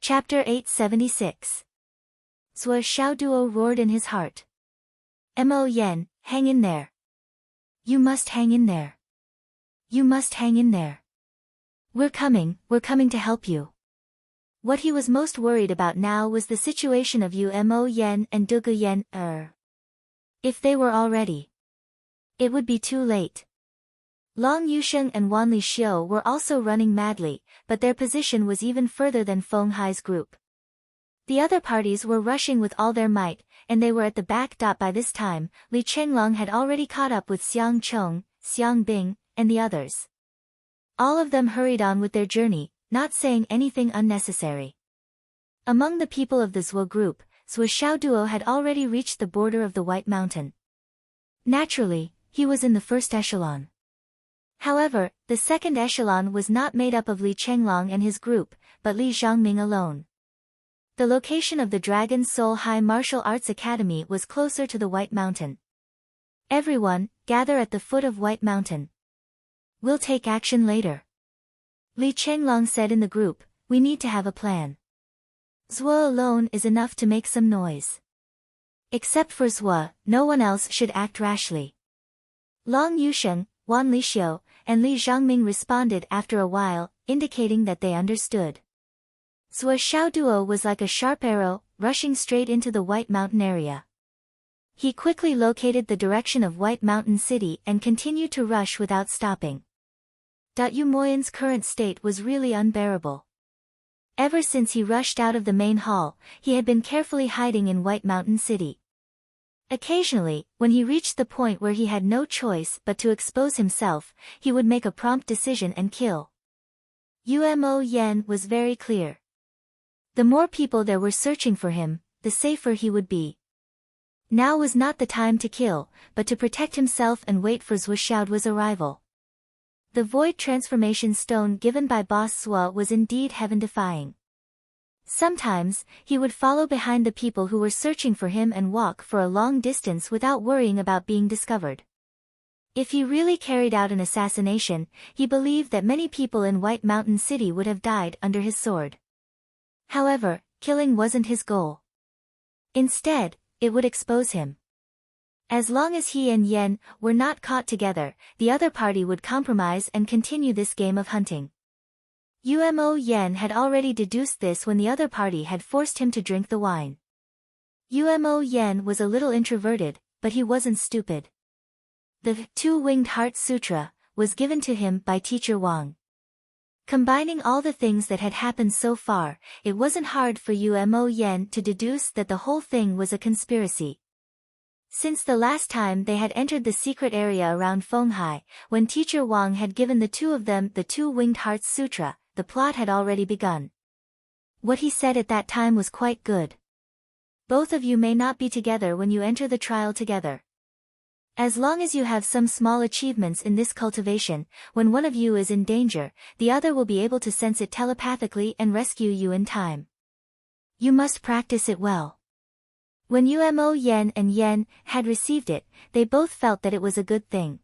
Chapter 876. Zhuo Xiaoduo roared in his heart. Mo Yen, hang in there. You must hang in there. You must hang in there. We're coming to help you. What he was most worried about now was the situation of Mo Yen and Dugu Yen. If they were all ready, it would be too late. Long Yusheng and Wanli Xiu were also running madly, but their position was even further than Feng Hai's group. The other parties were rushing with all their might, and they were at the back. By this time, Li Chenglong had already caught up with Xiang Chong, Xiang Bing, and the others. All of them hurried on with their journey, not saying anything unnecessary. Among the people of the Zhuo group, Zhuo Xiaoduo had already reached the border of the White Mountain. Naturally, he was in the first echelon. However, the second echelon was not made up of Li Chenglong and his group, but Li Zhangming alone. The location of the Dragon Soul High Martial Arts Academy was closer to the White Mountain. Everyone, gather at the foot of White Mountain. We'll take action later. Li Chenglong said in the group, we need to have a plan. Zhuo alone is enough to make some noise. Except for Zhuo, no one else should act rashly. Long Yusheng, Wanli Xiu, and Li Zhangming responded after a while, indicating that they understood. Zhuo Xiaoduo was like a sharp arrow, rushing straight into the White Mountain area. He quickly located the direction of White Mountain City and continued to rush without stopping. Yu Moyan's current state was really unbearable. Ever since he rushed out of the main hall, he had been carefully hiding in White Mountain City. Occasionally, when he reached the point where he had no choice but to expose himself, he would make a prompt decision and kill. Mo Yen was very clear. The more people there were searching for him, the safer he would be. Now was not the time to kill, but to protect himself and wait for Zhuo Xiaoduo's arrival. The void transformation stone given by Boss Zhuo was indeed heaven-defying. Sometimes, he would follow behind the people who were searching for him and walk for a long distance without worrying about being discovered. If he really carried out an assassination, he believed that many people in White Mountain City would have died under his sword. However, killing wasn't his goal. Instead, it would expose him. As long as he and Yen were not caught together, the other party would compromise and continue this game of hunting. Mo Yen had already deduced this when the other party had forced him to drink the wine. Mo Yen was a little introverted, but he wasn't stupid. The Two-Winged Heart Sutra was given to him by Teacher Wang. Combining all the things that had happened so far, it wasn't hard for Mo Yen to deduce that the whole thing was a conspiracy. Since the last time they had entered the secret area around Fenghai, when Teacher Wang had given the two of them the Two-Winged Hearts Sutra, the plot had already begun. What he said at that time was quite good. Both of you may not be together when you enter the trial together. As long as you have some small achievements in this cultivation, when one of you is in danger, the other will be able to sense it telepathically and rescue you in time. You must practice it well. When Mo Yen and Yen had received it, they both felt that it was a good thing.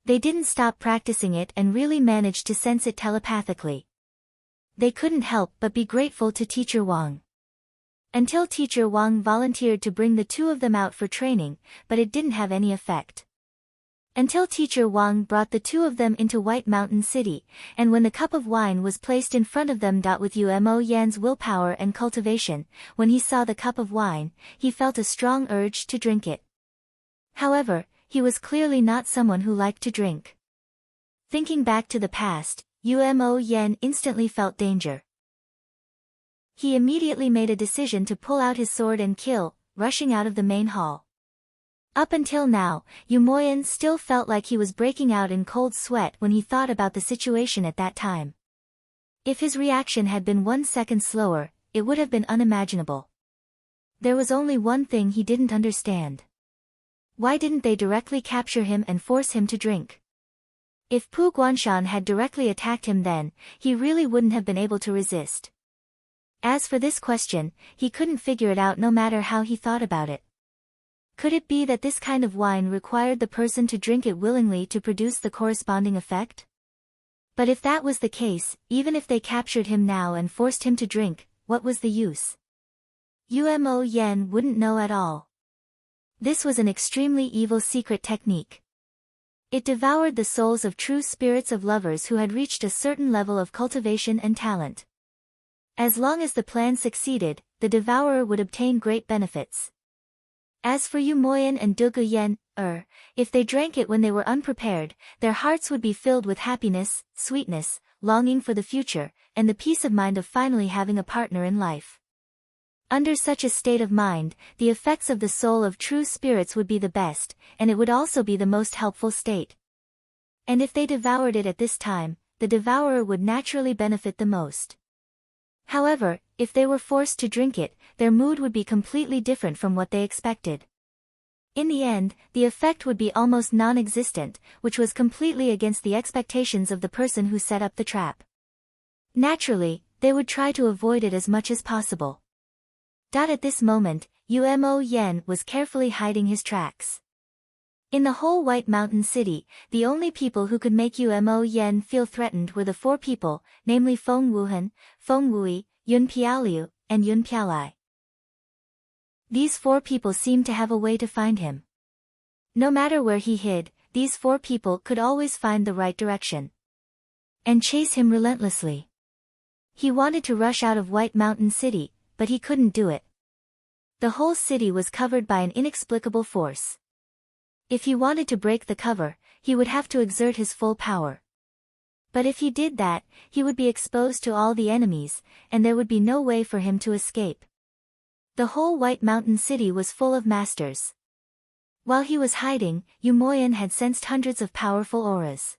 They didn't stop practicing it and really managed to sense it telepathically. They couldn't help but be grateful to Teacher Wang. Until Teacher Wang volunteered to bring the two of them out for training, but it didn't have any effect. Until Teacher Wang brought the two of them into White Mountain City, and when the cup of wine was placed in front of them. With Mo Yan's willpower and cultivation, when he saw the cup of wine, he felt a strong urge to drink it. However, he was clearly not someone who liked to drink. Thinking back to the past, Mo Yen instantly felt danger. He immediately made a decision to pull out his sword and kill, rushing out of the main hall. Up until now, Moyan still felt like he was breaking out in cold sweat when he thought about the situation at that time. If his reaction had been 1 second slower, it would have been unimaginable. There was only one thing he didn't understand. Why didn't they directly capture him and force him to drink? If Pu Guanshan had directly attacked him then, he really wouldn't have been able to resist. As for this question, he couldn't figure it out no matter how he thought about it. Could it be that this kind of wine required the person to drink it willingly to produce the corresponding effect? But if that was the case, even if they captured him now and forced him to drink, what was the use? Umo Yen wouldn't know at all. This was an extremely evil secret technique. It devoured the souls of true spirits of lovers who had reached a certain level of cultivation and talent. As long as the plan succeeded, the devourer would obtain great benefits. As for Umoyan and Duguyen, if they drank it when they were unprepared, their hearts would be filled with happiness, sweetness, longing for the future, and the peace of mind of finally having a partner in life. Under such a state of mind, the effects of the soul of true spirits would be the best, and it would also be the most helpful state. And if they devoured it at this time, the devourer would naturally benefit the most. However, if they were forced to drink it, their mood would be completely different from what they expected. In the end, the effect would be almost non-existent, which was completely against the expectations of the person who set up the trap. Naturally, they would try to avoid it as much as possible. At this moment, Umo Yen was carefully hiding his tracks. In the whole White Mountain City, the only people who could make Umo Yen feel threatened were the four people, namely Feng Wuhan, Feng Wui, Yun Piaoliu, and Yun Pialai. These four people seemed to have a way to find him. No matter where he hid, these four people could always find the right direction and chase him relentlessly. He wanted to rush out of White Mountain City, but he couldn't do it. The whole city was covered by an inexplicable force. If he wanted to break the cover, he would have to exert his full power. But if he did that, he would be exposed to all the enemies, and there would be no way for him to escape. The whole White Mountain City was full of masters. While he was hiding, Umoyan had sensed hundreds of powerful auras.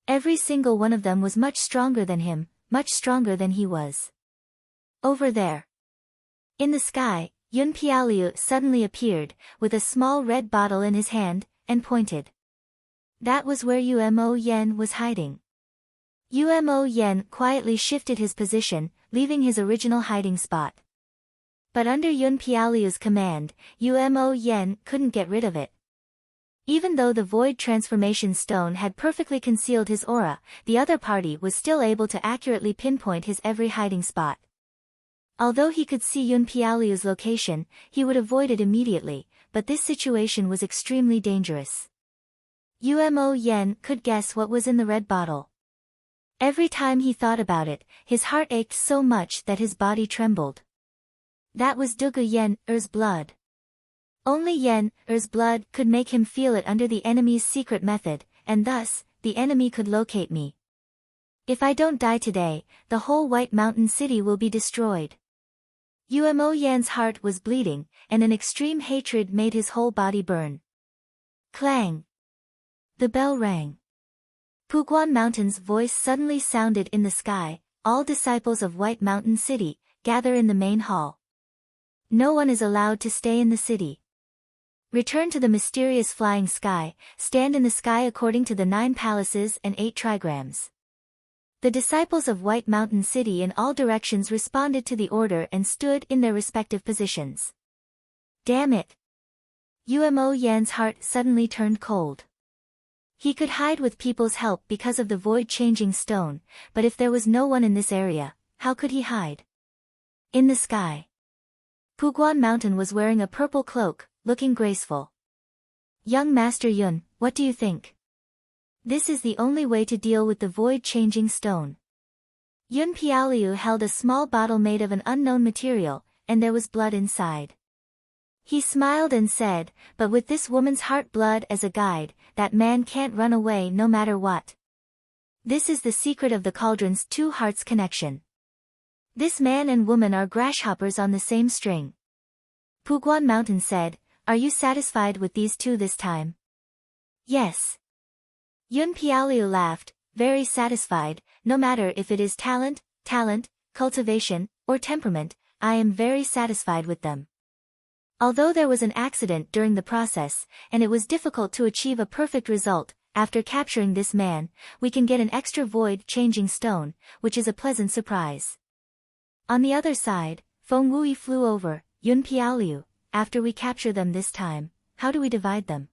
Every single one of them was much stronger than him, much stronger than he was. Over there. In the sky, Yun Piaoliu suddenly appeared, with a small red bottle in his hand, and pointed. That was where Umo Yen was hiding. Umo Yen quietly shifted his position, leaving his original hiding spot. But under Yun Piaoliu's command, Umo Yen couldn't get rid of it. Even though the Void Transformation Stone had perfectly concealed his aura, the other party was still able to accurately pinpoint his every hiding spot. Although he could see Yun Piaoliu's location, he would avoid it immediately, but this situation was extremely dangerous. Umo Yen could guess what was in the red bottle. Every time he thought about it, his heart ached so much that his body trembled. That was Dugu Yen-er's blood. Only Yen-er's blood could make him feel it under the enemy's secret method, and thus, the enemy could locate me. If I don't die today, the whole White Mountain City will be destroyed. Umo Yan's heart was bleeding, and an extreme hatred made his whole body burn. Clang! The bell rang. Puguan Mountain's voice suddenly sounded in the sky. All disciples of White Mountain City, gather in the main hall. No one is allowed to stay in the city. Return to the mysterious flying sky, stand in the sky according to the 9 palaces and 8 trigrams. The disciples of White Mountain City in all directions responded to the order and stood in their respective positions. Damn it! Umo Yan's heart suddenly turned cold. He could hide with people's help because of the void-changing stone, but if there was no one in this area, how could he hide? In the sky. Puguan Mountain was wearing a purple cloak, looking graceful. Young Master Yun, what do you think? This is the only way to deal with the void-changing stone. Yun Piaoliu held a small bottle made of an unknown material, and there was blood inside. He smiled and said, but with this woman's heart blood as a guide, that man can't run away no matter what. This is the secret of the cauldron's 2 hearts connection. This man and woman are grasshoppers on the same string. Puguan Mountain said, are you satisfied with these 2 this time? Yes. Yun Piaoliu laughed, very satisfied, no matter if it is talent, cultivation, or temperament, I am very satisfied with them. Although there was an accident during the process, and it was difficult to achieve a perfect result, after capturing this man, we can get an extra void-changing stone, which is a pleasant surprise. On the other side, Feng Wui flew over, Yun Piaoliu, after we capture them this time, how do we divide them?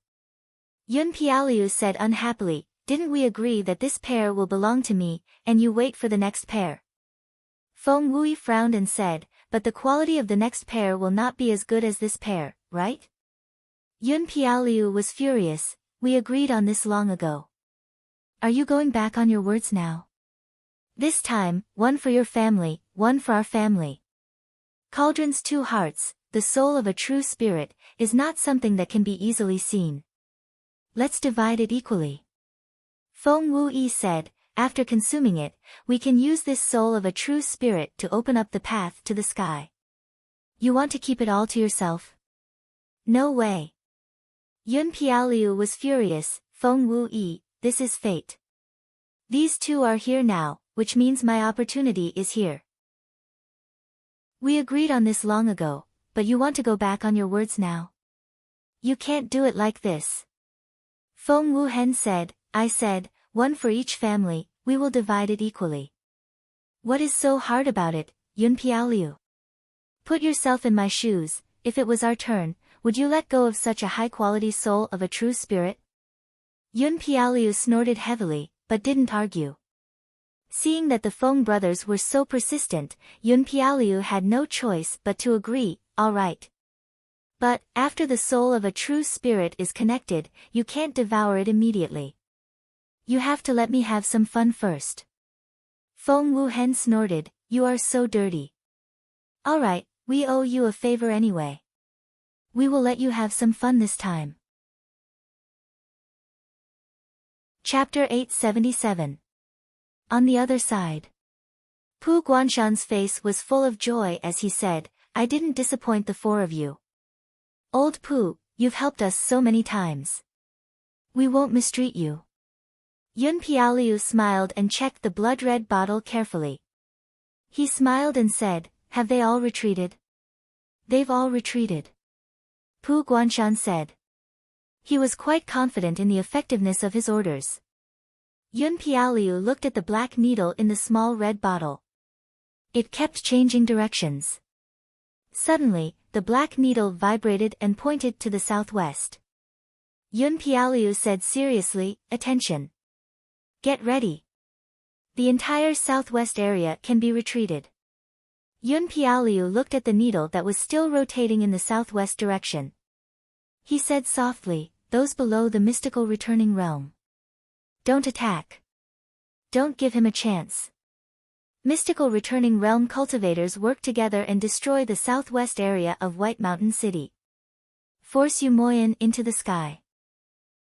Yun Piaoliu said unhappily, didn't we agree that this pair will belong to me, and you wait for the next pair? Feng Wui frowned and said, but the quality of the next pair will not be as good as this pair, right? Yun Piaoliu was furious. We agreed on this long ago. Are you going back on your words now? This time, one for your family, one for our family. Cauldron's two hearts, the soul of a true spirit, is not something that can be easily seen. Let's divide it equally. Feng Wui said, after consuming it, we can use this soul of a true spirit to open up the path to the sky. You want to keep it all to yourself? No way. Yun Piaoliu was furious. Feng Wui, this is fate. These two are here now, which means my opportunity is here. We agreed on this long ago, but you want to go back on your words now? You can't do it like this. Feng Wuhen said, I said, one for each family, we will divide it equally. What is so hard about it, Yun Piaoliu? Put yourself in my shoes. If it was our turn, would you let go of such a high-quality soul of a true spirit? Yun Piaoliu snorted heavily, but didn't argue. Seeing that the Feng brothers were so persistent, Yun Piaoliu had no choice but to agree, all right. But, after the soul of a true spirit is connected, you can't devour it immediately. You have to let me have some fun first. Feng Wuhen snorted, you are so dirty. All right, we owe you a favor anyway. We will let you have some fun this time. Chapter 877. On the other side. Pu Guanshan's face was full of joy as he said, I didn't disappoint the four of you. Old Pu, you've helped us so many times. We won't mistreat you. Yun Piaoliu smiled and checked the blood-red bottle carefully. He smiled and said, have they all retreated? They've all retreated. Pu Guanshan said. He was quite confident in the effectiveness of his orders. Yun Piaoliu looked at the black needle in the small red bottle. It kept changing directions. Suddenly, the black needle vibrated and pointed to the southwest. Yun Piaoliu said seriously, attention. Get ready. The entire southwest area can be retreated. Yun Piaoliu looked at the needle that was still rotating in the southwest direction. He said softly, those below the mystical returning realm. Don't attack. Don't give him a chance. Mystical returning realm cultivators work together and destroy the southwest area of White Mountain City. Force Yumoyan into the sky.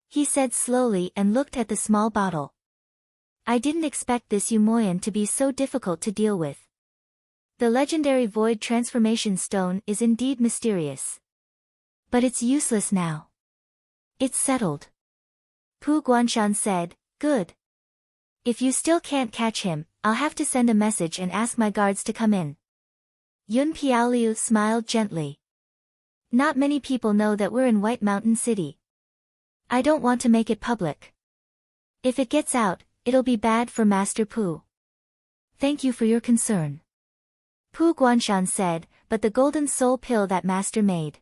He said slowly and looked at the small bottle. I didn't expect this Yumoyan to be so difficult to deal with. The legendary Void Transformation Stone is indeed mysterious. But it's useless now. It's settled. Pu Guanshan said, good. If you still can't catch him, I'll have to send a message and ask my guards to come in. Yun Piaoliu smiled gently. Not many people know that we're in White Mountain City. I don't want to make it public. If it gets out, it'll be bad for Master Pu. Thank you for your concern. Pu Guanshan said, but the golden soul pill that Master made.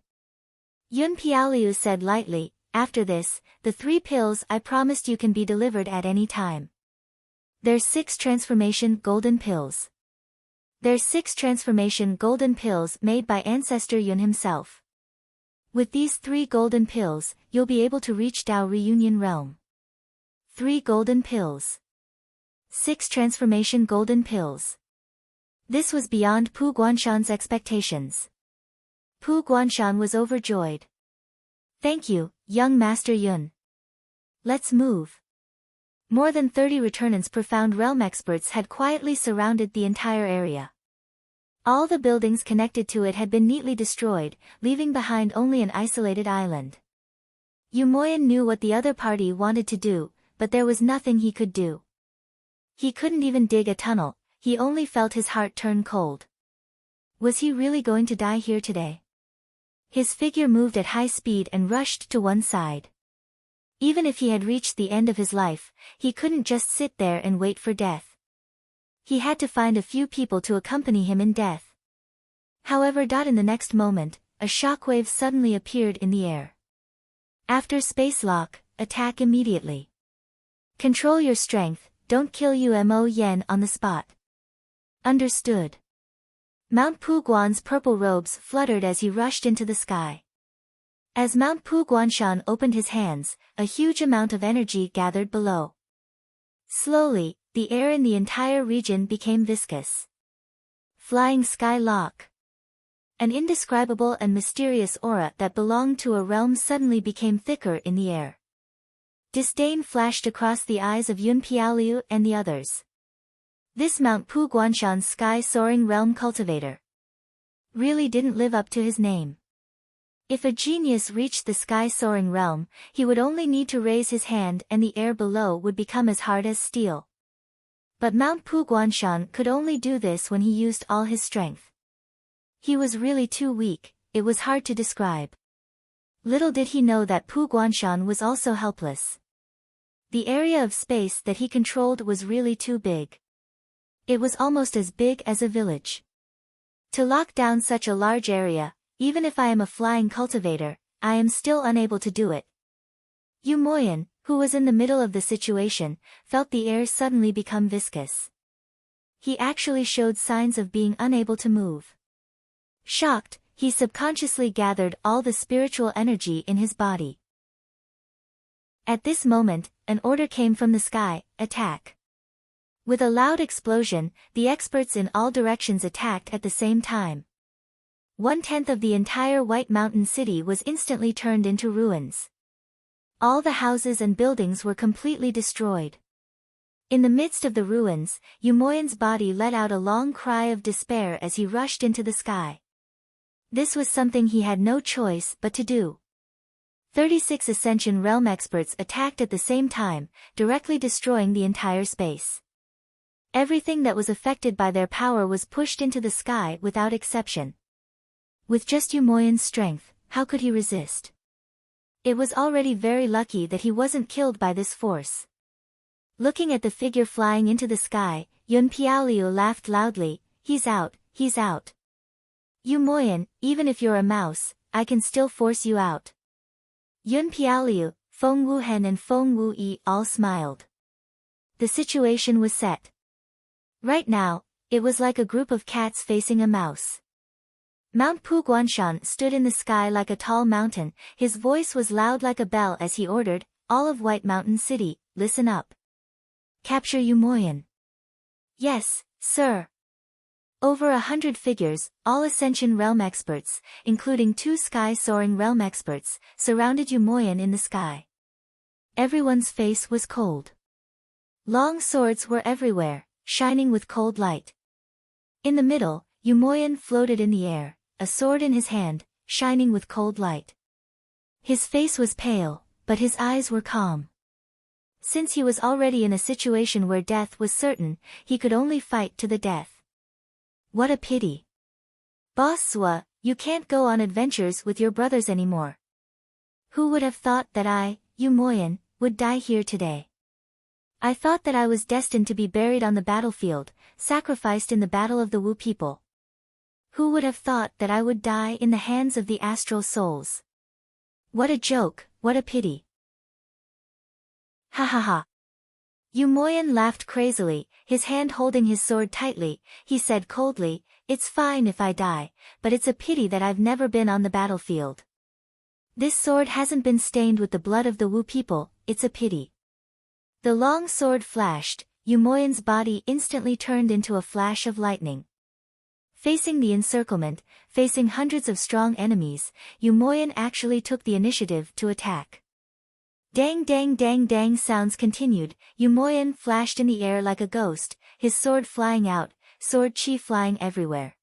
Yun Piaoliu said lightly, after this, the 3 pills I promised you can be delivered at any time. There's 6 transformation golden pills. There's 6 transformation golden pills made by Ancestor Yun himself. With these 3 golden pills, you'll be able to reach Dao Reunion Realm. 3 golden pills. 6 transformation golden pills. This was beyond Pu Guanshan's expectations. Pu Guanshan was overjoyed. Thank you, young Master Yun. Let's move. More than 30 Returnant's Profound Realm experts had quietly surrounded the entire area. All the buildings connected to it had been neatly destroyed, leaving behind only an isolated island. Yumoyan knew what the other party wanted to do, but there was nothing he could do. He couldn't even dig a tunnel, he only felt his heart turn cold. Was he really going to die here today? His figure moved at high speed and rushed to one side. Even if he had reached the end of his life, he couldn't just sit there and wait for death. He had to find a few people to accompany him in death. However, in the next moment, a shockwave suddenly appeared in the air. After space lock, attack immediately. Control your strength, don't kill Umo Yen on the spot. Understood. Mount Puguan's purple robes fluttered as he rushed into the sky. As Mount Puguanshan opened his hands, a huge amount of energy gathered below. Slowly, the air in the entire region became viscous. Flying Sky Lock. An indescribable and mysterious aura that belonged to a realm suddenly became thicker in the air. Disdain flashed across the eyes of Yun Piaoliu and the others. This Mount Puguanshan's sky-soaring realm cultivator really didn't live up to his name. If a genius reached the sky-soaring realm, he would only need to raise his hand and the air below would become as hard as steel. But Mount Puguanshan could only do this when he used all his strength. He was really too weak, it was hard to describe. Little did he know that Puguanshan was also helpless. The area of space that he controlled was really too big. It was almost as big as a village. To lock down such a large area, even if I am a flying cultivator, I am still unable to do it. Yu Moyan, who was in the middle of the situation, felt the air suddenly become viscous. He actually showed signs of being unable to move. Shocked, he subconsciously gathered all the spiritual energy in his body. At this moment, an order came from the sky: attack. With a loud explosion, the experts in all directions attacked at the same time. 1/10 of the entire White Mountain City was instantly turned into ruins. All the houses and buildings were completely destroyed. In the midst of the ruins, Yu Moyan's body let out a long cry of despair as he rushed into the sky. This was something he had no choice but to do. 36 Ascension Realm experts attacked at the same time, directly destroying the entire space. Everything that was affected by their power was pushed into the sky without exception. With just Yu Moyan's strength, how could he resist? It was already very lucky that he wasn't killed by this force. Looking at the figure flying into the sky, Yun Piaoliu laughed loudly. He's out, he's out. Yu Moyan, even if you're a mouse, I can still force you out. Yun Piaoliu, Feng Wuhen and Feng Wuyi all smiled. The situation was set. Right now, it was like a group of cats facing a mouse. Mount Puguanshan stood in the sky like a tall mountain, his voice was loud like a bell as he ordered, all of White Mountain City, listen up. Capture Yu Moyan. Yes, sir. Over 100 figures, all Ascension Realm experts, including 2 sky-soaring realm experts, surrounded Yu Moyan in the sky. Everyone's face was cold. Long swords were everywhere, shining with cold light. In the middle, Yu Moyan floated in the air, a sword in his hand, shining with cold light. His face was pale, but his eyes were calm. Since he was already in a situation where death was certain, he could only fight to the death. What a pity. Boss Sua, you can't go on adventures with your brothers anymore. Who would have thought that I, Yu Moyan, would die here today? I thought that I was destined to be buried on the battlefield, sacrificed in the battle of the Wu people. Who would have thought that I would die in the hands of the astral souls? What a joke, what a pity. Ha ha ha. Yu Moyan laughed crazily, his hand holding his sword tightly. He said coldly, it's fine if I die, but it's a pity that I've never been on the battlefield. This sword hasn't been stained with the blood of the Wu people, it's a pity. The long sword flashed, Yu Moyan's body instantly turned into a flash of lightning. Facing the encirclement, facing hundreds of strong enemies, Yu Moyan actually took the initiative to attack. Dang dang dang dang sounds continued, Yu Moyan flashed in the air like a ghost, his sword flying out, sword chi flying everywhere.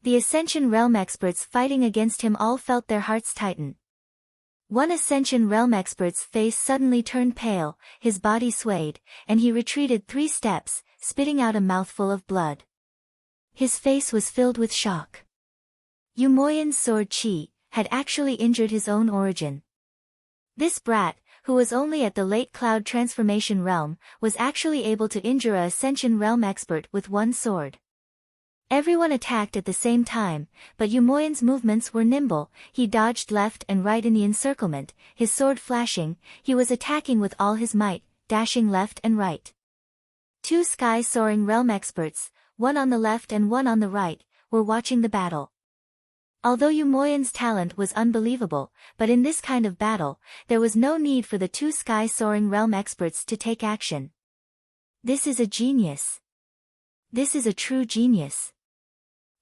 The Ascension Realm experts fighting against him all felt their hearts tighten. One Ascension Realm expert's face suddenly turned pale, his body swayed, and he retreated 3 steps, spitting out a mouthful of blood. His face was filled with shock. Yu Moyan's sword chi had actually injured his own origin. This brat, who was only at the late cloud transformation realm, was actually able to injure a Ascension Realm expert with one sword. Everyone attacked at the same time, but Yu Moyan's movements were nimble, he dodged left and right in the encirclement, his sword flashing, he was attacking with all his might, dashing left and right. 2 sky-soaring realm experts, one on the left and one on the right, were watching the battle. Although Yu Moyan's talent was unbelievable, but in this kind of battle, there was no need for the two sky-soaring realm experts to take action. This is a genius. This is a true genius.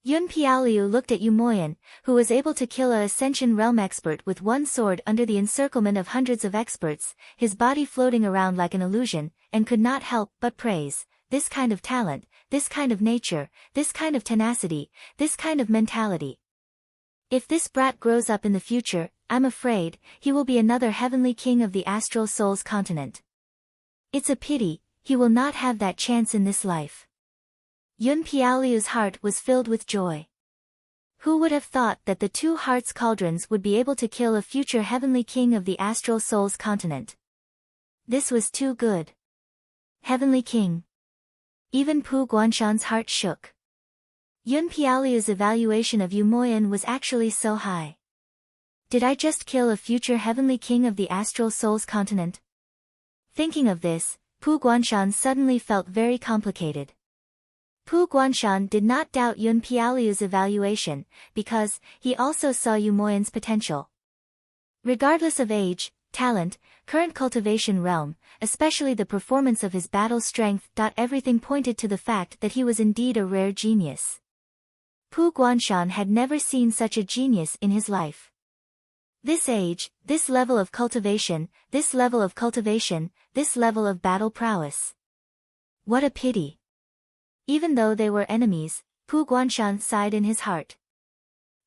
Yun Piaoliu looked at Yu Moyan, who was able to kill a Ascension realm expert with one sword under the encirclement of hundreds of experts, his body floating around like an illusion, and could not help but praise, this kind of talent, this kind of nature, this kind of tenacity, this kind of mentality. If this brat grows up in the future, I'm afraid, he will be another heavenly king of the astral souls continent. It's a pity, he will not have that chance in this life. Yun Piaoliu's heart was filled with joy. Who would have thought that the two hearts cauldrons would be able to kill a future heavenly king of the astral souls continent? This was too good. Heavenly king. Even Pu Guanshan's heart shook. Yun Piaoliu's evaluation of Yu Moyan was actually so high. Did I just kill a future heavenly king of the astral souls continent? Thinking of this, Pu Guanshan suddenly felt very complicated. Pu Guanshan did not doubt Yun Piaoliu's evaluation, because he also saw Yu Moyan's potential. Regardless of age, talent, current cultivation realm, especially the performance of his battle strength. Everything pointed to the fact that he was indeed a rare genius. Pu Guanshan had never seen such a genius in his life. This age, this level of cultivation, this level of cultivation, this level of battle prowess. What a pity. Even though they were enemies, Pu Guanshan sighed in his heart.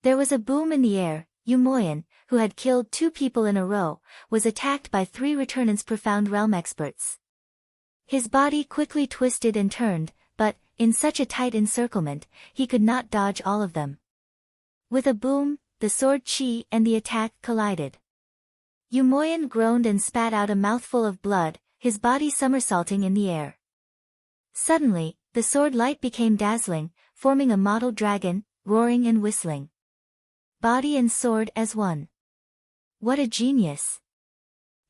There was a boom in the air. Yu Moyan, who had killed 2 people in a row, was attacked by 3 Returnant's Profound Realm experts. His body quickly twisted and turned, but, in such a tight encirclement, he could not dodge all of them. With a boom, the sword chi and the attack collided. Yu Moyan groaned and spat out a mouthful of blood, his body somersaulting in the air. Suddenly, the sword light became dazzling, forming a mottled dragon, roaring and whistling. Body and sword as one. What a genius!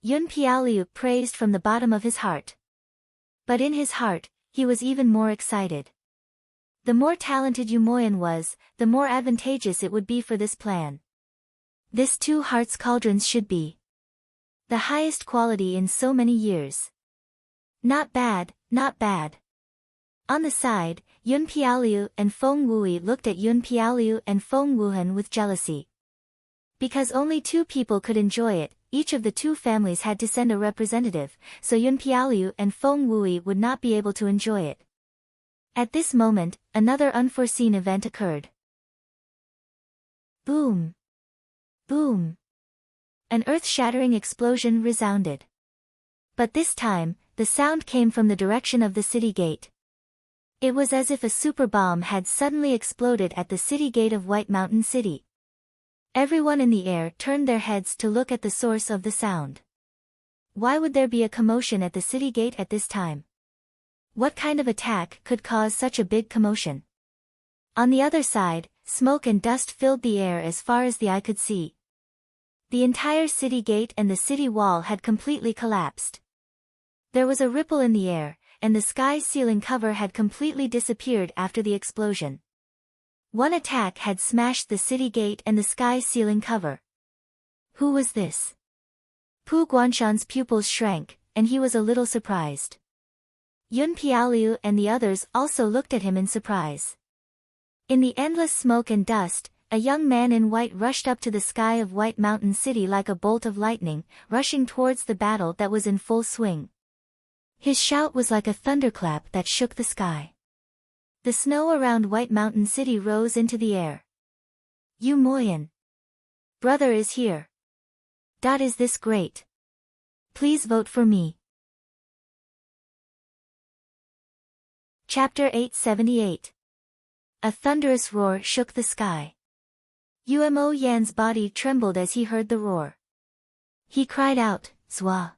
Yun Piaoliu praised from the bottom of his heart. But in his heart, he was even more excited. The more talented Yu Moyan was, the more advantageous it would be for this plan. This 2 hearts cauldrons should be the highest quality in so many years. Not bad, not bad. On the side, Yun Piaoliu and Feng Wui looked at Yun Piaoliu and Feng Wuhan with jealousy. Because only 2 people could enjoy it, each of the 2 families had to send a representative, so Yun Piaoliu and Feng Wui would not be able to enjoy it. At this moment, another unforeseen event occurred. Boom! Boom! An earth-shattering explosion resounded. But this time, the sound came from the direction of the city gate. It was as if a super bomb had suddenly exploded at the city gate of White Mountain City. Everyone in the air turned their heads to look at the source of the sound. Why would there be a commotion at the city gate at this time? What kind of attack could cause such a big commotion? On the other side, smoke and dust filled the air as far as the eye could see. The entire city gate and the city wall had completely collapsed. There was a ripple in the air, and the sky ceiling cover had completely disappeared after the explosion. One attack had smashed the city gate and the sky ceiling cover. Who was this? Pu Guanshan's pupils shrank, and he was a little surprised. Yun Piaoliu and the others also looked at him in surprise. In the endless smoke and dust, a young man in white rushed up to the sky of White Mountain City like a bolt of lightning, rushing towards the battle that was in full swing. His shout was like a thunderclap that shook the sky. The snow around White Mountain City rose into the air. Yu Moyan. Brother is here. Is this great? Please vote for me. Chapter 878. A thunderous roar shook the sky. Umo Yan's body trembled as he heard the roar. He cried out, Zwa.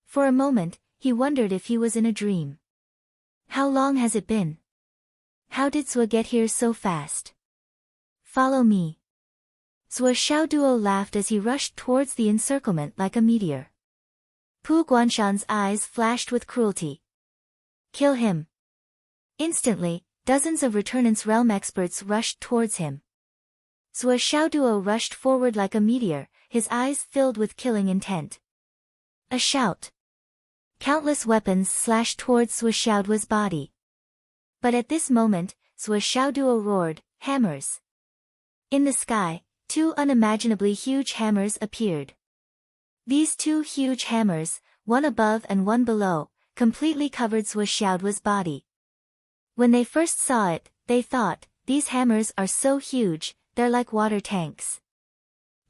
For a moment, he wondered if he was in a dream. How long has it been? How did Zwa get here so fast? Follow me. Zwa Xiaoduo laughed as he rushed towards the encirclement like a meteor. Pu Guanshan's eyes flashed with cruelty. Kill him. Instantly, dozens of Returnance Realm experts rushed towards him. Zhuo Xiaoduo rushed forward like a meteor, his eyes filled with killing intent. A shout. Countless weapons slashed towards Zhuo Xiaoduo's body. But at this moment, Zhuo Xiaoduo roared, "Hammers!" In the sky, two unimaginably huge hammers appeared. These two huge hammers, one above and one below, completely covered Zhuo Xiaoduo's body. When they first saw it, they thought, "These hammers are so huge, they're like water tanks.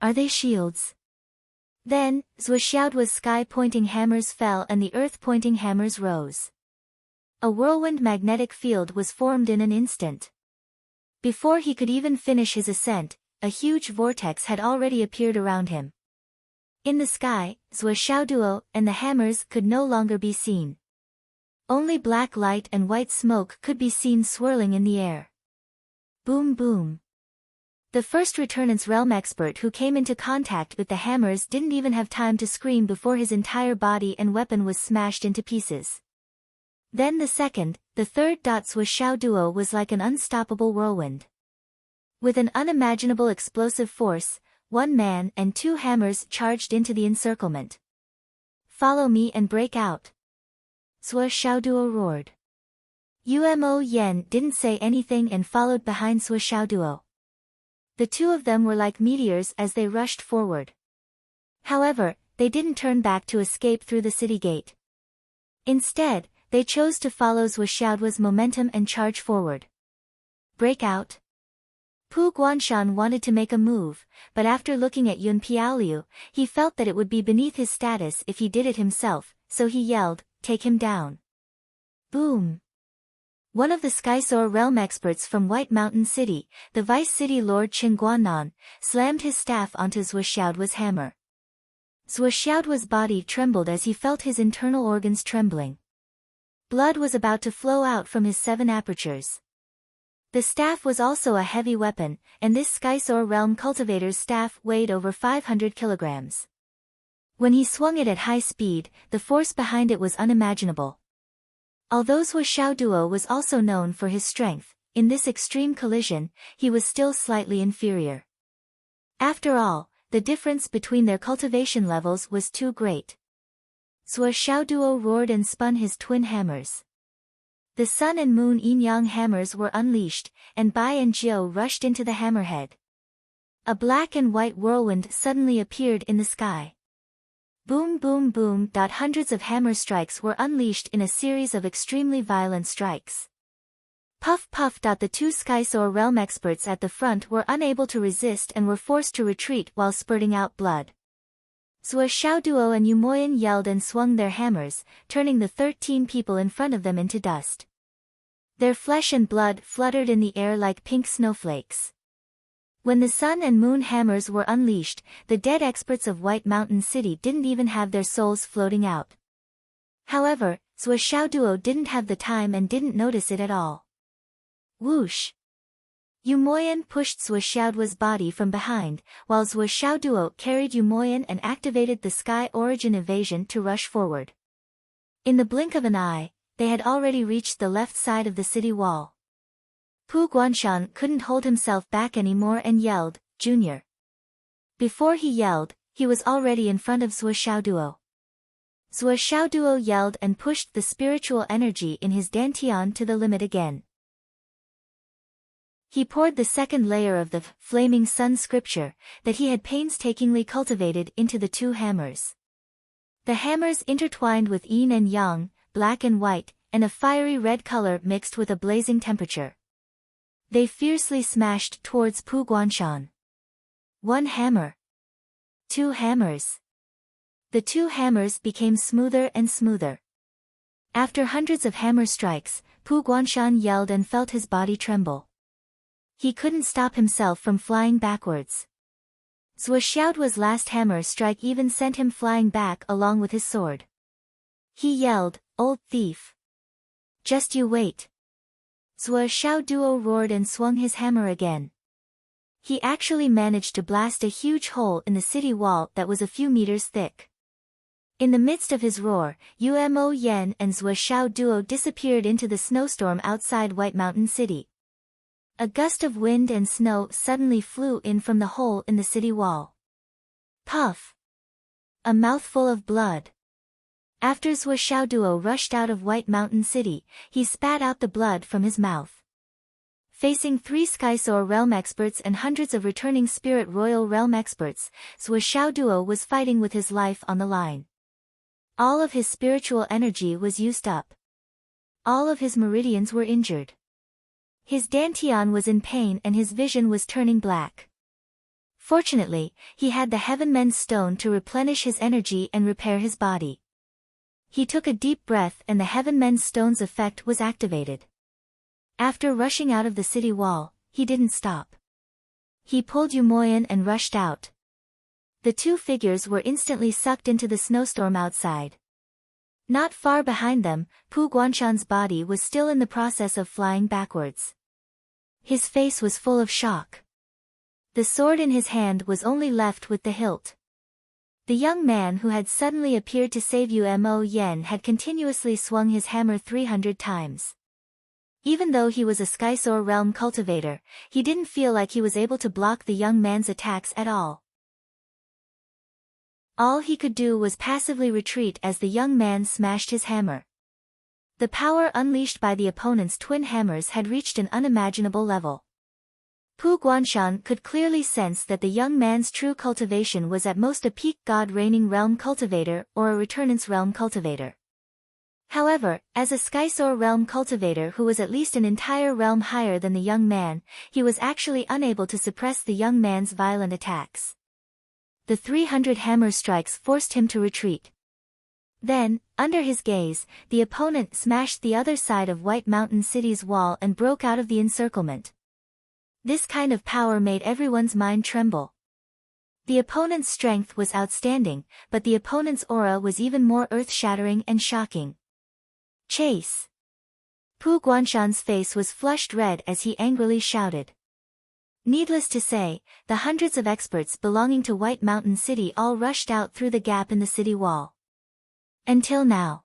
Are they shields?" Then, Zhuo Xiaoduo's sky-pointing hammers fell and the earth-pointing hammers rose. A whirlwind magnetic field was formed in an instant. Before he could even finish his ascent, a huge vortex had already appeared around him. In the sky, Zhuo Xiaoduo and the hammers could no longer be seen. Only black light and white smoke could be seen swirling in the air. Boom boom. The first Returnance Realm expert who came into contact with the hammers didn't even have time to scream before his entire body and weapon was smashed into pieces. Then the second, the third. Zhuo Xiaoduo was like an unstoppable whirlwind. With an unimaginable explosive force, one man and two hammers charged into the encirclement. "Follow me and break out!" Zhuo Xiaoduo roared. Umo Yen didn't say anything and followed behind Zhuo Xiaoduo. The two of them were like meteors as they rushed forward. However, they didn't turn back to escape through the city gate. Instead, they chose to follow Zhuo Xiaoduo's momentum and charge forward. Break out! Pu Guanshan wanted to make a move, but after looking at Yun Piaoliu, he felt that it would be beneath his status if he did it himself, so he yelled, "Take him down!" Boom! One of the Skysoar realm experts from White Mountain City, the Vice City Lord Qin Guannan, slammed his staff onto Zhuo Xiaoduo's hammer. Zhuo Xiaoduo's body trembled as he felt his internal organs trembling. Blood was about to flow out from his 7 apertures. The staff was also a heavy weapon, and this Skysoar realm cultivator's staff weighed over 500 kilograms. When he swung it at high speed, the force behind it was unimaginable. Although Zhuo Xiaoduo was also known for his strength, in this extreme collision, he was still slightly inferior. After all, the difference between their cultivation levels was too great. Zhuo Xiaoduo roared and spun his twin hammers. The sun and moon yin-yang hammers were unleashed, and Bai and Jiu rushed into the hammerhead. A black and white whirlwind suddenly appeared in the sky. Boom boom boom. Hundreds of hammer strikes were unleashed in a series of extremely violent strikes. Puff puff. The two Skysoar realm experts at the front were unable to resist and were forced to retreat while spurting out blood. Zhuo Xiaoduo and Yumoyan yelled and swung their hammers, turning the 13 people in front of them into dust. Their flesh and blood fluttered in the air like pink snowflakes. When the sun and moon hammers were unleashed, the dead experts of White Mountain City didn't even have their souls floating out. However, Zhuo Xiaoduo didn't have the time and didn't notice it at all. Whoosh! Yumoyan pushed Zhuo Xiaoduo's body from behind, while Zhuo Xiaoduo carried Yumoyan and activated the Sky Origin Evasion to rush forward. In the blink of an eye, they had already reached the left side of the city wall. Pu Guanshan couldn't hold himself back anymore and yelled, "Junior!" Before he yelled, he was already in front of Zhuo Xiaoduo. Zhuo Xiaoduo yelled and pushed the spiritual energy in his dantian to the limit again. He poured the second layer of the flaming sun scripture that he had painstakingly cultivated into the two hammers. The hammers intertwined with yin and yang, black and white, and a fiery red color mixed with a blazing temperature. They fiercely smashed towards Pu Guanshan. One hammer. Two hammers. The two hammers became smoother and smoother. After hundreds of hammer strikes, Pu Guanshan yelled and felt his body tremble. He couldn't stop himself from flying backwards. Zhuo Xiaoduo's last hammer strike even sent him flying back along with his sword. He yelled, "Old thief! Just you wait!" Zhuo Xiaoduo roared and swung his hammer again. He actually managed to blast a huge hole in the city wall that was a few meters thick. In the midst of his roar, Umo Yen and Zhou Xiao duo disappeared into the snowstorm outside White Mountain City. A gust of wind and snow suddenly flew in from the hole in the city wall. Puff! A mouthful of blood. After Zhou Xiao duo rushed out of White Mountain City, he spat out the blood from his mouth. Facing 3 Skysoar Realm experts and hundreds of returning Spirit Royal Realm experts, Zhou Xiao duo was fighting with his life on the line. All of his spiritual energy was used up. All of his meridians were injured. His dantian was in pain and his vision was turning black. Fortunately, he had the Heaven Men's Stone to replenish his energy and repair his body. He took a deep breath and the Heaven Men's Stone's effect was activated. After rushing out of the city wall, he didn't stop. He pulled Yumoyan and rushed out. The 2 figures were instantly sucked into the snowstorm outside. Not far behind them, Pu Guanshan's body was still in the process of flying backwards. His face was full of shock. The sword in his hand was only left with the hilt. The young man who had suddenly appeared to save Umo Yen had continuously swung his hammer 300 times. Even though he was a Skysoar Realm cultivator, he didn't feel like he was able to block the young man's attacks at all. All he could do was passively retreat as the young man smashed his hammer. The power unleashed by the opponent's twin hammers had reached an unimaginable level. Pu Guanshan could clearly sense that the young man's true cultivation was at most a peak God Reigning Realm cultivator or a Returnance Realm cultivator. However, as a Skysoar Realm cultivator who was at least an entire realm higher than the young man, he was actually unable to suppress the young man's violent attacks. The 300 hammer strikes forced him to retreat. Then, under his gaze, the opponent smashed the other side of White Mountain City's wall and broke out of the encirclement. This kind of power made everyone's mind tremble. The opponent's strength was outstanding, but the opponent's aura was even more earth-shattering and shocking. Chase! Pu Guanshan's face was flushed red as he angrily shouted. Needless to say, the hundreds of experts belonging to White Mountain City all rushed out through the gap in the city wall. Until now.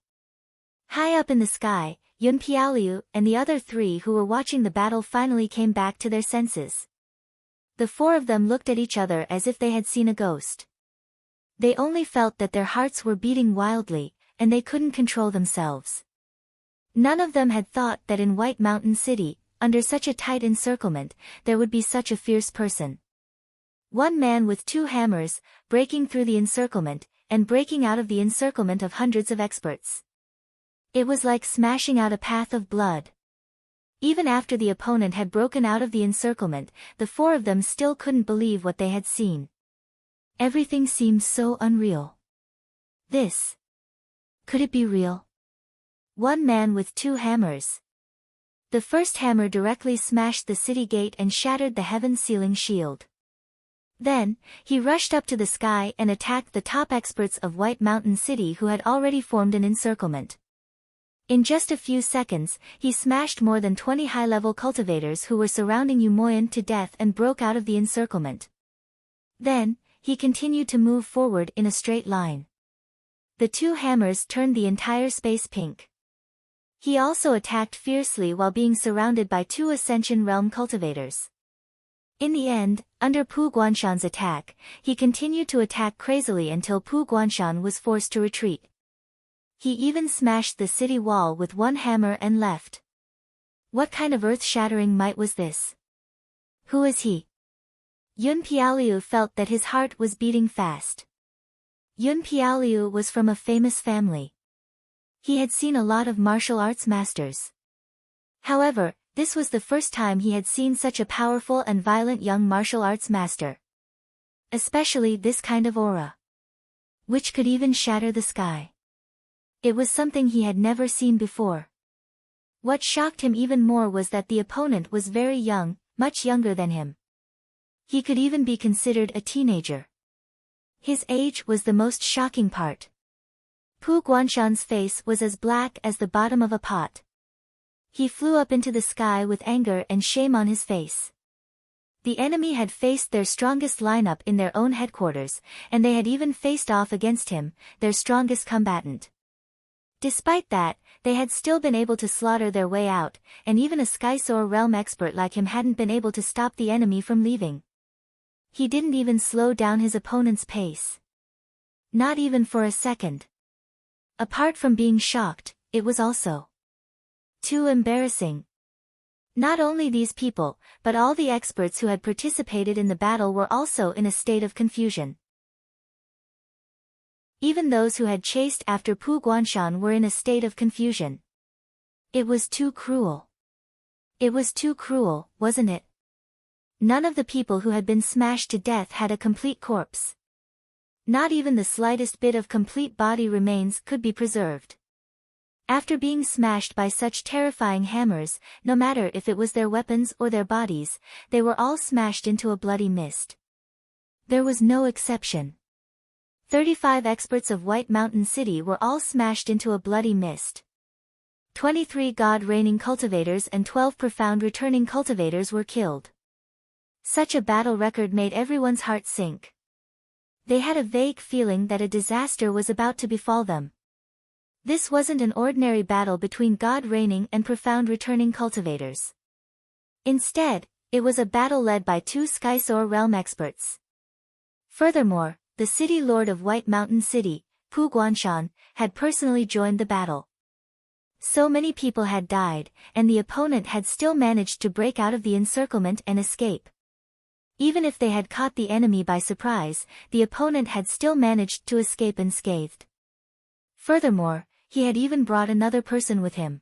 High up in the sky, Yun Piaoliu and the other 3 who were watching the battle finally came back to their senses. The 4 of them looked at each other as if they had seen a ghost. They only felt that their hearts were beating wildly, and they couldn't control themselves. None of them had thought that in White Mountain City, under such a tight encirclement, there would be such a fierce person. One man with 2 hammers, breaking through the encirclement, and breaking out of the encirclement of hundreds of experts. It was like smashing out a path of blood. Even after the opponent had broken out of the encirclement, the 4 of them still couldn't believe what they had seen. Everything seemed so unreal. This. Could it be real? One man with 2 hammers. The first hammer directly smashed the city gate and shattered the heaven ceiling shield. Then, he rushed up to the sky and attacked the top experts of White Mountain City who had already formed an encirclement. In just a few seconds, he smashed more than 20 high-level cultivators who were surrounding Yumoyan to death and broke out of the encirclement. Then, he continued to move forward in a straight line. The 2 hammers turned the entire space pink. He also attacked fiercely while being surrounded by 2 Ascension Realm cultivators. In the end, under Pu Guanshan's attack, he continued to attack crazily until Pu Guanshan was forced to retreat. He even smashed the city wall with 1 hammer and left. What kind of earth-shattering might was this? Who is he? Yun Piaoliu felt that his heart was beating fast. Yun Piaoliu was from a famous family. He had seen a lot of martial arts masters. However, this was the first time he had seen such a powerful and violent young martial arts master. Especially this kind of aura. Which could even shatter the sky. It was something he had never seen before. What shocked him even more was that the opponent was very young, much younger than him. He could even be considered a teenager. His age was the most shocking part. Pu Guanshan's face was as black as the bottom of a pot. He flew up into the sky with anger and shame on his face. The enemy had faced their strongest lineup in their own headquarters, and they had even faced off against him, their strongest combatant. Despite that, they had still been able to slaughter their way out, and even a Skysoar realm expert like him hadn't been able to stop the enemy from leaving. He didn't even slow down his opponent's pace. Not even for a second. Apart from being shocked, it was also too embarrassing. Not only these people, but all the experts who had participated in the battle were also in a state of confusion. Even those who had chased after Pu Guanshan were in a state of confusion. It was too cruel. It was too cruel, wasn't it? None of the people who had been smashed to death had a complete corpse. Not even the slightest bit of complete body remains could be preserved. After being smashed by such terrifying hammers, no matter if it was their weapons or their bodies, they were all smashed into a bloody mist. There was no exception. 35 experts of White Mountain City were all smashed into a bloody mist. 23 God-reigning cultivators and 12 profound returning cultivators were killed. Such a battle record made everyone's heart sink. They had a vague feeling that a disaster was about to befall them. This wasn't an ordinary battle between God-reigning and profound returning cultivators. Instead, it was a battle led by 2 Skysoar realm experts. Furthermore, the city lord of White Mountain City, Pu Guanshan, had personally joined the battle. So many people had died, and the opponent had still managed to break out of the encirclement and escape. Even if they had caught the enemy by surprise, the opponent had still managed to escape unscathed. Furthermore, he had even brought another person with him.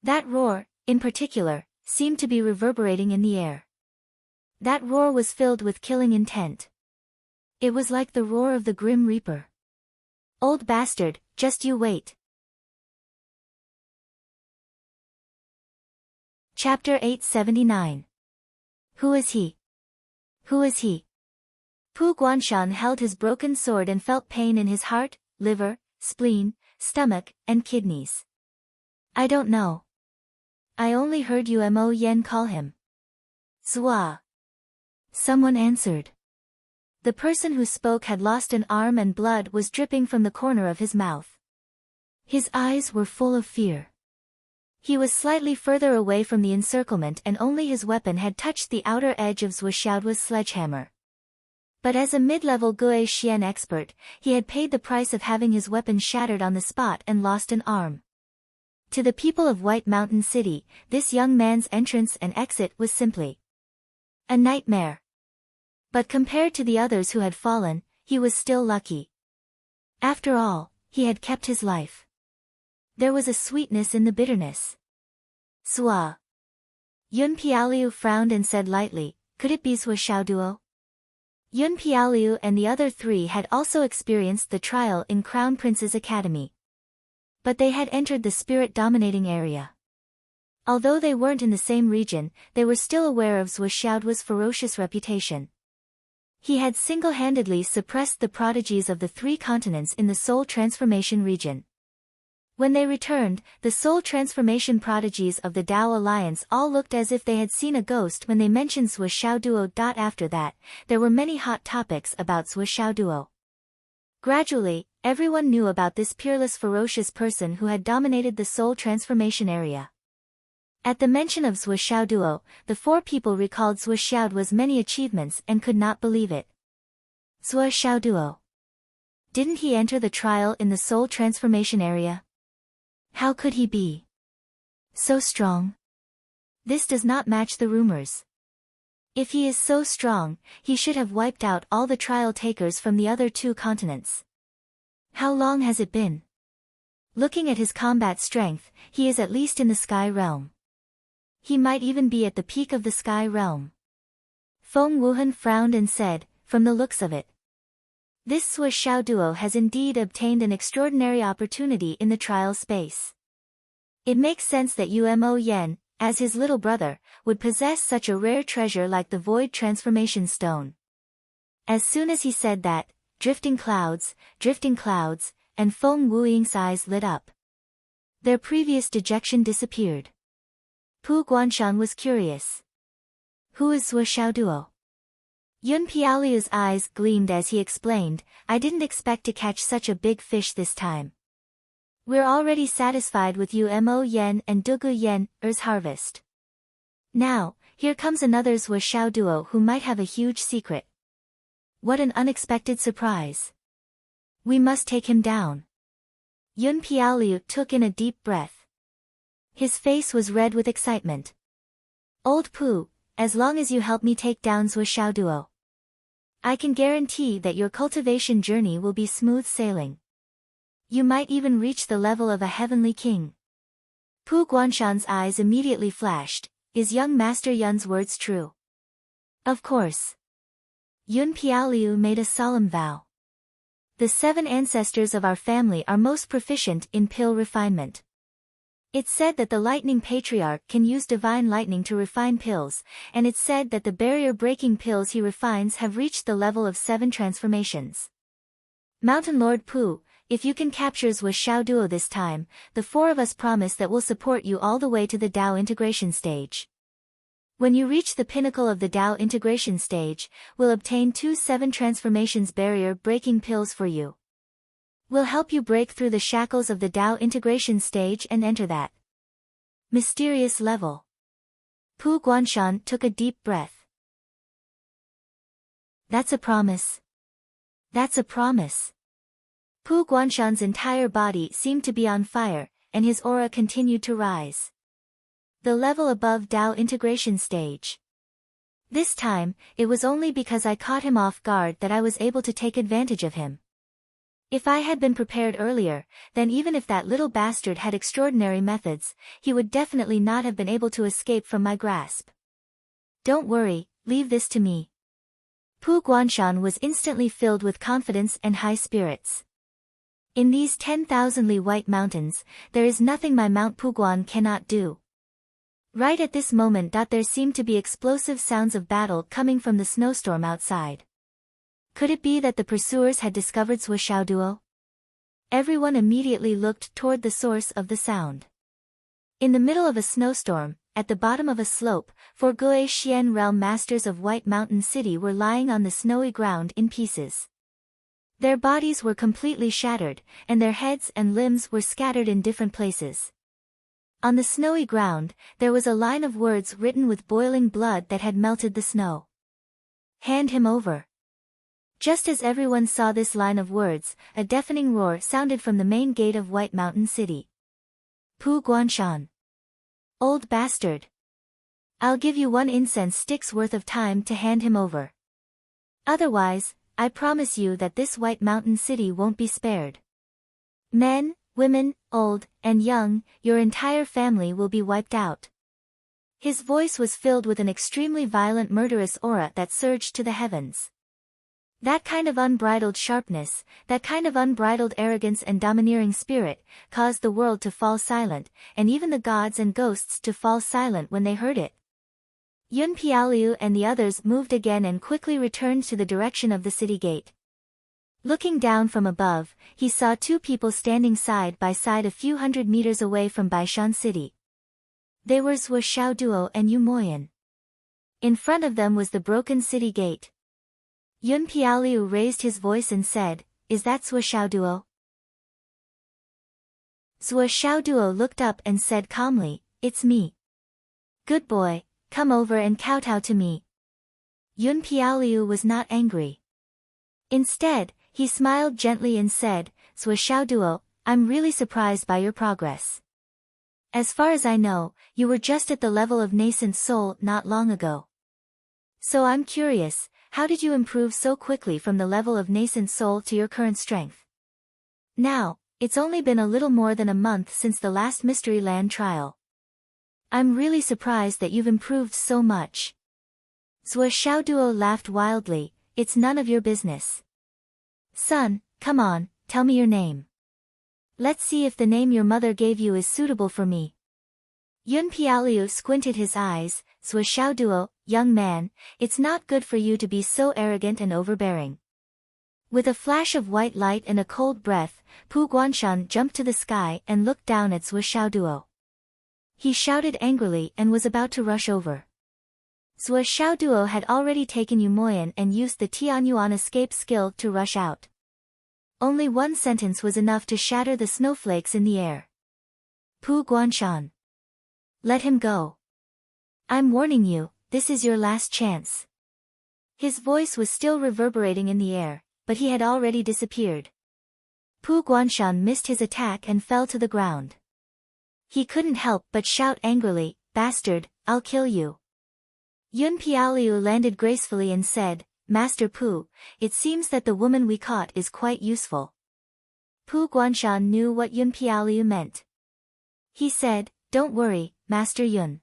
That roar, in particular, seemed to be reverberating in the air. That roar was filled with killing intent. It was like the roar of the Grim Reaper. Old bastard, just you wait. Chapter 879. Who is he? Who is he? Pu Guanshan held his broken sword and felt pain in his heart, liver, spleen, stomach, and kidneys. I don't know. I only heard Umo Yen call him Zua. Someone answered. The person who spoke had lost an arm and blood was dripping from the corner of his mouth. His eyes were full of fear. He was slightly further away from the encirclement and only his weapon had touched the outer edge of Zhuo Xiaoduo's sledgehammer. But as a mid-level Gue Xian expert, he had paid the price of having his weapon shattered on the spot and lost an arm. To the people of White Mountain City, this young man's entrance and exit was simply a nightmare. But compared to the others who had fallen, he was still lucky. After all, he had kept his life. There was a sweetness in the bitterness. Sua. Yun Piaoliu frowned and said lightly, could it be Zhuo Xiaoduo? Yun Piaoliu and the other 3 had also experienced the trial in Crown Prince's Academy. But they had entered the spirit-dominating area. Although they weren't in the same region, they were still aware of Zhuo Xiaoduo's ferocious reputation. He had single-handedly suppressed the prodigies of the 3 continents in the soul transformation region. When they returned, the soul transformation prodigies of the Dao Alliance all looked as if they had seen a ghost when they mentioned Zhuo Xiaoduo. After that, there were many hot topics about Zhuo Xiaoduo. Gradually, everyone knew about this peerless ferocious person who had dominated the soul transformation area. At the mention of Zhuo Xiaoduo, the 4 people recalled Zhuo Xiaoduo's many achievements and could not believe it. Zhuo Xiaoduo. Didn't he enter the trial in the soul transformation area? How could he be so strong? This does not match the rumors. If he is so strong, he should have wiped out all the trial takers from the other 2 continents. How long has it been? Looking at his combat strength, he is at least in the Sky Realm. He might even be at the peak of the Sky Realm. Feng Wuhan frowned and said, from the looks of it, this Zhuo Xiaoduo has indeed obtained an extraordinary opportunity in the trial space. It makes sense that Umo Yen, as his little brother, would possess such a rare treasure like the Void Transformation Stone. As soon as he said that, drifting clouds, and Feng Wuying's eyes lit up. Their previous dejection disappeared. Pu Guanshan was curious. Who is Zhuo Xiaoduo? Yun Piaoliu's eyes gleamed as he explained, I didn't expect to catch such a big fish this time. We're already satisfied with you Mo Yen and Dugu Yen, Er's harvest. Now, here comes another Zhuo Xiaoduo who might have a huge secret. What an unexpected surprise. We must take him down. Yun Piaoliu took in a deep breath. His face was red with excitement. Old Pooh, as long as you help me take down Zhuo Xiaoduo, I can guarantee that your cultivation journey will be smooth sailing. You might even reach the level of a heavenly king. Pu Guanshan's eyes immediately flashed. Is young Master Yun's words true? Of course. Yun Piaoliu made a solemn vow. The 7 ancestors of our family are most proficient in pill refinement. It's said that the lightning patriarch can use divine lightning to refine pills, and it's said that the barrier-breaking pills he refines have reached the level of 7 transformations. Mountain Lord Pu, if you can capture Zhuo Xiaoduo this time, the 4 of us promise that we'll support you all the way to the Dao integration stage. When you reach the pinnacle of the Dao integration stage, we'll obtain 2 7 transformations barrier-breaking pills for you. We'll help you break through the shackles of the Dao integration stage and enter that mysterious level. Pu Guanshan took a deep breath. That's a promise. That's a promise. Pu Guanshan's entire body seemed to be on fire, and his aura continued to rise. The level above Dao integration stage. This time, it was only because I caught him off guard that I was able to take advantage of him. If I had been prepared earlier, then even if that little bastard had extraordinary methods, he would definitely not have been able to escape from my grasp. Don't worry, leave this to me. Pu Guanshan was instantly filled with confidence and high spirits. In these 10,000 li white mountains, there is nothing my Mount Puguan cannot do. Right at this moment there seemed to be explosive sounds of battle coming from the snowstorm outside. Could it be that the pursuers had discovered Zhuo Xiaoduo? Everyone immediately looked toward the source of the sound. In the middle of a snowstorm, at the bottom of a slope, 4 Gui Xian realm masters of White Mountain City were lying on the snowy ground in pieces. Their bodies were completely shattered, and their heads and limbs were scattered in different places. On the snowy ground, there was a line of words written with boiling blood that had melted the snow. Hand him over. Just as everyone saw this line of words, a deafening roar sounded from the main gate of White Mountain City. Pu Guanshan. Old bastard. I'll give you 1 incense stick's worth of time to hand him over. Otherwise, I promise you that this White Mountain City won't be spared. Men, women, old, and young, your entire family will be wiped out. His voice was filled with an extremely violent murderous aura that surged to the heavens. That kind of unbridled sharpness, that kind of unbridled arrogance and domineering spirit, caused the world to fall silent, and even the gods and ghosts to fall silent when they heard it. Yun Piaoliu and the others moved again and quickly returned to the direction of the city gate. Looking down from above, he saw 2 people standing side by side a few hundred meters away from Baishan City. They were Zhuo Xiaoduo and Yu Moyan. In front of them was the broken city gate. Yun Piaoliu raised his voice and said, Is that Zhuo Xiaoduo? Zhuo Xiaoduo looked up and said calmly, It's me. Good boy, come over and kowtow to me. Yun Piaoliu was not angry. Instead, he smiled gently and said, Zhuo Xiaoduo, I'm really surprised by your progress. As far as I know, you were just at the level of nascent soul not long ago. So I'm curious, how did you improve so quickly from the level of nascent soul to your current strength? Now, it's only been a little more than a month since the last Mystery Land trial. I'm really surprised that you've improved so much. Zhuo Xiaoduo laughed wildly, It's none of your business. Son, come on, tell me your name. Let's see if the name your mother gave you is suitable for me. Yun Piaoliu squinted his eyes, Zhuo Xiaoduo, young man, it's not good for you to be so arrogant and overbearing. With a flash of white light and a cold breath, Pu Guanshan jumped to the sky and looked down at Zhuo Xiaoduo. He shouted angrily and was about to rush over. Zhou Xiaoduo had already taken Yu Moyan and used the Tianyuan escape skill to rush out. Only one sentence was enough to shatter the snowflakes in the air. Pu Guanshan. Let him go. I'm warning you, this is your last chance. His voice was still reverberating in the air, but he had already disappeared. Pu Guanshan missed his attack and fell to the ground. He couldn't help but shout angrily, "Bastard, I'll kill you." Yun Piaoliu landed gracefully and said, "Master Pu, it seems that the woman we caught is quite useful." Pu Guanshan knew what Yun Piaoliu meant. He said, "Don't worry, Master Yun.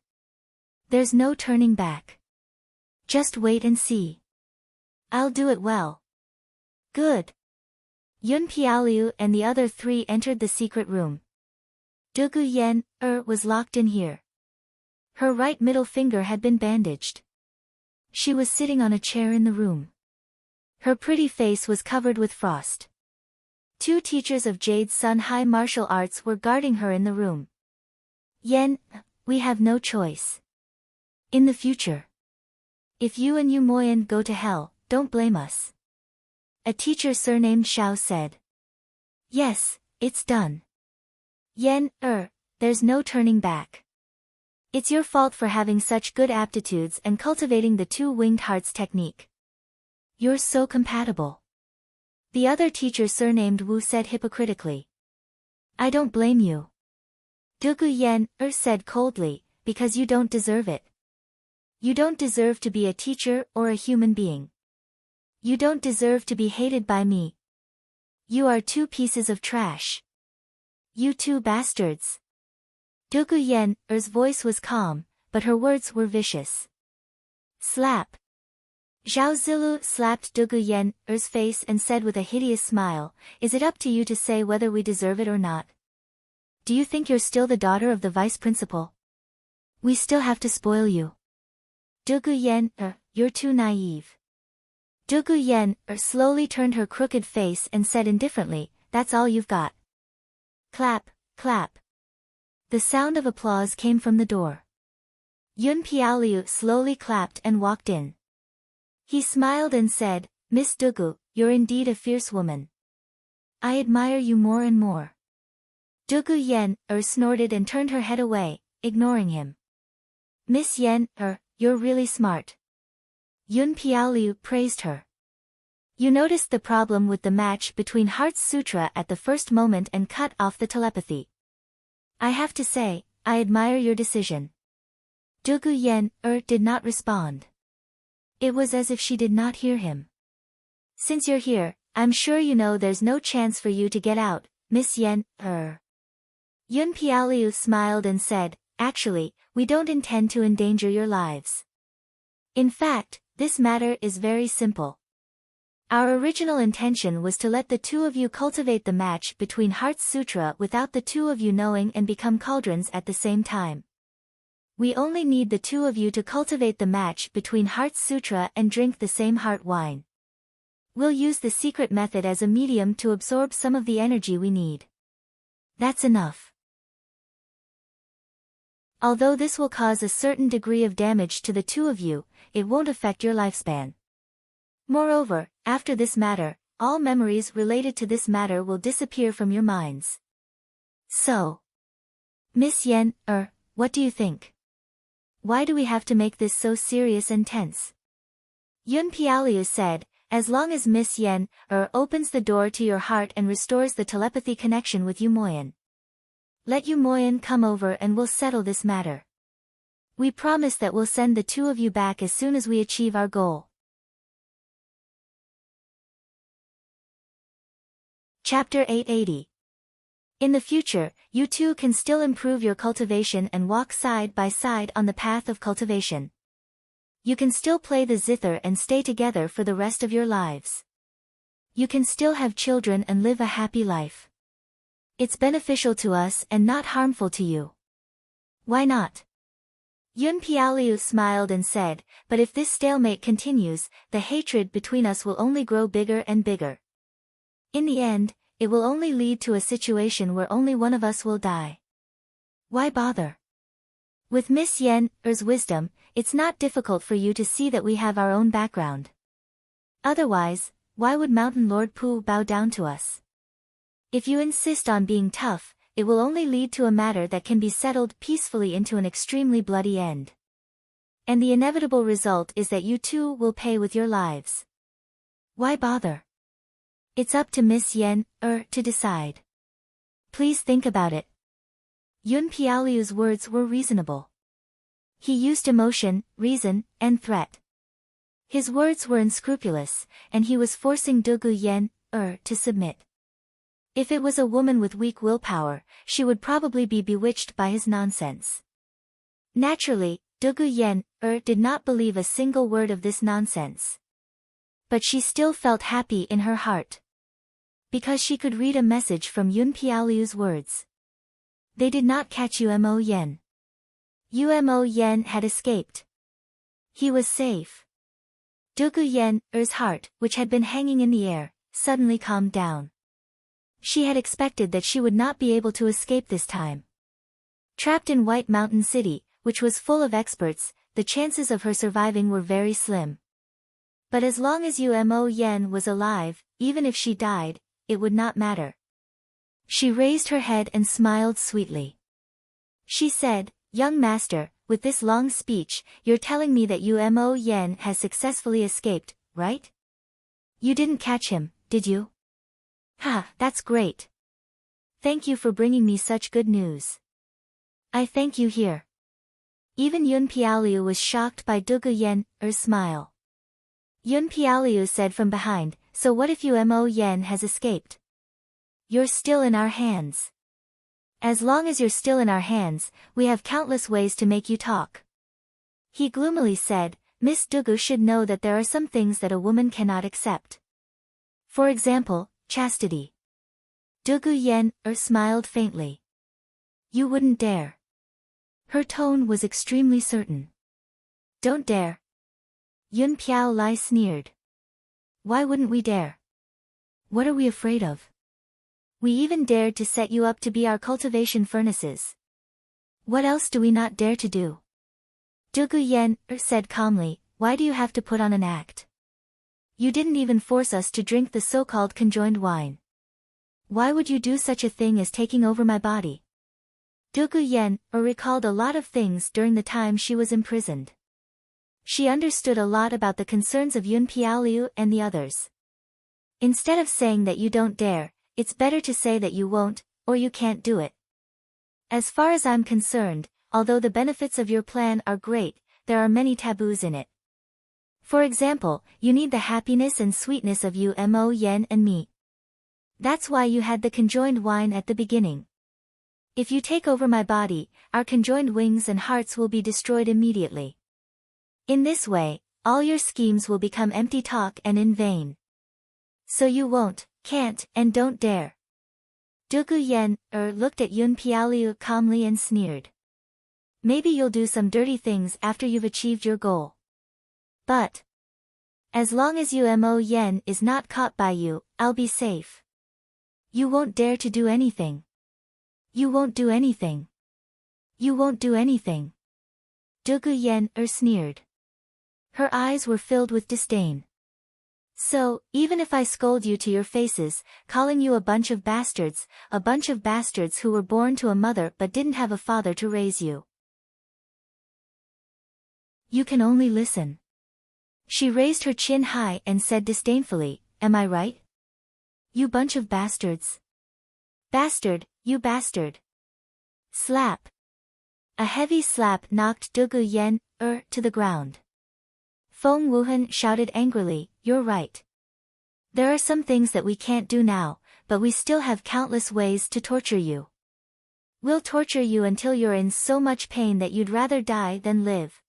There's no turning back. Just wait and see. I'll do it well." Good. Yun Piaoliu and the other three entered the secret room. Dugu Yen, was locked in here. Her right middle finger had been bandaged. She was sitting on a chair in the room. Her pretty face was covered with frost. Two teachers of Jade Sun High Martial Arts were guarding her in the room. "Yen, we have no choice. In the future, if you and Yu Moyan go to hell, don't blame us." A teacher surnamed Xiao said. "Yes, it's done. Yen, there's no turning back. It's your fault for having such good aptitudes and cultivating the two-winged hearts technique. You're so compatible." The other teacher surnamed Wu said hypocritically. "I don't blame you." Dugu Yen, said coldly, "Because you don't deserve it. You don't deserve to be a teacher or a human being. You don't deserve to be hated by me. You are two pieces of trash. You two bastards." Dugu Yen's voice was calm, but her words were vicious. Slap. Zhao Zilu slapped Dugu Yen's face and said with a hideous smile, "Is it up to you to say whether we deserve it or not? Do you think you're still the daughter of the vice principal? We still have to spoil you. Dugu Yen, you're too naive." Dugu Yen, slowly turned her crooked face and said indifferently, "That's all you've got." Clap, clap. The sound of applause came from the door. Yun Piaoliu slowly clapped and walked in. He smiled and said, "Miss Dugu, you're indeed a fierce woman. I admire you more and more." Dugu Yen, snorted and turned her head away, ignoring him. "Miss Yen, you're really smart." Yun Piaoliu praised her. "You noticed the problem with the match between Heart's Sutra at the first moment and cut off the telepathy. I have to say, I admire your decision." Dugu Yen, did not respond. It was as if she did not hear him. "Since you're here, I'm sure you know there's no chance for you to get out, Miss Yen, Yun Piaoliu smiled and said, "Actually, we don't intend to endanger your lives. In fact, this matter is very simple. Our original intention was to let the two of you cultivate the match between Heart's Sutra without the two of you knowing and become cauldrons at the same time. We only need the two of you to cultivate the match between Heart's Sutra and drink the same heart wine. We'll use the secret method as a medium to absorb some of the energy we need. That's enough. Although this will cause a certain degree of damage to the two of you, it won't affect your lifespan. Moreover, after this matter, all memories related to this matter will disappear from your minds. So, Miss Yen, what do you think? Why do we have to make this so serious and tense?" Yun Piaoliu said, "As long as Miss Yen, opens the door to your heart and restores the telepathy connection with Yu Moyan. Let Yu Moyan come over and we'll settle this matter. We promise that we'll send the two of you back as soon as we achieve our goal." Chapter 880. In the future, you two can still improve your cultivation and walk side by side on the path of cultivation. You can still play the zither and stay together for the rest of your lives. You can still have children and live a happy life. It's beneficial to us and not harmful to you. Why not? Yun Piaoliu smiled and said, "But if this stalemate continues, the hatred between us will only grow bigger and bigger. In the end, it will only lead to a situation where only one of us will die. Why bother?" With Miss Yen's wisdom, it's not difficult for you to see that we have our own background. Otherwise, why would Mountain Lord Pu bow down to us? If you insist on being tough, it will only lead to a matter that can be settled peacefully into an extremely bloody end. And the inevitable result is that you too will pay with your lives. Why bother? It's up to Miss Yen, to decide. Please think about it. Yun Piaoliu's words were reasonable. He used emotion, reason, and threat. His words were unscrupulous, and he was forcing Dugu Yen, to submit. If it was a woman with weak willpower, she would probably be bewitched by his nonsense. Naturally, Dugu Yen, did not believe a single word of this nonsense. But she still felt happy in her heart. Because she could read a message from Yun Piaoliu's words. They did not catch Umo Yen. Umo Yen had escaped. He was safe. Dugu Yen's heart, which had been hanging in the air, suddenly calmed down. She had expected that she would not be able to escape this time. Trapped in White Mountain City, which was full of experts, the chances of her surviving were very slim. But as long as Umo Yen was alive, even if she died, it would not matter. She raised her head and smiled sweetly. She said, "Young master, with this long speech, you're telling me that Umo Yen has successfully escaped, right? You didn't catch him, did you? Ha, that's great. Thank you for bringing me such good news. I thank you here." Even Yun Piaoliu was shocked by Dugu Yen's smile. Yun Piaoliu said from behind, "So what if Umo Yen has escaped? You're still in our hands. As long as you're still in our hands, we have countless ways to make you talk." He gloomily said, "Miss Dugu should know that there are some things that a woman cannot accept. For example, chastity." Dugu Yen smiled faintly. "You wouldn't dare." Her tone was extremely certain. "Don't dare." Yun Piaoliu sneered. "Why wouldn't we dare? What are we afraid of? We even dared to set you up to be our cultivation furnaces. What else do we not dare to do?" Dugu Yen said calmly, "Why do you have to put on an act? You didn't even force us to drink the so-called conjoined wine. Why would you do such a thing as taking over my body?" Dugu Yen recalled a lot of things during the time she was imprisoned. She understood a lot about the concerns of Yun Piaoliu and the others. Instead of saying that you don't dare, it's better to say that you won't, or you can't do it. As far as I'm concerned, although the benefits of your plan are great, there are many taboos in it. For example, you need the happiness and sweetness of Umo Yen and me. That's why you had the conjoined wine at the beginning. If you take over my body, our conjoined wings and hearts will be destroyed immediately. In this way, all your schemes will become empty talk and in vain. So you won't, can't, and don't dare." Dugu Yen looked at Yun Piaoliu calmly and sneered. "Maybe you'll do some dirty things after you've achieved your goal. But as long as Umo Yen is not caught by you, I'll be safe. You won't dare to do anything. You won't do anything. You won't do anything." Dugu Yen sneered. Her eyes were filled with disdain. "So, even if I scold you to your faces, calling you a bunch of bastards who were born to a mother but didn't have a father to raise you. You can only listen." She raised her chin high and said disdainfully, "Am I right? You bunch of bastards. Bastard, you bastard." Slap. A heavy slap knocked Dugu Yen to the ground. Feng Wuhan shouted angrily, "You're right. There are some things that we can't do now, but we still have countless ways to torture you. We'll torture you until you're in so much pain that you'd rather die than live."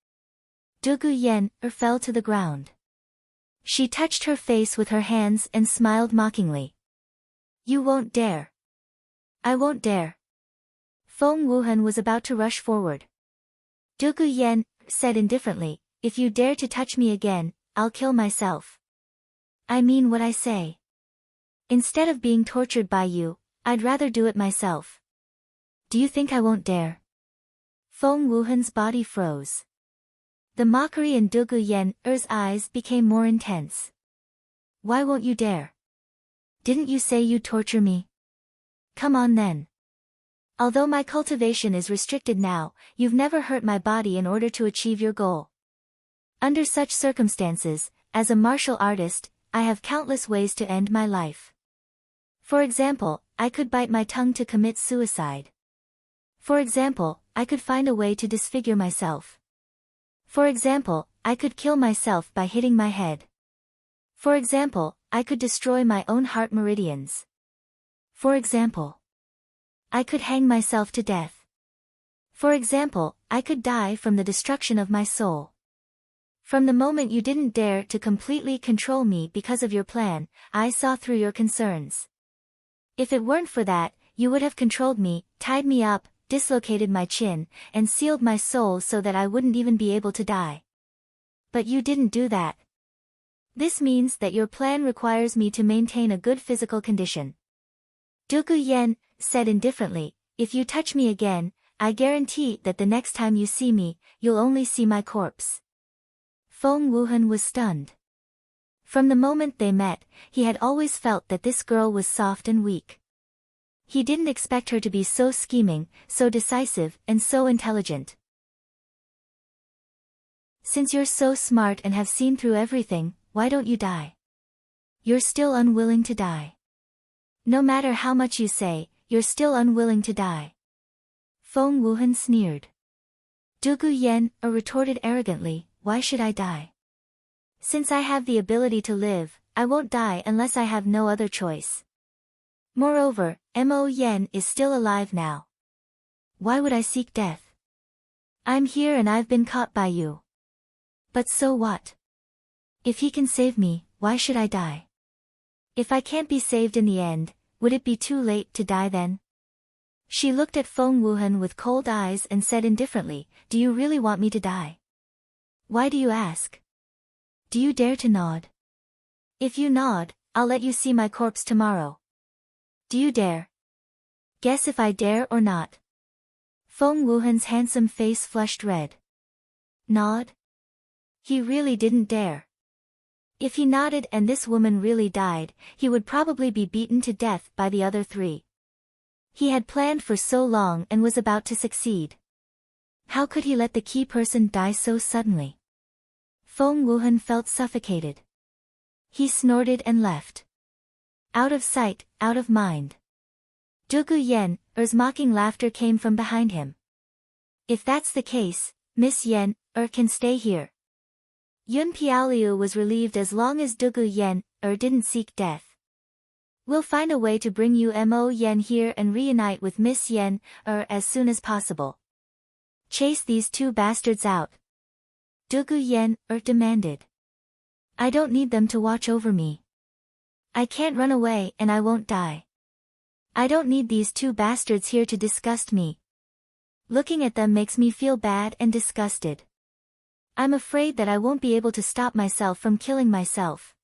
Dugu Yen fell to the ground. She touched her face with her hands and smiled mockingly. "You won't dare." "I won't dare." Feng Wuhan was about to rush forward. Dugu Yen said indifferently, "If you dare to touch me again, I'll kill myself. I mean what I say. Instead of being tortured by you, I'd rather do it myself. Do you think I won't dare?" Feng Wuhan's body froze. The mockery in Dugu Yen-er's eyes became more intense. Why won't you dare? Didn't you say you'd torture me? Come on then. Although my cultivation is restricted now, you've never hurt my body in order to achieve your goal. Under such circumstances, as a martial artist, I have countless ways to end my life. For example, I could bite my tongue to commit suicide. For example, I could find a way to disfigure myself. For example, I could kill myself by hitting my head. For example, I could destroy my own heart meridians. For example, I could hang myself to death. For example, I could die from the destruction of my soul. From the moment you didn't dare to completely control me because of your plan, I saw through your concerns. If it weren't for that, you would have controlled me, tied me up, dislocated my chin, and sealed my soul so that I wouldn't even be able to die. But you didn't do that. This means that your plan requires me to maintain a good physical condition. Dugu Yen said indifferently, if you touch me again, I guarantee that the next time you see me, you'll only see my corpse. Feng Wuhan was stunned. From the moment they met, he had always felt that this girl was soft and weak. He didn't expect her to be so scheming, so decisive, and so intelligent. Since you're so smart and have seen through everything, why don't you die? You're still unwilling to die. No matter how much you say, you're still unwilling to die. Feng Wuhan sneered. Dugu Yen retorted arrogantly, why should I die? Since I have the ability to live, I won't die unless I have no other choice. Moreover, Mo Yen is still alive now. Why would I seek death? I'm here and I've been caught by you. But so what? If he can save me, why should I die? If I can't be saved in the end, would it be too late to die then? She looked at Feng Wuhan with cold eyes and said indifferently, do you really want me to die? Why do you ask? Do you dare to nod? If you nod, I'll let you see my corpse tomorrow. Do you dare? Guess if I dare or not. Feng Wuhan's handsome face flushed red. Nod? He really didn't dare. If he nodded and this woman really died, he would probably be beaten to death by the other three. He had planned for so long and was about to succeed. How could he let the key person die so suddenly? Feng Wuhan felt suffocated. He snorted and left. Out of sight, out of mind. Dugu Yen-er's mocking laughter came from behind him. If that's the case, Miss Yen-er can stay here. Yun Piaoliu was relieved as long as Dugu Yen-er didn't seek death. We'll find a way to bring you Mo Yen here and reunite with Miss Yen-er as soon as possible. Chase these two bastards out. Dugu Yen-er demanded. I don't need them to watch over me. I can't run away and I won't die. I don't need these two bastards here to disgust me. Looking at them makes me feel bad and disgusted. I'm afraid that I won't be able to stop myself from killing myself.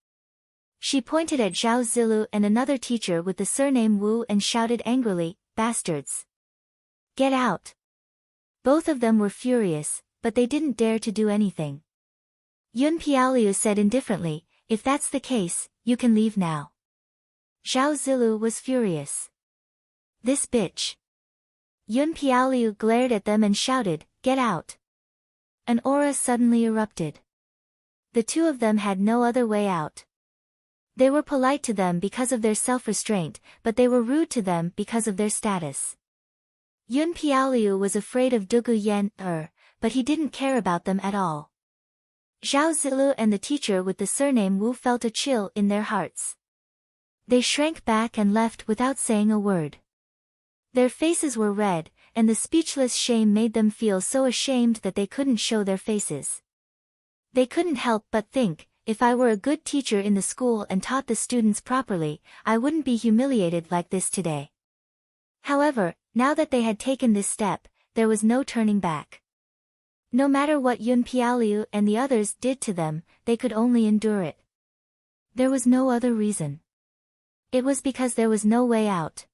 She pointed at Zhao Zilu and another teacher with the surname Wu and shouted angrily, bastards. Get out. Both of them were furious, but they didn't dare to do anything. Yun Piaoliu said indifferently, if that's the case, you can leave now. Zhao Zilu was furious. This bitch. Yun Piaoliu glared at them and shouted, get out. An aura suddenly erupted. The two of them had no other way out. They were polite to them because of their self-restraint, but they were rude to them because of their status. Yun Piaoliu was afraid of Dugu Yen-er, but he didn't care about them at all. Zhao Zilu and the teacher with the surname Wu felt a chill in their hearts. They shrank back and left without saying a word. Their faces were red, and the speechless shame made them feel so ashamed that they couldn't show their faces. They couldn't help but think, if I were a good teacher in the school and taught the students properly, I wouldn't be humiliated like this today. However, now that they had taken this step, there was no turning back. No matter what Yun Piaoliu and the others did to them, they could only endure it. There was no other reason. It was because there was no way out.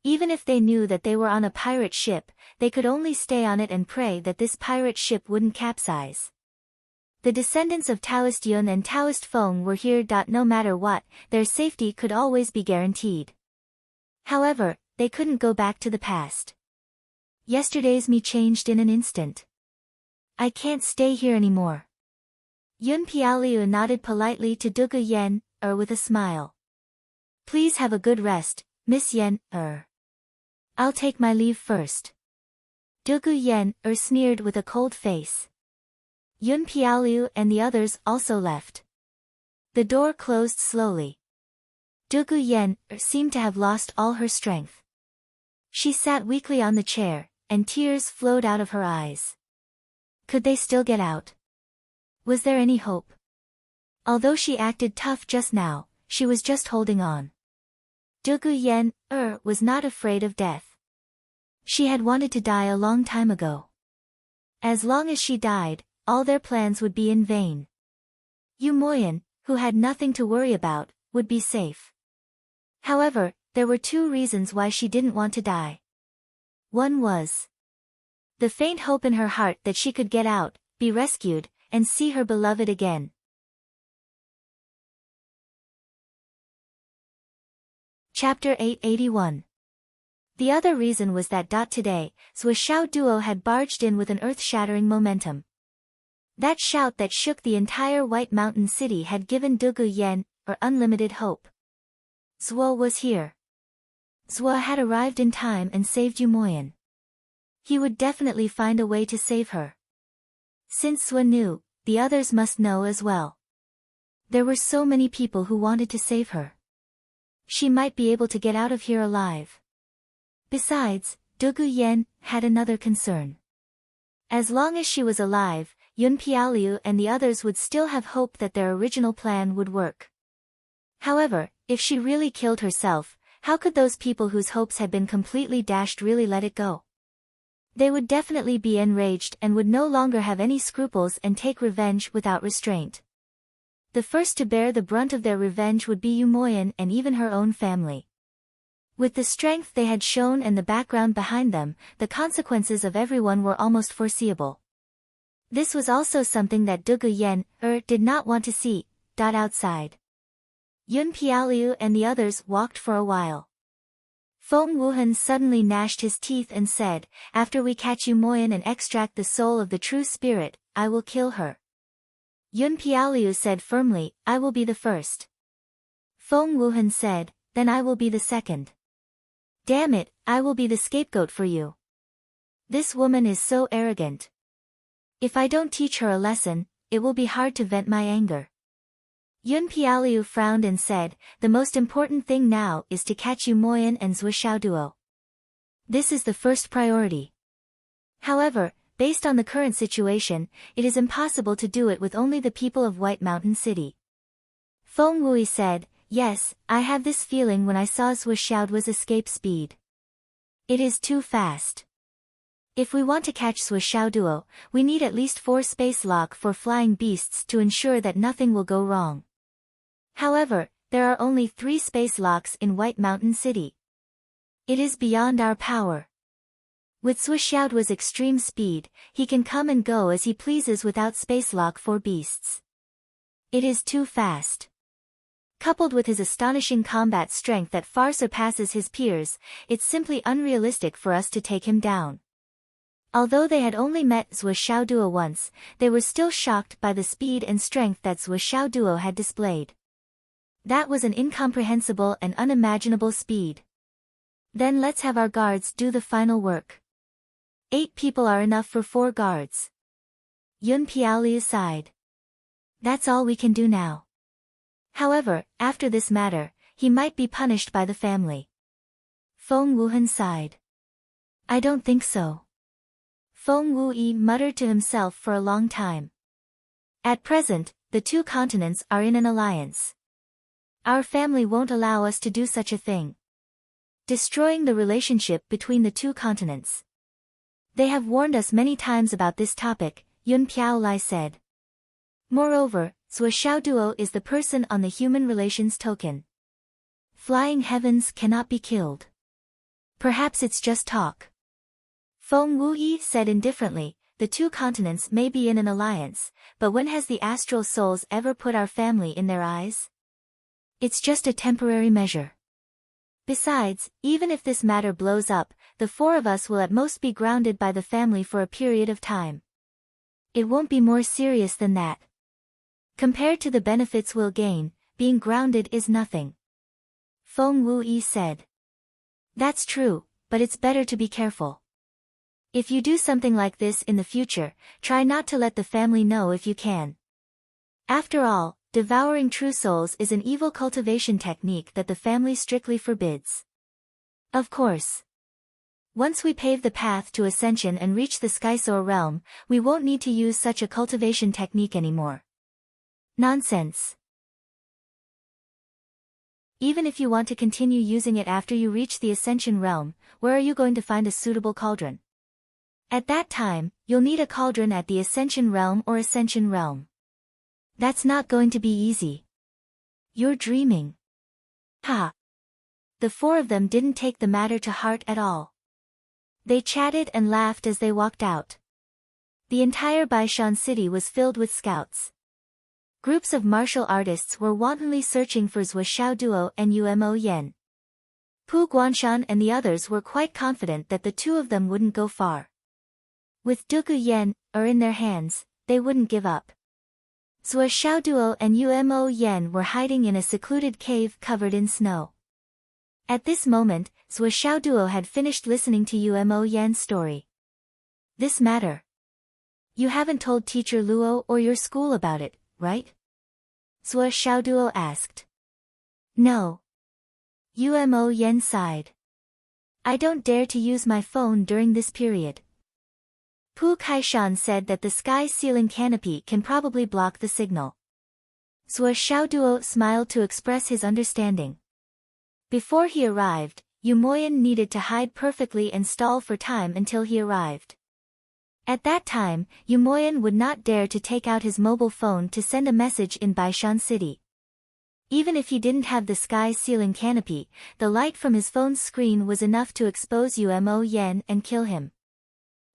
Even if they knew that they were on a pirate ship, they could only stay on it and pray that this pirate ship wouldn't capsize. The descendants of Taoist Yun and Taoist Feng were here. No matter what, their safety could always be guaranteed. However, they couldn't go back to the past. Yesterday's me changed in an instant. I can't stay here anymore. Yun Piaoliu nodded politely to Dugu Yen, with a smile. Please have a good rest, Miss Yen, I'll take my leave first. Dugu Yen, sneered with a cold face. Yun Piaoliu and the others also left. The door closed slowly. Dugu Yen, seemed to have lost all her strength. She sat weakly on the chair, and tears flowed out of her eyes. Could they still get out? Was there any hope? Although she acted tough just now, she was just holding on. Dugu Yen, was not afraid of death. She had wanted to die a long time ago. As long as she died, all their plans would be in vain. Yu Moyan, who had nothing to worry about, would be safe. However, there were two reasons why she didn't want to die. One was the faint hope in her heart that she could get out, be rescued, and see her beloved again. Chapter 881. The other reason was that today, Zhuo Duo had barged in with an earth-shattering momentum. That shout that shook the entire White Mountain city had given Dugu Yen, unlimited hope. Zhuo was here. Zhuo had arrived in time and saved Yu Moyan. He would definitely find a way to save her. Since Zhuo knew, the others must know as well. There were so many people who wanted to save her. She might be able to get out of here alive. Besides, Dugu Yen had another concern. As long as she was alive, Yun Piaoliu and the others would still have hope that their original plan would work. However, if she really killed herself, how could those people whose hopes had been completely dashed really let it go? They would definitely be enraged and would no longer have any scruples and take revenge without restraint. The first to bear the brunt of their revenge would be Yu Moyan and even her own family. With the strength they had shown and the background behind them, the consequences of everyone were almost foreseeable. This was also something that Dugu Yen, did not want to see, outside. Yun Piaoliu and the others walked for a while. Feng Wuhan suddenly gnashed his teeth and said, after we catch Yu Moyan and extract the soul of the true spirit, I will kill her. Yun Piaoliu said firmly, I will be the first. Feng Wuhan said, then I will be the second. Damn it, I will be the scapegoat for you. This woman is so arrogant. If I don't teach her a lesson, it will be hard to vent my anger. Yun Piaoliu frowned and said, the most important thing now is to catch Yu Moyan and Zhuo Duo. This is the first priority. However, based on the current situation, it is impossible to do it with only the people of White Mountain City. Feng Wui said, yes, I have this feeling when I saw Zhuo Duo's escape speed. It is too fast. If we want to catch Zhuo Duo, we need at least 4 space lock for flying beasts to ensure that nothing will go wrong. However, there are only 3 space locks in White Mountain City. It is beyond our power. With Zhuo Duo's extreme speed, he can come and go as he pleases without space lock for beasts. It is too fast. Coupled with his astonishing combat strength that far surpasses his peers, it's simply unrealistic for us to take him down. Although they had only met Zhuo Duo once, they were still shocked by the speed and strength that Zhuo Duo had displayed. That was an incomprehensible and unimaginable speed. Then let's have our guards do the final work. 8 people are enough for 4 guards. Yun Piaoliu sighed. That's all we can do now. However, after this matter, he might be punished by the family. Feng Wuhan sighed. I don't think so. Feng Wuyi muttered to himself for a long time. At present, the 2 continents are in an alliance. Our family won't allow us to do such a thing. Destroying the relationship between the 2 continents. They have warned us many times about this topic, Yun Piaolai said. Moreover, Zhuo Duo is the person on the human relations token. Flying heavens cannot be killed. Perhaps it's just talk. Feng Wuyi said indifferently, the two continents may be in an alliance, but when has the astral souls ever put our family in their eyes? It's just a temporary measure. Besides, even if this matter blows up, the four of us will at most be grounded by the family for a period of time. It won't be more serious than that. Compared to the benefits we'll gain, being grounded is nothing. Feng Wuyi said. That's true, but it's better to be careful. If you do something like this in the future, try not to let the family know if you can. After all, devouring true souls is an evil cultivation technique that the family strictly forbids. Of course. Once we pave the path to ascension and reach the Skysoar realm, we won't need to use such a cultivation technique anymore. Nonsense. Even if you want to continue using it after you reach the ascension realm, where are you going to find a suitable cauldron? At that time, you'll need a cauldron at the ascension realm or ascension realm. That's not going to be easy. You're dreaming. Ha! The four of them didn't take the matter to heart at all. They chatted and laughed as they walked out. The entire Baishan city was filled with scouts. Groups of martial artists were wantonly searching for Zhou Xiaoduo and Umo Yen. Pu Guanshan and the others were quite confident that the two of them wouldn't go far. With Dugu Yen, in their hands, they wouldn't give up. Zhou Xiaoduo and Umo Yen were hiding in a secluded cave covered in snow. At this moment, Zhou Xiaoduo had finished listening to Umo Yen's story. This matter. You haven't told Teacher Luo or your school about it, right? Zhou Xiaoduo asked. No. Umo Yen sighed. I don't dare to use my phone during this period. Pu Kaishan said that the sky ceiling canopy can probably block the signal. Zhou Xiaoduo smiled to express his understanding. Before he arrived, Yu Moyan needed to hide perfectly and stall for time until he arrived. At that time, Yu Moyan would not dare to take out his mobile phone to send a message in Baishan City. Even if he didn't have the sky ceiling canopy, the light from his phone's screen was enough to expose Umo Yen and kill him.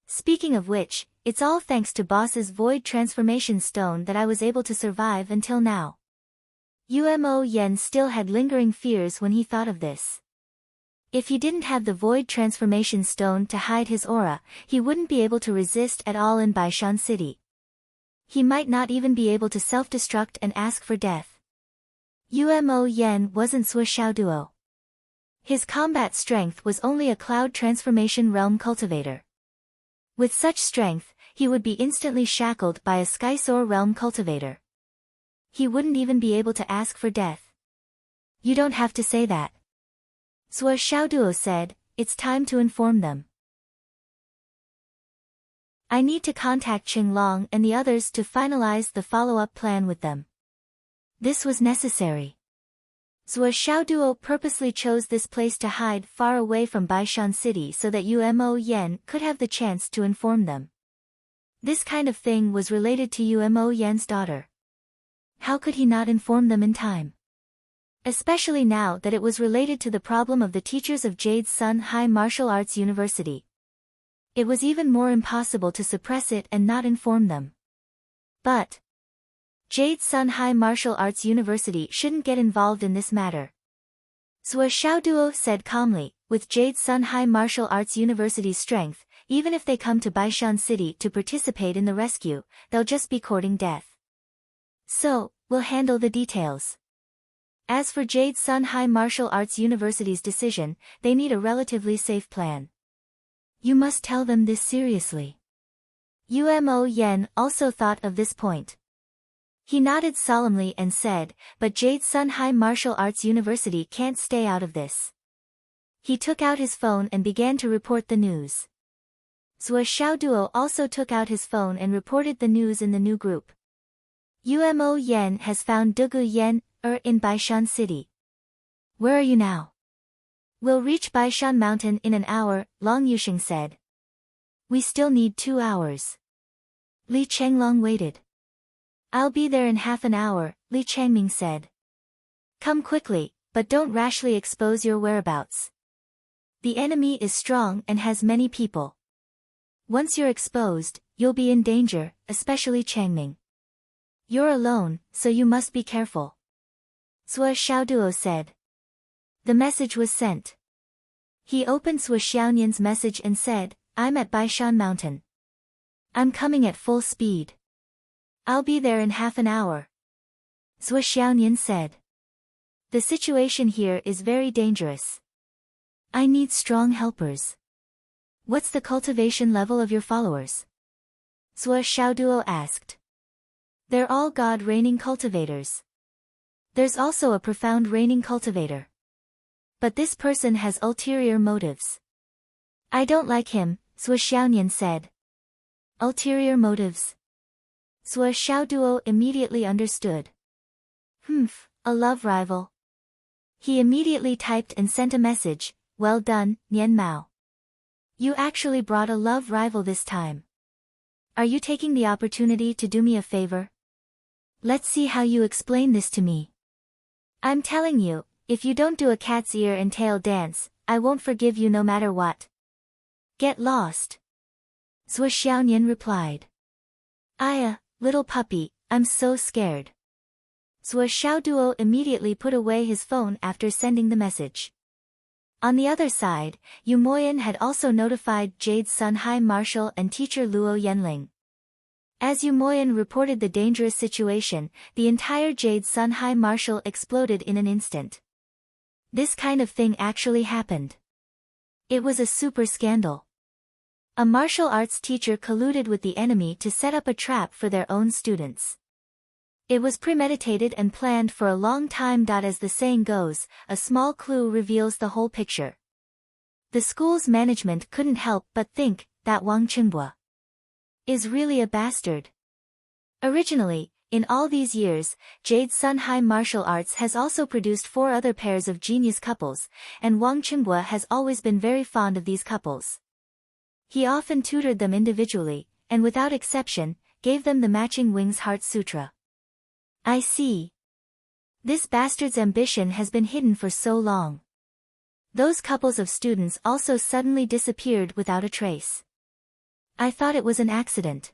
Speaking of which, it's all thanks to Boss's Void Transformation Stone that I was able to survive until now. Umo Yen still had lingering fears when he thought of this. If he didn't have the Void Transformation Stone to hide his aura, he wouldn't be able to resist at all in Baishan City. He might not even be able to self-destruct and ask for death. Umo Yen wasn't Zhou Xiaoduo. His combat strength was only a Cloud Transformation Realm cultivator. With such strength, he would be instantly shackled by a Skysoar Realm cultivator. He wouldn't even be able to ask for death. You don't have to say that. Zhou Xiaoduo said, it's time to inform them. I need to contact Qinglong and the others to finalize the follow-up plan with them. This was necessary. Zhou Xiaoduo purposely chose this place to hide far away from Baishan City so that Umo Yen could have the chance to inform them. This kind of thing was related to Umo Yen's daughter. How could he not inform them in time? Especially now that it was related to the problem of the teachers of Jade Sun High Martial Arts University. It was even more impossible to suppress it and not inform them. But Jade Sun High Martial Arts University shouldn't get involved in this matter. Zhou Xiaoduo said calmly, with Jade Sun High Martial Arts University's strength, even if they come to Baishan City to participate in the rescue, they'll just be courting death. So, we'll handle the details. As for Jade Sun High Martial Arts University's decision, they need a relatively safe plan. You must tell them this seriously. Umo Yen also thought of this point. He nodded solemnly and said, but Jade Sun High Martial Arts University can't stay out of this. He took out his phone and began to report the news. Zhou Xiaoduo also took out his phone and reported the news in the new group. Umo Yen has found Dugu Yen, in Baishan City. Where are you now? We'll reach Baishan Mountain in an hour, Long Yusheng said. We still need 2 hours. Li Chenglong waited. I'll be there in half an hour, Li Changming said. Come quickly, but don't rashly expose your whereabouts. The enemy is strong and has many people. Once you're exposed, you'll be in danger, especially Changming. You're alone, so you must be careful. Sua Xiaoduo said. The message was sent. He opened Sua Xiaonian's message and said, I'm at Baishan Mountain. I'm coming at full speed. I'll be there in half an hour. Sua Xiaonian said. The situation here is very dangerous. I need strong helpers. What's the cultivation level of your followers? Sua Xiaoduo asked. They're all God-reigning cultivators. There's also a profound reigning cultivator. But this person has ulterior motives. I don't like him, Sua Xiaonian said. Ulterior motives. Sua Xiaoduo immediately understood. A love rival. He immediately typed and sent a message, well done, Nian Mao. You actually brought a love rival this time. Are you taking the opportunity to do me a favor? Let's see how you explain this to me. I'm telling you, if you don't do a cat's ear and tail dance, I won't forgive you no matter what. Get lost. Sua Xiaonian replied. Aya, little puppy, I'm so scared. Sua Xiaoduo immediately put away his phone after sending the message. On the other side, Yu Moyan had also notified Jade's Sun High Marshal and teacher Luo Yanling. As Yu Moyan reported the dangerous situation, the entire Jade's Sun High Marshal exploded in an instant. This kind of thing actually happened. It was a super scandal. A martial arts teacher colluded with the enemy to set up a trap for their own students. It was premeditated and planned for a long time. As the saying goes, a small clue reveals the whole picture. The school's management couldn't help but think that Wang Qinghua is really a bastard. Originally, in all these years, Jade's Sun High Martial Arts has also produced 4 other pairs of genius couples, and Wang Qinghua has always been very fond of these couples. He often tutored them individually, and without exception, gave them the matching Wings Heart Sutra. I see. This bastard's ambition has been hidden for so long. Those couples of students also suddenly disappeared without a trace. I thought it was an accident.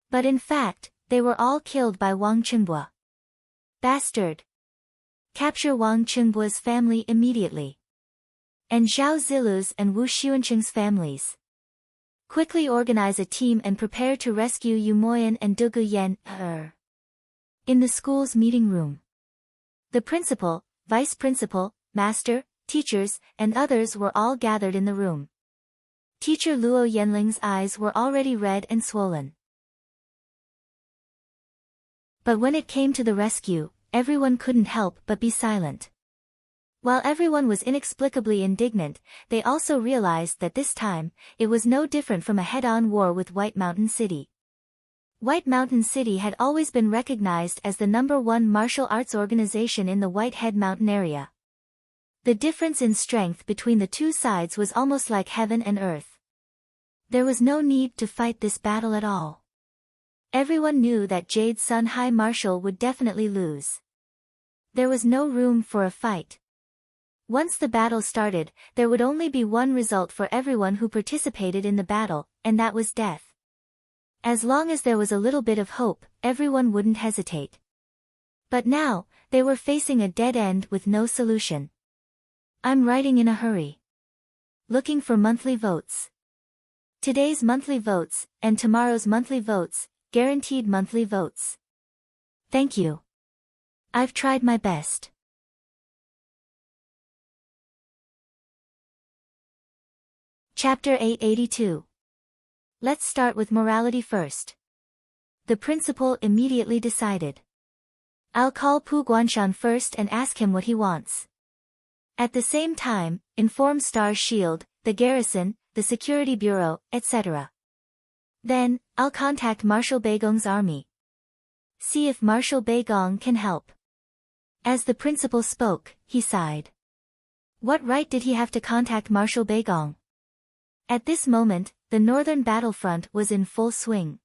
But in fact, they were all killed by Wang Qinghua. Bastard. Capture Wang Qinghua's family immediately. And Zhao Zilu's and Wu Xuanqing's families. Quickly organize a team and prepare to rescue Yu Moyan and Dugu Yan. In the school's meeting room. The principal, vice principal, master, teachers, and others were all gathered in the room. Teacher Luo Yanling's eyes were already red and swollen. But when it came to the rescue, everyone couldn't help but be silent. While everyone was inexplicably indignant, they also realized that this time, it was no different from a head-on war with White Mountain City. White Mountain City had always been recognized as the #1 martial arts organization in the Whitehead Mountain area. The difference in strength between the two sides was almost like heaven and earth. There was no need to fight this battle at all. Everyone knew that Jade's Sun High Marshal would definitely lose. There was no room for a fight. Once the battle started, there would only be one result for everyone who participated in the battle, and that was death. As long as there was a little bit of hope, everyone wouldn't hesitate. But now, they were facing a dead end with no solution. I'm writing in a hurry. Looking for monthly votes. Today's monthly votes, and tomorrow's monthly votes, guaranteed monthly votes. Thank you. I've tried my best. Chapter 882. Let's start with morality first. The principal immediately decided. I'll call Pu Guanshan first and ask him what he wants. At the same time, inform Star Shield, the garrison, the security bureau, etc. Then, I'll contact Marshal Beigong's army. See if Marshal Beigong can help. As the principal spoke, he sighed. What right did he have to contact Marshal Beigong? At this moment, the northern battlefront was in full swing.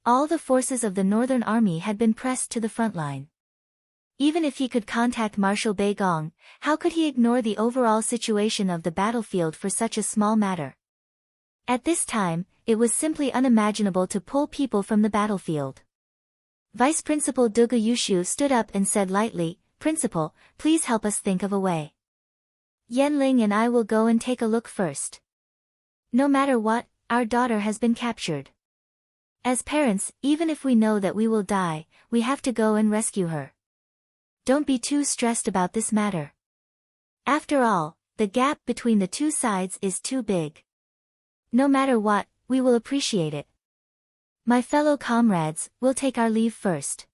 All the forces of the northern army had been pressed to the front line. Even if he could contact Marshal Beigong, how could he ignore the overall situation of the battlefield for such a small matter? At this time, it was simply unimaginable to pull people from the battlefield. Vice Principal Duga Yushu stood up and said lightly, "Principal, please help us think of a way. Yanling and I will go and take a look first. No matter what, our daughter has been captured. As parents, even if we know that we will die, we have to go and rescue her. Don't be too stressed about this matter. After all, the gap between the two sides is too big. No matter what, we will appreciate it. My fellow comrades, we'll take our leave first."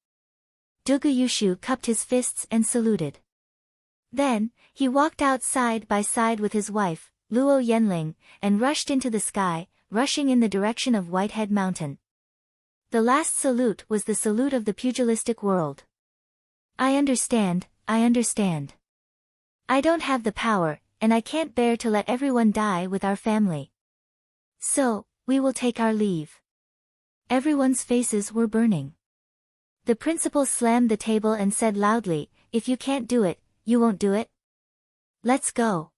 Duga Yushu cupped his fists and saluted. Then, he walked out side by side with his wife, Luo Yanling, and rushed into the sky, rushing in the direction of Whitehead Mountain. The last salute was the salute of the pugilistic world. I understand. I don't have the power, and I can't bear to let everyone die with our family. So, we will take our leave." Everyone's faces were burning. The principal slammed the table and said loudly, "If you can't do it, you won't do it? Let's go.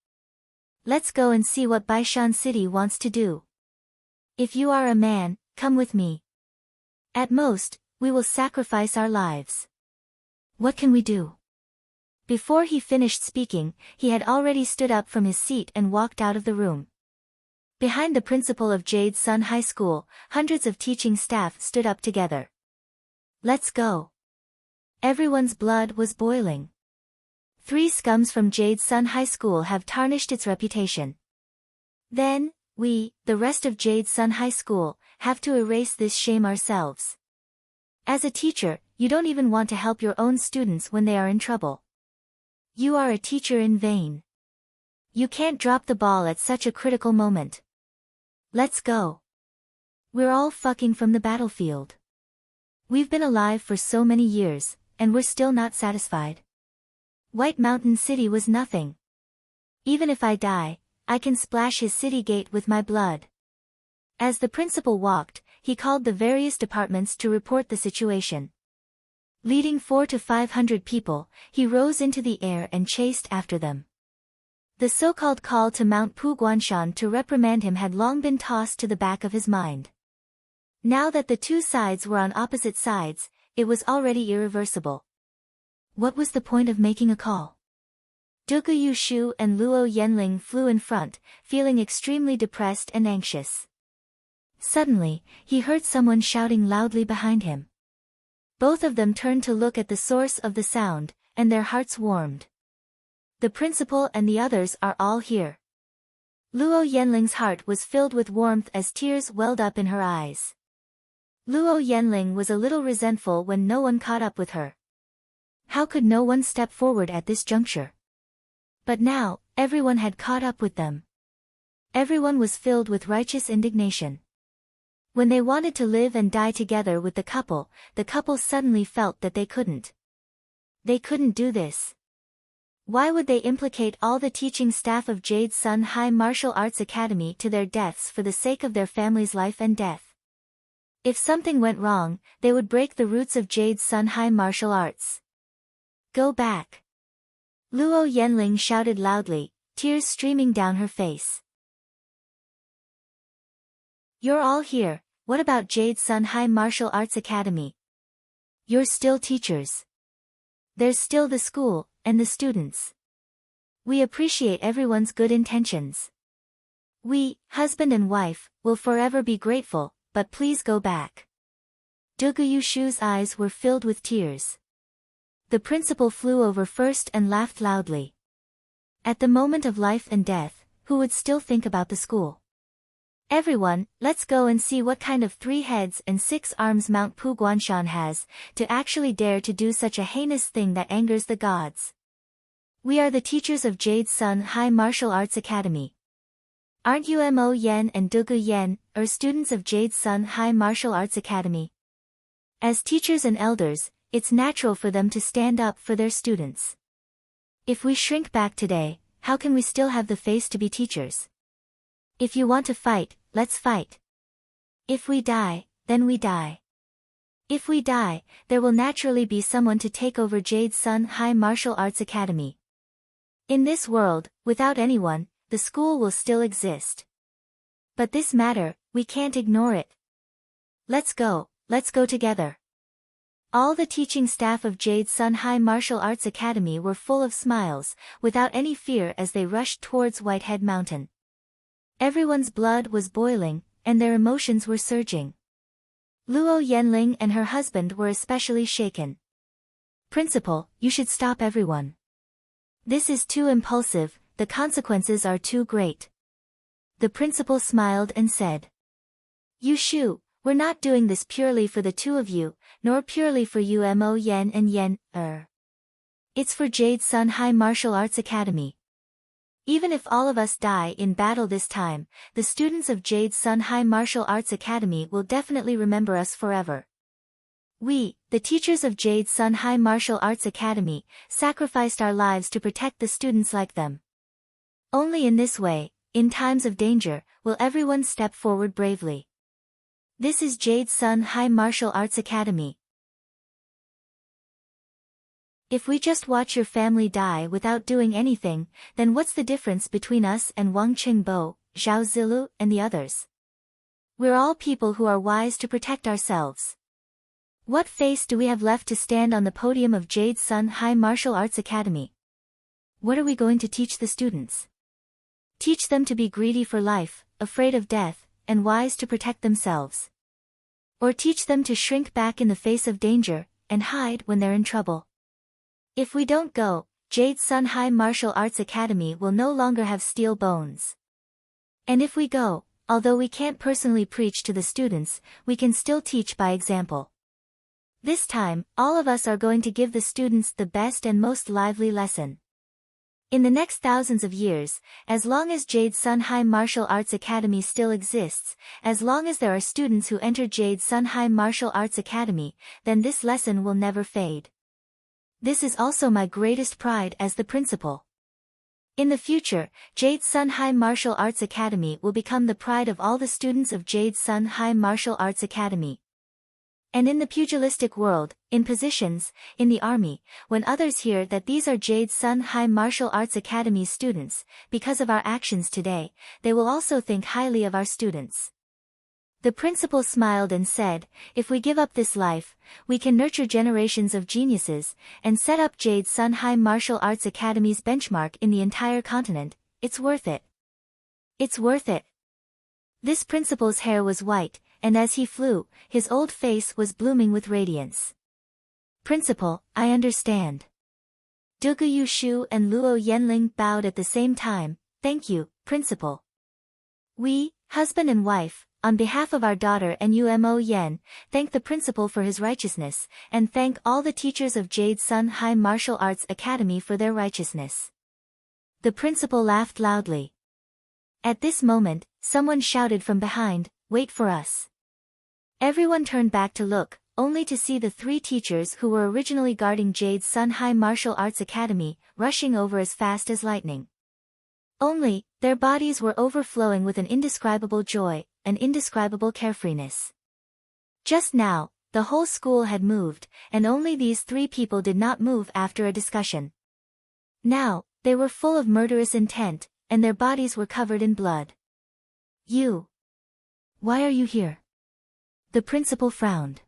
Let's go and see what Baishan City wants to do. If you are a man, come with me. At most, we will sacrifice our lives. What can we do?" Before he finished speaking, he had already stood up from his seat and walked out of the room. Behind the principal of Jade Sun High School, hundreds of teaching staff stood up together. "Let's go." Everyone's blood was boiling. 3 scums from Jade Sun High School have tarnished its reputation. Then, we, the rest of Jade Sun High School, have to erase this shame ourselves. As a teacher, you don't even want to help your own students when they are in trouble. You are a teacher in vain. You can't drop the ball at such a critical moment. Let's go. We're all fucking from the battlefield. We've been alive for so many years, and we're still not satisfied. White Mountain City was nothing. Even if I die, I can splash his city gate with my blood." As the principal walked, he called the various departments to report the situation. Leading 400 to 500 people, he rose into the air and chased after them. The so-called call to Mount Puguanshan to reprimand him had long been tossed to the back of his mind. Now that the two sides were on opposite sides, it was already irreversible. What was the point of making a call? Duga Yushu and Luo Yanling flew in front, feeling extremely depressed and anxious. Suddenly, he heard someone shouting loudly behind him. Both of them turned to look at the source of the sound, and their hearts warmed. The principal and the others are all here. Luo Yanling's heart was filled with warmth as tears welled up in her eyes. Luo Yanling was a little resentful when no one caught up with her. How could no one step forward at this juncture? But now, everyone had caught up with them. Everyone was filled with righteous indignation. When they wanted to live and die together with the couple suddenly felt that they couldn't. They couldn't do this. Why would they implicate all the teaching staff of Jade Sun High Martial Arts Academy to their deaths for the sake of their family's life and death? If something went wrong, they would break the roots of Jade Sun High Martial Arts. Go back. Luo Yanling shouted loudly, tears streaming down her face. You're all here, what about Jade Sun High Martial Arts Academy? You're still teachers. There's still the school, and the students. We appreciate everyone's good intentions. We, husband and wife, will forever be grateful, but please go back. Duga Yushu's eyes were filled with tears. The principal flew over first and laughed loudly. At the moment of life and death, who would still think about the school? Everyone, let's go and see what kind of 3 heads and 6 arms Mount Puguanshan has, to actually dare to do such a heinous thing that angers the gods. We are the teachers of Jade Sun High Martial Arts Academy. Aren't you Mo Yen and Dugu Yen, or students of Jade Sun High Martial Arts Academy? As teachers and elders, it's natural for them to stand up for their students. If we shrink back today, how can we still have the face to be teachers? If you want to fight, let's fight. If we die, then we die. If we die, there will naturally be someone to take over Jade Sun High Martial Arts Academy. In this world, without anyone, the school will still exist. But this matter, we can't ignore it. Let's go together. All the teaching staff of Jade Sun High Martial Arts Academy were full of smiles, without any fear as they rushed towards Whitehead Mountain. Everyone's blood was boiling, and their emotions were surging. Luo Yanling and her husband were especially shaken. Principal, you should stop everyone. This is too impulsive, the consequences are too great. The principal smiled and said. Yu Shu, we're not doing this purely for the two of you, nor purely for you Mo Yen and Yen, It's for Jade Sun High Martial Arts Academy. Even if all of us die in battle this time, the students of Jade Sun High Martial Arts Academy will definitely remember us forever. We, the teachers of Jade Sun High Martial Arts Academy, sacrificed our lives to protect the students like them. Only in this way, in times of danger, will everyone step forward bravely. This is Jade Sun High Martial Arts Academy. If we just watch your family die without doing anything, then what's the difference between us and Wang Qingbo, Zhao Zilu, and the others? We're all people who are wise to protect ourselves. What face do we have left to stand on the podium of Jade Sun High Martial Arts Academy? What are we going to teach the students? Teach them to be greedy for life, afraid of death, and wise to protect themselves. Or teach them to shrink back in the face of danger, and hide when they're in trouble. If we don't go, Jade Sun High Martial Arts Academy will no longer have steel bones. And if we go, although we can't personally preach to the students, we can still teach by example. This time, all of us are going to give the students the best and most lively lesson. In the next thousands of years, as long as Jade Sun High Martial Arts Academy still exists, as long as there are students who enter Jade Sun High Martial Arts Academy, then this lesson will never fade. This is also my greatest pride as the principal. In the future, Jade Sun High Martial Arts Academy will become the pride of all the students of Jade Sun High Martial Arts Academy. And in the pugilistic world, in positions, in the army, when others hear that these are Jade Sun High Martial Arts Academy students, because of our actions today, they will also think highly of our students. The principal smiled and said, if we give up this life, we can nurture generations of geniuses, and set up Jade Sun High Martial Arts Academy's benchmark in the entire continent. It's worth it. It's worth it. This principal's hair was white, and as he flew, his old face was blooming with radiance. Principal, I understand. Dugu Yushu and Luo Yanling bowed at the same time. Thank you, Principal. We, husband and wife, on behalf of our daughter and Mo Yen, thank the Principal for his righteousness, and thank all the teachers of Jade Sun High Martial Arts Academy for their righteousness. The Principal laughed loudly. At this moment, someone shouted from behind, wait for us. Everyone turned back to look, only to see the three teachers who were originally guarding Jade Sun High Martial Arts Academy, rushing over as fast as lightning. Only, their bodies were overflowing with an indescribable joy, an indescribable carefreeness. Just now, the whole school had moved, and only these three people did not move after a discussion. Now, they were full of murderous intent, and their bodies were covered in blood. You. Why are you here? The principal frowned.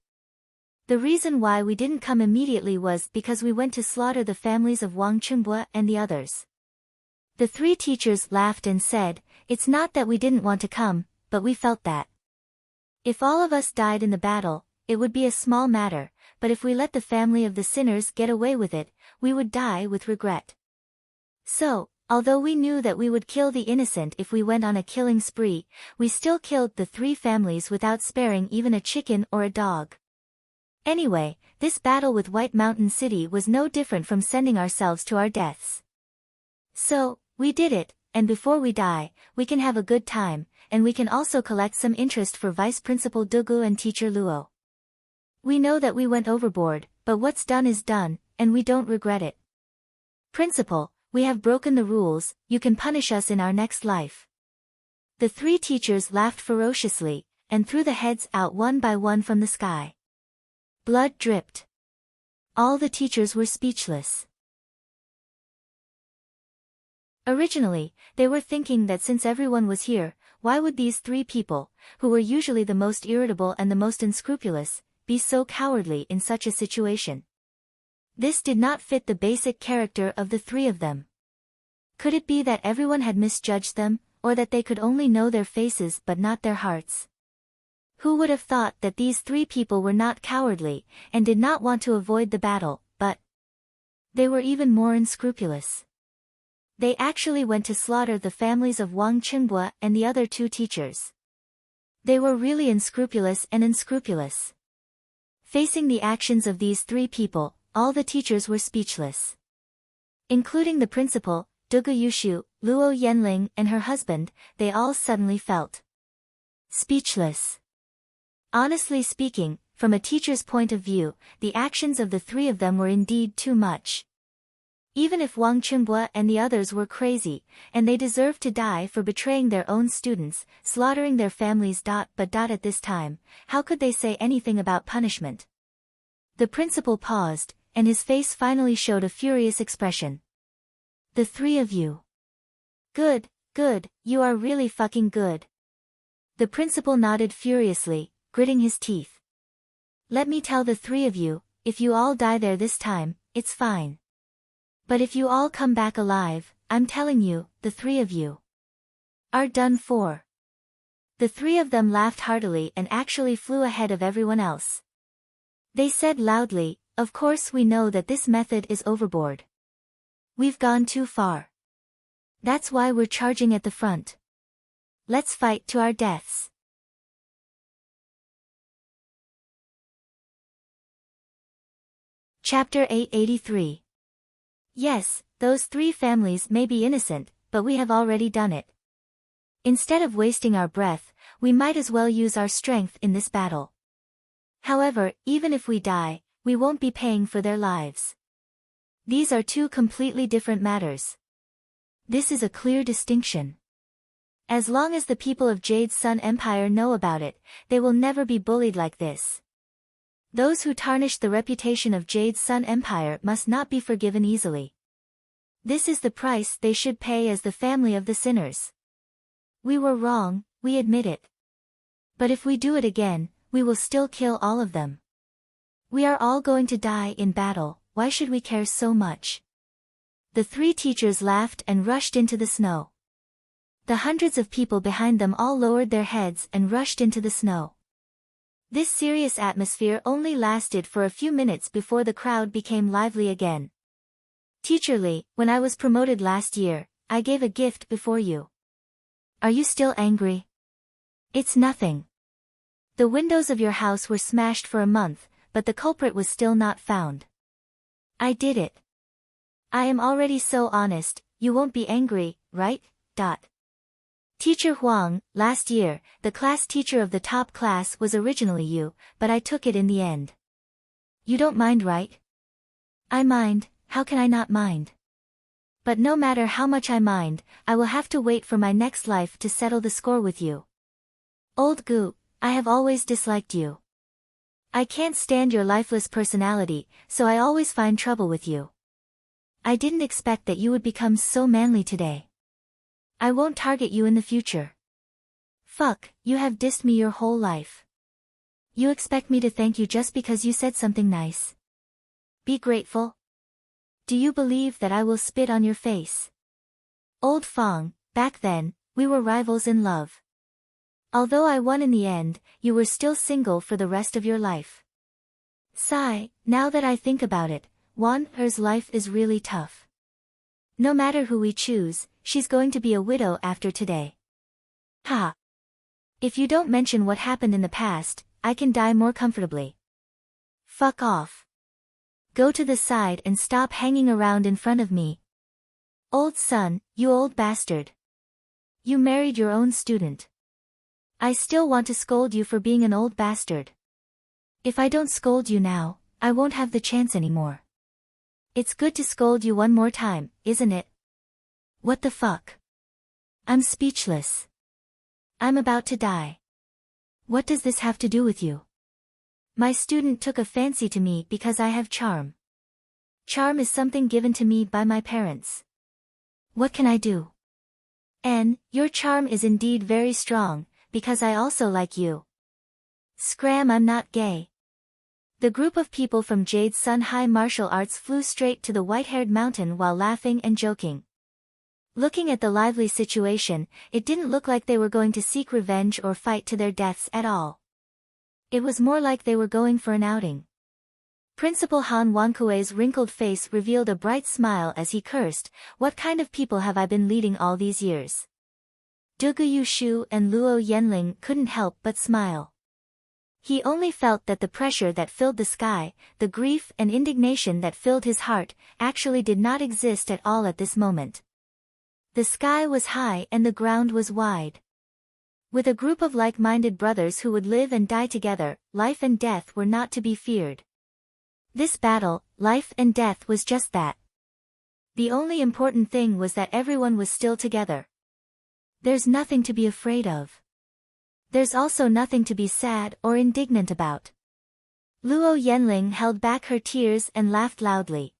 The reason why we didn't come immediately was because we went to slaughter the families of Wang Qingbo and the others. The three teachers laughed and said, it's not that we didn't want to come, but we felt that. If all of us died in the battle, it would be a small matter, but if we let the family of the sinners get away with it, we would die with regret. So, although we knew that we would kill the innocent if we went on a killing spree, we still killed the three families without sparing even a chicken or a dog. Anyway, this battle with White Mountain City was no different from sending ourselves to our deaths. So, we did it, and before we die, we can have a good time, and we can also collect some interest for Vice Principal Dugu and Teacher Luo. We know that we went overboard, but what's done is done, and we don't regret it. Principal, we have broken the rules, you can punish us in our next life. The three teachers laughed ferociously, and threw the heads out one by one from the sky. Blood dripped. All the teachers were speechless. Originally, they were thinking that since everyone was here, why would these three people, who were usually the most irritable and the most unscrupulous, be so cowardly in such a situation? This did not fit the basic character of the three of them. Could it be that everyone had misjudged them, or that they could only know their faces but not their hearts? Who would have thought that these three people were not cowardly, and did not want to avoid the battle, but they were even more unscrupulous. They actually went to slaughter the families of Wang Qinghua and the other two teachers. They were really unscrupulous and unscrupulous. Facing the actions of these three people, all the teachers were speechless. Including the principal, Dugu Yushu, Luo Yanling and her husband, they all suddenly felt speechless. Honestly speaking, from a teacher's point of view, the actions of the three of them were indeed too much. Even if Wang Qinghua and the others were crazy, and they deserved to die for betraying their own students, slaughtering their families. But at this time, how could they say anything about punishment? The principal paused, and his face finally showed a furious expression. The three of you. Good, you are really fucking good. The principal nodded furiously, gritting his teeth. Let me tell the three of you, if you all die there this time, it's fine. But if you all come back alive, I'm telling you, the three of you are done for. The three of them laughed heartily and actually flew ahead of everyone else. They said loudly, of course we know that this method is overboard. We've gone too far. That's why we're charging at the front. Let's fight to our deaths. Chapter 883. Yes, those three families may be innocent, but we have already done it. Instead of wasting our breath, we might as well use our strength in this battle. However, even if we die, we won't be paying for their lives. These are two completely different matters. This is a clear distinction. As long as the people of Jade Sun Empire know about it, they will never be bullied like this. Those who tarnish the reputation of Jade Sun Empire must not be forgiven easily. This is the price they should pay as the family of the sinners. We were wrong, we admit it. But if we do it again, we will still kill all of them. We are all going to die in battle, why should we care so much? The three teachers laughed and rushed into the snow. The hundreds of people behind them all lowered their heads and rushed into the snow. This serious atmosphere only lasted for a few minutes before the crowd became lively again. Teacher Li, when I was promoted last year, I gave a gift before you. Are you still angry? It's nothing. The windows of your house were smashed for a month, but the culprit was still not found. I did it. I am already so honest, you won't be angry, right? Teacher Huang, last year, the class teacher of the top class was originally you, but I took it in the end. You don't mind, right? I mind, how can I not mind? But no matter how much I mind, I will have to wait for my next life to settle the score with you. Old Gu, I have always disliked you. I can't stand your lifeless personality, so I always find trouble with you. I didn't expect that you would become so manly today. I won't target you in the future. Fuck, you have dissed me your whole life. You expect me to thank you just because you said something nice? Be grateful. Do you believe that I will spit on your face? Old Fong, back then, we were rivals in love. Although I won in the end, you were still single for the rest of your life. Sigh, now that I think about it, Wan Er's life is really tough. No matter who we choose, she's going to be a widow after today. Ha! If you don't mention what happened in the past, I can die more comfortably. Fuck off. Go to the side and stop hanging around in front of me. Old son, you old bastard. You married your own student. I still want to scold you for being an old bastard. If I don't scold you now, I won't have the chance anymore. It's good to scold you one more time, isn't it? What the fuck? I'm speechless. I'm about to die. What does this have to do with you? My student took a fancy to me because I have charm. Charm is something given to me by my parents. What can I do? N, your charm is indeed very strong, because I also like you. Scram, I'm not gay. The group of people from Jade's Sun High Martial Arts flew straight to the white-haired mountain while laughing and joking. Looking at the lively situation, it didn't look like they were going to seek revenge or fight to their deaths at all. It was more like they were going for an outing. Principal Han Wankue's wrinkled face revealed a bright smile as he cursed, "What kind of people have I been leading all these years?" Dugu Shu and Luo Yenling couldn't help but smile. He only felt that the pressure that filled the sky, the grief and indignation that filled his heart, actually did not exist at all at this moment. The sky was high and the ground was wide. With a group of like-minded brothers who would live and die together, life and death were not to be feared. This battle, life and death, was just that. The only important thing was that everyone was still together. There's nothing to be afraid of. There's also nothing to be sad or indignant about. Luo Yenling held back her tears and laughed loudly.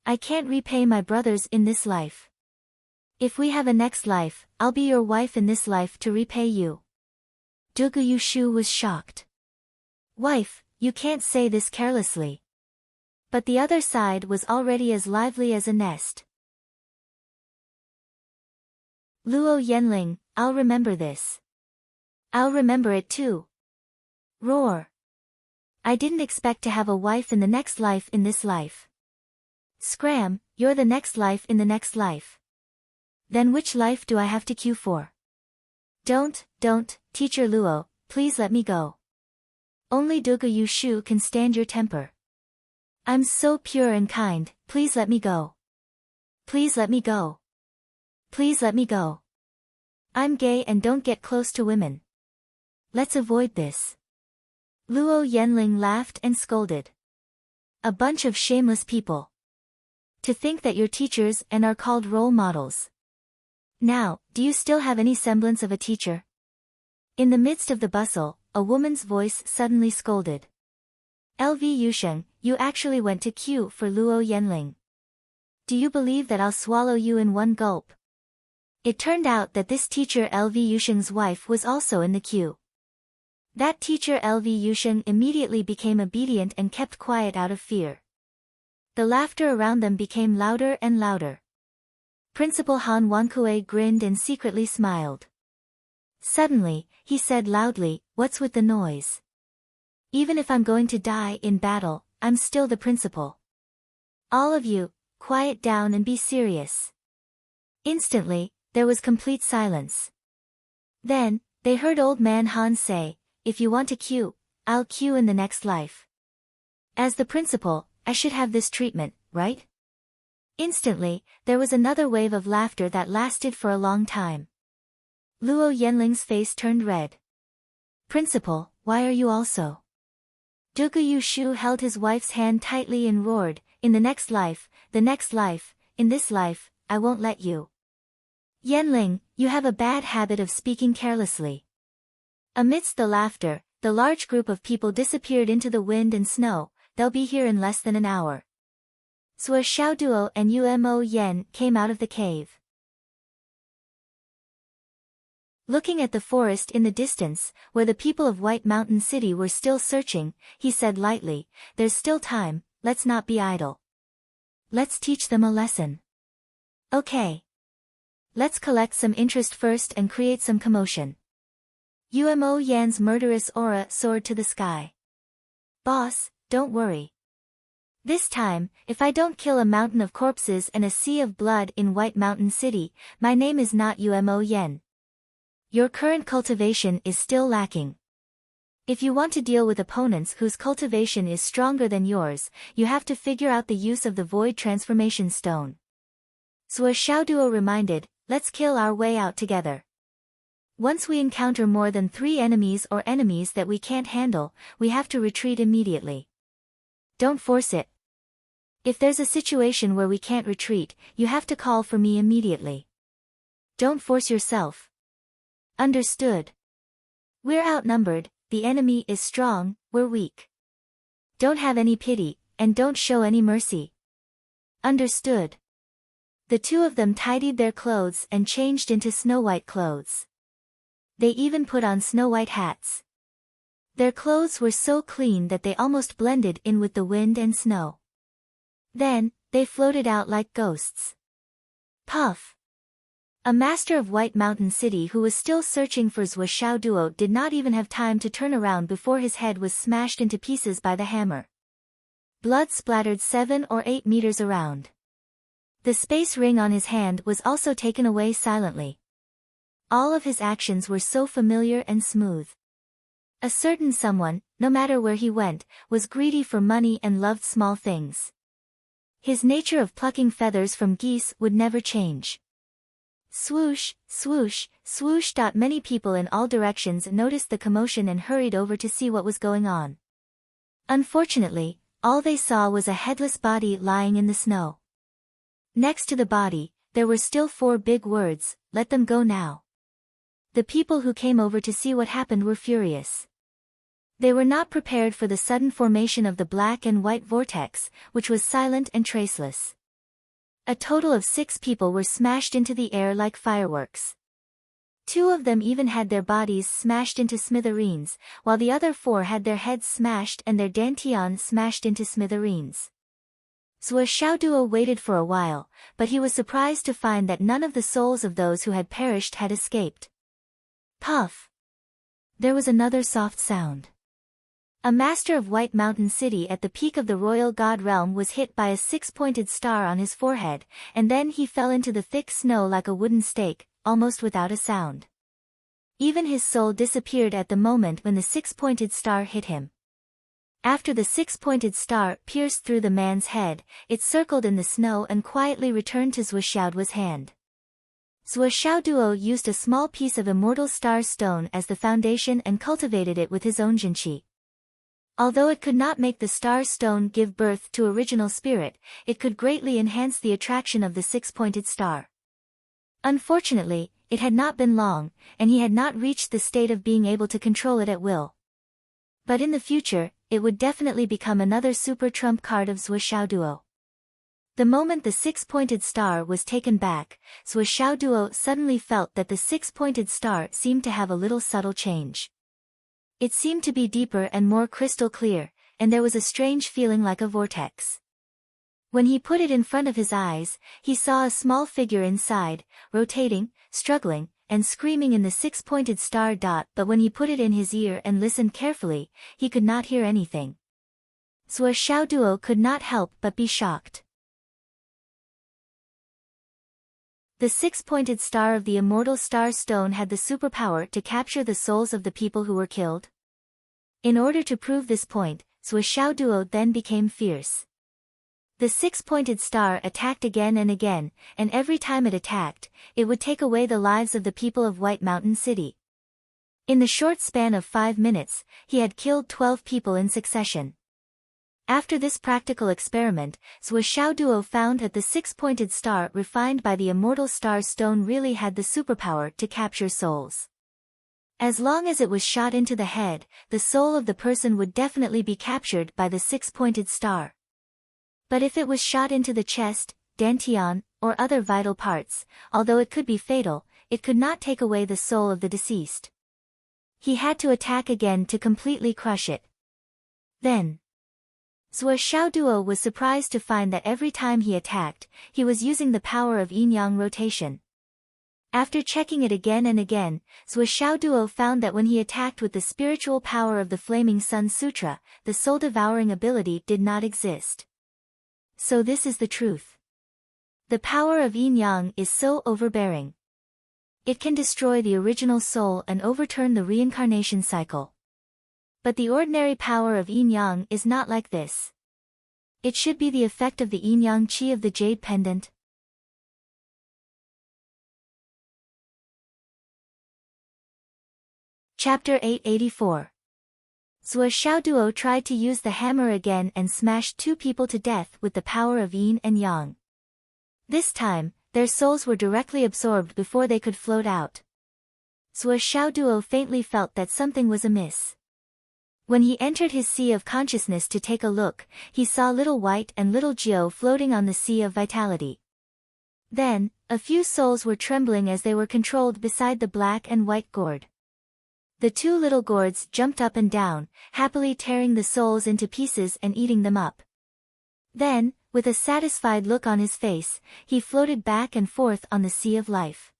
I can't repay my brothers in this life. If we have a next life, I'll be your wife in this life to repay you. Dugu Shu was shocked. Wife, you can't say this carelessly. But the other side was already as lively as a nest. Luo Yenling, I'll remember this. I'll remember it too. Roar. I didn't expect to have a wife in the next life in this life. Scram, you're the next life in the next life. Then which life do I have to queue for? Don't, Teacher Luo, please let me go. Only Dugu Shu can stand your temper. I'm so pure and kind, please let me go. Please let me go. Please let me go. I'm gay and don't get close to women. Let's avoid this. Luo Yenling laughed and scolded. A bunch of shameless people. To think that you're teachers and are called role models. Now, do you still have any semblance of a teacher? In the midst of the bustle, a woman's voice suddenly scolded. LV Yusheng, you actually went to queue for Luo Yenling. Do you believe that I'll swallow you in one gulp? It turned out that this teacher LV Yusheng's wife was also in the queue. That teacher LV Yusheng immediately became obedient and kept quiet out of fear. The laughter around them became louder and louder. Principal Han Wankue grinned and secretly smiled. Suddenly, he said loudly, "What's with the noise? Even if I'm going to die in battle, I'm still the principal. All of you, quiet down and be serious." Instantly, there was complete silence. Then, they heard Old Man Han say, "If you want to queue, I'll queue in the next life. As the principal, I should have this treatment, right?" Instantly, there was another wave of laughter that lasted for a long time. Luo Yenling's face turned red. "Principal, why are you also?" Dugu Shu held his wife's hand tightly and roared, "In the next life, in this life, I won't let you." Yenling, you have a bad habit of speaking carelessly. Amidst the laughter, the large group of people disappeared into the wind and snow. They'll be here in less than an hour. Sua Xiaoduo and Umo Yen came out of the cave. Looking at the forest in the distance, where the people of White Mountain City were still searching, he said lightly, "There's still time, let's not be idle. Let's teach them a lesson." Okay. Let's collect some interest first and create some commotion. Umo Yan's murderous aura soared to the sky. "Boss, don't worry. This time, if I don't kill a mountain of corpses and a sea of blood in White Mountain City, my name is not Umo Yen. Your current cultivation is still lacking. If you want to deal with opponents whose cultivation is stronger than yours, you have to figure out the use of the Void Transformation Stone." Sua Xiaoduo reminded, "Let's kill our way out together. Once we encounter more than 3 enemies or enemies that we can't handle, we have to retreat immediately. Don't force it. If there's a situation where we can't retreat, you have to call for me immediately. Don't force yourself. Understood? We're outnumbered, the enemy is strong, we're weak. Don't have any pity, and don't show any mercy. Understood?" The two of them tidied their clothes and changed into snow-white clothes. They even put on snow-white hats. Their clothes were so clean that they almost blended in with the wind and snow. Then, they floated out like ghosts. Puff! A master of White Mountain City who was still searching for Zhou Xiaoduo did not even have time to turn around before his head was smashed into pieces by the hammer. Blood splattered 7 or 8 meters around. The space ring on his hand was also taken away silently. All of his actions were so familiar and smooth. A certain someone, no matter where he went, was greedy for money and loved small things. His nature of plucking feathers from geese would never change. Swoosh, swoosh, swoosh. Many people in all directions noticed the commotion and hurried over to see what was going on. Unfortunately, all they saw was a headless body lying in the snow. Next to the body, there were still 4 big words, "Let them go now." The people who came over to see what happened were furious. They were not prepared for the sudden formation of the black and white vortex, which was silent and traceless. A total of 6 people were smashed into the air like fireworks. 2 of them even had their bodies smashed into smithereens, while the other 4 had their heads smashed and their dantian smashed into smithereens. Zhou Xiaoduo waited for a while, but he was surprised to find that none of the souls of those who had perished had escaped. Puff! There was another soft sound. A master of White Mountain City at the peak of the royal god realm was hit by a 6-pointed star on his forehead, and then he fell into the thick snow like a wooden stake, almost without a sound. Even his soul disappeared at the moment when the 6-pointed star hit him. After the 6-pointed star pierced through the man's head, it circled in the snow and quietly returned to Zhou Xiaoduo's hand. Zhou Xiaoduo used a small piece of immortal star stone as the foundation and cultivated it with his own jinqi. Although it could not make the star stone give birth to original spirit, it could greatly enhance the attraction of the 6-pointed star. Unfortunately, it had not been long, and he had not reached the state of being able to control it at will. But in the future, it would definitely become another super trump card of Zhou Xiaoduo. The moment the 6-pointed star was taken back, Zhou Xiaoduo suddenly felt that the 6-pointed star seemed to have a little subtle change. It seemed to be deeper and more crystal clear, and there was a strange feeling like a vortex. When he put it in front of his eyes, he saw a small figure inside, rotating, struggling, and screaming in the 6-pointed star. But when he put it in his ear and listened carefully, he could not hear anything. Zhou Xiaoduo could not help but be shocked. The 6-pointed star of the immortal star stone had the superpower to capture the souls of the people who were killed. In order to prove this point, Zhou Xiaoduo then became fierce. The 6-pointed star attacked again and again, and every time it attacked, it would take away the lives of the people of White Mountain City. In the short span of 5 minutes, he had killed 12 people in succession. After this practical experiment, Zhou Xiaoduo found that the 6-pointed star refined by the immortal star stone really had the superpower to capture souls. As long as it was shot into the head, the soul of the person would definitely be captured by the 6-pointed star. But if it was shot into the chest, dantian, or other vital parts, although it could be fatal, it could not take away the soul of the deceased. He had to attack again to completely crush it. Then, Zhou Xiaoduo was surprised to find that every time he attacked, he was using the power of yin-yang rotation. After checking it again and again, Zhou Xiaoduo found that when he attacked with the spiritual power of the Flaming Sun Sutra, the soul-devouring ability did not exist. So this is the truth. The power of yin-yang is so overbearing. It can destroy the original soul and overturn the reincarnation cycle. But the ordinary power of yin-yang is not like this. It should be the effect of the yin-yang qi of the jade pendant. Chapter 884. Zhou Xiaoduo tried to use the hammer again and smashed 2 people to death with the power of yin and yang. This time, their souls were directly absorbed before they could float out. Zhou Xiaoduo faintly felt that something was amiss. When he entered his sea of consciousness to take a look, he saw Little White and Little Jiao floating on the sea of vitality. Then, a few souls were trembling as they were controlled beside the black and white gourd. The two little gourds jumped up and down, happily tearing the souls into pieces and eating them up. Then, with a satisfied look on his face, he floated back and forth on the sea of life.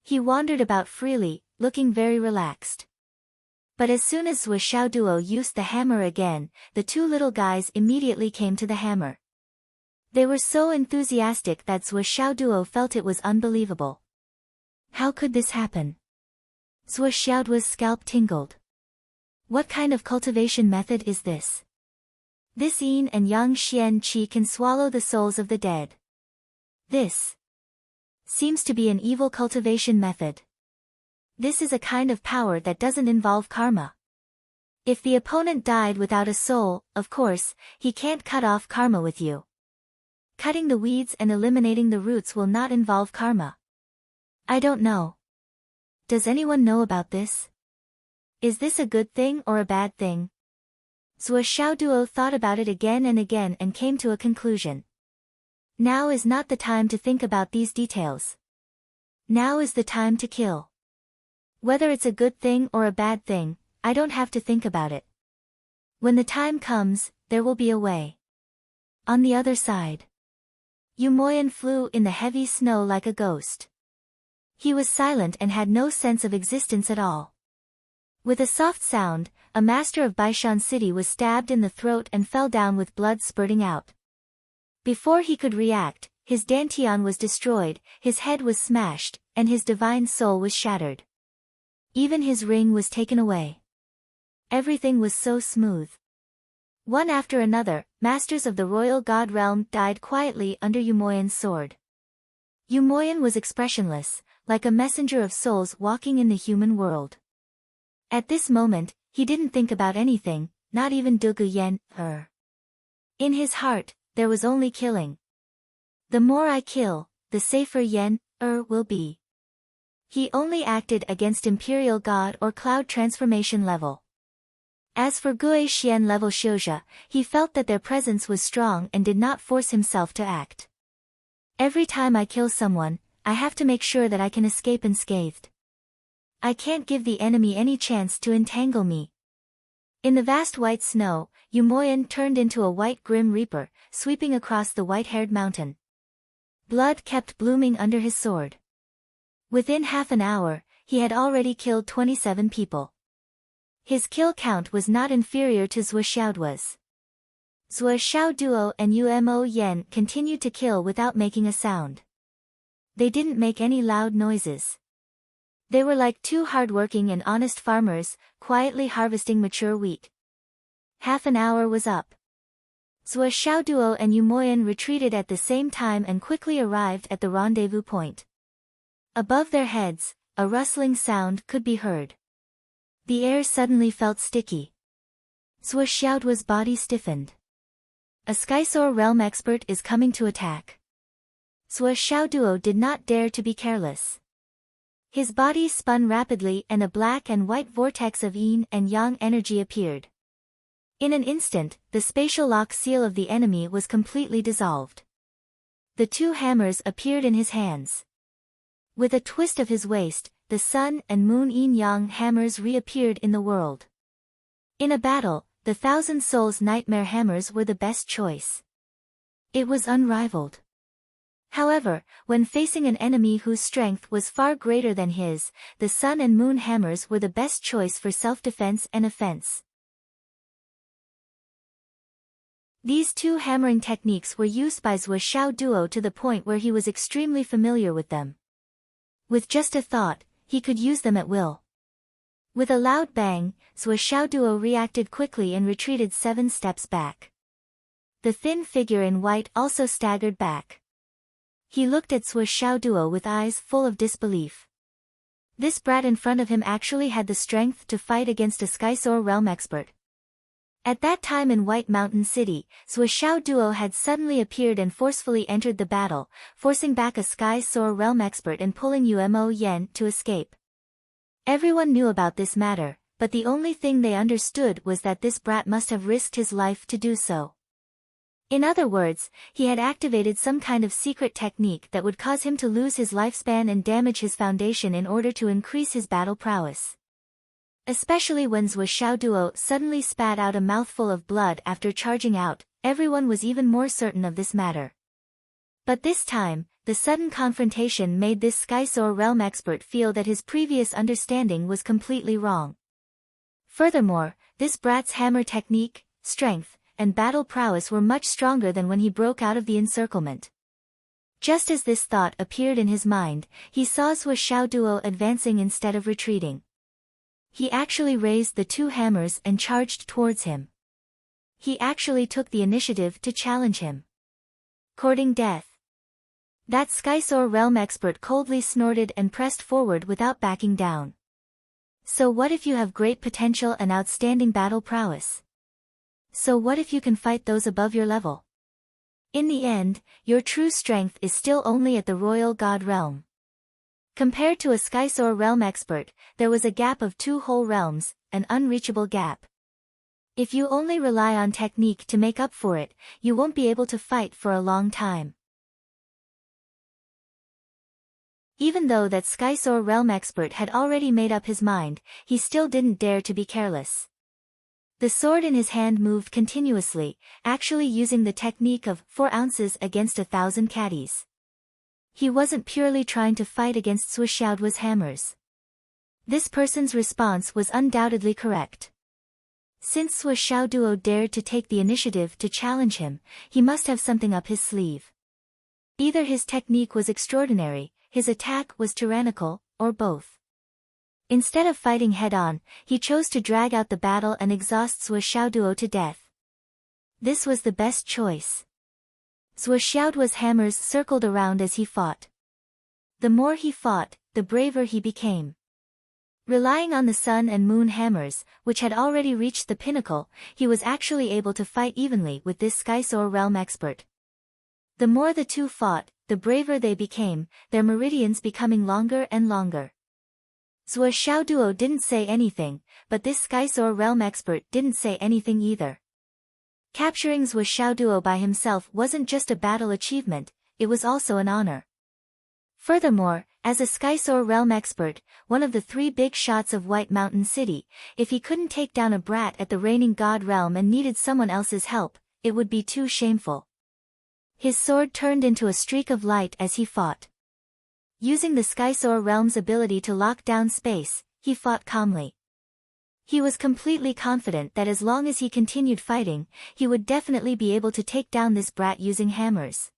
He wandered about freely, looking very relaxed. But as soon as Zhuo Xiaoduo used the hammer again, the two little guys immediately came to the hammer. They were so enthusiastic that Zhuo Xiaoduo felt it was unbelievable. How could this happen? Zhuo Xiaoduo's scalp tingled. What kind of cultivation method is this? This yin and yang xian qi can swallow the souls of the dead. This seems to be an evil cultivation method. This is a kind of power that doesn't involve karma. If the opponent died without a soul, of course, he can't cut off karma with you. Cutting the weeds and eliminating the roots will not involve karma. I don't know. Does anyone know about this? Is this a good thing or a bad thing? Zhuo Xiaoduo thought about it again and came to a conclusion. Now is not the time to think about these details. Now is the time to kill. Whether it's a good thing or a bad thing, I don't have to think about it. When the time comes, there will be a way. On the other side. Yu Moyan flew in the heavy snow like a ghost. He was silent and had no sense of existence at all. With a soft sound, a master of Baishan City was stabbed in the throat and fell down with blood spurting out. Before he could react, his dantian was destroyed, his head was smashed, and his divine soul was shattered. Even his ring was taken away. Everything was so smooth. One after another, masters of the royal god realm died quietly under Yu Moyan's sword. Yu Moyan was expressionless, like a messenger of souls walking in the human world. At this moment, he didn't think about anything, not even Dugu Yen, In his heart, there was only killing. The more I kill, the safer Yen, will be. He only acted against Imperial God or Cloud Transformation level. As for Gui Xian level Xiuzha, he felt that their presence was strong and did not force himself to act. Every time I kill someone, I have to make sure that I can escape unscathed. I can't give the enemy any chance to entangle me. In the vast white snow, Yu Moyan turned into a white grim reaper, sweeping across the white-haired mountain. Blood kept blooming under his sword. Within half an hour, he had already killed 27 people. His kill count was not inferior to Zhuo Xiaoduo's. Zhuo Xiaoduo and Yu Mo Yan continued to kill without making a sound. They didn't make any loud noises. They were like two hard-working and honest farmers, quietly harvesting mature wheat. Half an hour was up. Zhuo Xiaoduo and Yu Moyan retreated at the same time and quickly arrived at the rendezvous point. Above their heads, a rustling sound could be heard. The air suddenly felt sticky. Zhuo Xiaoduo's body stiffened. A Skysoar realm expert is coming to attack. Zhuo Xiaoduo did not dare to be careless. His body spun rapidly and a black and white vortex of yin and yang energy appeared. In an instant, the spatial lock seal of the enemy was completely dissolved. The two hammers appeared in his hands. With a twist of his waist, the sun and moon yin-yang hammers reappeared in the world. In a battle, the Thousand Souls Nightmare hammers were the best choice. It was unrivaled. However, when facing an enemy whose strength was far greater than his, the sun and moon hammers were the best choice for self-defense and offense. These two hammering techniques were used by Zhuo Xiaoduo to the point where he was extremely familiar with them. With just a thought, he could use them at will. With a loud bang, Zhuo Xiaoduo reacted quickly and retreated 7 steps back. The thin figure in white also staggered back. He looked at Zhuo Xiaoduo with eyes full of disbelief. This brat in front of him actually had the strength to fight against a Skysoar realm expert. At that time in White Mountain City, Zhuo Xiaoduo had suddenly appeared and forcefully entered the battle, forcing back a Skysoar realm expert and pulling Yu Mo Yan to escape. Everyone knew about this matter, but the only thing they understood was that this brat must have risked his life to do so. In other words, he had activated some kind of secret technique that would cause him to lose his lifespan and damage his foundation in order to increase his battle prowess. Especially when Zhou Xiaoduo suddenly spat out a mouthful of blood after charging out, everyone was even more certain of this matter. But this time, the sudden confrontation made this Skysoar realm expert feel that his previous understanding was completely wrong. Furthermore, this brat's hammer technique, strength, and battle prowess were much stronger than when he broke out of the encirclement. Just as this thought appeared in his mind, he saw Zhou Xiaoduo advancing instead of retreating. He actually raised the two hammers and charged towards him. He actually took the initiative to challenge him. Courting death. That Skysoar realm expert coldly snorted and pressed forward without backing down. So what if you have great potential and outstanding battle prowess? So what if you can fight those above your level? In the end, your true strength is still only at the royal god realm. Compared to a Skysoar realm expert, there was a gap of 2 whole realms, an unreachable gap. If you only rely on technique to make up for it, you won't be able to fight for a long time. Even though that Skysoar realm expert had already made up his mind, he still didn't dare to be careless. The sword in his hand moved continuously, actually using the technique of 4 ounces against 1,000 caddies. He wasn't purely trying to fight against Zhou Xiaoduo's hammers. This person's response was undoubtedly correct. Since Zhou Xiaoduo dared to take the initiative to challenge him, he must have something up his sleeve. Either his technique was extraordinary, his attack was tyrannical, or both. Instead of fighting head-on, he chose to drag out the battle and exhaust Zhou Xiaoduo to death. This was the best choice. Zhou Xiaoduo's hammers circled around as he fought. The more he fought, the braver he became. Relying on the sun and moon hammers, which had already reached the pinnacle, he was actually able to fight evenly with this Skysoar realm expert. The more the two fought, the braver they became, their meridians becoming longer and longer. Zhou Xiaoduo didn't say anything, but this Skysoar realm expert didn't say anything either. Capturing Zhou Xiaoduo by himself wasn't just a battle achievement, it was also an honor. Furthermore, as a Skysoar realm expert, one of the 3 big shots of White Mountain City, if he couldn't take down a brat at the reigning god realm and needed someone else's help, it would be too shameful. His sword turned into a streak of light as he fought. Using the Skysoar realm's ability to lock down space, he fought calmly. He was completely confident that as long as he continued fighting, he would definitely be able to take down this brat using hammers.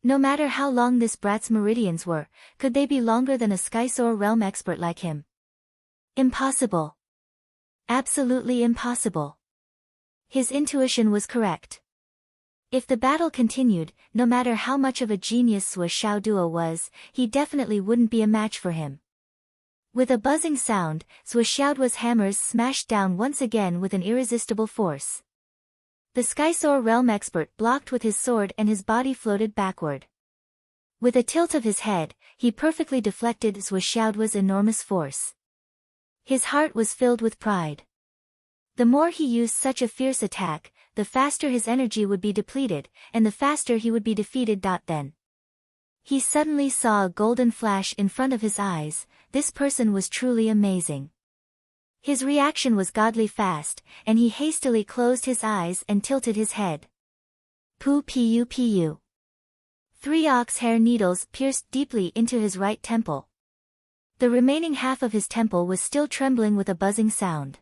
No matter how long this brat's meridians were, could they be longer than a Skysoar realm expert like him? Impossible. Absolutely impossible. His intuition was correct. If the battle continued, no matter how much of a genius Zhou Xiaoduo was, he definitely wouldn't be a match for him. With a buzzing sound, Zhou Xiaoduo's hammers smashed down once again with an irresistible force. The Skysoar realm expert blocked with his sword and his body floated backward. With a tilt of his head, he perfectly deflected Zhou Xiaoduo's enormous force. His heart was filled with pride. The more he used such a fierce attack, the faster his energy would be depleted, and the faster he would be defeated. Then he suddenly saw a golden flash in front of his eyes. This person was truly amazing. His reaction was godly fast, and he hastily closed his eyes and tilted his head. Pu. 3 ox hair needles pierced deeply into his right temple. The remaining half of his temple was still trembling with a buzzing sound.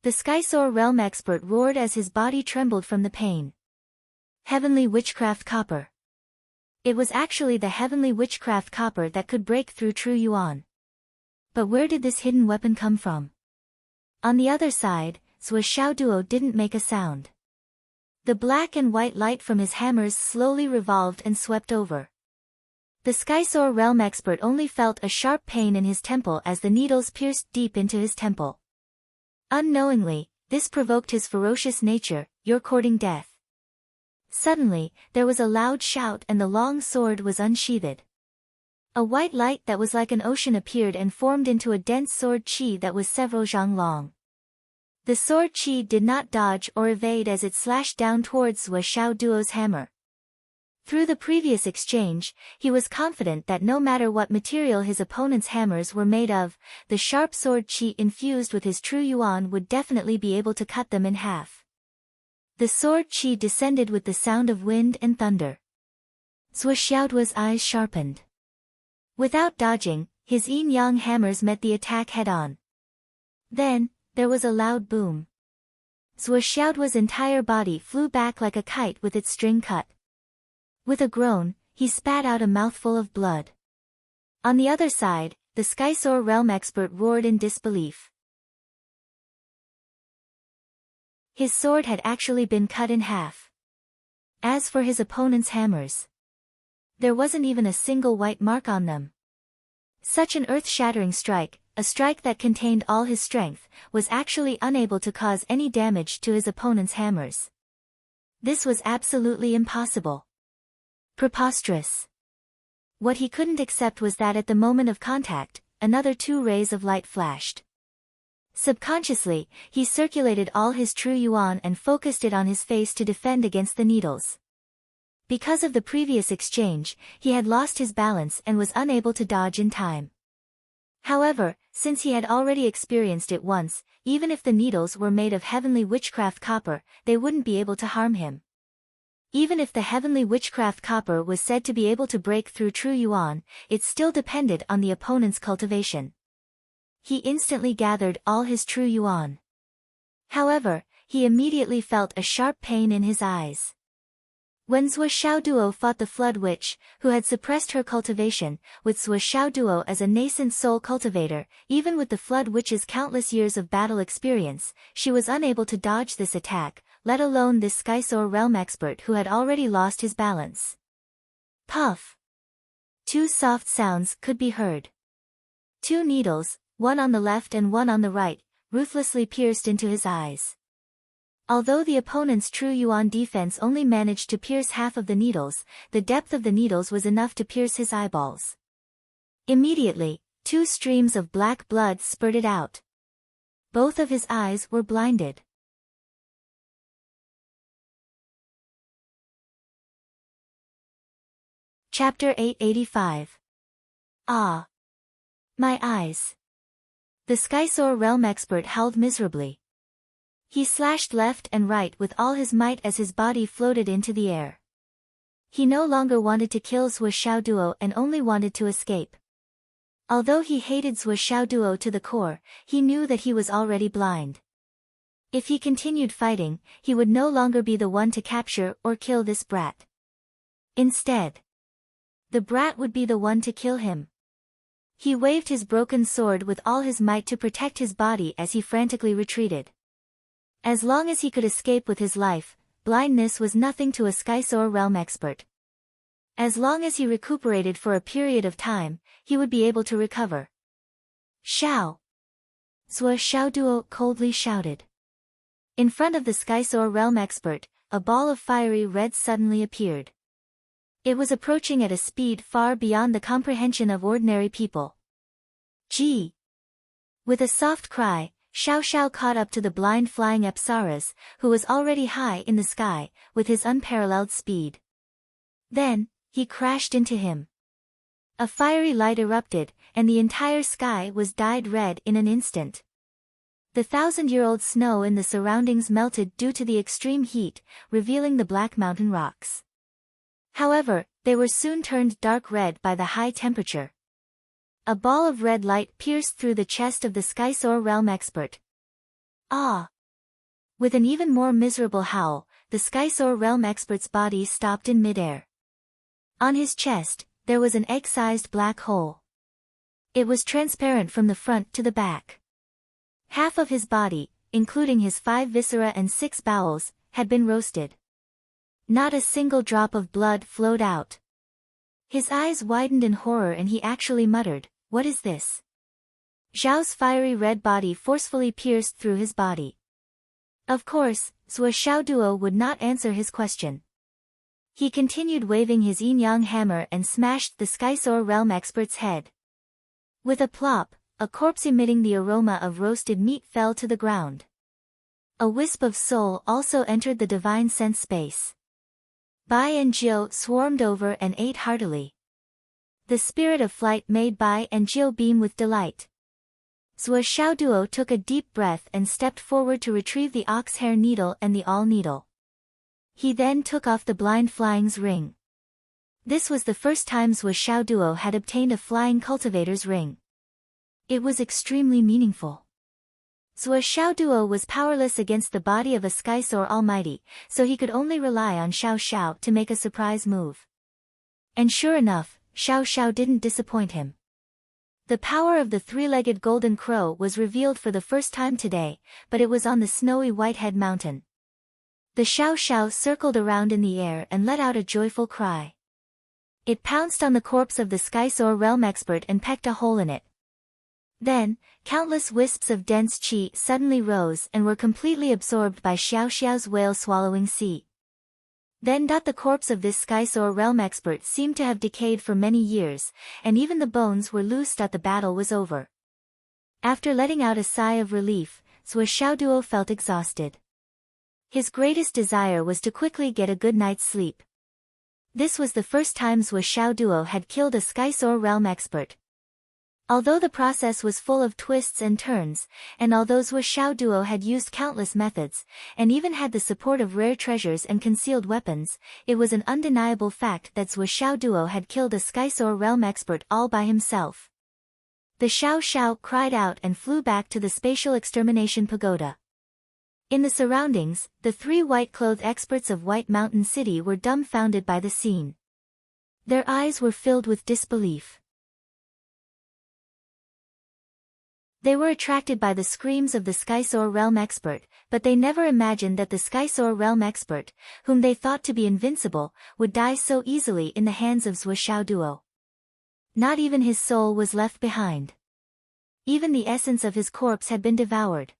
The Skysoar realm expert roared as his body trembled from the pain. Heavenly witchcraft copper. It was actually the heavenly witchcraft copper that could break through true yuan. But where did this hidden weapon come from? On the other side, Zhou Xiaoduo didn't make a sound. The black and white light from his hammers slowly revolved and swept over. The Skysoar realm expert only felt a sharp pain in his temple as the needles pierced deep into his temple. Unknowingly, this provoked his ferocious nature. You're courting death. Suddenly, there was a loud shout and the long sword was unsheathed. A white light that was like an ocean appeared and formed into a dense sword qi that was several zhang long. The sword Qi did not dodge or evade as it slashed down towards Zhou Xiaoduo's hammer. Through the previous exchange, he was confident that no matter what material his opponent's hammers were made of, the sharp sword Qi infused with his true yuan would definitely be able to cut them in half. The sword Qi descended with the sound of wind and thunder. Zhou Xiaoduo's eyes sharpened. Without dodging, his yin-yang hammers met the attack head-on. Then, there was a loud boom. Zhou Xiaoduo's entire body flew back like a kite with its string cut. With a groan, he spat out a mouthful of blood. On the other side, the Skysore realm expert roared in disbelief. His sword had actually been cut in half. As for his opponent's hammers, there wasn't even a single white mark on them. Such an earth-shattering strike, a strike that contained all his strength, was actually unable to cause any damage to his opponent's hammers. This was absolutely impossible. Preposterous. What he couldn't accept was that at the moment of contact, another 2 rays of light flashed. Subconsciously, he circulated all his true yuan and focused it on his face to defend against the needles. Because of the previous exchange, he had lost his balance and was unable to dodge in time. However, since he had already experienced it once, even if the needles were made of heavenly witchcraft copper, they wouldn't be able to harm him. Even if the heavenly witchcraft copper was said to be able to break through true yuan, it still depended on the opponent's cultivation. He instantly gathered all his true yuan. However, he immediately felt a sharp pain in his eyes. When Zhou Xiaoduo fought the Flood Witch, who had suppressed her cultivation, with Zhou Xiaoduo as a nascent soul cultivator, even with the Flood Witch's countless years of battle experience, she was unable to dodge this attack, let alone this Skysore realm expert who had already lost his balance. Puff! 2 soft sounds could be heard. 2 needles, one on the left and one on the right, ruthlessly pierced into his eyes. Although the opponent's true yuan defense only managed to pierce half of the needles, the depth of the needles was enough to pierce his eyeballs. Immediately, 2 streams of black blood spurted out. Both of his eyes were blinded. Chapter 885. Ah! My eyes! The Skysore realm expert howled miserably. He slashed left and right with all his might as his body floated into the air. He no longer wanted to kill Zhou Xiaoduo and only wanted to escape. Although he hated Zhou Xiaoduo to the core, he knew that he was already blind. If he continued fighting, he would no longer be the one to capture or kill this brat. Instead, the brat would be the one to kill him. He waved his broken sword with all his might to protect his body as he frantically retreated. As long as he could escape with his life, blindness was nothing to a Skysore realm expert. As long as he recuperated for a period of time, he would be able to recover. Shao! Zhou Xiaoduo coldly shouted. In front of the Skysore realm expert, a ball of fiery red suddenly appeared. It was approaching at a speed far beyond the comprehension of ordinary people. Gee! With a soft cry, Xiao Xiao caught up to the blind flying Apsaras, who was already high in the sky, with his unparalleled speed. Then, he crashed into him. A fiery light erupted, and the entire sky was dyed red in an instant. The 1,000-year-old snow in the surroundings melted due to the extreme heat, revealing the black mountain rocks. However, they were soon turned dark red by the high temperature. A ball of red light pierced through the chest of the Skysore realm expert. Ah! With an even more miserable howl, the Skysore realm expert's body stopped in midair. On his chest, there was an egg-sized black hole. It was transparent from the front to the back. Half of his body, including his 5 viscera and 6 bowels, had been roasted. Not a single drop of blood flowed out. His eyes widened in horror and he actually muttered, "What is this?" Zhao's fiery red body forcefully pierced through his body. Of course, Zhou Xiaoduo would not answer his question. He continued waving his yin-yang hammer and smashed the Skysore realm expert's head. With a plop, a corpse emitting the aroma of roasted meat fell to the ground. A wisp of soul also entered the divine sense space. Bai and Jiu swarmed over and ate heartily. The spirit of flight made Bai and Jiu beam with delight. Zhou Xiaoduo took a deep breath and stepped forward to retrieve the ox hair needle and the awl needle. He then took off the blind flying's ring. This was the first time Zhou Xiaoduo had obtained a flying cultivator's ring. It was extremely meaningful. Zhou Xiaoduo was powerless against the body of a Skysoar Almighty, so he could only rely on Xiao Xiao to make a surprise move. And sure enough, Xiao Xiao didn't disappoint him. The power of the three-legged golden crow was revealed for the first time today, but it was on the snowy Whitehead Mountain. The Xiao Xiao circled around in the air and let out a joyful cry. It pounced on the corpse of the Skysoar realm expert and pecked a hole in it. Then, countless wisps of dense qi suddenly rose and were completely absorbed by Xiao Xiao's whale-swallowing sea. Then the corpse of this Skysoar realm expert seemed to have decayed for many years, and even the bones were loose. The battle was over. After letting out a sigh of relief, Zhou Xiaoduo felt exhausted. His greatest desire was to quickly get a good night's sleep. This was the first time Zhou Xiaoduo had killed a Skysoar realm expert. Although the process was full of twists and turns, and although Zhou Xiaoduo had used countless methods, and even had the support of rare treasures and concealed weapons, it was an undeniable fact that Zhou Xiaoduo had killed a Skysoar realm expert all by himself. The Xiao Xiao cried out and flew back to the spatial extermination pagoda. In the surroundings, the three white-clothed experts of White Mountain City were dumbfounded by the scene. Their eyes were filled with disbelief. They were attracted by the screams of the Skysoar realm expert, but they never imagined that the Skysoar realm expert, whom they thought to be invincible, would die so easily in the hands of Zhou Xiaoduo. Not even his soul was left behind. Even the essence of his corpse had been devoured.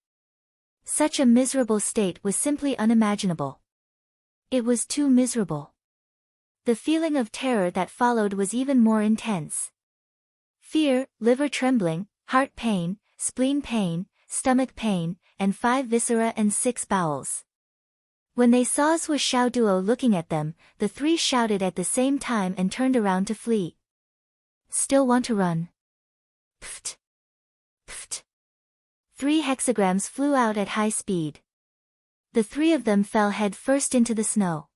Such a miserable state was simply unimaginable. It was too miserable. The feeling of terror that followed was even more intense. Fear, liver trembling, heart pain, spleen pain, stomach pain, and 5 viscera and 6 bowels. When they saw Zhou Xiaoduo looking at them, the three shouted at the same time and turned around to flee. Still want to run? Pft! Pft! 3 hexagrams flew out at high speed. The three of them fell head first into the snow.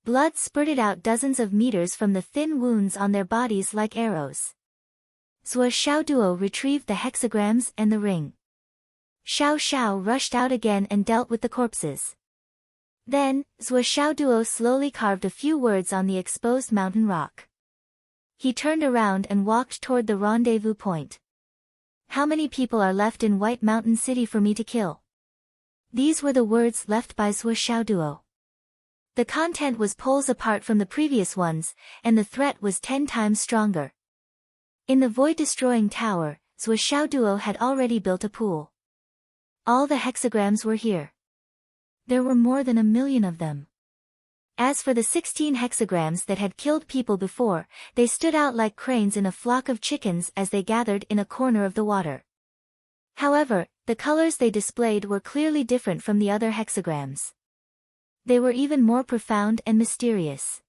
Blood spurted out dozens of meters from the thin wounds on their bodies like arrows. Zhou Xiaoduo retrieved the hexagrams and the ring. Xiao Xiao rushed out again and dealt with the corpses. Then, Zhou Xiaoduo slowly carved a few words on the exposed mountain rock. He turned around and walked toward the rendezvous point. How many people are left in White Mountain City for me to kill? These were the words left by Zhou Xiaoduo. The content was poles apart from the previous ones, and the threat was 10 times stronger. In the void-destroying tower, Zhou Xiaoduo had already built a pool. All the hexagrams were here. There were more than 1 million of them. As for the 16 hexagrams that had killed people before, they stood out like cranes in a flock of chickens as they gathered in a corner of the water. However, the colors they displayed were clearly different from the other hexagrams. They were even more profound and mysterious.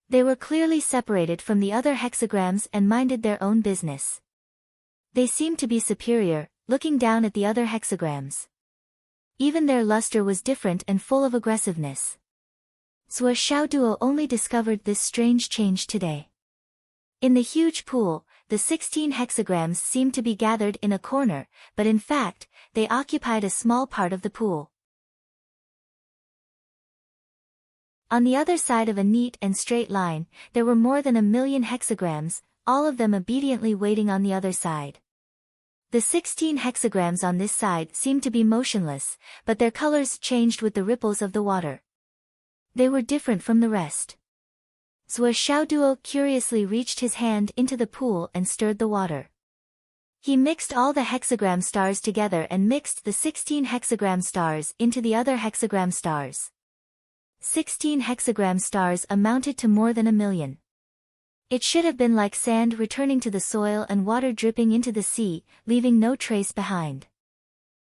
They were clearly separated from the other hexagrams and minded their own business. They seemed to be superior, looking down at the other hexagrams. Even their luster was different and full of aggressiveness. Zhou Xiaoduo only discovered this strange change today. In the huge pool, the 16 hexagrams seemed to be gathered in a corner, but in fact, they occupied a small part of the pool. On the other side of a neat and straight line, there were more than 1 million hexagrams, all of them obediently waiting on the other side. The 16 hexagrams on this side seemed to be motionless, but their colors changed with the ripples of the water. They were different from the rest. Zhou Xiaoduo curiously reached his hand into the pool and stirred the water. He mixed all the hexagram stars together and mixed the 16 hexagram stars into the other hexagram stars. 16 hexagram stars amounted to more than 1 million. It should have been like sand returning to the soil and water dripping into the sea, leaving no trace behind.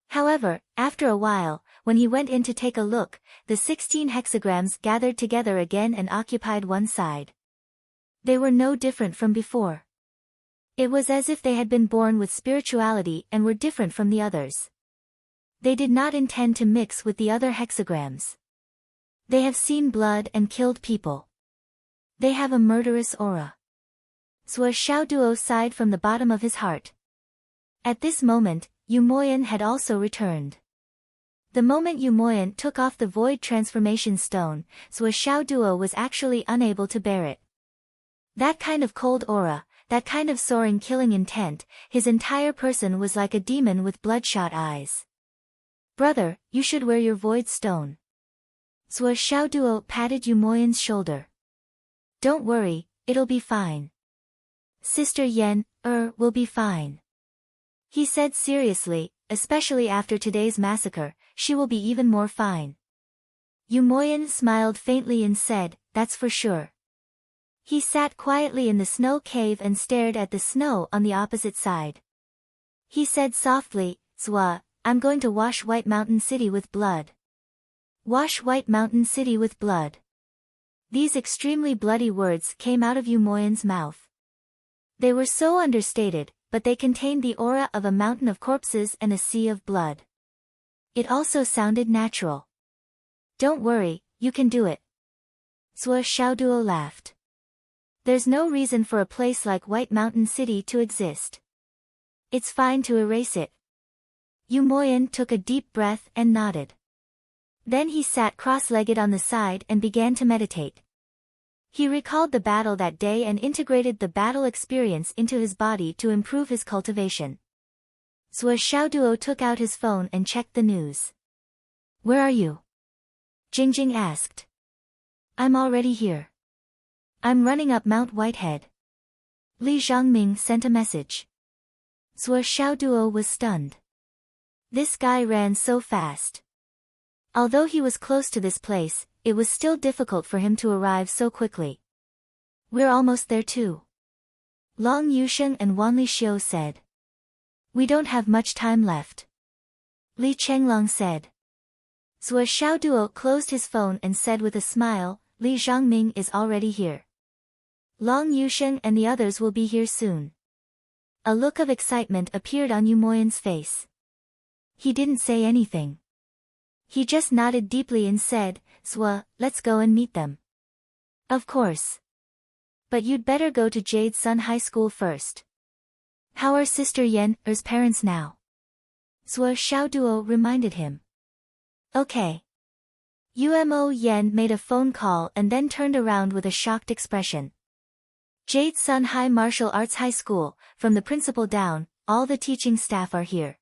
However, after a while, when he went in to take a look, the 16 hexagrams gathered together again and occupied one side. They were no different from before. It was as if they had been born with spirituality and were different from the others. They did not intend to mix with the other hexagrams. They have seen blood and killed people. They have a murderous aura. Sua Xiaoduo sighed from the bottom of his heart. At this moment, Yu Moyan had also returned. The moment Yu Moyan took off the void transformation stone, Sua Xiaoduo was actually unable to bear it. That kind of cold aura, that kind of soaring killing intent, his entire person was like a demon with bloodshot eyes. Brother, you should wear your void stone. Sua Xiaoduo patted Yu Moyan's shoulder. Don't worry, it'll be fine. Sister Yen, will be fine. He said seriously, especially after today's massacre, she will be even more fine. Yu Moyan smiled faintly and said, that's for sure. He sat quietly in the snow cave and stared at the snow on the opposite side. He said softly, Sua, I'm going to wash White Mountain City with blood. Wash White Mountain City with blood. These extremely bloody words came out of Yu Moyan's mouth. They were so understated, but they contained the aura of a mountain of corpses and a sea of blood. It also sounded natural. Don't worry, you can do it. Sua Xiaoduo laughed. There's no reason for a place like White Mountain City to exist. It's fine to erase it. Yu Moyan took a deep breath and nodded. Then he sat cross-legged on the side and began to meditate. He recalled the battle that day and integrated the battle experience into his body to improve his cultivation. Sua Xiaoduo took out his phone and checked the news. Where are you? Jingjing asked. I'm already here. I'm running up Mount Whitehead. Li Zhangming sent a message. Sua Xiaoduo was stunned. This guy ran so fast. Although he was close to this place, it was still difficult for him to arrive so quickly. We're almost there too. Long Yusheng and Wanli Xiu said. We don't have much time left. Li Chenglong said. Sua Xiaoduo closed his phone and said with a smile, Li Zhangming is already here. Long Yusheng and the others will be here soon. A look of excitement appeared on Yu Moyan's face. He didn't say anything. He just nodded deeply and said, Sua, let's go and meet them. Of course. But you'd better go to Jade Sun High School first. How are Sister Yen's parents now? Sua Xiaoduo reminded him. Okay. Umo Yen made a phone call and then turned around with a shocked expression. Jade Sun High Martial Arts High School, from the principal down, all the teaching staff are here.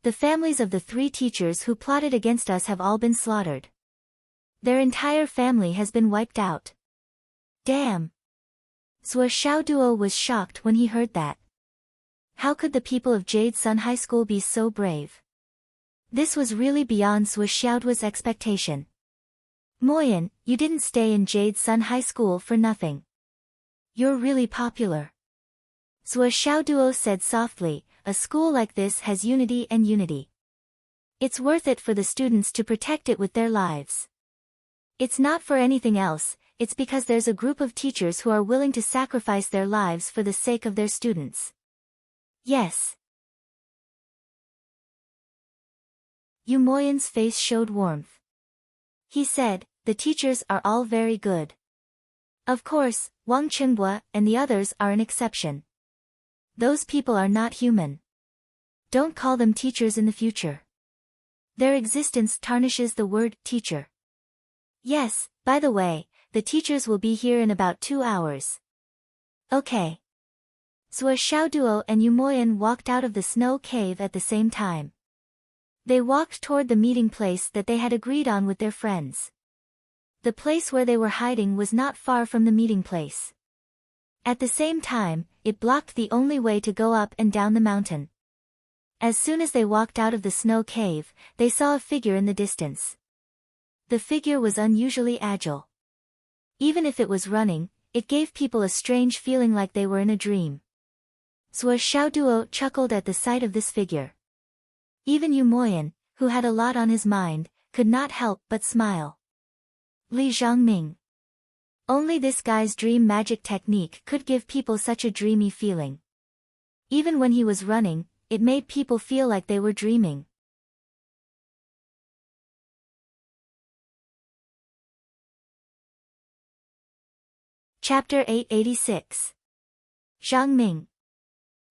The families of the 3 teachers who plotted against us have all been slaughtered. Their entire family has been wiped out. Damn! Sua Xiaoduo was shocked when he heard that. How could the people of Jade Sun High School be so brave? This was really beyond Sua Xiaoduo's expectation. Moyan, you didn't stay in Jade Sun High School for nothing. You're really popular. Sua Xiaoduo said softly, a school like this has unity and unity. It's worth it for the students to protect it with their lives. It's not for anything else, it's because there's a group of teachers who are willing to sacrifice their lives for the sake of their students. Yes. Yu Moyan's face showed warmth. He said, the teachers are all very good. Of course, Wang Qinghua and the others are an exception. Those people are not human. Don't call them teachers in the future. Their existence tarnishes the word teacher. Yes, by the way, the teachers will be here in about 2 hours. Okay. Sua Xiaoduo and Yu Moyan walked out of the snow cave at the same time. They walked toward the meeting place that they had agreed on with their friends. The place where they were hiding was not far from the meeting place. At the same time, it blocked the only way to go up and down the mountain. As soon as they walked out of the snow cave, they saw a figure in the distance. The figure was unusually agile. Even if it was running, it gave people a strange feeling like they were in a dream. Sua Xiaoduo chuckled at the sight of this figure. Even Yu Moyan, who had a lot on his mind, could not help but smile. Li Zhongming. Only this guy's dream magic technique could give people such a dreamy feeling. Even when he was running, it made people feel like they were dreaming. Chapter 886. Zhongming.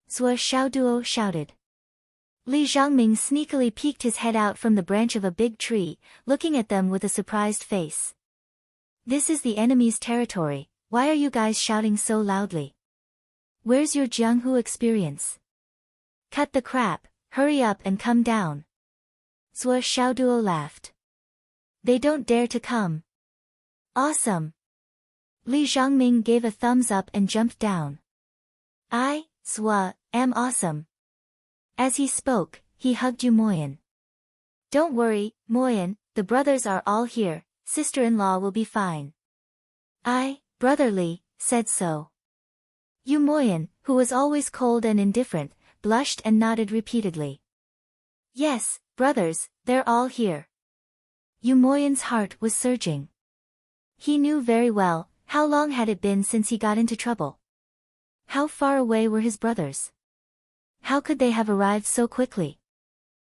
Zhuo Xiaoduo shouted. Li Zhongming sneakily peeked his head out from the branch of a big tree, looking at them with a surprised face. This is the enemy's territory, why are you guys shouting so loudly? Where's your Jianghu experience? Cut the crap, hurry up and come down. Zhuo Xiaoduo laughed. They don't dare to come. Awesome. Li Zhongming gave a thumbs up and jumped down. I, Zhuo, am awesome. As he spoke, he hugged Yu Moyan. Don't worry, Moyan, the brothers are all here, sister-in-law will be fine. I, Brother Li, said so. Yu Moyan, who was always cold and indifferent, blushed and nodded repeatedly. Yes, brothers, they're all here. Yu Moyan's heart was surging. He knew very well, how long had it been since he got into trouble? How far away were his brothers? How could they have arrived so quickly?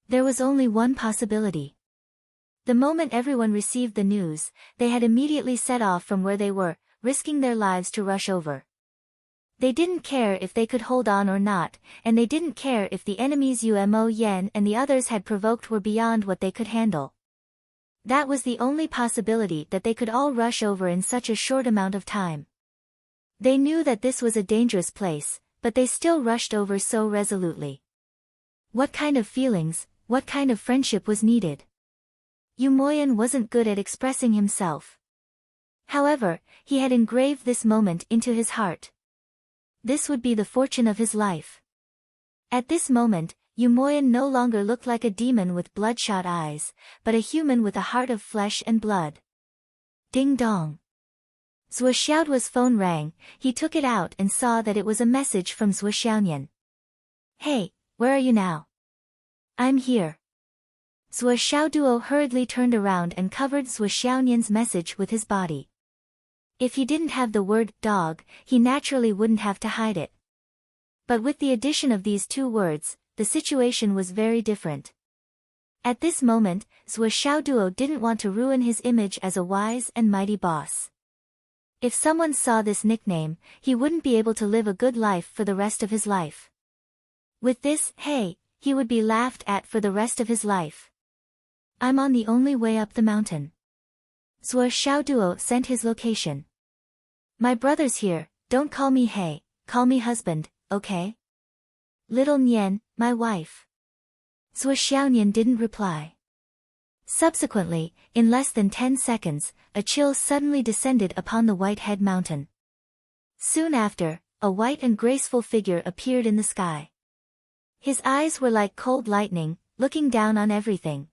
There was only one possibility. The moment everyone received the news, they had immediately set off from where they were, risking their lives to rush over. They didn't care if they could hold on or not, and they didn't care if the enemies Umo Yen and the others had provoked were beyond what they could handle. That was the only possibility, that they could all rush over in such a short amount of time. They knew that this was a dangerous place, but they still rushed over so resolutely. What kind of feelings, what kind of friendship was needed? Yu Moyan wasn't good at expressing himself. However, he had engraved this moment into his heart. This would be the fortune of his life. At this moment, Yu Moyan no longer looked like a demon with bloodshot eyes, but a human with a heart of flesh and blood. Ding dong. Zhuo Xiaoduo's phone rang, he took it out and saw that it was a message from Zhuo Xiaonian. Hey, where are you now? I'm here. Zhuo Xiaoduo hurriedly turned around and covered Zhuo Xiaonian's message with his body. If he didn't have the word dog, he naturally wouldn't have to hide it. But with the addition of these two words, the situation was very different. At this moment, Zhuo Xiaoduo didn't want to ruin his image as a wise and mighty boss. If someone saw this nickname, he wouldn't be able to live a good life for the rest of his life. With this, hey, he would be laughed at for the rest of his life. I'm on the only way up the mountain. Zhuo Xiaoduo sent his location. My brother's here, don't call me hey, call me husband, okay? Little Nian, my wife. Zhuo Xiaonian didn't reply. Subsequently, in less than 10 seconds, a chill suddenly descended upon the Whitehead Mountain. Soon after, a white and graceful figure appeared in the sky. His eyes were like cold lightning, looking down on everything.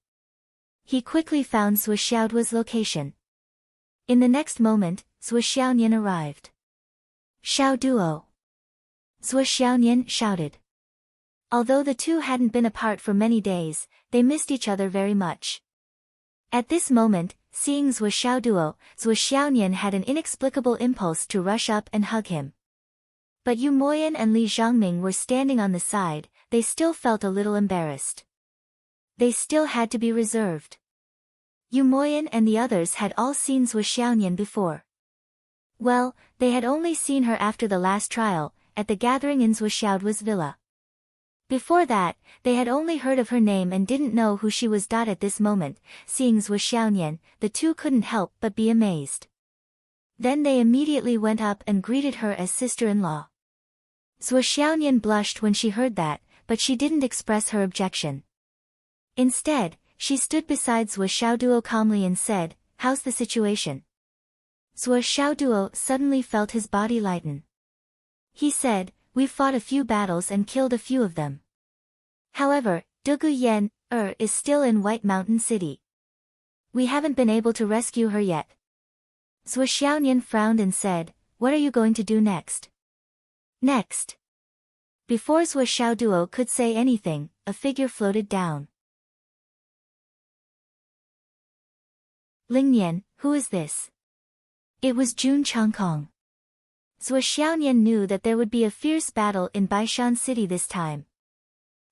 He quickly found Zhuo Xiaoduo's location. In the next moment, Zhuo Xiaonian arrived. Xiaoduo. Zhuo Xiaonian shouted. Although the two hadn't been apart for many days, they missed each other very much. At this moment, seeing Zhuo Xiaoduo, Zhuo Xiaonian had an inexplicable impulse to rush up and hug him. But Yu Moyan and Li Zhongming were standing on the side, they still felt a little embarrassed. They still had to be reserved. Yu Moyan and the others had all seen Zhuo Xiaonian before. Well, they had only seen her after the last trial, at the gathering in Zhuo Xiaoduo's villa. Before that, they had only heard of her name and didn't know who she was. At this moment, seeing Zhuo Xiaonian, the two couldn't help but be amazed. Then they immediately went up and greeted her as sister-in-law. Zhuo Xiaonian blushed when she heard that, but she didn't express her objection. Instead, she stood beside Zhuo Xiaoduo calmly and said, "How's the situation?" Zhuo Xiaoduo suddenly felt his body lighten. He said, "We've fought a few battles and killed a few of them. However, Dugu Yen, is still in White Mountain City. We haven't been able to rescue her yet." Zhuo Xiaonian frowned and said, "What are you going to do next?" Next. Before Zhuo Xiaoduo could say anything, a figure floated down. Lingnian, who is this? It was Jun Changkong. Zhuo Xiaonian knew that there would be a fierce battle in Baishan City this time.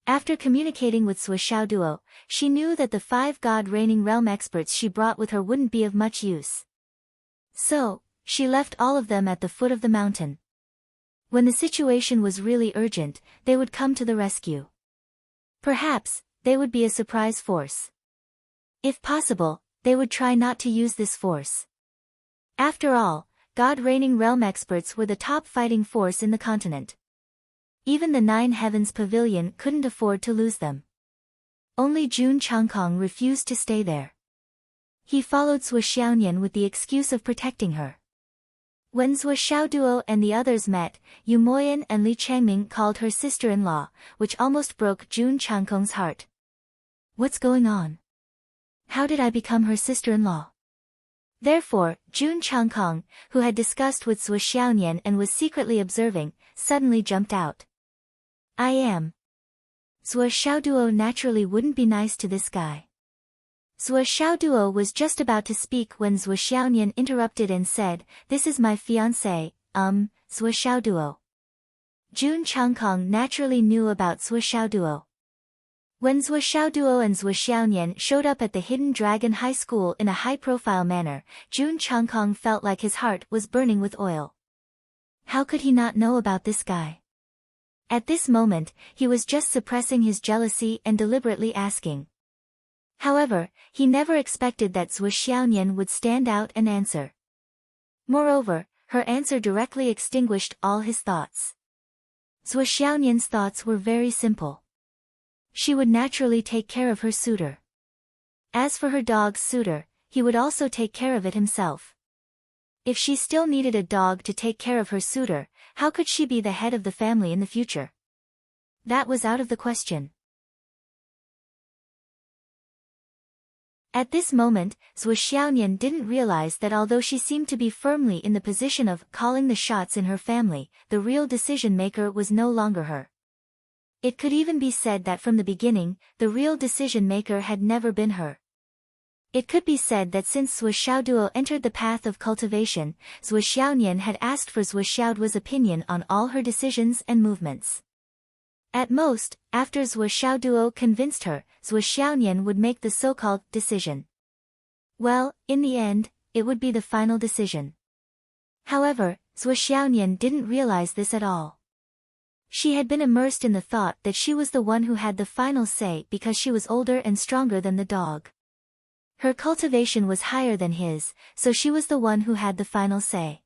After communicating with Zhuo Xiaoduo, she knew that the 5 god reigning realm experts she brought with her wouldn't be of much use. So, she left all of them at the foot of the mountain. When the situation was really urgent, they would come to the rescue. Perhaps, they would be a surprise force. If possible, they would try not to use this force. After all, God-reigning realm experts were the top fighting force in the continent. Even the 9 Heavens Pavilion couldn't afford to lose them. Only Jun Changkong refused to stay there. He followed Zhuo Xiaonian with the excuse of protecting her. When Zhuo Xiaoduo and the others met, Yu Moyan and Li Changming called her sister-in-law, which almost broke Jun Changkong's heart. What's going on? How did I become her sister-in-law? Therefore, Jun Changkong, who had discussed with Zhuo Xiaonian and was secretly observing, suddenly jumped out. I am. Zhuo Xiaoduo naturally wouldn't be nice to this guy. Zhuo Xiaoduo was just about to speak when Zhuo Xiaonian interrupted and said, "This is my fiancé, Zhuo Xiaoduo." Jun Changkong naturally knew about Zhuo Xiaoduo. When Zhuo Xiaoduo and Zhuo Xiaonian showed up at the Hidden Dragon High School in a high-profile manner, Jun Changkong felt like his heart was burning with oil. How could he not know about this guy? At this moment, he was just suppressing his jealousy and deliberately asking. However, he never expected that Zhuo Xiaonian would stand out and answer. Moreover, her answer directly extinguished all his thoughts. Zhuo Xiaonian's thoughts were very simple. She would naturally take care of her suitor. As for her dog's suitor, he would also take care of it himself. If she still needed a dog to take care of her suitor, how could she be the head of the family in the future? That was out of the question. At this moment, Zhuo Xiaonian didn't realize that although she seemed to be firmly in the position of calling the shots in her family, the real decision-maker was no longer her. It could even be said that from the beginning, the real decision-maker had never been her. It could be said that since Zhuo Xiaoduo entered the path of cultivation, Zhuo Xiaonian had asked for Zhuo Xiaoduo's opinion on all her decisions and movements. At most, after Zhuo Xiaoduo convinced her, Zhuo Xiaonian would make the so-called decision. Well, in the end, it would be the final decision. However, Zhuo Xiaonian didn't realize this at all. She had been immersed in the thought that she was the one who had the final say because she was older and stronger than the dog. Her cultivation was higher than his, so she was the one who had the final say.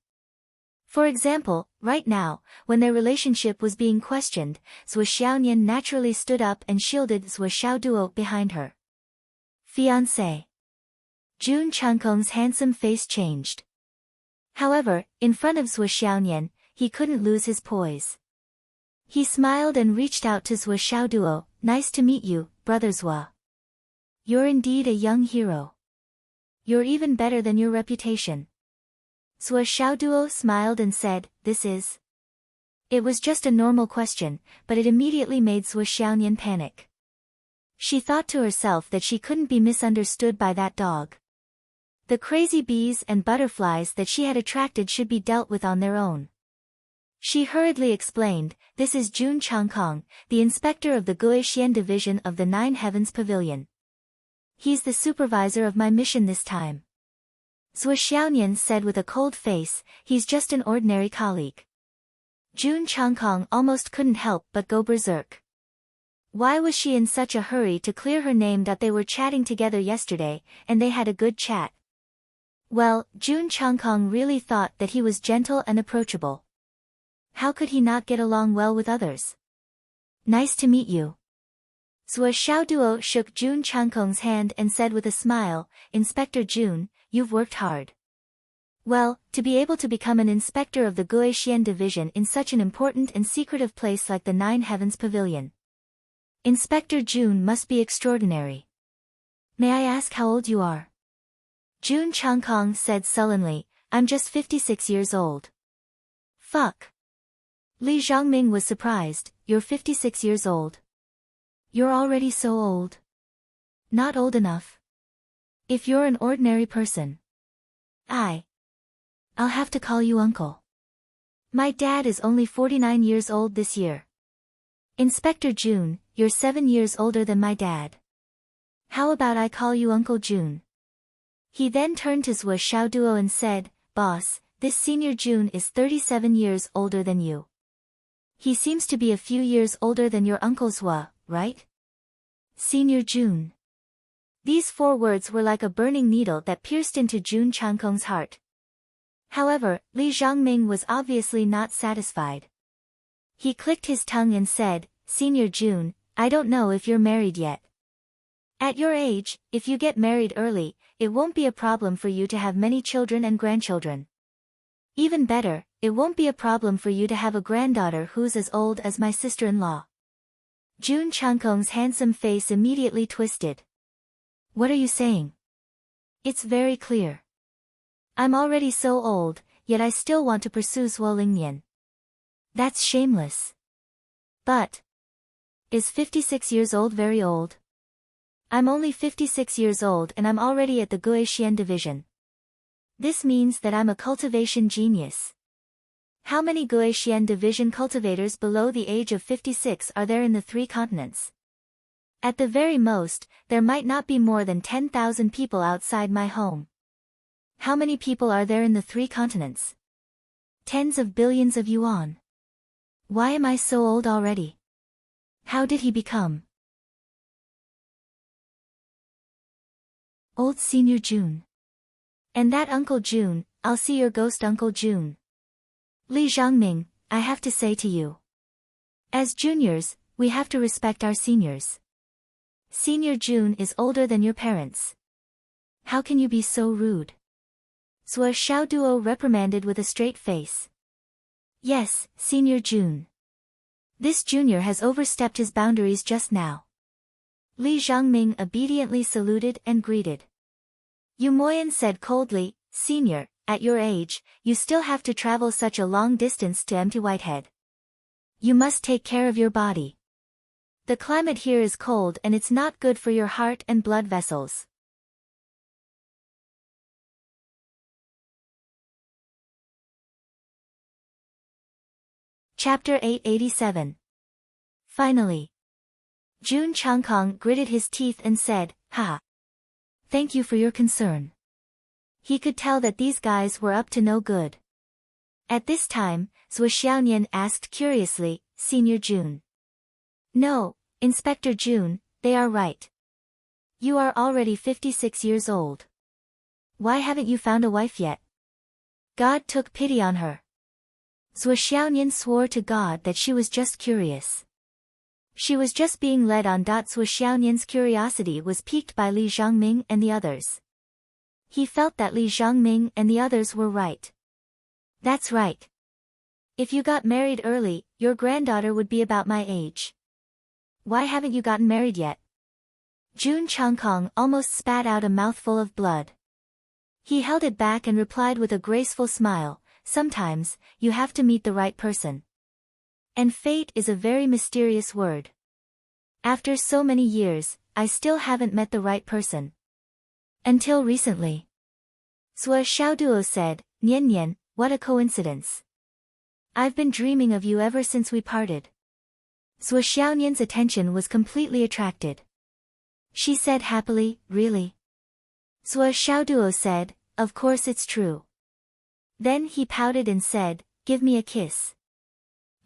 For example, right now, when their relationship was being questioned, Zhuo Xiaonian naturally stood up and shielded Zhuo Xiaoduo behind her. Fiancé. Jun Changkong's handsome face changed. However, in front of Zhuo Xiaonian, he couldn't lose his poise. He smiled and reached out to Zhuo Xiaoduo. Nice to meet you, brother Zhuo. You're indeed a young hero. You're even better than your reputation. Zhuo Xiaoduo smiled and said, this is. It was just a normal question, but it immediately made Zhuo Xiaonian panic. She thought to herself that she couldn't be misunderstood by that dog. The crazy bees and butterflies that she had attracted should be dealt with on their own. She hurriedly explained, this is Jun Changkong, the inspector of the Guixian division of the 9 Heavens Pavilion. He's the supervisor of my mission this time. Zhuo Xiaonian said with a cold face, he's just an ordinary colleague. Jun Changkong almost couldn't help but go berserk. Why was she in such a hurry to clear her name that they were chatting together yesterday, and they had a good chat? Well, Jun Changkong really thought that he was gentle and approachable. How could he not get along well with others? Nice to meet you. Zhuo Xiaoduo shook Jun Changkong's hand and said with a smile, Inspector Jun, you've worked hard. Well, to be able to become an inspector of the Guixian division in such an important and secretive place like the 9 Heavens Pavilion. Inspector Jun must be extraordinary. May I ask how old you are? Jun Changkong said sullenly, I'm just 56 years old. Fuck. Li Zhongming was surprised, you're 56 years old. You're already so old. Not old enough. If you're an ordinary person, I'll have to call you uncle. My dad is only 49 years old this year. Inspector June, you're 7 years older than my dad. How about I call you Uncle June? He then turned to Zhou Xiaoduo and said, Boss, this senior June is 37 years older than you. He seems to be a few years older than your Uncle Zhou, right? Senior June. These 4 words were like a burning needle that pierced into June Changkong's heart. However, Li Zhangming was obviously not satisfied. He clicked his tongue and said, Senior June, I don't know if you're married yet. At your age, if you get married early, it won't be a problem for you to have many children and grandchildren. Even better, it won't be a problem for you to have a granddaughter who's as old as my sister-in-law. June Changkong's handsome face immediately twisted. What are you saying? It's very clear. I'm already so old, yet I still want to pursue Zhuo Lingnian. That's shameless. But is 56 years old very old? I'm only 56 years old and I'm already at the Guixian division. This means that I'm a cultivation genius. How many Guixian division cultivators below the age of 56 are there in the 3 continents? At the very most, there might not be more than 10,000 people outside my home. How many people are there in the 3 continents? Tens of billions of yuan. Why am I so old already? How did he become old Senior June? And that Uncle June, I'll see your ghost Uncle June. Li Zhangming, I have to say to you. As juniors, we have to respect our seniors. Senior June is older than your parents. How can you be so rude? Zhou Xiaoduo reprimanded with a straight face. Yes, Senior June. This junior has overstepped his boundaries just now. Li Zhangming obediently saluted and greeted. Yu Moyan said coldly, Senior, at your age, you still have to travel such a long distance to empty Whitehead. You must take care of your body. The climate here is cold and it's not good for your heart and blood vessels. Chapter 887. Finally. June Changkong gritted his teeth and said, Ha! Thank you for your concern. He could tell that these guys were up to no good. At this time, Zhou Xiaonian asked curiously, Senior June. No, Inspector June, they are right. You are already 56 years old. Why haven't you found a wife yet? God took pity on her. Zhou Xiaonian swore to God that she was just curious. She was just being led on. Zhou Xiaonian's curiosity was piqued by Li Zhangming and the others. He felt that Li Zhangming and the others were right. That's right. If you got married early, your granddaughter would be about my age. Why haven't you gotten married yet? June Changkong almost spat out a mouthful of blood. He held it back and replied with a graceful smile, Sometimes, you have to meet the right person. And fate is a very mysterious word. After so many years, I still haven't met the right person. Until recently. Zhou Xiaoduo said, Nian Nian, what a coincidence. I've been dreaming of you ever since we parted. Zhou Xiaonian's attention was completely attracted. She said happily, Really? Zhou Xiaoduo said, Of course it's true. Then he pouted and said, Give me a kiss.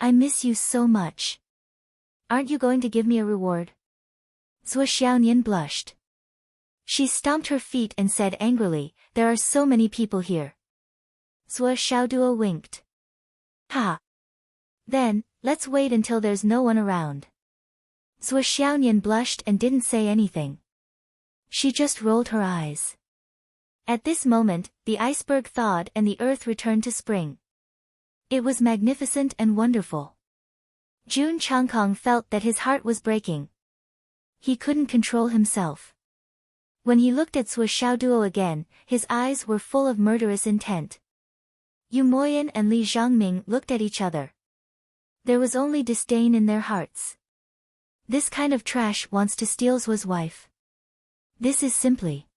I miss you so much. Aren't you going to give me a reward? Zhou Xiaonian blushed. She stomped her feet and said angrily, There are so many people here. Zhou Xiaoduo winked. Ha! Then, let's wait until there's no one around. Zhou Xiaonian blushed and didn't say anything. She just rolled her eyes. At this moment, the iceberg thawed and the earth returned to spring. It was magnificent and wonderful. June Changkong felt that his heart was breaking. He couldn't control himself. When he looked at Zhou Xiaoduo again, his eyes were full of murderous intent. Yu Moyan and Li Zhangming looked at each other. There was only disdain in their hearts. This kind of trash wants to steal Zhuo's wife. This is simply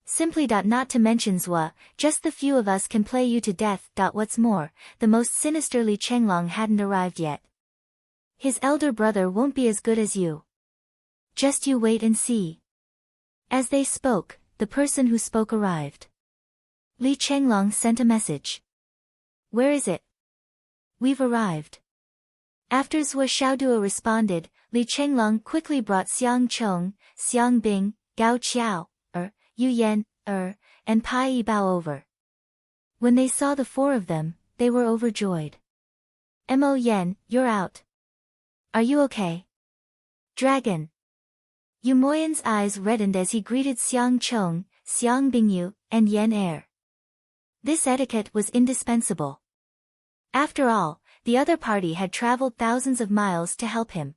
Simply. Not to mention Zhua, just the few of us can play you to death. What's more, the most sinister Li Chenglong hadn't arrived yet. His elder brother won't be as good as you. Just you wait and see. As they spoke, the person who spoke arrived. Li Chenglong sent a message. Where is it? We've arrived. After Zhua Xiaoduo responded, Li Chenglong quickly brought Xiang Chong, Xiang Bing, Gao Qiao, Yu Yan, and Pai Yibao over. When they saw the four of them, they were overjoyed. Mo Yan, you're out. Are you okay? Dragon. Yu Moyan's eyes reddened as he greeted Xiang Chong, Xiang Bingyu, and Yan Er. This etiquette was indispensable. After all, the other party had traveled thousands of miles to help him.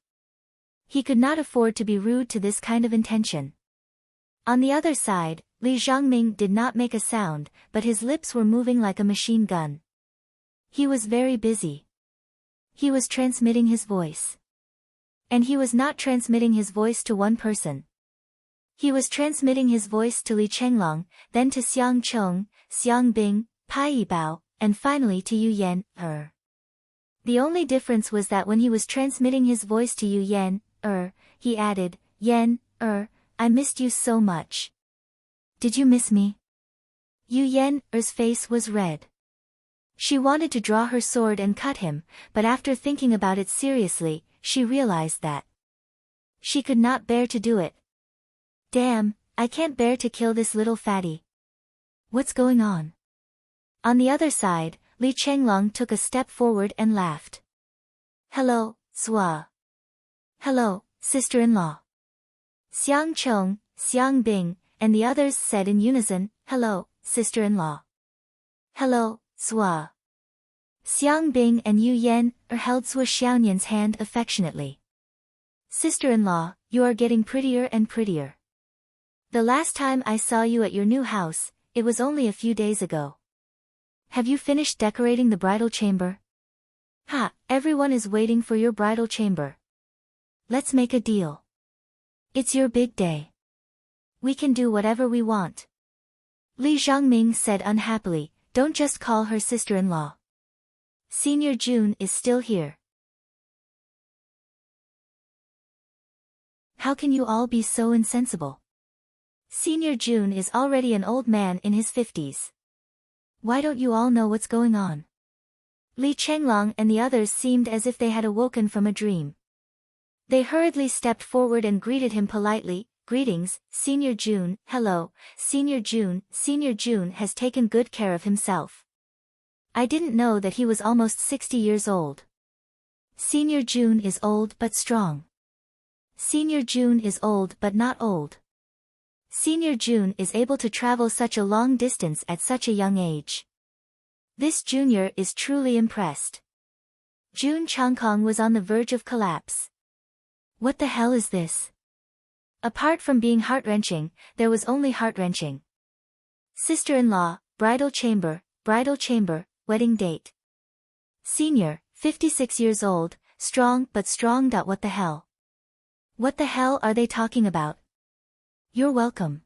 He could not afford to be rude to this kind of intention. On the other side, Li Zhangming did not make a sound, but his lips were moving like a machine gun. He was very busy. He was transmitting his voice. And he was not transmitting his voice to one person. He was transmitting his voice to Li Chenglong, then to Xiang Chong, Xiang Bing, Pai Yibao, and finally to Yu Yan, The only difference was that when he was transmitting his voice to Yu Yan, he added, Yan, I missed you so much. Did you miss me? Yu Yan's face was red. She wanted to draw her sword and cut him, but after thinking about it seriously, she realized that she could not bear to do it. Damn, I can't bear to kill this little fatty. What's going on? On the other side, Li Chenglong took a step forward and laughed. Hello, Zhua. Hello, sister-in-law. Xiang Chong, Xiang Bing, and the others said in unison, Hello, sister-in-law. Hello, Zhua. Xiang Bing and Yu Yan held Zhua Xiaonian's hand affectionately. Sister-in-law, you are getting prettier and prettier. The last time I saw you at your new house, it was only a few days ago. Have you finished decorating the bridal chamber? Ha, everyone is waiting for your bridal chamber. Let's make a deal. It's your big day. We can do whatever we want. Li Zhangming said unhappily, don't just call her sister-in-law. Senior June is still here. How can you all be so insensible? Senior June is already an old man in his 50s. Why don't you all know what's going on? Li Chenglong and the others seemed as if they had awoken from a dream. They hurriedly stepped forward and greeted him politely. Greetings, Senior June. Hello, Senior June. Senior June has taken good care of himself. I didn't know that he was almost 60 years old. Senior June is old but strong. Senior June is old but not old. Senior June is able to travel such a long distance at such a young age. This junior is truly impressed. June Changkong was on the verge of collapse. What the hell is this? Apart from being heart-wrenching, there was only heart-wrenching. Sister-in-law, bridal chamber, wedding date. Senior, 56 years old, strong but strong. What the hell? What the hell are they talking about? You're welcome.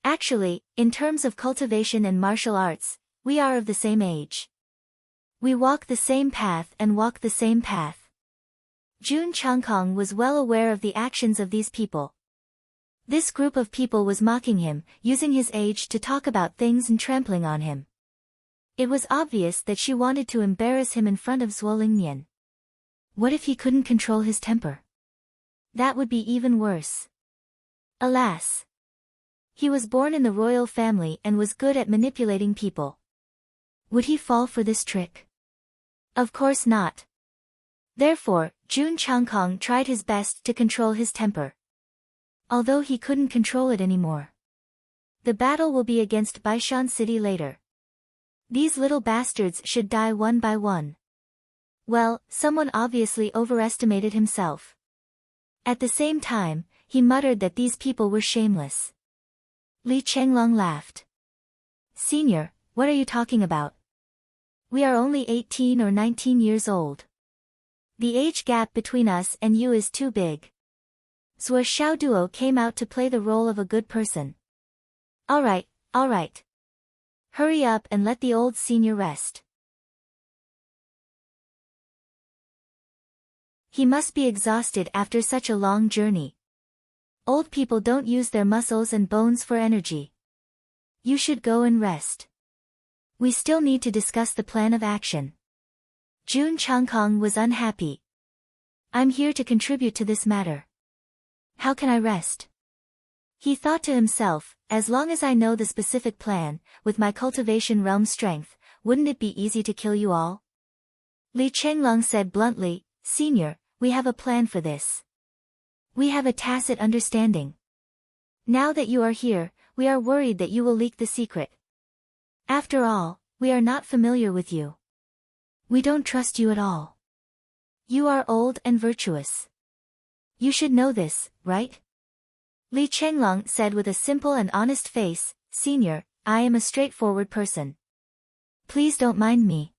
Actually, in terms of cultivation and martial arts, we are of the same age. We walk the same path and walk the same path. June Changkong was well aware of the actions of these people. This group of people was mocking him, using his age to talk about things and trampling on him. It was obvious that she wanted to embarrass him in front of Zhuo Lingnian. What if he couldn't control his temper? That would be even worse. Alas! He was born in the royal family and was good at manipulating people. Would he fall for this trick? Of course not. Therefore, June Changkong tried his best to control his temper. Although he couldn't control it anymore. The battle will be against Baishan City later. These little bastards should die one by one. Well, someone obviously overestimated himself. At the same time, he muttered that these people were shameless. Li Chenglong laughed. Senior, what are you talking about? We are only 18 or 19 years old. The age gap between us and you is too big. Zhuo Xiaoduo came out to play the role of a good person. Alright, alright. Hurry up and let the old senior rest. He must be exhausted after such a long journey. Old people don't use their muscles and bones for energy. You should go and rest. We still need to discuss the plan of action. Jun Changkong was unhappy. I'm here to contribute to this matter. How can I rest? He thought to himself, as long as I know the specific plan, with my cultivation realm strength, wouldn't it be easy to kill you all? Li Chenglong said bluntly, Senior, we have a plan for this. We have a tacit understanding. Now that you are here, we are worried that you will leak the secret. After all, we are not familiar with you. We don't trust you at all. You are old and virtuous. You should know this, right? Li Chenglong said with a simple and honest face, Senior, I am a straightforward person. Please don't mind me.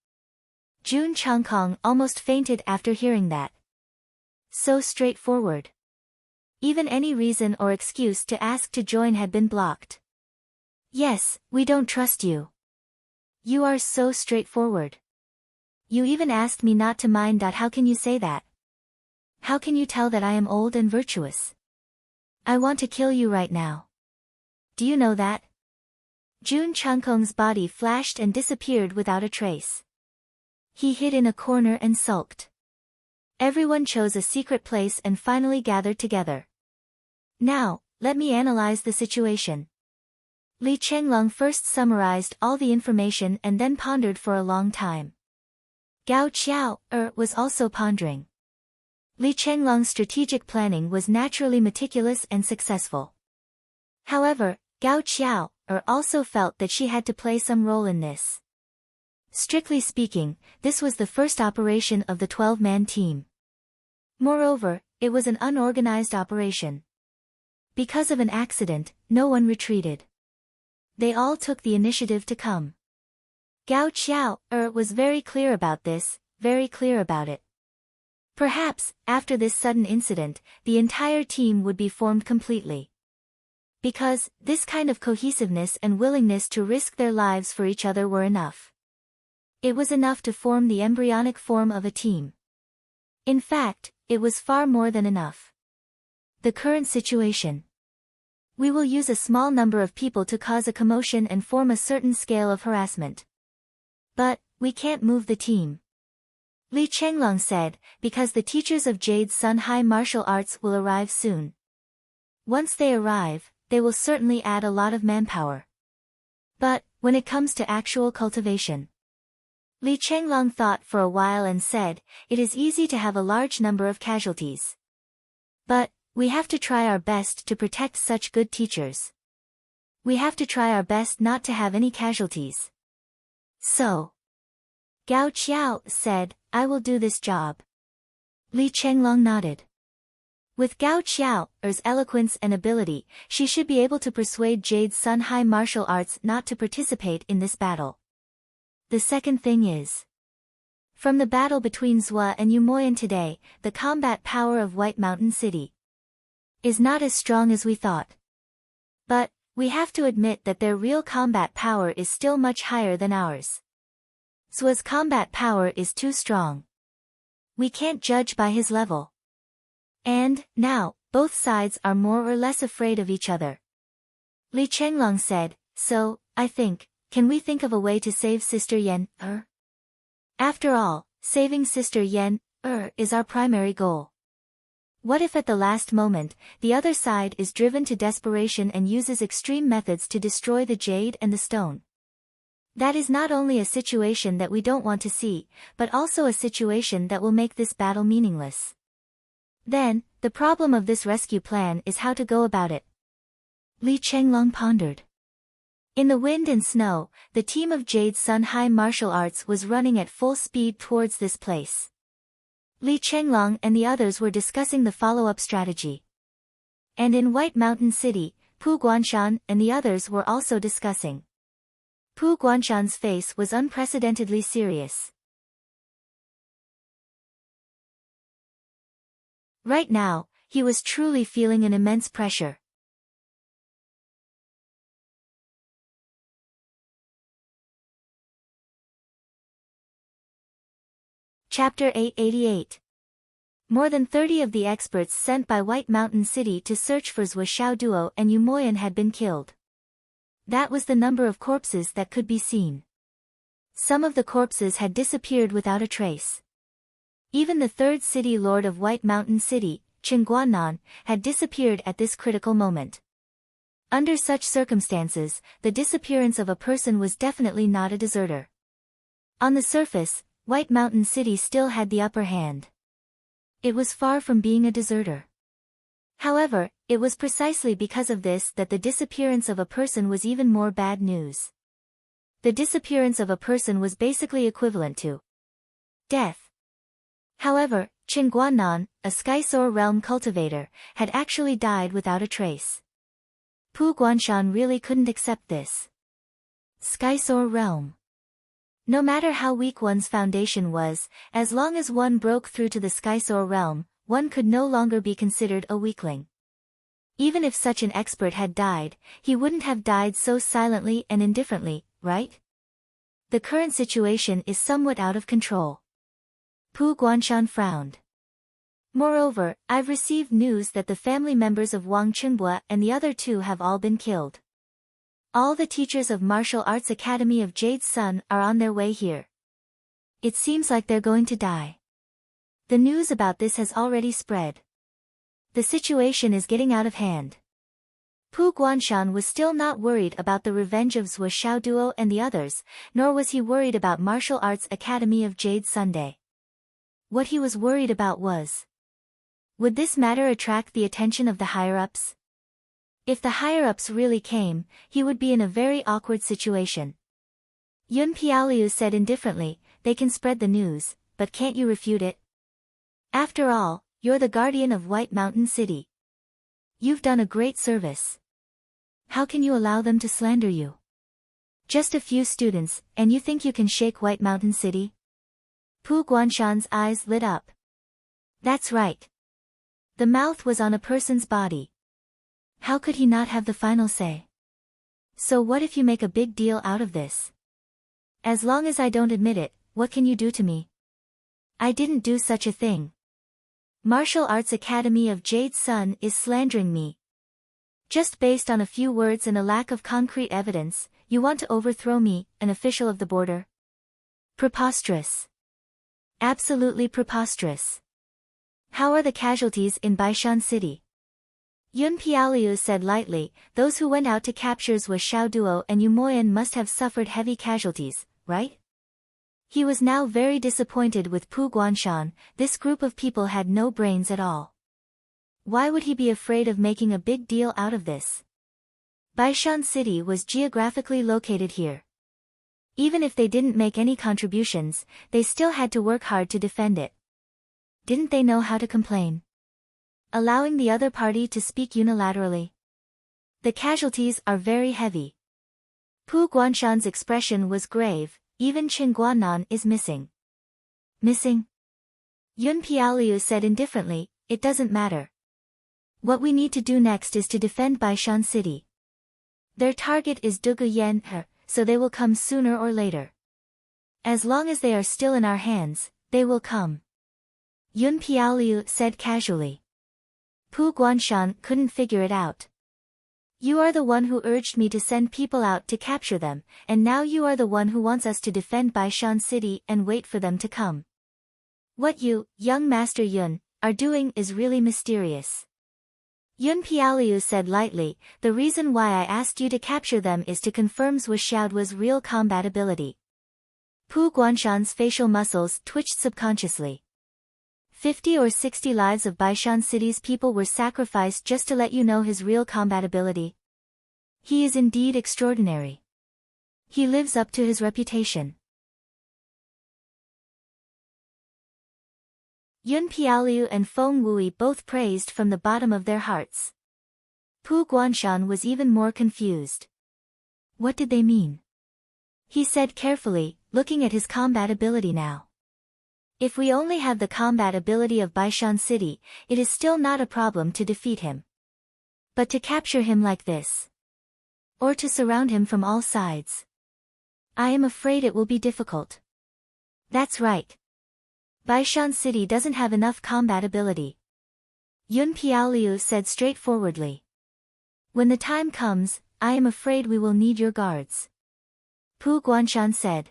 Jun Changkong almost fainted after hearing that. So straightforward. Even any reason or excuse to ask to join had been blocked. Yes, we don't trust you. You are so straightforward. You even asked me not to mind. How can you say that? How can you tell that I am old and virtuous? I want to kill you right now. Do you know that? Jun Changkong's body flashed and disappeared without a trace. He hid in a corner and sulked. Everyone chose a secret place and finally gathered together. Now, let me analyze the situation. Li Chenglong first summarized all the information and then pondered for a long time. Gao Qiao, was also pondering. Li Chenglong's strategic planning was naturally meticulous and successful. However, Gao Qiao, also felt that she had to play some role in this. Strictly speaking, this was the first operation of the 12-man team. Moreover, it was an unorganized operation. Because of an accident, no one retreated. They all took the initiative to come. Gao Qiao, was very clear about this, very clear about it. Perhaps, after this sudden incident, the entire team would be formed completely. Because, this kind of cohesiveness and willingness to risk their lives for each other were enough. It was enough to form the embryonic form of a team. In fact, it was far more than enough. The current situation. We will use a small number of people to cause a commotion and form a certain scale of harassment. But, we can't move the team. Li Chenglong said, because the teachers of Jade Sun High Martial Arts will arrive soon. Once they arrive, they will certainly add a lot of manpower. But, when it comes to actual cultivation. Li Chenglong thought for a while and said, it is easy to have a large number of casualties. But, we have to try our best to protect such good teachers. We have to try our best not to have any casualties. So. Gao Qiao said, I will do this job. Li Chenglong nodded. With Gao Qiao's eloquence and ability, she should be able to persuade Jade Sun High Martial Arts not to participate in this battle. The second thing is. From the battle between Zhua and Yumoyan today, the combat power of White Mountain City is not as strong as we thought. But, we have to admit that their real combat power is still much higher than ours. Zhua's combat power is too strong. We can't judge by his level. And, now, both sides are more or less afraid of each other. Li Chenglong said, so, I think, can we think of a way to save Sister Yen, After all, saving Sister Yen, is our primary goal. What if at the last moment, the other side is driven to desperation and uses extreme methods to destroy the jade and the stone? That is not only a situation that we don't want to see, but also a situation that will make this battle meaningless. Then, the problem of this rescue plan is how to go about it. Li Chenglong pondered. In the wind and snow, the team of Jade Sun High Martial Arts was running at full speed towards this place. Li Chenglong and the others were discussing the follow-up strategy. And in White Mountain City, Pu Guanshan and the others were also discussing. Pu Guanshan's face was unprecedentedly serious. Right now, he was truly feeling an immense pressure. Chapter 888. More than 30 of the experts sent by White Mountain City to search for Zhou Xiaoduo and Yu Moyan had been killed. That was the number of corpses that could be seen. Some of the corpses had disappeared without a trace. Even the third city lord of White Mountain City, Qin Guannan, had disappeared at this critical moment. Under such circumstances, the disappearance of a person was definitely not a deserter. On the surface, White Mountain City still had the upper hand. It was far from being a deserter. However, it was precisely because of this that the disappearance of a person was even more bad news. The disappearance of a person was basically equivalent to death. However, Qin Guannan, a Skysoar realm cultivator, had actually died without a trace. Pu Guanshan really couldn't accept this. Skysoar realm. No matter how weak one's foundation was, as long as one broke through to the Skysoar realm, one could no longer be considered a weakling. Even if such an expert had died, he wouldn't have died so silently and indifferently, right? The current situation is somewhat out of control. Pu Guanshan frowned. Moreover, I've received news that the family members of Wang Qinbua and the other two have all been killed. All the teachers of Martial Arts Academy of Jade's Sun are on their way here. It seems like they're going to die. The news about this has already spread. The situation is getting out of hand. Pu Guanshan was still not worried about the revenge of Zhou Xiaoduo and the others, nor was he worried about Martial Arts Academy of Jade Sunday. What he was worried about was, would this matter attract the attention of the higher-ups? If the higher-ups really came, he would be in a very awkward situation. Yun Piaoliu said indifferently, they can spread the news, but can't you refute it? After all, you're the guardian of White Mountain City. You've done a great service. How can you allow them to slander you? Just a few students, and you think you can shake White Mountain City? Pu Guanshan's eyes lit up. That's right. The mouth was on a person's body. How could he not have the final say? So what if you make a big deal out of this? As long as I don't admit it, what can you do to me? I didn't do such a thing. Martial Arts Academy of Jade Sun is slandering me. Just based on a few words and a lack of concrete evidence, you want to overthrow me, an official of the border? Preposterous. Absolutely preposterous. How are the casualties in Baishan City? Yun Piaoliu said lightly, those who went out to capture Zhou Xiaoduo and Yu Moyan must have suffered heavy casualties, right? He was now very disappointed with Pu Guanshan. This group of people had no brains at all. Why would he be afraid of making a big deal out of this? Baishan City was geographically located here. Even if they didn't make any contributions, they still had to work hard to defend it. Didn't they know how to complain? Allowing the other party to speak unilaterally. The casualties are very heavy. Pu Guanshan's expression was grave, even Qin Guannan is missing. Missing? Yun Piaoliu said indifferently, it doesn't matter. What we need to do next is to defend Baishan City. Their target is Duguyan, so they will come sooner or later. As long as they are still in our hands, they will come. Yun Piaoliu said casually. Pu Guanshan couldn't figure it out. You are the one who urged me to send people out to capture them, and now you are the one who wants us to defend Baishan City and wait for them to come. What you, young Master Yun, are doing is really mysterious. Yun Piaoliu said lightly, the reason why I asked you to capture them is to confirm Zhou Xiaoduo's real combat ability. Pu Guanshan's facial muscles twitched subconsciously. 50 or 60 lives of Baishan City's people were sacrificed just to let you know his real combat ability. He is indeed extraordinary. He lives up to his reputation. Yun Piaoliu and Feng Wui both praised from the bottom of their hearts. Pu Guanshan was even more confused. What did they mean? He said carefully, looking at his combat ability now. If we only have the combat ability of Baishan City, it is still not a problem to defeat him. But to capture him like this, or to surround him from all sides, I am afraid it will be difficult. That's right. Baishan City doesn't have enough combat ability. Yun Piaoliu said straightforwardly. When the time comes, I am afraid we will need your guards. Pu Guanshan said.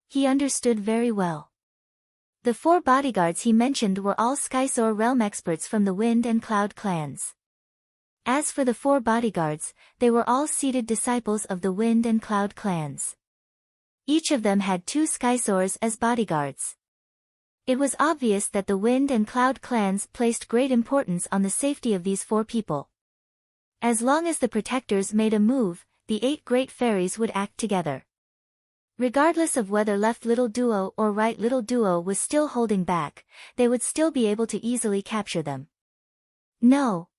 He understood very well. The 4 bodyguards he mentioned were all Skysoar realm experts from the Wind and Cloud clans. As for the 4 bodyguards, they were all seated disciples of the Wind and Cloud clans. Each of them had 2 Skysoars as bodyguards. It was obvious that the Wind and Cloud clans placed great importance on the safety of these 4 people. As long as the protectors made a move, the 8 great fairies would act together. Regardless of whether left little duo or right little duo was still holding back, they would still be able to easily capture them. No.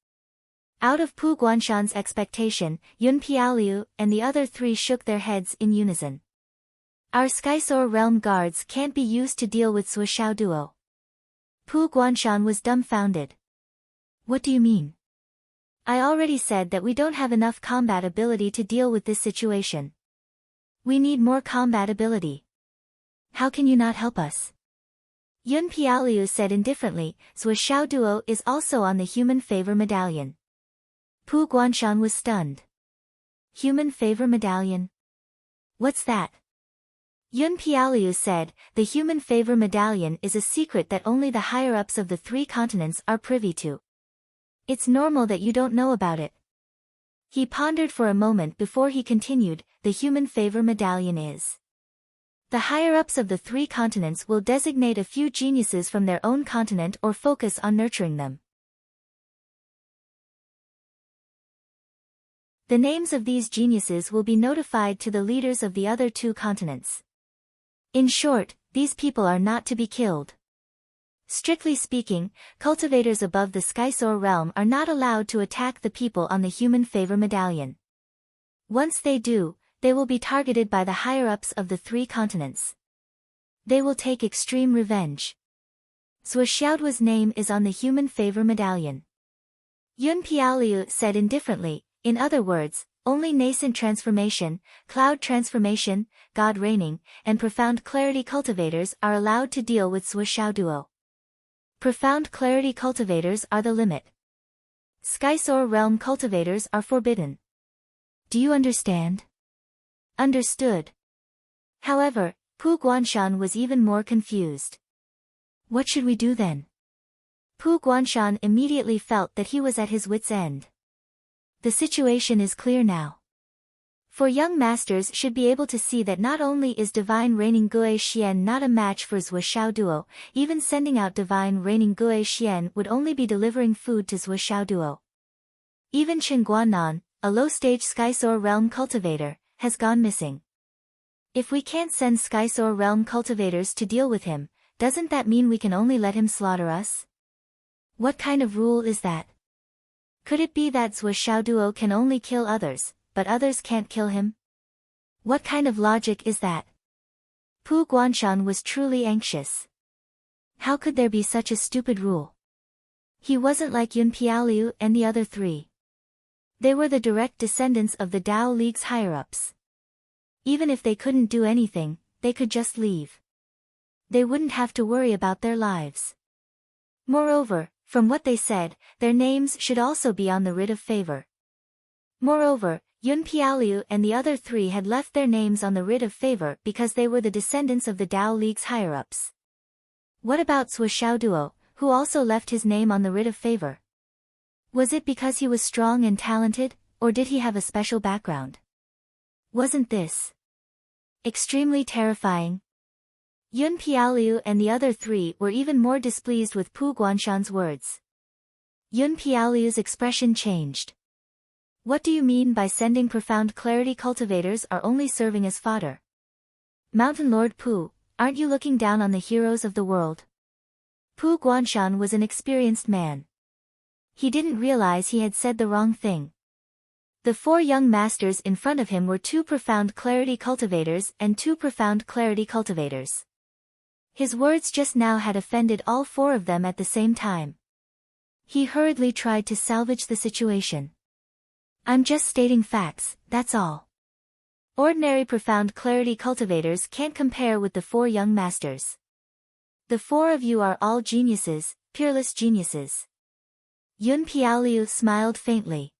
Out of Pu Guanshan's expectation, Yun Piaoliu and the other 3 shook their heads in unison. Our Skysoar realm guards can't be used to deal with Suishao duo. Pu Guanshan was dumbfounded. What do you mean? I already said that we don't have enough combat ability to deal with this situation. We need more combat ability. How can you not help us? Yun Piaoliu said indifferently, Suishao duo is also on the human favor medallion. Pu Guanshan was stunned. Human favor medallion? What's that? Yun Piaoliu said, the human favor medallion is a secret that only the higher-ups of the 3 continents are privy to. It's normal that you don't know about it. He pondered for a moment before he continued, the human favor medallion is. The higher-ups of the 3 continents will designate a few geniuses from their own continent or focus on nurturing them. The names of these geniuses will be notified to the leaders of the other 2 continents. In short, these people are not to be killed. Strictly speaking, cultivators above the Skysoar realm are not allowed to attack the people on the human favor medallion. Once they do, they will be targeted by the higher-ups of the 3 continents. They will take extreme revenge. Suishaoduo's name is on the human favor medallion. Yun Piaoliu said indifferently, in other words, only nascent transformation, cloud transformation, god reigning, and profound clarity cultivators are allowed to deal with Suishao duo. Profound clarity cultivators are the limit. Skysoar realm cultivators are forbidden. Do you understand? Understood. However, Pu Guanshan was even more confused. What should we do then? Pu Guanshan immediately felt that he was at his wit's end. The situation is clear now. For young masters should be able to see that not only is Divine Reigning Gui Xian not a match for Zuishao duo, even sending out Divine Reigning Gui Xian would only be delivering food to Zuishao duo. Even Chen Guanan, a low-stage Skysoar realm cultivator, has gone missing. If we can't send Skysoar realm cultivators to deal with him, doesn't that mean we can only let him slaughter us? What kind of rule is that? Could it be that Zuishao duo can only kill others, but others can't kill him? What kind of logic is that? Pu Guanshan was truly anxious. How could there be such a stupid rule? He wasn't like Yun Piaoliu and the other 3. They were the direct descendants of the Dao League's higher-ups. Even if they couldn't do anything, they could just leave. They wouldn't have to worry about their lives. Moreover, from what they said, their names should also be on the writ of favor. Moreover, Yun Piaoliu and the other 3 had left their names on the writ of favor because they were the descendants of the Dao League's higher-ups. What about Zuishao duo, who also left his name on the writ of favor? Was it because he was strong and talented, or did he have a special background? Wasn't this extremely terrifying? Yun Piaoliu and the other 3 were even more displeased with Pu Guanshan's words. Yun Piaoliu's expression changed. What do you mean by sending profound clarity cultivators are only serving as fodder? Mountain Lord Pu, aren't you looking down on the heroes of the world? Pu Guanshan was an experienced man. He didn't realize he had said the wrong thing. The 4 young masters in front of him were 2 profound clarity cultivators and 2 profound clarity cultivators. His words just now had offended all 4 of them at the same time. He hurriedly tried to salvage the situation. I'm just stating facts, that's all. Ordinary profound clarity cultivators can't compare with the 4 young masters. The four of you are all geniuses, peerless geniuses. Yun Piaoliu smiled faintly.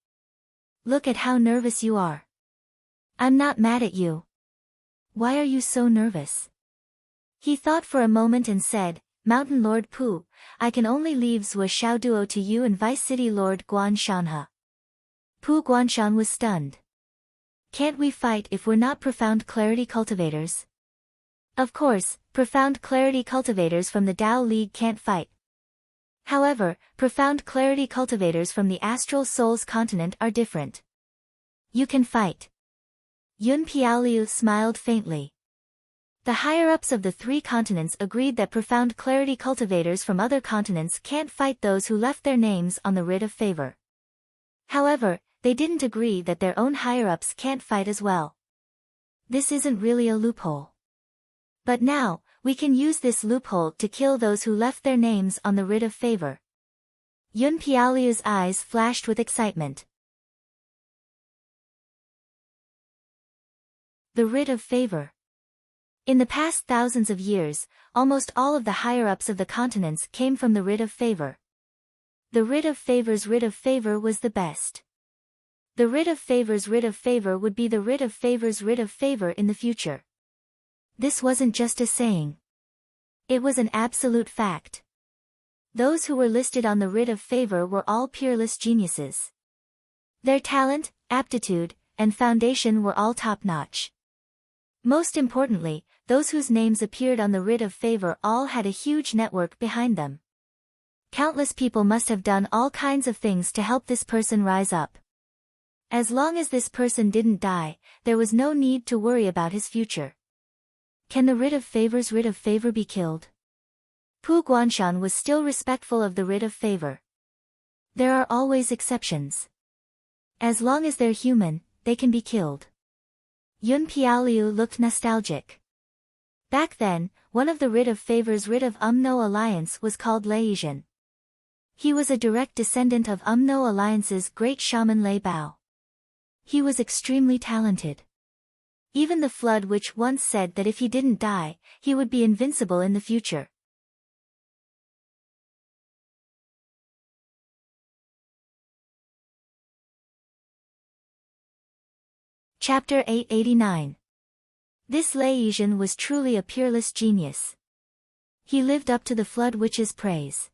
Look at how nervous you are. I'm not mad at you. Why are you so nervous? He thought for a moment and said, Mountain Lord Pu, I can only leave Zhou Xiaoduo to you and Vice City Lord Guan Shanhe. Pu Guanshan was stunned. Can't we fight if we're not profound clarity cultivators? Of course, profound clarity cultivators from the Tao League can't fight. However, profound clarity cultivators from the Astral Souls continent are different. You can fight. Yun Piaoliu smiled faintly. The higher-ups of the three continents agreed that profound clarity cultivators from other continents can't fight those who left their names on the writ of favor. However, they didn't agree that their own higher-ups can't fight as well. This isn't really a loophole. But now, we can use this loophole to kill those who left their names on the writ of favor. Yun Piaoliu's eyes flashed with excitement. The writ of favor. In the past thousands of years, almost all of the higher-ups of the continents came from the writ of favor. The writ of favor's writ of favor was the best. The writ of favor's writ of favor would be the writ of favor's writ of favor in the future. This wasn't just a saying. It was an absolute fact. Those who were listed on the writ of favor were all peerless geniuses. Their talent, aptitude, and foundation were all top-notch. Most importantly, those whose names appeared on the writ of favor all had a huge network behind them. Countless people must have done all kinds of things to help this person rise up. As long as this person didn't die, there was no need to worry about his future. Can the writ of favor's writ of favor be killed? Pu Guanshan was still respectful of the writ of favor. There are always exceptions. As long as they're human, they can be killed. Yun Piaoliu looked nostalgic. Back then, one of the writ of favor's writ of Umno Alliance was called Leizhen. He was a direct descendant of Umno Alliance's great shaman Lei Bao. He was extremely talented. Even the Flood Witch once said that if he didn't die, he would be invincible in the future. Chapter 889. This Leizhen was truly a peerless genius. He lived up to the Flood Witch's praise.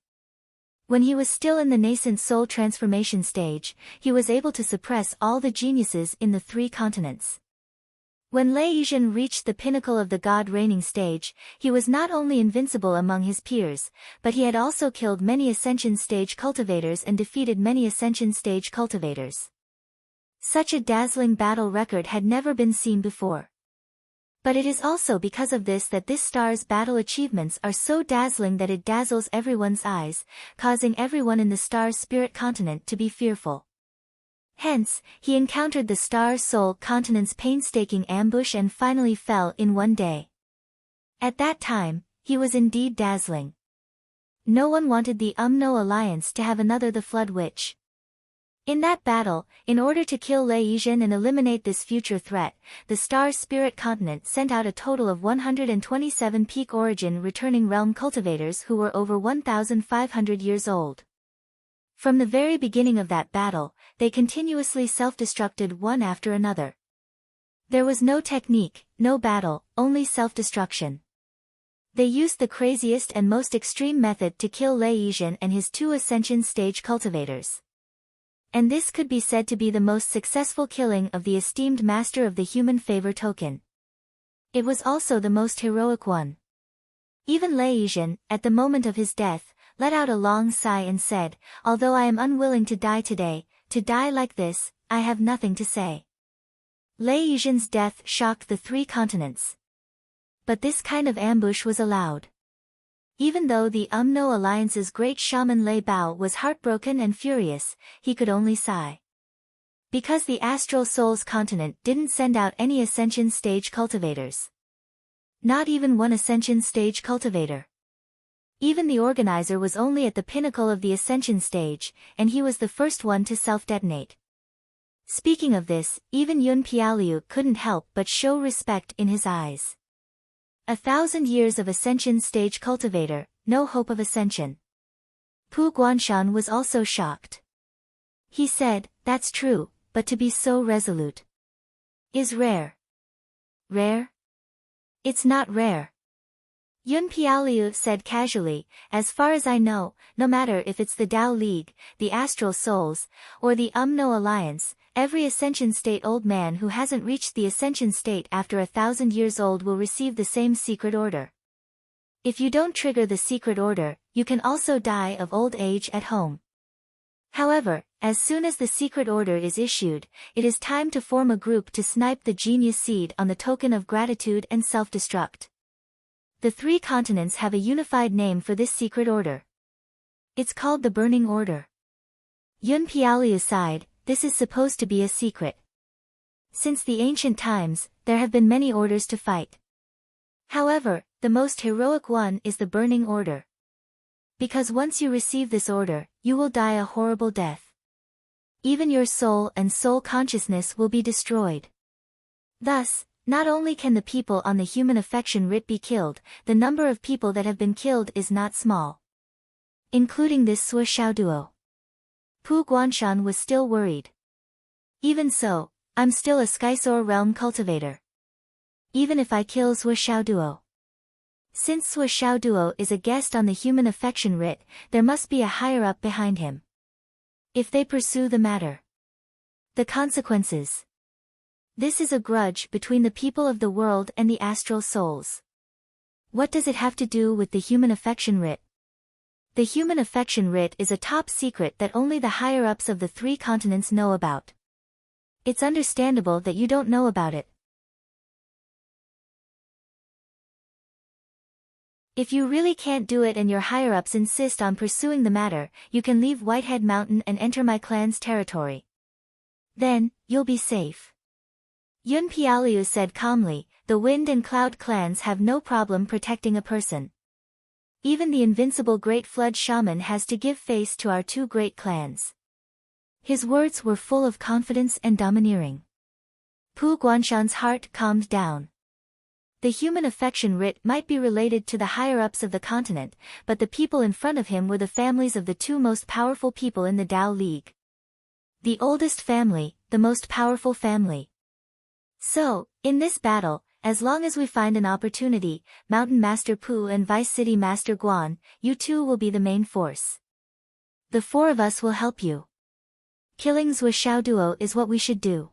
When he was still in the nascent soul transformation stage, he was able to suppress all the geniuses in the three continents. When Leizhen reached the pinnacle of the God reigning stage, he was not only invincible among his peers, but he had also killed many Ascension stage cultivators and defeated many Ascension stage cultivators. Such a dazzling battle record had never been seen before. But it is also because of this that this star's battle achievements are so dazzling that it dazzles everyone's eyes, causing everyone in the star's spirit continent to be fearful. Hence, he encountered the Star Soul continent's painstaking ambush and finally fell in one day. At that time, he was indeed dazzling. No one wanted the Umno Alliance to have another the Flood Witch. In that battle, in order to kill Leizhen and eliminate this future threat, the Star Spirit continent sent out a total of 127 peak origin returning realm cultivators who were over 1,500 years old. From the very beginning of that battle, they continuously self-destructed one after another. There was no technique, no battle, only self-destruction. They used the craziest and most extreme method to kill Leizhen and his two Ascension stage cultivators. And this could be said to be the most successful killing of the esteemed master of the human favor token. It was also the most heroic one. Even Leizhen, at the moment of his death, let out a long sigh and said, "Although I am unwilling to die today, to die like this, I have nothing to say." Leizhen's death shocked the three continents. But this kind of ambush was allowed. Even though the Umno Alliance's great shaman Lei Bao was heartbroken and furious, he could only sigh. Because the Astral Souls continent didn't send out any Ascension stage cultivators. Not even one Ascension stage cultivator. Even the organizer was only at the pinnacle of the Ascension stage, and he was the first one to self-detonate. Speaking of this, even Yun Piaoliu couldn't help but show respect in his eyes. 1,000 years of ascension stage cultivator, no hope of ascension. Pu Guanshan was also shocked. He said, that's true, but to be so resolute is rare. Rare? It's not rare. Yun Piaoliu said casually, as far as I know, no matter if it's the Tao League, the Astral Souls, or the Umno Alliance, every ascension state old man who hasn't reached the ascension state after 1,000 years old will receive the same secret order. If you don't trigger the secret order, you can also die of old age at home. However, as soon as the secret order is issued, it is time to form a group to snipe the genius seed on the token of gratitude and self-destruct. The 3 continents have a unified name for this secret order. It's called the Burning Order. Yun Piaoliu sighed, this is supposed to be a secret. Since the ancient times, there have been many orders to fight. However, the most heroic one is the Burning Order. Because once you receive this order, you will die a horrible death. Even your soul and soul consciousness will be destroyed. Thus, not only can the people on the human affection writ be killed, the number of people that have been killed is not small. Including this Sui Xiao duo. Pu Guanshan was still worried. Even so, I'm still a Skysore realm cultivator. Even if I kill Sui Xiao duo. Since Sui Xiao duo is a guest on the human affection writ, there must be a higher up behind him. If they pursue the matter. The consequences. This is a grudge between the people of the world and the astral souls. What does it have to do with the human affection writ? The human affection writ is a top secret that only the higher-ups of the 3 continents know about. It's understandable that you don't know about it. If you really can't do it and your higher-ups insist on pursuing the matter, you can leave Whitehead Mountain and enter my clan's territory. Then, you'll be safe. Yun Piaoliu said calmly, the Wind and Cloud clans have no problem protecting a person. Even the invincible Great Flood Shaman has to give face to our 2 great clans. His words were full of confidence and domineering. Pu Guanshan's heart calmed down. The human affection writ might be related to the higher-ups of the continent, but the people in front of him were the families of the 2 most powerful people in the Tao League. The oldest family, the most powerful family. So, in this battle, as long as we find an opportunity, Mountain Master Pu and Vice City Master Guan, you 2 will be the main force. The 4 of us will help you. Killing Sui Xiao duo is what we should do.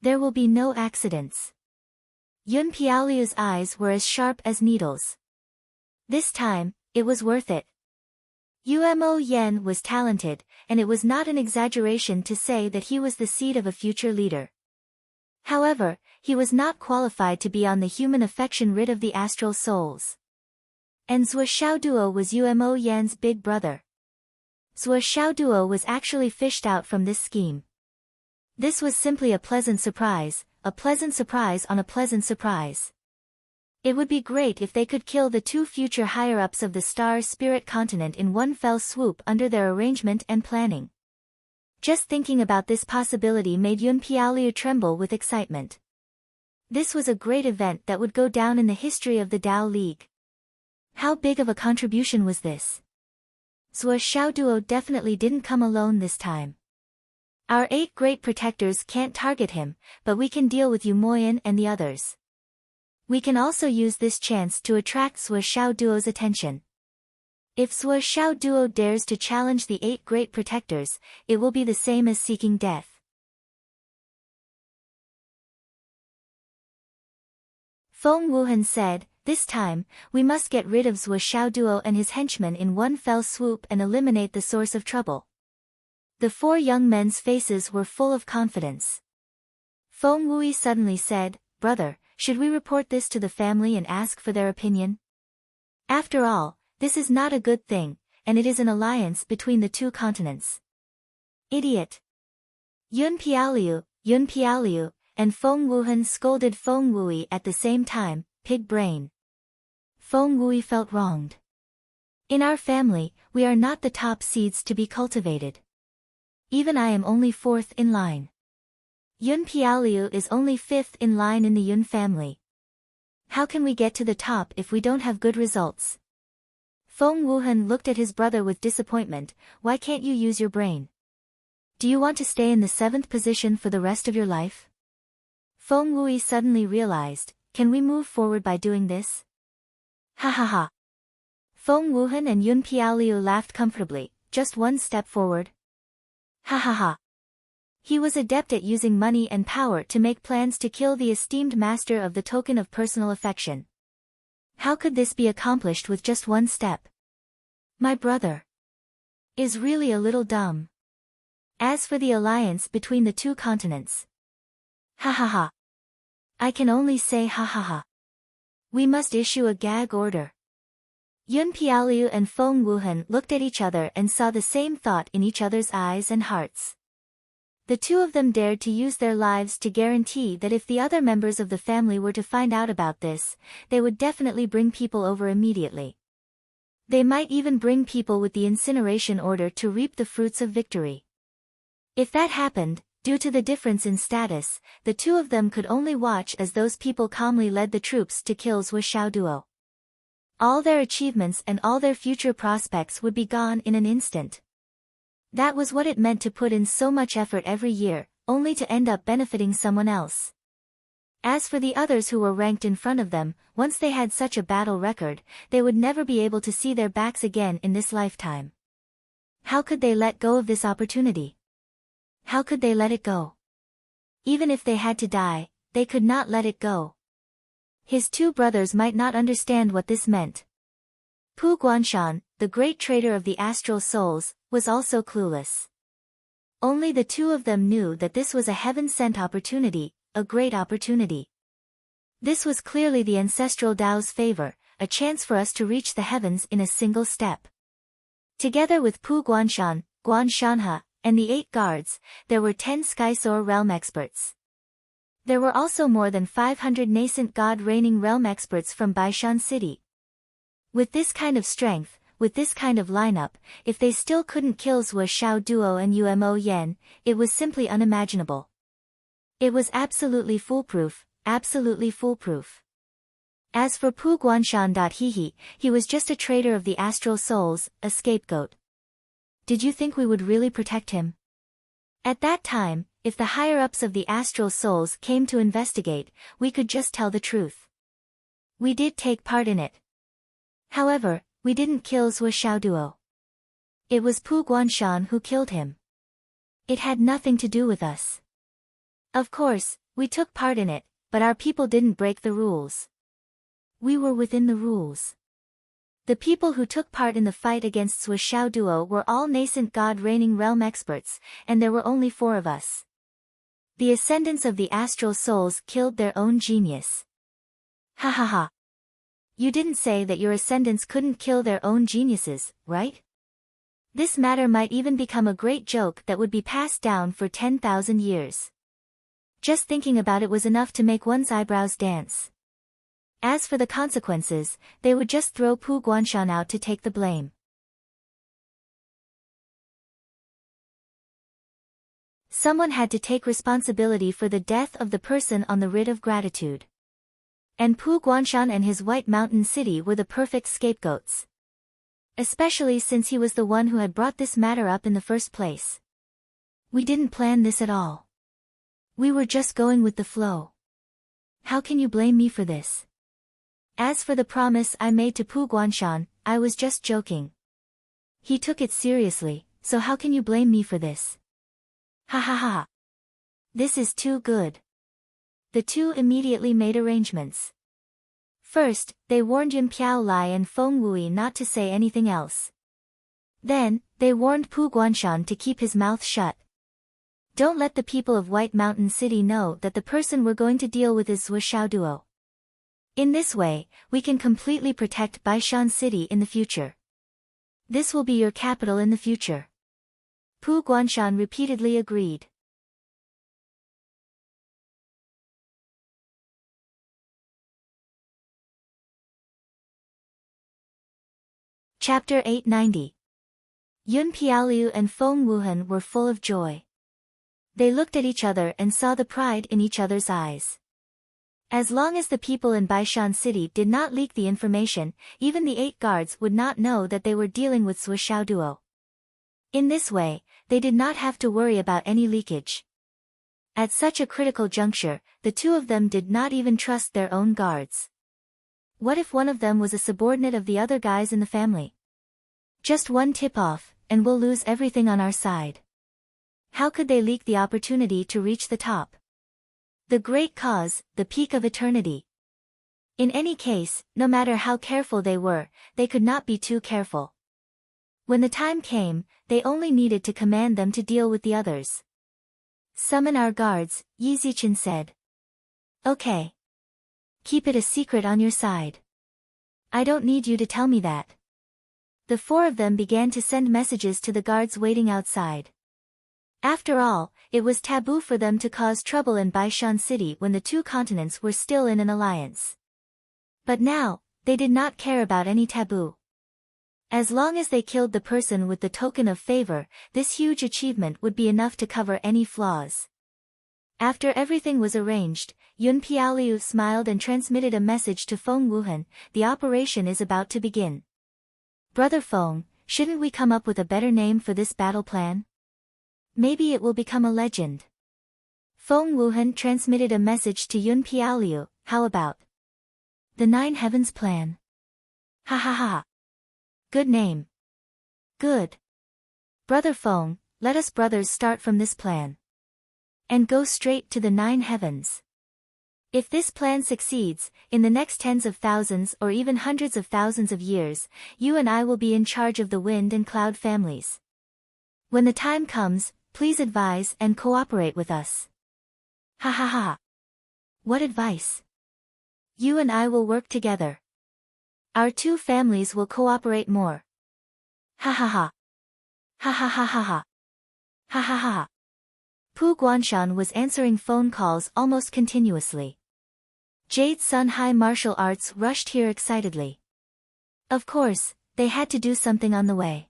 There will be no accidents. Yun Piaoliu's eyes were as sharp as needles. This time, it was worth it. Umo Yen was talented, and it was not an exaggeration to say that he was the seed of a future leader. However, he was not qualified to be on the human affection writ of the astral souls. And Sui Xiao duo was Umo Yan's big brother. Sui Xiao duo was actually fished out from this scheme. This was simply a pleasant surprise on a pleasant surprise. It would be great if they could kill the 2 future higher-ups of the Star Spirit continent in one fell swoop under their arrangement and planning. Just thinking about this possibility made Yun Piaoliu tremble with excitement. This was a great event that would go down in the history of the Tao League. How big of a contribution was this? Sui Xiao duo definitely didn't come alone this time. Our 8 great protectors can't target him, but we can deal with Yu Moyan and the others. We can also use this chance to attract Sui Xiao duo's attention. If Sui Xiao duo dares to challenge the 8 great protectors, it will be the same as seeking death. Feng Wuhan said, this time, we must get rid of Sui Xiao duo and his henchmen in one fell swoop and eliminate the source of trouble. The 4 young men's faces were full of confidence. Feng Wui suddenly said, brother, should we report this to the family and ask for their opinion? After all, this is not a good thing, and it is an alliance between the 2 continents. Idiot! Yun Piaoliu, and Feng Wuhan scolded Feng Wui at the same time, pig brain. Feng Wui felt wronged. In our family, we are not the top seeds to be cultivated. Even I am only 4th in line. Yun Piaoliu is only 5th in line in the Yun family. How can we get to the top if we don't have good results? Feng Wuhan looked at his brother with disappointment. Why can't you use your brain? Do you want to stay in the 7th position for the rest of your life? Feng Wui suddenly realized, can we move forward by doing this? Ha ha ha. Feng Wuhan and Yun Piaoliu laughed comfortably, just one step forward. Ha ha ha. He was adept at using money and power to make plans to kill the esteemed master of the token of personal affection. How could this be accomplished with just one step? My brother is really a little dumb. As for the alliance between the 2 continents. Ha ha ha. I can only say ha ha ha. We must issue a gag order. Yun Piaoliu and Feng Wuhan looked at each other and saw the same thought in each other's eyes and hearts. The 2 of them dared to use their lives to guarantee that if the other members of the family were to find out about this, they would definitely bring people over immediately. They might even bring people with the incineration order to reap the fruits of victory. If that happened, due to the difference in status, the 2 of them could only watch as those people calmly led the troops to kill Zhou Xiaoduo. All their achievements and all their future prospects would be gone in an instant. That was what it meant to put in so much effort every year, only to end up benefiting someone else. As for the others who were ranked in front of them, once they had such a battle record, they would never be able to see their backs again in this lifetime. How could they let go of this opportunity? How could they let it go? Even if they had to die, they could not let it go. His 2 brothers might not understand what this meant. Pu Guanshan, the great trader of the astral souls, was also clueless. Only the 2 of them knew that this was a heaven-sent opportunity, a great opportunity. This was clearly the ancestral Tao's favor, a chance for us to reach the heavens in a single step. Together with Pu Guanshan, Guan Shanhe, and the 8 guards, there were 10 Skysoar realm experts. There were also more than 500 nascent god-reigning realm experts from Baishan City. With this kind of strength, with this kind of lineup, if they still couldn't kill Zhou Xiaoduo and Umo Yen, it was simply unimaginable. It was absolutely foolproof, absolutely foolproof. As for Pu Guanshan. He was just a trader of the astral souls, a scapegoat. Did you think we would really protect him? At that time, if the higher-ups of the astral souls came to investigate, we could just tell the truth. We did take part in it. However, we didn't kill Zhou Xiaoduo. It was Pu Guanshan who killed him. It had nothing to do with us. Of course, we took part in it, but our people didn't break the rules. We were within the rules. The people who took part in the fight against Zhou Xiaoduo were all nascent god-reigning realm experts, and there were only 4 of us. The ascendants of the astral souls killed their own genius. Ha ha ha. You didn't say that your ascendants couldn't kill their own geniuses, right? This matter might even become a great joke that would be passed down for 10,000 years. Just thinking about it was enough to make one's eyebrows dance. As for the consequences, they would just throw Pu Guanshan out to take the blame. Someone had to take responsibility for the death of the person on the writ of gratitude. And Pu Guanshan and his White Mountain City were the perfect scapegoats. Especially since he was the one who had brought this matter up in the first place. We didn't plan this at all. We were just going with the flow. How can you blame me for this? As for the promise I made to Pu Guanshan, I was just joking. He took it seriously, so how can you blame me for this? Ha ha ha. This is too good. The 2 immediately made arrangements. First, they warned Yun Piaolai and Feng Wui not to say anything else. Then, they warned Pu Guanshan to keep his mouth shut. Don't let the people of White Mountain City know that the person we're going to deal with is Zhou Xiaoduo. In this way, we can completely protect Baishan City in the future. This will be your capital in the future. Pu Guanshan repeatedly agreed. Chapter 890. Yun Piaoliu and Feng Wuhan were full of joy. They looked at each other and saw the pride in each other's eyes. As long as the people in Baishan City did not leak the information, even the 8 guards would not know that they were dealing with Sui Xiao Duo. In this way, they did not have to worry about any leakage. At such a critical juncture, the 2 of them did not even trust their own guards. What if one of them was a subordinate of the other guys in the family? Just one tip-off, and we'll lose everything on our side. How could they leak the opportunity to reach the top? The great cause, the peak of eternity. In any case, no matter how careful they were, they could not be too careful. When the time came, they only needed to command them to deal with the others. Summon our guards, Yi Zichen said. Okay. Keep it a secret on your side. I don't need you to tell me that. The 4 of them began to send messages to the guards waiting outside. After all, it was taboo for them to cause trouble in Baishan City when the 2 continents were still in an alliance. But now, they did not care about any taboo. As long as they killed the person with the token of favor, this huge achievement would be enough to cover any flaws. After everything was arranged, Yun Piaoliu smiled and transmitted a message to Feng Wuhan. The operation is about to begin. Brother Feng, shouldn't we come up with a better name for this battle plan? Maybe it will become a legend. Feng Wuhan transmitted a message to Yun Piaoliu. How about the 9 Heavens Plan? Ha ha ha. Good name. Good. Brother Feng, let us brothers start from this plan. And go straight to the 9 heavens. If this plan succeeds, in the next tens of thousands or even hundreds of thousands of years, you and I will be in charge of the wind and cloud families. When the time comes, please advise and cooperate with us. Ha ha ha. What advice? You and I will work together. Our 2 families will cooperate more. Ha ha ha. Ha ha ha ha ha. Ha ha ha. Pu Guanshan was answering phone calls almost continuously. Jade Sun High Martial Arts rushed here excitedly. Of course, they had to do something on the way.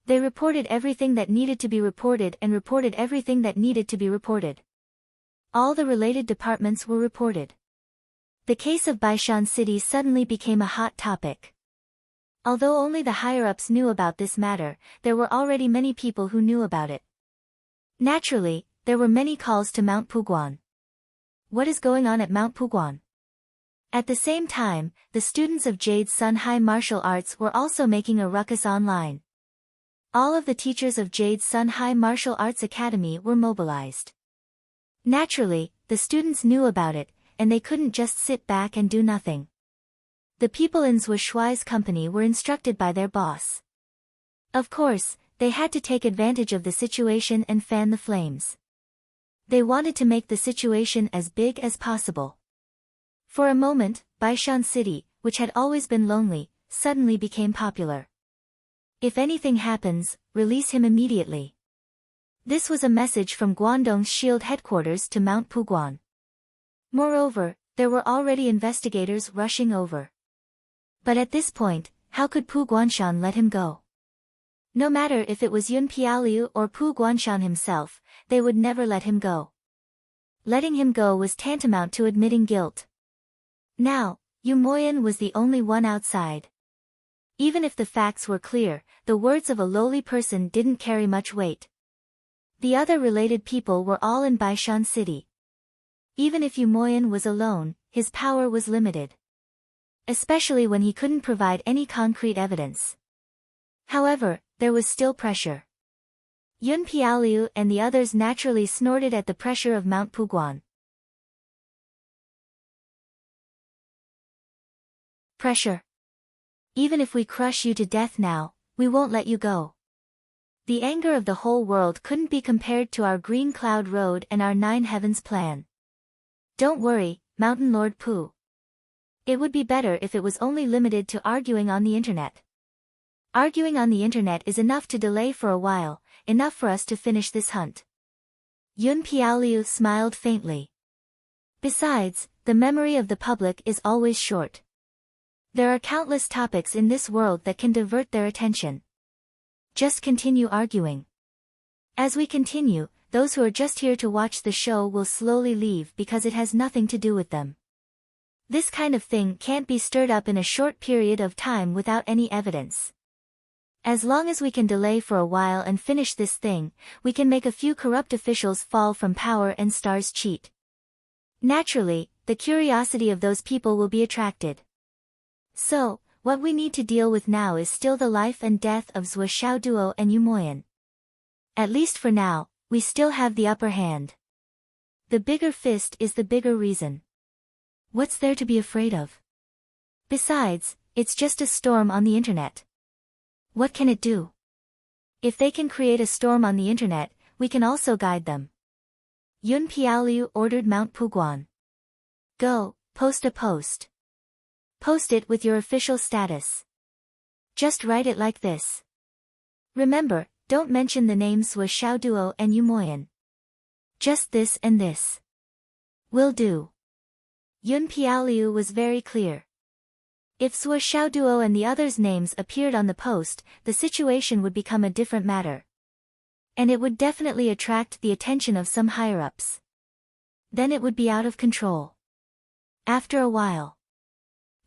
They reported everything that needed to be reported and reported everything that needed to be reported. All the related departments were reported. The case of Baishan City suddenly became a hot topic. Although only the higher-ups knew about this matter, there were already many people who knew about it. Naturally, there were many calls to Mount Puguan. What is going on at Mount Puguan? At the same time, the students of Jade Sun High Martial Arts were also making a ruckus online. All of the teachers of Jade Sun High Martial Arts Academy were mobilized. Naturally, the students knew about it, and they couldn't just sit back and do nothing. The people in Zhou Shuai's company were instructed by their boss. Of course, they had to take advantage of the situation and fan the flames. They wanted to make the situation as big as possible. For a moment, Baishan City, which had always been lonely, suddenly became popular. If anything happens, release him immediately. This was a message from Guangdong's Shield headquarters to Mount Puguan. Moreover, there were already investigators rushing over. But at this point, how could Pu Guanshan let him go? No matter if it was Yun Piaoliu or Pu Guanshan himself, they would never let him go. Letting him go was tantamount to admitting guilt. Now, Yu Moyan was the only one outside. Even if the facts were clear, the words of a lowly person didn't carry much weight. The other related people were all in Baishan City. Even if Yu Moyan was alone, his power was limited. Especially when he couldn't provide any concrete evidence. However, there was still pressure. Yun Piaoliu and the others naturally snorted at the pressure of Mount Puguan. Pressure. Even if we crush you to death now, we won't let you go. The anger of the whole world couldn't be compared to our Green Cloud Road and our 9 Heavens plan. Don't worry, Mountain Lord Pu. It would be better if it was only limited to arguing on the internet. Arguing on the internet is enough to delay for a while, enough for us to finish this hunt. Yun Piaoliu smiled faintly. Besides, the memory of the public is always short. There are countless topics in this world that can divert their attention. Just continue arguing. As we continue, those who are just here to watch the show will slowly leave because it has nothing to do with them. This kind of thing can't be stirred up in a short period of time without any evidence. As long as we can delay for a while and finish this thing, we can make a few corrupt officials fall from power and stars cheat. Naturally, the curiosity of those people will be attracted. So, what we need to deal with now is still the life and death of Zhou Xiaoduo and Yu Moyan. At least for now, we still have the upper hand. The bigger fist is the bigger reason. What's there to be afraid of? Besides, it's just a storm on the internet. What can it do? If they can create a storm on the internet, we can also guide them. Yun Piaoliu ordered Mount Puguan. Go, post a post. Post it with your official status. Just write it like this. Remember, don't mention the names Zhou Xiaoduo and Yu Moyan. Just this and this. Will do. Yun Piaoliu was very clear. If Zhou Xiaoduo and the others' names appeared on the post, the situation would become a different matter. And it would definitely attract the attention of some higher-ups. Then it would be out of control. After a while,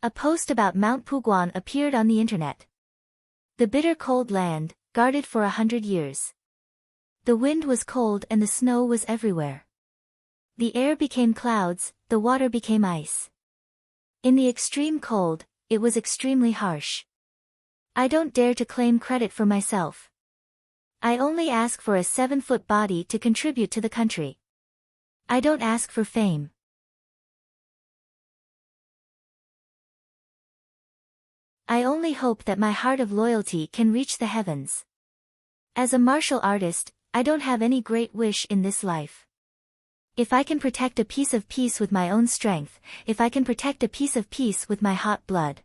a post about Mount Puguan appeared on the internet. The bitter cold land, guarded for 100 years. The wind was cold and the snow was everywhere. The air became clouds, the water became ice. In the extreme cold, it was extremely harsh. I don't dare to claim credit for myself. I only ask for a 7-foot body to contribute to the country. I don't ask for fame. I only hope that my heart of loyalty can reach the heavens. As a martial artist, I don't have any great wish in this life. If I can protect a piece of peace with my own strength, if I can protect a piece of peace with my hot blood,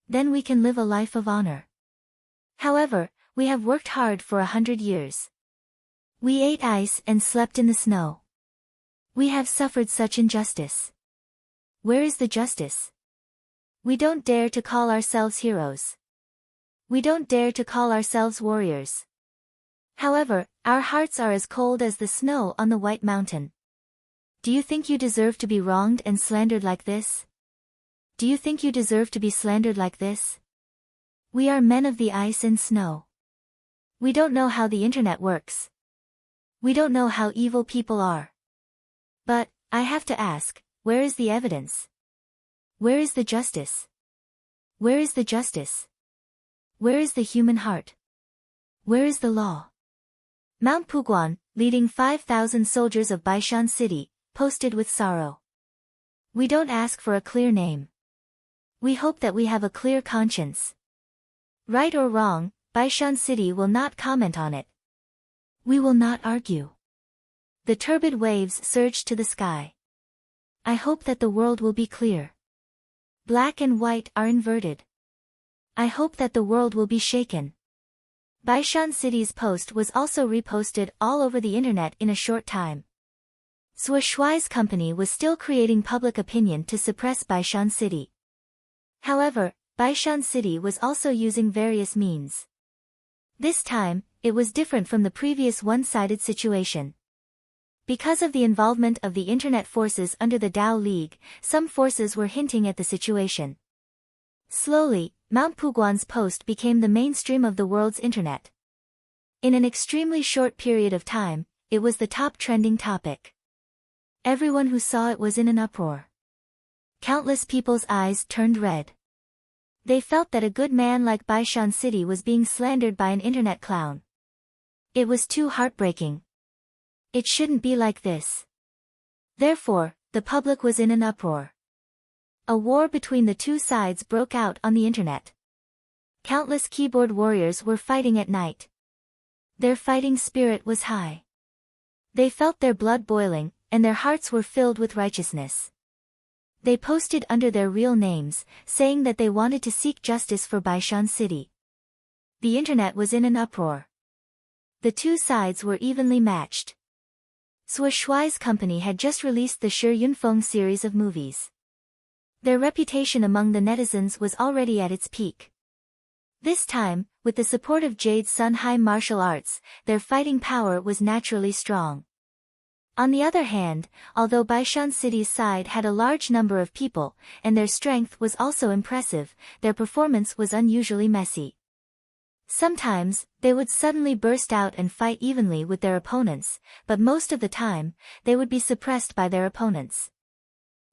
then we can live a life of honor. However, we have worked hard for 100 years. We ate ice and slept in the snow. We have suffered such injustice. Where is the justice? We don't dare to call ourselves heroes. We don't dare to call ourselves warriors. However, our hearts are as cold as the snow on the White Mountain. Do you think you deserve to be wronged and slandered like this? Do you think you deserve to be slandered like this? We are men of the ice and snow. We don't know how the internet works. We don't know how evil people are. But, I have to ask, where is the evidence? Where is the justice? Where is the justice? Where is the human heart? Where is the law? Mount Puguan, leading 5,000 soldiers of Baishan City, posted with sorrow. We don't ask for a clear name. We hope that we have a clear conscience. Right or wrong, Baishan City will not comment on it. We will not argue. The turbid waves surged to the sky. I hope that the world will be clear. Black and white are inverted. I hope that the world will be shaken. Baishan City's post was also reposted all over the internet in a short time. Zhou Shuai's company was still creating public opinion to suppress Baishan City. However, Baishan City was also using various means. This time, it was different from the previous one-sided situation. Because of the involvement of the internet forces under the Dao League, some forces were hinting at the situation. Slowly, Mount Puguan's post became the mainstream of the world's internet. In an extremely short period of time, it was the top trending topic. Everyone who saw it was in an uproar. Countless people's eyes turned red. They felt that a good man like Baishan City was being slandered by an internet clown. It was too heartbreaking. It shouldn't be like this. Therefore, the public was in an uproar. A war between the two sides broke out on the internet. Countless keyboard warriors were fighting at night. Their fighting spirit was high. They felt their blood boiling, and their hearts were filled with righteousness. They posted under their real names, saying that they wanted to seek justice for Baishan City. The internet was in an uproar. The two sides were evenly matched. Zhou Shuai's company had just released the Shi Yunfeng series of movies. Their reputation among the netizens was already at its peak. This time, with the support of Jade Sun High martial arts, their fighting power was naturally strong. On the other hand, although Baishan City's side had a large number of people, and their strength was also impressive, their performance was unusually messy. Sometimes, they would suddenly burst out and fight evenly with their opponents, but most of the time, they would be suppressed by their opponents.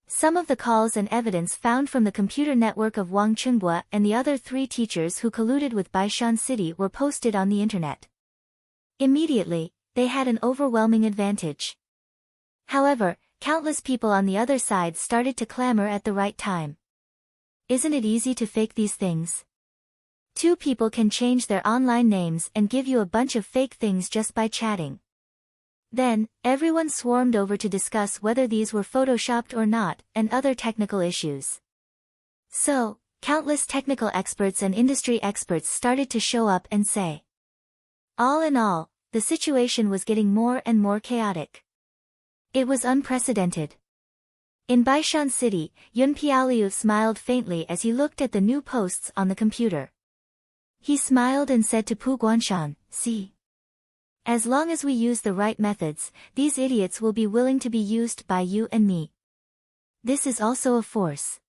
Some of the calls and evidence found from the computer network of Wang Chungbua and the other 3 teachers who colluded with Baishan City were posted on the internet. Immediately, they had an overwhelming advantage. However, countless people on the other side started to clamor at the right time. Isn't it easy to fake these things? 2 people can change their online names and give you a bunch of fake things just by chatting. Then, everyone swarmed over to discuss whether these were photoshopped or not, and other technical issues. So, countless technical experts and industry experts started to show up and say. All in all, the situation was getting more and more chaotic. It was unprecedented. In Baishan City, Yun Piaoliu smiled faintly as he looked at the new posts on the computer. He smiled and said to Pu Guanshan, "See. As long as we use the right methods, these idiots will be willing to be used by you and me. This is also a force."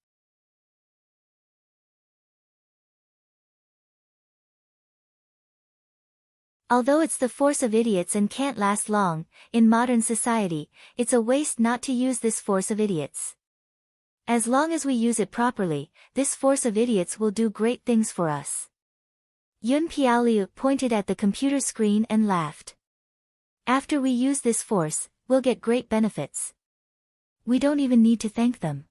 Although it's the force of idiots and can't last long, in modern society, it's a waste not to use this force of idiots. As long as we use it properly, this force of idiots will do great things for us. Yun Piaoliu pointed at the computer screen and laughed. After we use this force, we'll get great benefits. We don't even need to thank them.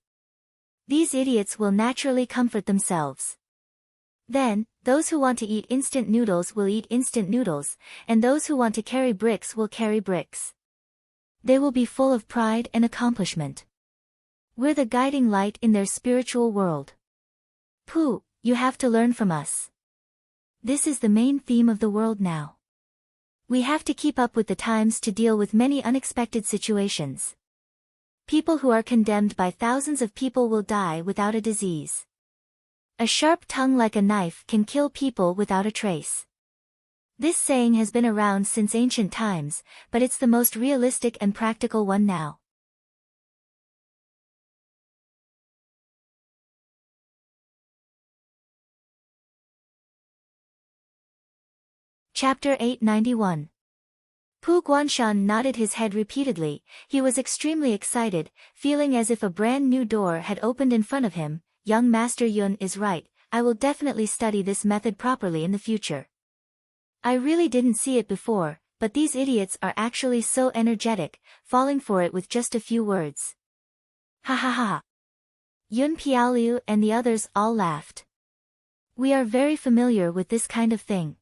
These idiots will naturally comfort themselves. Then, those who want to eat instant noodles will eat instant noodles, and those who want to carry bricks will carry bricks. They will be full of pride and accomplishment. We're the guiding light in their spiritual world. Pooh, you have to learn from us. This is the main theme of the world now. We have to keep up with the times to deal with many unexpected situations. People who are condemned by thousands of people will die without a disease. A sharp tongue like a knife can kill people without a trace. This saying has been around since ancient times, but it's the most realistic and practical one now. Chapter 891. Pu Guanshan nodded his head repeatedly. He was extremely excited, feeling as if a brand new door had opened in front of him. Young Master Yun is right, I will definitely study this method properly in the future. I really didn't see it before, but these idiots are actually so energetic, falling for it with just a few words. Ha ha ha. Yun Piaoliu and the others all laughed. We are very familiar with this kind of thing.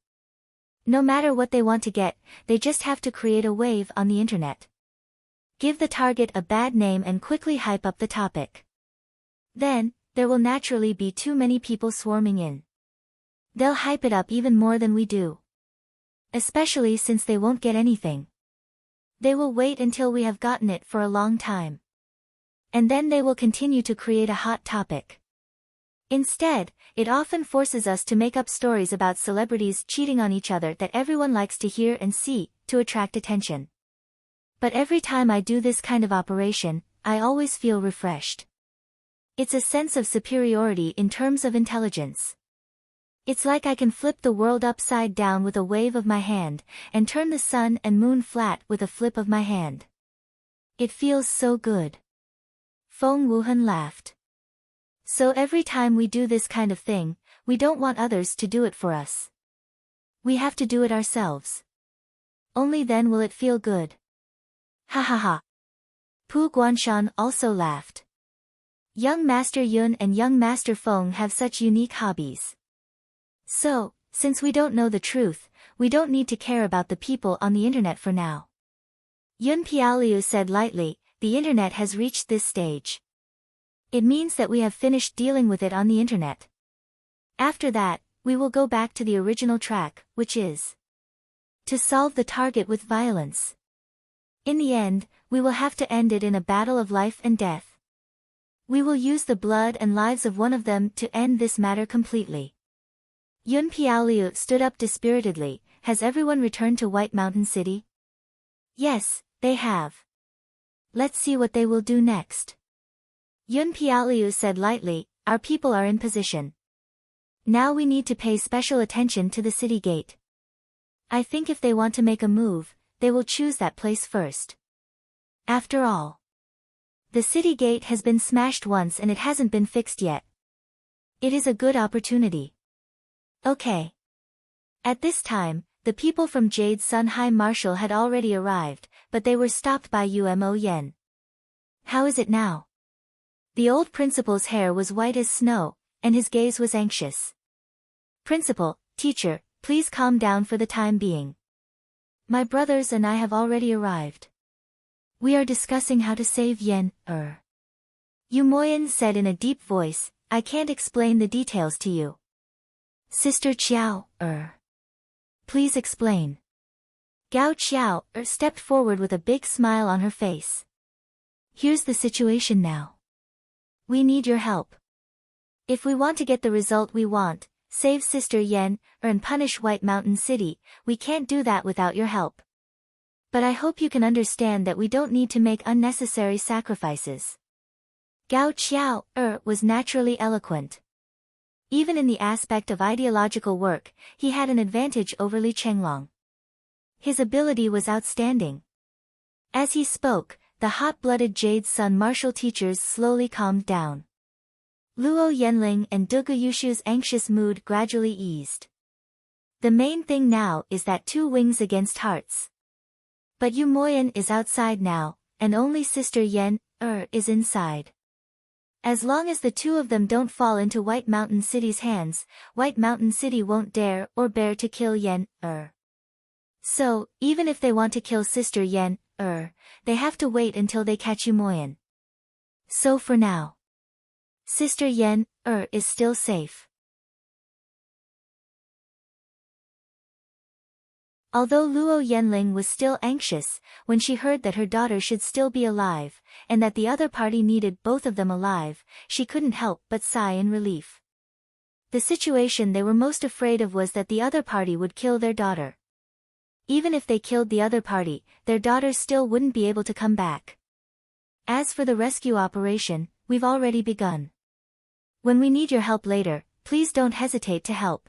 No matter what they want to get, they just have to create a wave on the internet. Give the target a bad name and quickly hype up the topic. Then, there will naturally be too many people swarming in. They'll hype it up even more than we do. Especially since they won't get anything. They will wait until we have gotten it for a long time. And then they will continue to create a hot topic. Instead, it often forces us to make up stories about celebrities cheating on each other that everyone likes to hear and see, to attract attention. But every time I do this kind of operation, I always feel refreshed. It's a sense of superiority in terms of intelligence. It's like I can flip the world upside down with a wave of my hand, and turn the sun and moon flat with a flip of my hand. It feels so good. Feng Wuhan laughed. So every time we do this kind of thing, we don't want others to do it for us. We have to do it ourselves. Only then will it feel good. Ha ha ha. Pu Guanshan also laughed. Young Master Yun and young Master Feng have such unique hobbies. So, since we don't know the truth, we don't need to care about the people on the internet for now. Yun Piaoliu said lightly, the internet has reached this stage. It means that we have finished dealing with it on the internet. After that, we will go back to the original track, which is to solve the target with violence. In the end, we will have to end it in a battle of life and death. We will use the blood and lives of one of them to end this matter completely. Yun Piaoliu stood up dispiritedly. Has everyone returned to White Mountain City? Yes, they have. Let's see what they will do next. Yun Piaoliu said lightly, our people are in position. Now we need to pay special attention to the city gate. I think if they want to make a move, they will choose that place first. After all, the city gate has been smashed once and it hasn't been fixed yet. It is a good opportunity. Okay. At this time, the people from Jade Sun High Marshal had already arrived, but they were stopped by Umo Yen. How is it now? The old principal's hair was white as snow, and his gaze was anxious. Principal, teacher, please calm down for the time being. My brothers and I have already arrived. We are discussing how to save Yen, Umoyan said in a deep voice, I can't explain the details to you. Sister Qiao, Please explain. Gao Qiao, stepped forward with a big smile on her face. Here's the situation now. We need your help. If we want to get the result we want, save Sister Yen, and punish White Mountain City, we can't do that without your help. But I hope you can understand that we don't need to make unnecessary sacrifices. Gao Qiao, was naturally eloquent. Even in the aspect of ideological work, he had an advantage over Li Chenglong. His ability was outstanding. As he spoke, the hot-blooded Jade Sun martial teachers slowly calmed down. Luo Yenling and Dugu Yushu's anxious mood gradually eased. The main thing now is that 2 wings against hearts. But Yu Moyan is outside now, and only Sister Yen, is inside. As long as the 2 of them don't fall into White Mountain City's hands, White Mountain City won't dare or bear to kill Yen, So, even if they want to kill Sister Yen, they have to wait until they catch Yu Moyan. So for now, Sister Yen, is still safe. Although Luo Yenling was still anxious, when she heard that her daughter should still be alive, and that the other party needed both of them alive, she couldn't help but sigh in relief. The situation they were most afraid of was that the other party would kill their daughter. Even if they killed the other party, their daughter still wouldn't be able to come back. As for the rescue operation, we've already begun. When we need your help later, please don't hesitate to help.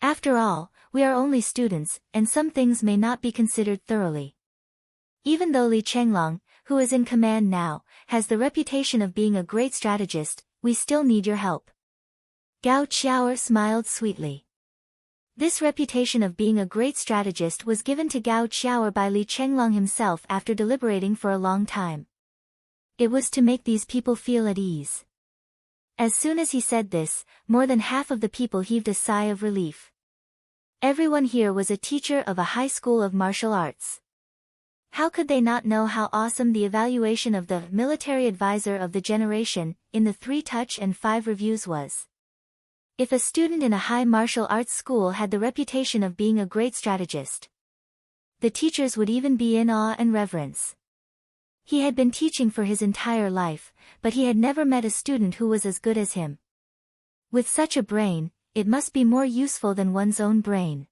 After all, we are only students, and some things may not be considered thoroughly. Even though Li Chenglong, who is in command now, has the reputation of being a great strategist, we still need your help. Gao Qiao smiled sweetly. This reputation of being a great strategist was given to Gao Qiao by Li Chenglong himself after deliberating for a long time. It was to make these people feel at ease. As soon as he said this, more than half of the people heaved a sigh of relief. Everyone here was a teacher of a high school of martial arts. How could they not know how awesome the evaluation of the military advisor of the generation in the 3 touch and 5 reviews was? If a student in a high martial arts school had the reputation of being a great strategist, the teachers would even be in awe and reverence. He had been teaching for his entire life, but he had never met a student who was as good as him. With such a brain, it must be more useful than one's own brain.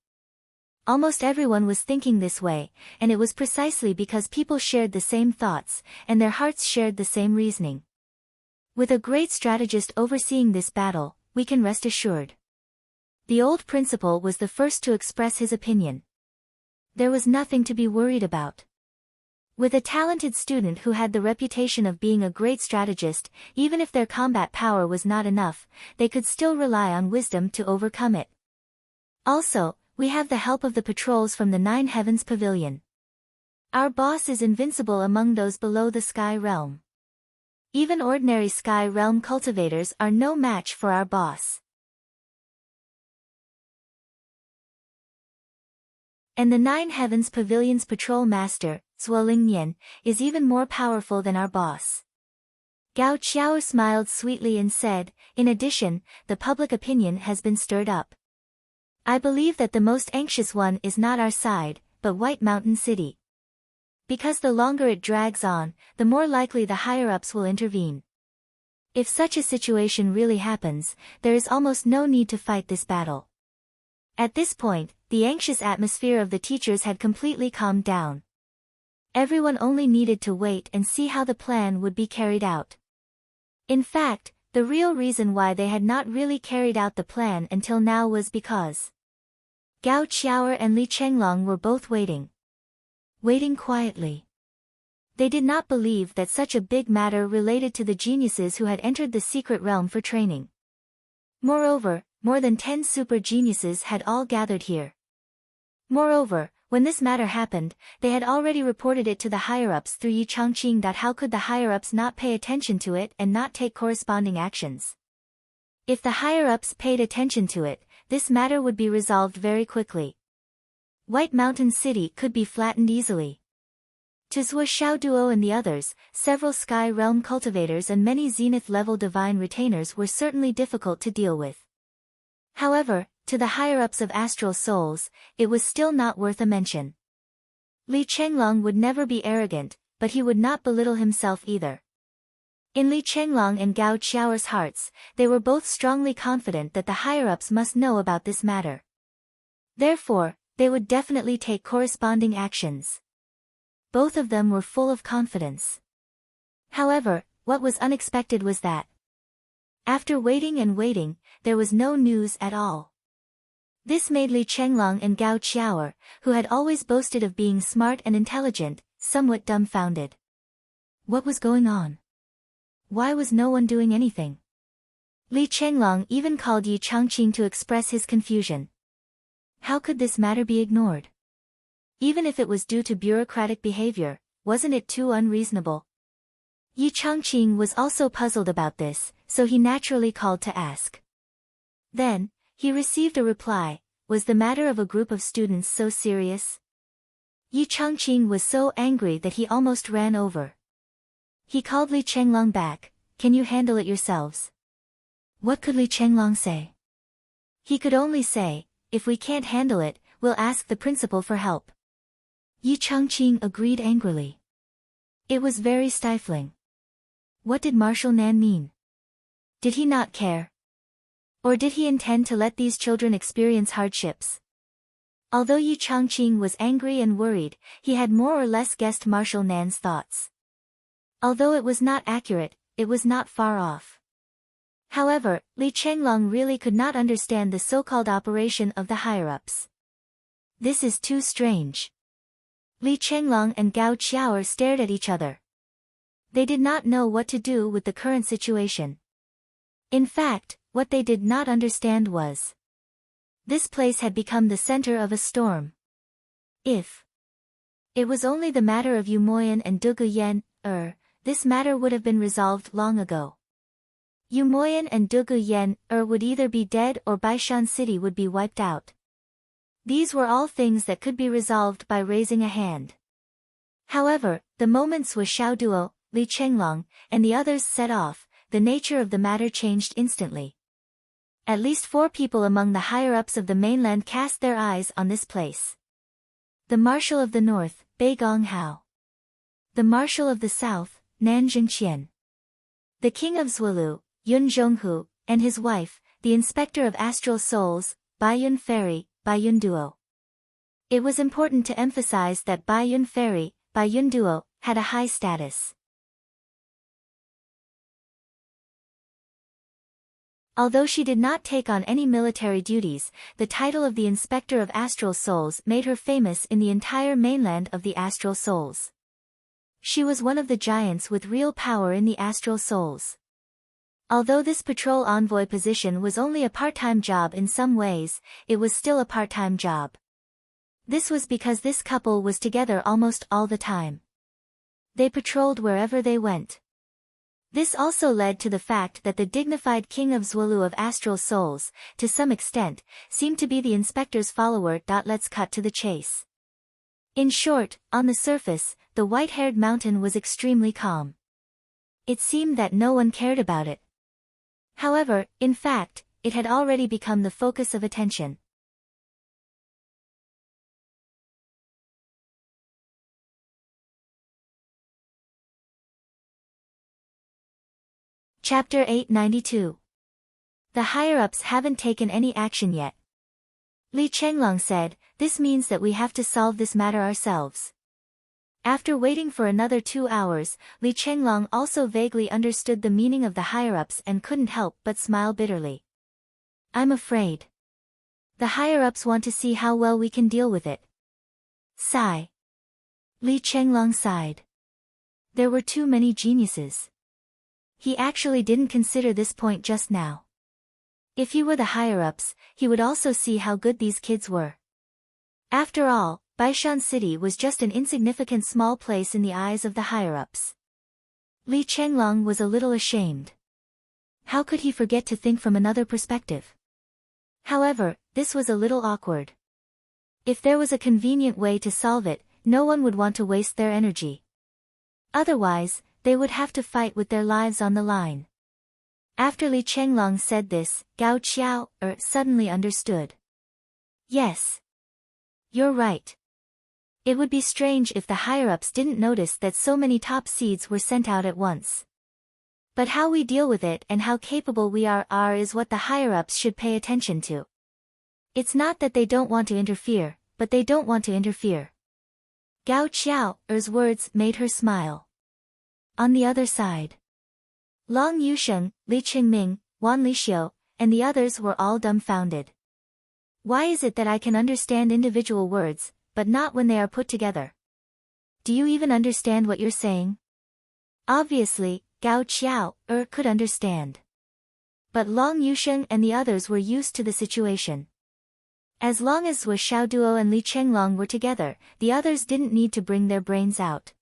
Almost everyone was thinking this way, and it was precisely because people shared the same thoughts, and their hearts shared the same reasoning. With a great strategist overseeing this battle, we can rest assured. The old principal was the first to express his opinion. There was nothing to be worried about. With a talented student who had the reputation of being a great strategist, even if their combat power was not enough, they could still rely on wisdom to overcome it. Also, we have the help of the patrols from the 9 Heavens Pavilion. Our boss is invincible among those below the Sky Realm. Even ordinary Sky Realm cultivators are no match for our boss. And the 9 Heavens Pavilion's patrol master, Zuolingnian, is even more powerful than our boss. Gao Qiao smiled sweetly and said, in addition, the public opinion has been stirred up. I believe that the most anxious one is not our side, but White Mountain City. Because the longer it drags on, the more likely the higher-ups will intervene. If such a situation really happens, there is almost no need to fight this battle. At this point, the anxious atmosphere of the teachers had completely calmed down. Everyone only needed to wait and see how the plan would be carried out. In fact, the real reason why they had not really carried out the plan until now was because Gao Qiaoer and Li Chenglong were both waiting. Waiting quietly. They did not believe that such a big matter related to the geniuses who had entered the secret realm for training. Moreover, more than 10 super geniuses had all gathered here. Moreover, when this matter happened, they had already reported it to the higher-ups through Yi Changqing. How could the higher-ups not pay attention to it and not take corresponding actions? If the higher-ups paid attention to it, this matter would be resolved very quickly. White Mountain City could be flattened easily. To Zhuo Xiaoduo and the others, several Sky Realm cultivators and many Zenith-level divine retainers were certainly difficult to deal with. However, to the higher-ups of astral souls, it was still not worth a mention. Li Chenglong would never be arrogant, but he would not belittle himself either. In Li Chenglong and Gao Qiaoer's hearts, they were both strongly confident that the higher-ups must know about this matter. Therefore, they would definitely take corresponding actions. Both of them were full of confidence. However, what was unexpected was that after waiting and waiting, there was no news at all. This made Li Chenglong and Gao Qiaoer, who had always boasted of being smart and intelligent, somewhat dumbfounded. What was going on? Why was no one doing anything? Li Chenglong even called Yi Changqing to express his confusion. How could this matter be ignored? Even if it was due to bureaucratic behavior, wasn't it too unreasonable? Yi Changqing was also puzzled about this, so he naturally called to ask. Then, he received a reply. Was the matter of a group of students so serious? Yi Changqing was so angry that he almost ran over. He called Li Chenglong back. Can you handle it yourselves? What could Li Chenglong say? He could only say, if we can't handle it, we'll ask the principal for help. Yi Changqing agreed angrily. It was very stifling. What did Marshal Nan mean? Did he not care? Or did he intend to let these children experience hardships? Although Yi Changqing was angry and worried, he had more or less guessed Marshal Nan's thoughts. Although it was not accurate, it was not far off. However, Li Chenglong really could not understand the so-called operation of the higher-ups. This is too strange. Li Chenglong and Gao Qiaoer stared at each other. They did not know what to do with the current situation. In fact, what they did not understand was this place had become the center of a storm. If it was only the matter of Yu Moyan and Dugu Yen, this matter would have been resolved long ago. Yu Moyan and Dugu Yen, would either be dead or Baishan City would be wiped out. These were all things that could be resolved by raising a hand. However, the moment Zhuo Xiaoduo, Li Chenglong, and the others set off, the nature of the matter changed instantly. At least 4 people among the higher-ups of the mainland cast their eyes on this place. The Marshal of the North, Bei Gonghao. The Marshal of the South, Nan Zhengqian. The King of Zhuolu, Yun Zhonghu, and his wife, the Inspector of Astral Souls, Baiyun Ferry, Baiyun Duo. It was important to emphasize that Baiyun Ferry, Baiyun Duo, had a high status. Although she did not take on any military duties, the title of the Inspector of Astral Souls made her famous in the entire mainland of the Astral Souls. She was one of the giants with real power in the Astral Souls. Although this patrol envoy position was only a part-time job in some ways, it was still a part-time job. This was because this couple was together almost all the time. They patrolled wherever they went. This also led to the fact that the dignified King of Zhuolu of Astral Souls, to some extent, seemed to be the inspector's follower. Let's cut to the chase. In short, on the surface, the white-haired mountain was extremely calm. It seemed that no one cared about it. However, in fact, it had already become the focus of attention. Chapter 892. The higher-ups haven't taken any action yet. Li Chenglong said, this means that we have to solve this matter ourselves. After waiting for another 2 hours, Li Chenglong also vaguely understood the meaning of the higher-ups and couldn't help but smile bitterly. I'm afraid. The higher-ups want to see how well we can deal with it. Sigh. Li Chenglong sighed. There were too many geniuses. He actually didn't consider this point just now. If he were the higher-ups, he would also see how good these kids were. After all, Baishan City was just an insignificant small place in the eyes of the higher-ups. Li Chenglong was a little ashamed. How could he forget to think from another perspective? However, this was a little awkward. If there was a convenient way to solve it, no one would want to waste their energy. Otherwise, they would have to fight with their lives on the line. After Li Chenglong said this, Gao Qiao suddenly understood. Yes. You're right. It would be strange if the higher-ups didn't notice that so many top seeds were sent out at once. But how we deal with it and how capable we are is what the higher-ups should pay attention to. It's not that they don't want to interfere, but they don't want to interfere. Gao Qiao's words made her smile. On the other side, Long Yusheng, Li Qingming, Wan Lixiu, and the others were all dumbfounded. Why is it that I can understand individual words, but not when they are put together? Do you even understand what you're saying? Obviously, Gao Qiao could understand. But Long Yusheng and the others were used to the situation. As long as Zhuo Xiaoduo and Li Chenglong were together, the others didn't need to bring their brains out.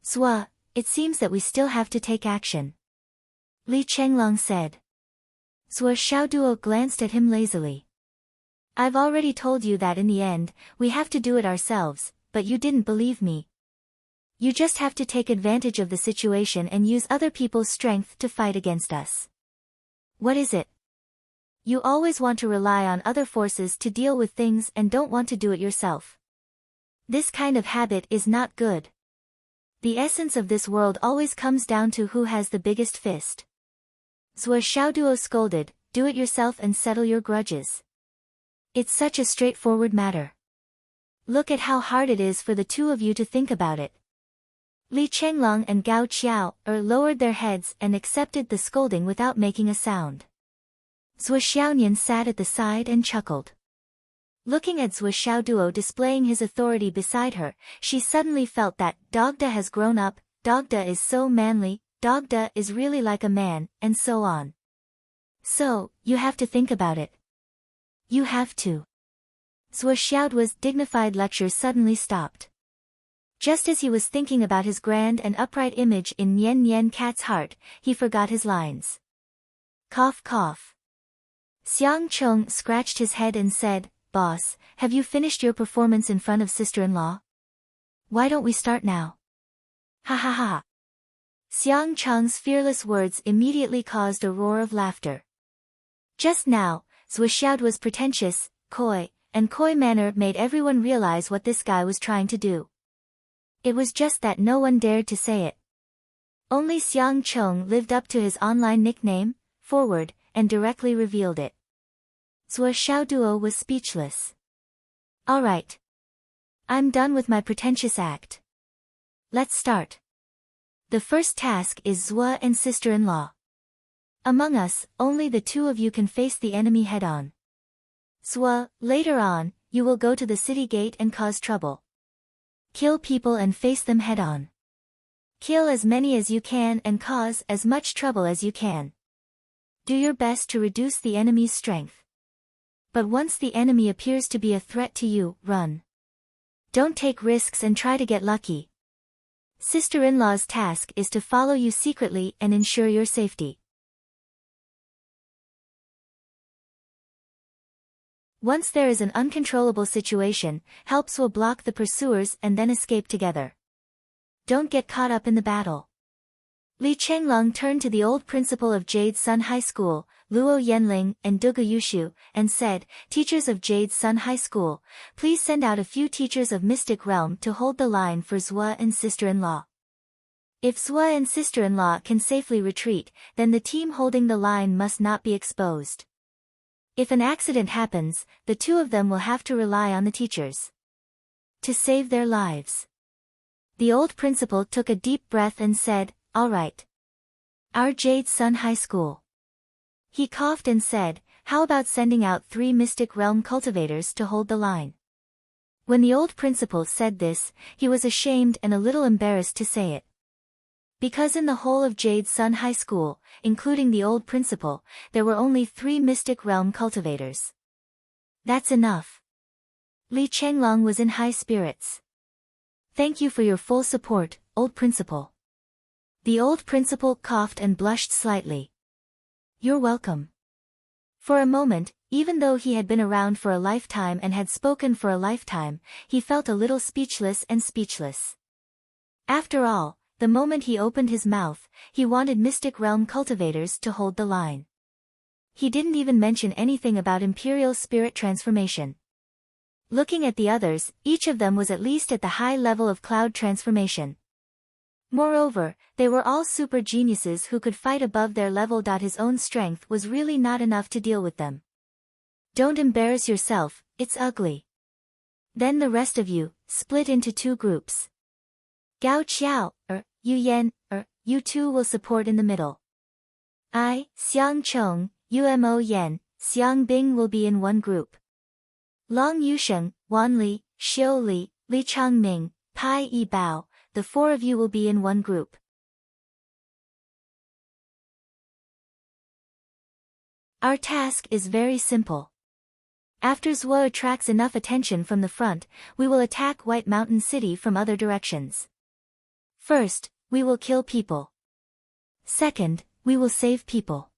Zhuo, it seems that we still have to take action. Li Chenglong said. Zhuo Xiaoduo glanced at him lazily. I've already told you that in the end, we have to do it ourselves, but you didn't believe me. You just have to take advantage of the situation and use other people's strength to fight against us. What is it? You always want to rely on other forces to deal with things and don't want to do it yourself. This kind of habit is not good. The essence of this world always comes down to who has the biggest fist. Zhuo Xiaoduo scolded, do it yourself and settle your grudges. It's such a straightforward matter. Look at how hard it is for the two of you to think about it. Li Chenglong and Gao Qiao lowered their heads and accepted the scolding without making a sound. Zhuo Xiaonian sat at the side and chuckled. Looking at Zhuo Xiaoduo displaying his authority beside her, she suddenly felt that Dogda has grown up, Dogda is so manly, Dogda is really like a man, and so on. So, you have to think about it. You have to. Zhuo Xiaoduo's dignified lecture suddenly stopped. Just as he was thinking about his grand and upright image in Nian Nian Cat's heart, he forgot his lines. Cough cough. Xiang Cheng scratched his head and said, Boss, have you finished your performance in front of sister-in-law? Why don't we start now? Ha ha ha. Xiang Cheng's fearless words immediately caused a roar of laughter. Just now, Zhuo Xiaoduo's pretentious, coy manner made everyone realize what this guy was trying to do. It was just that no one dared to say it. Only Xiang Cheng lived up to his online nickname, Forward, and directly revealed it. Zhuo Xiaoduo was speechless. All right. I'm done with my pretentious act. Let's start. The first task is Zhuo and sister-in-law. Among us, only the two of you can face the enemy head-on. Zhuo, later on, you will go to the city gate and cause trouble. Kill people and face them head-on. Kill as many as you can and cause as much trouble as you can. Do your best to reduce the enemy's strength. But once the enemy appears to be a threat to you, run. Don't take risks and try to get lucky. Sister-in-law's task is to follow you secretly and ensure your safety. Once there is an uncontrollable situation, helps will block the pursuers and then escape together. Don't get caught up in the battle. Li Chenglong turned to the old principal of Jade Sun High School, Luo Yanling and Duge Yushu, and said, Teachers of Jade Sun High School, please send out a few teachers of Mystic Realm to hold the line for Zhuo and sister-in-law. If Zhuo and sister-in-law can safely retreat, then the team holding the line must not be exposed. If an accident happens, the two of them will have to rely on the teachers to save their lives. The old principal took a deep breath and said, "All right. Our Jade Sun High School." He coughed and said, "How about sending out 3 Mystic Realm cultivators to hold the line?" When the old principal said this, he was ashamed and a little embarrassed to say it. Because in the whole of Jade Sun High School, including the old principal, there were only 3 Mystic Realm cultivators. That's enough. Li Chenglong was in high spirits. "Thank you for your full support, old principal." The old principal coughed and blushed slightly. "You're welcome." For a moment, even though he had been around for a lifetime and had spoken for a lifetime, he felt a little speechless. After all, the moment he opened his mouth, he wanted Mystic Realm cultivators to hold the line. He didn't even mention anything about Imperial Spirit transformation. Looking at the others, each of them was at least at the high level of cloud transformation. Moreover, they were all super geniuses who could fight above their level. His own strength was really not enough to deal with them. "Don't embarrass yourself, it's ugly." Then the rest of you, split into 2 groups. Gao Qiao, Yu Yan, you 2 will support in the middle. I, Xiang Chong, Umo Yan, Xiang Bing will be in one group. Long Yusheng, Wan Li, Xiu Li, Li Changming, Pai Yi Bao, the 4 of you will be in one group. Our task is very simple. After Zhuo attracts enough attention from the front, we will attack White Mountain City from other directions. First, we will kill people. Second, we will save people.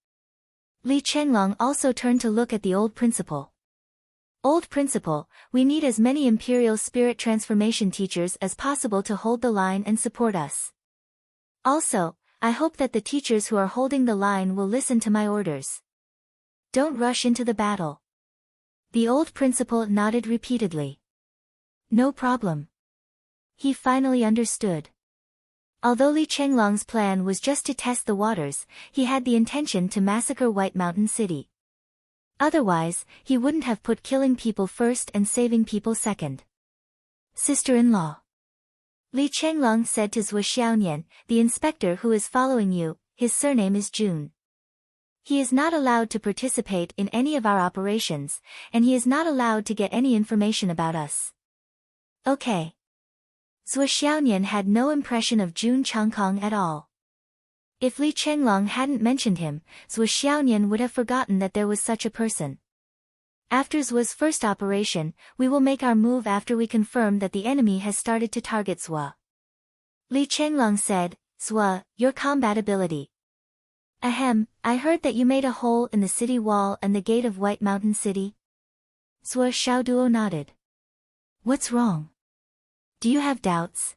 Li Chenglong also turned to look at the old principal. "Old principal, we need as many Imperial Spirit transformation teachers as possible to hold the line and support us. Also, I hope that the teachers who are holding the line will listen to my orders. Don't rush into the battle." The old principal nodded repeatedly. No problem. He finally understood. Although Li Chenglong's plan was just to test the waters, he had the intention to massacre White Mountain City. Otherwise, he wouldn't have put killing people first and saving people second. "Sister-in-law," Li Chenglong said to Zhuo Xiaonian, "the inspector who is following you, his surname is Jun. He is not allowed to participate in any of our operations, and he is not allowed to get any information about us." "Okay." Zhuo Xiaonian had no impression of Jun Changkong at all. If Li Chenglong hadn't mentioned him, Zhuo Xiaonian would have forgotten that there was such a person. After Zhuo's first operation, we will make our move after we confirm that the enemy has started to target Zhuo. Li Chenglong said, "Zhuo, your combat ability." "Ahem, I heard that you made a hole in the city wall and the gate of White Mountain City." Zhuo Xiaoduo nodded. "What's wrong? Do you have doubts?"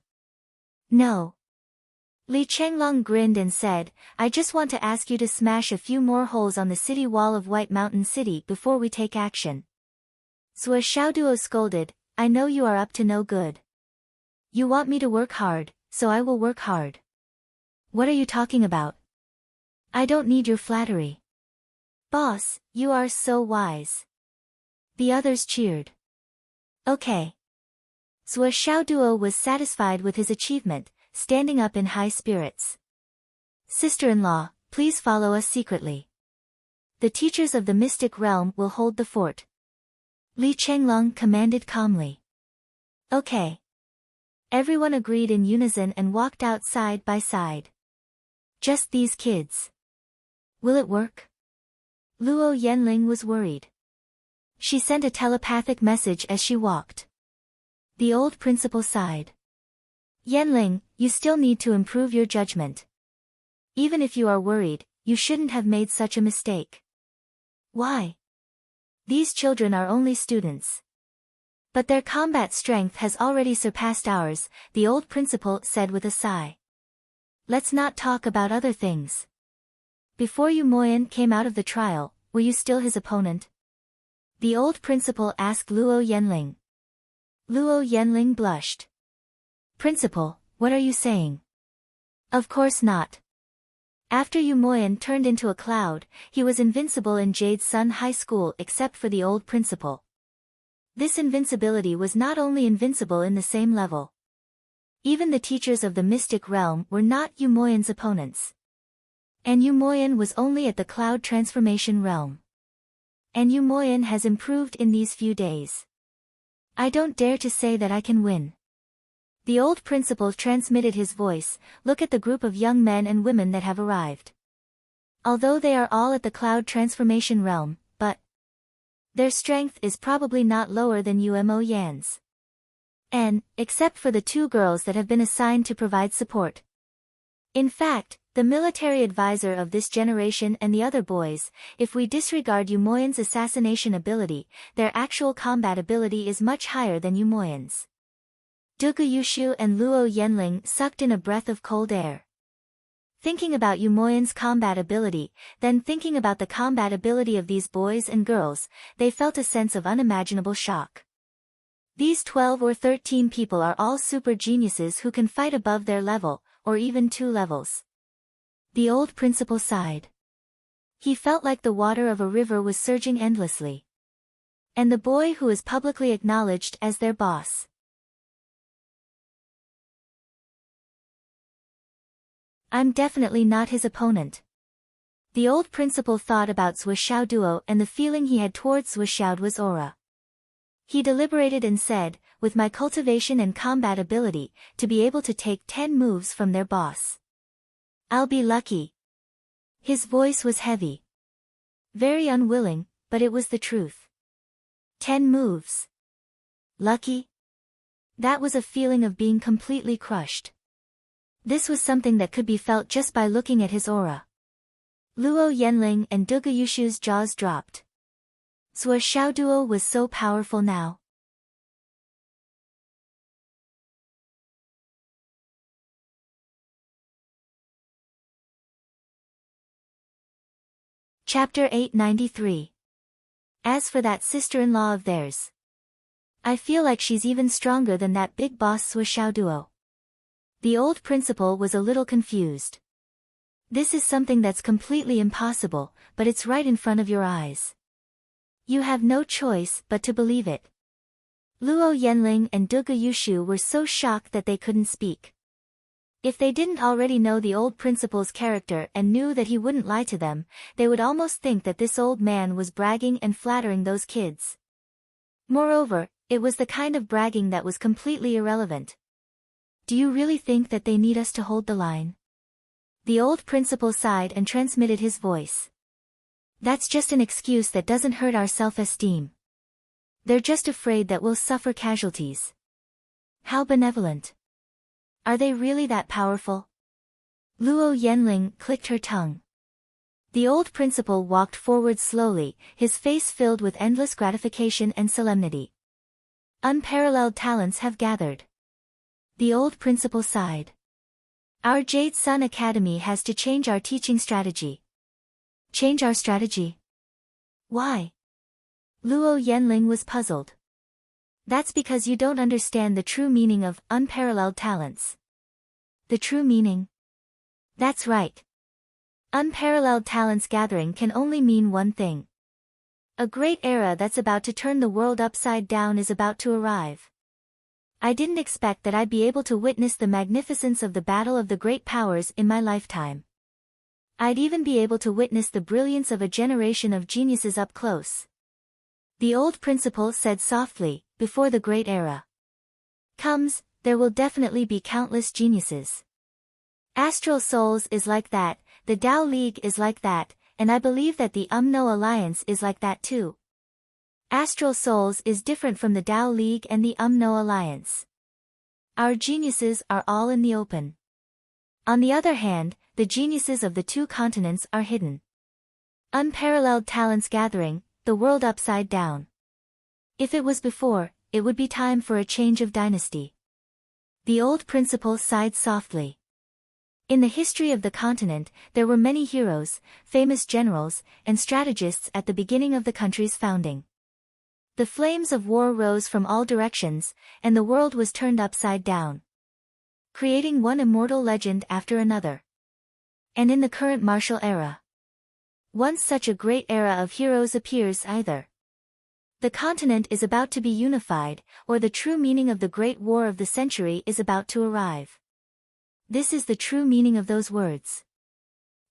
"No." Li Chenglong grinned and said, "I just want to ask you to smash a few more holes on the city wall of White Mountain City before we take action." Zhuo Xiaoduo scolded, "I know you are up to no good. You want me to work hard, so I will work hard." "What are you talking about? I don't need your flattery." "Boss, you are so wise." The others cheered. "Okay." Zhuo Xiaoduo was satisfied with his achievement, standing up in high spirits. "Sister-in-law, please follow us secretly. The teachers of the Mystic Realm will hold the fort." Li Chenglong commanded calmly. "Okay." Everyone agreed in unison and walked out side by side. Just these kids. Will it work? Luo Yanling was worried. She sent a telepathic message as she walked. The old principal sighed. "Yanling, you still need to improve your judgment. Even if you are worried, you shouldn't have made such a mistake." "Why?" "These children are only students. But their combat strength has already surpassed ours," the old principal said with a sigh. "Let's not talk about other things. Before Yu Moyan came out of the trial, were you still his opponent?" The old principal asked Luo Yanling. Luo Yanling blushed. "Principal, what are you saying?" "Of course not. After Yu Moyan turned into a cloud, he was invincible in Jade Sun High School except for the old principal. This invincibility was not only invincible in the same level. Even the teachers of the mystic realm were not Yu Moyan's opponents. And Yu Moyan was only at the cloud transformation realm. And Yu Moyan has improved in these few days. I don't dare to say that I can win. The old principal transmitted his voice. Look at the group of young men and women that have arrived. Although they are all at the cloud transformation realm, but their strength is probably not lower than Mo Yan's. And, except for the 2 girls that have been assigned to provide support. In fact, the military advisor of this generation and the other boys, if we disregard Yu Moyan's assassination ability, their actual combat ability is much higher than Yu Moyan's. Dugu Yushu and Luo Yenling sucked in a breath of cold air. Thinking about Yu Moyan's combat ability, then thinking about the combat ability of these boys and girls, they felt a sense of unimaginable shock. These 12 or 13 people are all super geniuses who can fight above their level, or even 2 levels. The old principal sighed. He felt like the water of a river was surging endlessly. And the boy who is publicly acknowledged as their boss. I'm definitely not his opponent. The old principal thought about Zhuo Xiaoduo and the feeling he had towards Zhuo Xiaoduo's aura. He deliberated and said, with my cultivation and combat ability, to be able to take 10 moves from their boss. I'll be lucky. His voice was heavy. Very unwilling, but it was the truth. 10 moves. Lucky? That was a feeling of being completely crushed. This was something that could be felt just by looking at his aura. Luo Yenling and Dugu Yushu's jaws dropped. Zhuo Xiaoduo was so powerful now. Chapter 893. As for that sister-in-law of theirs, I feel like she's even stronger than that big boss Zhuo Xiaoduo. The old principal was a little confused. This is something that's completely impossible, but it's right in front of your eyes. You have no choice but to believe it. Luo Yenling and Dugu Yushu were so shocked that they couldn't speak. If they didn't already know the old principal's character and knew that he wouldn't lie to them, they would almost think that this old man was bragging and flattering those kids. Moreover, it was the kind of bragging that was completely irrelevant. Do you really think that they need us to hold the line? The old principal sighed and transmitted his voice. That's just an excuse that doesn't hurt our self-esteem. They're just afraid that we'll suffer casualties. How benevolent. Are they really that powerful? Luo Yenling clicked her tongue. The old principal walked forward slowly, his face filled with endless gratification and solemnity. Unparalleled talents have gathered. The old principal sighed. Our Jade Sun Academy has to change our teaching strategy. Change our strategy? Why? Luo Yenling was puzzled. That's because you don't understand the true meaning of unparalleled talents. The true meaning? That's right. Unparalleled talents gathering can only mean one thing. A great era that's about to turn the world upside down is about to arrive. I didn't expect that I'd be able to witness the magnificence of the battle of the great powers in my lifetime. I'd even be able to witness the brilliance of a generation of geniuses up close. The old principal said softly, before the great era comes, there will definitely be countless geniuses. Astral Souls is like that, the Tao League is like that, and I believe that the Umno Alliance is like that too. Astral Souls is different from the Tao League and the Umno Alliance. Our geniuses are all in the open. On the other hand, the geniuses of the 2 continents are hidden. Unparalleled talents gathering, the world upside down. If it was before, it would be time for a change of dynasty. The old principal sighed softly. In the history of the continent, there were many heroes, famous generals, and strategists at the beginning of the country's founding. The flames of war rose from all directions, and the world was turned upside down, creating one immortal legend after another. And in the current martial era, once such a great era of heroes appears either. The continent is about to be unified, or the true meaning of the Great War of the century is about to arrive. This is the true meaning of those words.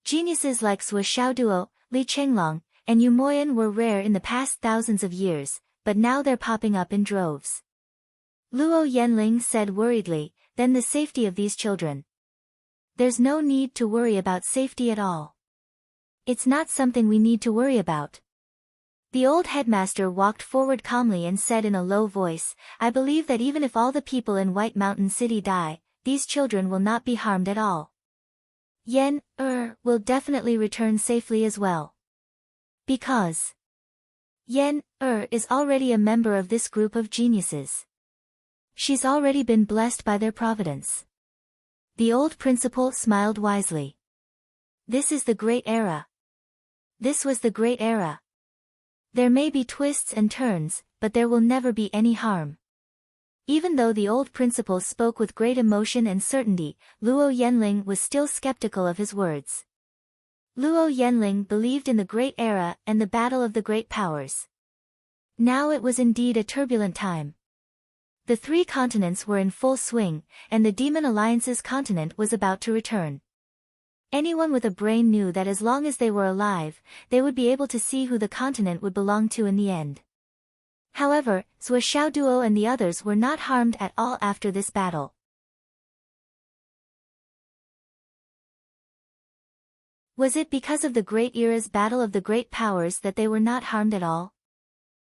Geniuses like Sui Xiaoduo, Li Chenglong, and Yu Moyan were rare in the past thousands of years, but now they're popping up in droves. Luo Yanling said worriedly, then the safety of these children. There's no need to worry about safety at all. It's not something we need to worry about. The old headmaster walked forward calmly and said in a low voice, I believe that even if all the people in White Mountain City die, these children will not be harmed at all. Yen will definitely return safely as well. Because Yen is already a member of this group of geniuses. She's already been blessed by their providence. The old principal smiled wisely. This is the great era. This was the great era. There may be twists and turns, but there will never be any harm. Even though the old principal spoke with great emotion and certainty, Luo Yanling was still skeptical of his words. Luo Yanling believed in the great era and the battle of the great powers. Now it was indeed a turbulent time. The three continents were in full swing, and the Demon Alliance's continent was about to return. Anyone with a brain knew that as long as they were alive, they would be able to see who the continent would belong to in the end. However, Sui Xiaoduo and the others were not harmed at all after this battle. Was it because of the Great Era's battle of the great powers that they were not harmed at all?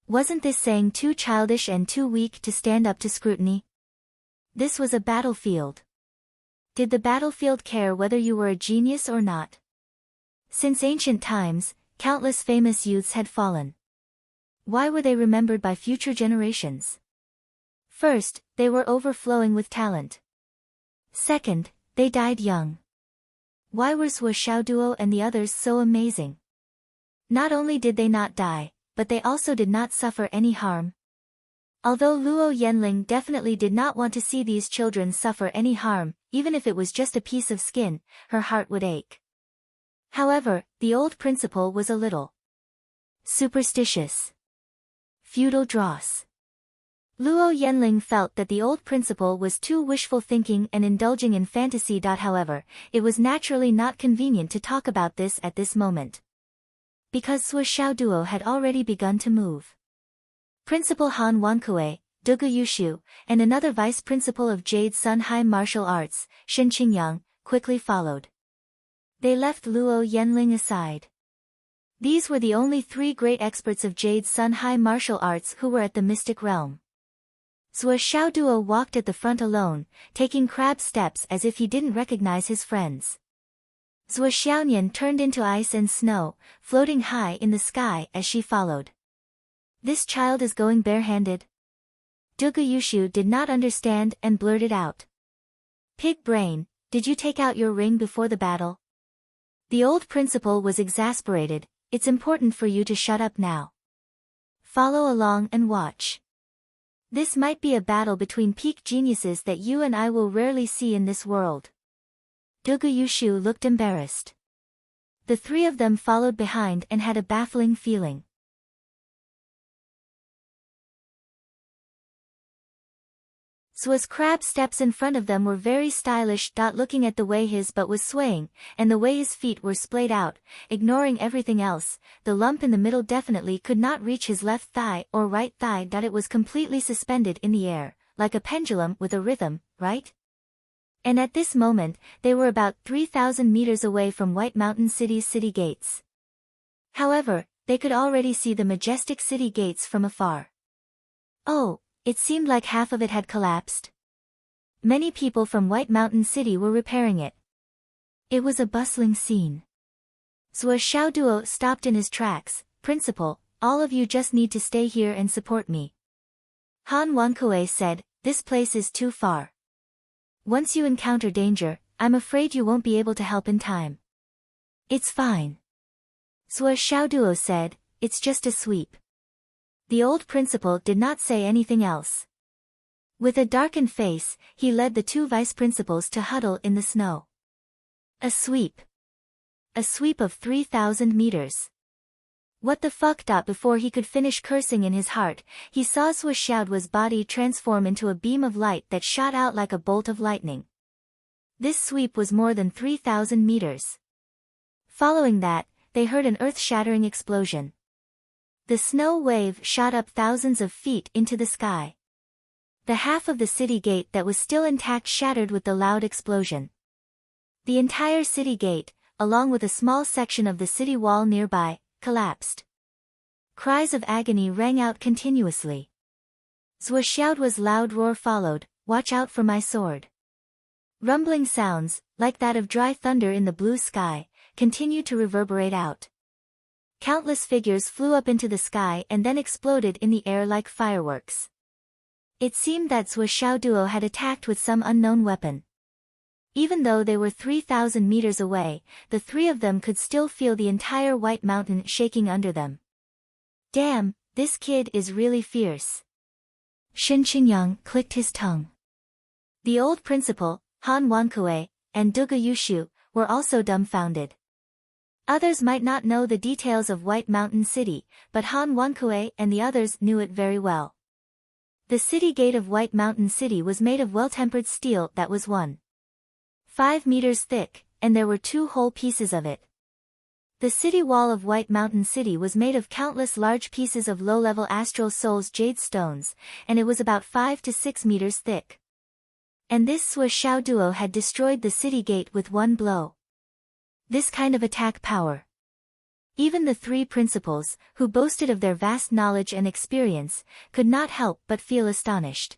Wasn't this saying too childish and too weak to stand up to scrutiny? This was a battlefield. Did the battlefield care whether you were a genius or not? Since ancient times, countless famous youths had fallen. Why were they remembered by future generations? First, they were overflowing with talent. Second, they died young. Why were Sui Xiaoduo and the others so amazing? Not only did they not die, but they also did not suffer any harm. Although Luo Yanling definitely did not want to see these children suffer any harm, even if it was just a piece of skin, her heart would ache. However, the old principal was a little superstitious. Feudal dross. Luo Yanling felt that the old principal was too wishful thinking and indulging in fantasy. However, it was naturally not convenient to talk about this at this moment. Because Sui Xiaoduo had already begun to move. Principal Han Wankue, Dugu Yushu, and another vice principal of Jade Sun High Martial Arts, Shen Qingyang, quickly followed. They left Luo Yanling aside. These were the only three great experts of Jade Sun High Martial Arts who were at the mystic realm. Sui Xiaoduo walked at the front alone, taking crab steps as if he didn't recognize his friends. Sui Xiaonian turned into ice and snow, floating high in the sky as she followed. This child is going barehanded? Dugu Yushu did not understand and blurted out. Pig brain, did you take out your ring before the battle? The old principal was exasperated. It's important for you to shut up now. Follow along and watch. This might be a battle between peak geniuses that you and I will rarely see in this world. Dugu Yushu looked embarrassed. The three of them followed behind and had a baffling feeling. Sui's crab steps in front of them were very stylish. Looking at the way his butt was swaying, and the way his feet were splayed out, ignoring everything else, the lump in the middle definitely could not reach his left thigh or right thigh. It was completely suspended in the air, like a pendulum with a rhythm, right? And at this moment, they were about 3,000 meters away from White Mountain City's city gates. However, they could already see the majestic city gates from afar. Oh! It seemed like half of it had collapsed. Many people from White Mountain City were repairing it. It was a bustling scene. Sui Xiaoduo stopped in his tracks. Principal, all of you just need to stay here and support me. Han Wankue said, this place is too far. Once you encounter danger, I'm afraid you won't be able to help in time. It's fine. Sui Xiaoduo said, it's just a sweep. The old principal did not say anything else. With a darkened face, he led the two vice principals to huddle in the snow. A sweep. A sweep of 3,000 meters. What the fuck? Before he could finish cursing in his heart, he saw Sua Xiaoduo's body transform into a beam of light that shot out like a bolt of lightning. This sweep was more than 3,000 meters. Following that, they heard an earth-shattering explosion. The snow wave shot up thousands of feet into the sky. The half of the city gate that was still intact shattered with the loud explosion. The entire city gate, along with a small section of the city wall nearby, collapsed. Cries of agony rang out continuously. Sua Xiaoduo's loud roar followed, "Watch out for my sword." Rumbling sounds, like that of dry thunder in the blue sky, continued to reverberate out. Countless figures flew up into the sky and then exploded in the air like fireworks. It seemed that Sua Xiaoduo had attacked with some unknown weapon. Even though they were 3,000 meters away, the three of them could still feel the entire White Mountain shaking under them. Damn, this kid is really fierce. Shen Qingyang clicked his tongue. The old principal, Han Wankue, and Dugu Yushu, were also dumbfounded. Others might not know the details of White Mountain City, but Han Wankue and the others knew it very well. The city gate of White Mountain City was made of well-tempered steel that was 1.5 meters thick, and there were 2 whole pieces of it. The city wall of White Mountain City was made of countless large pieces of low-level astral souls jade stones, and it was about 5 to 6 meters thick. And this Sua Xiaoduo had destroyed the city gate with one blow. This kind of attack power. Even the three principals, who boasted of their vast knowledge and experience, could not help but feel astonished.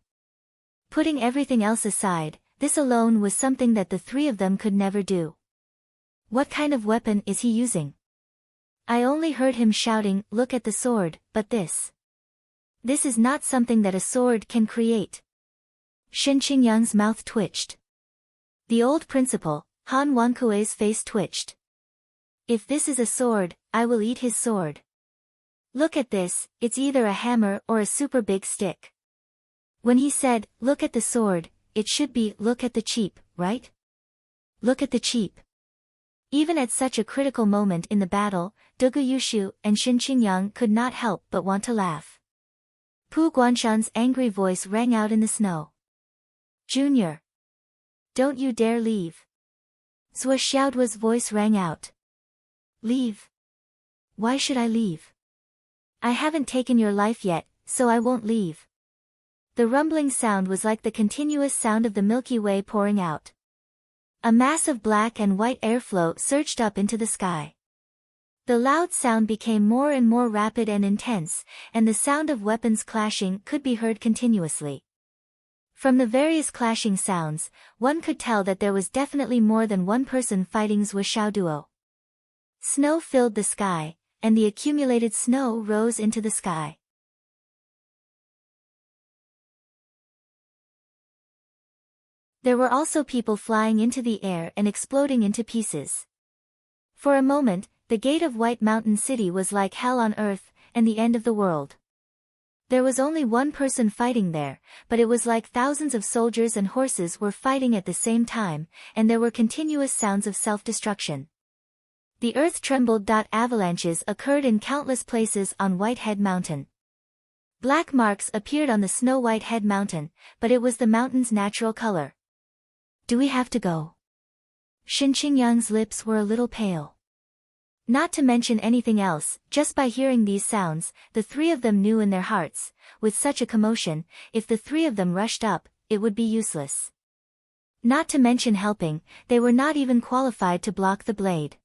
Putting everything else aside, this alone was something that the three of them could never do. What kind of weapon is he using? I only heard him shouting, "Look at the sword," but this is not something that a sword can create. Shen Qingyang's mouth twitched. The old principal, Han Wankue's face twitched. If this is a sword, I will eat his sword. Look at this, it's either a hammer or a super big stick. When he said, "Look at the sword," it should be, "Look at the cheap," right? Look at the cheap. Even at such a critical moment in the battle, Dugu Yushu and Shen Qingyang could not help but want to laugh. Pu Guanshan's angry voice rang out in the snow. "Junior! Don't you dare leave!" Sua Xiaoduo's voice rang out. "Leave? Why should I leave? I haven't taken your life yet, so I won't leave." The rumbling sound was like the continuous sound of the Milky Way pouring out. A mass of black and white airflow surged up into the sky. The loud sound became more and more rapid and intense, and the sound of weapons clashing could be heard continuously. From the various clashing sounds, one could tell that there was definitely more than one person fighting Sua Xiaoduo. Snow filled the sky, and the accumulated snow rose into the sky. There were also people flying into the air and exploding into pieces. For a moment, the gate of White Mountain City was like hell on earth, and the end of the world. There was only one person fighting there, but it was like thousands of soldiers and horses were fighting at the same time, and there were continuous sounds of self-destruction. The earth trembled. Avalanches occurred in countless places on Whitehead Mountain. Black marks appeared on the snow-white Head Mountain, but it was the mountain's natural color. "Do we have to go?" Shen Qingyang's lips were a little pale. Not to mention anything else, just by hearing these sounds, the three of them knew in their hearts, with such a commotion, if the three of them rushed up, it would be useless. Not to mention helping, they were not even qualified to block the blade.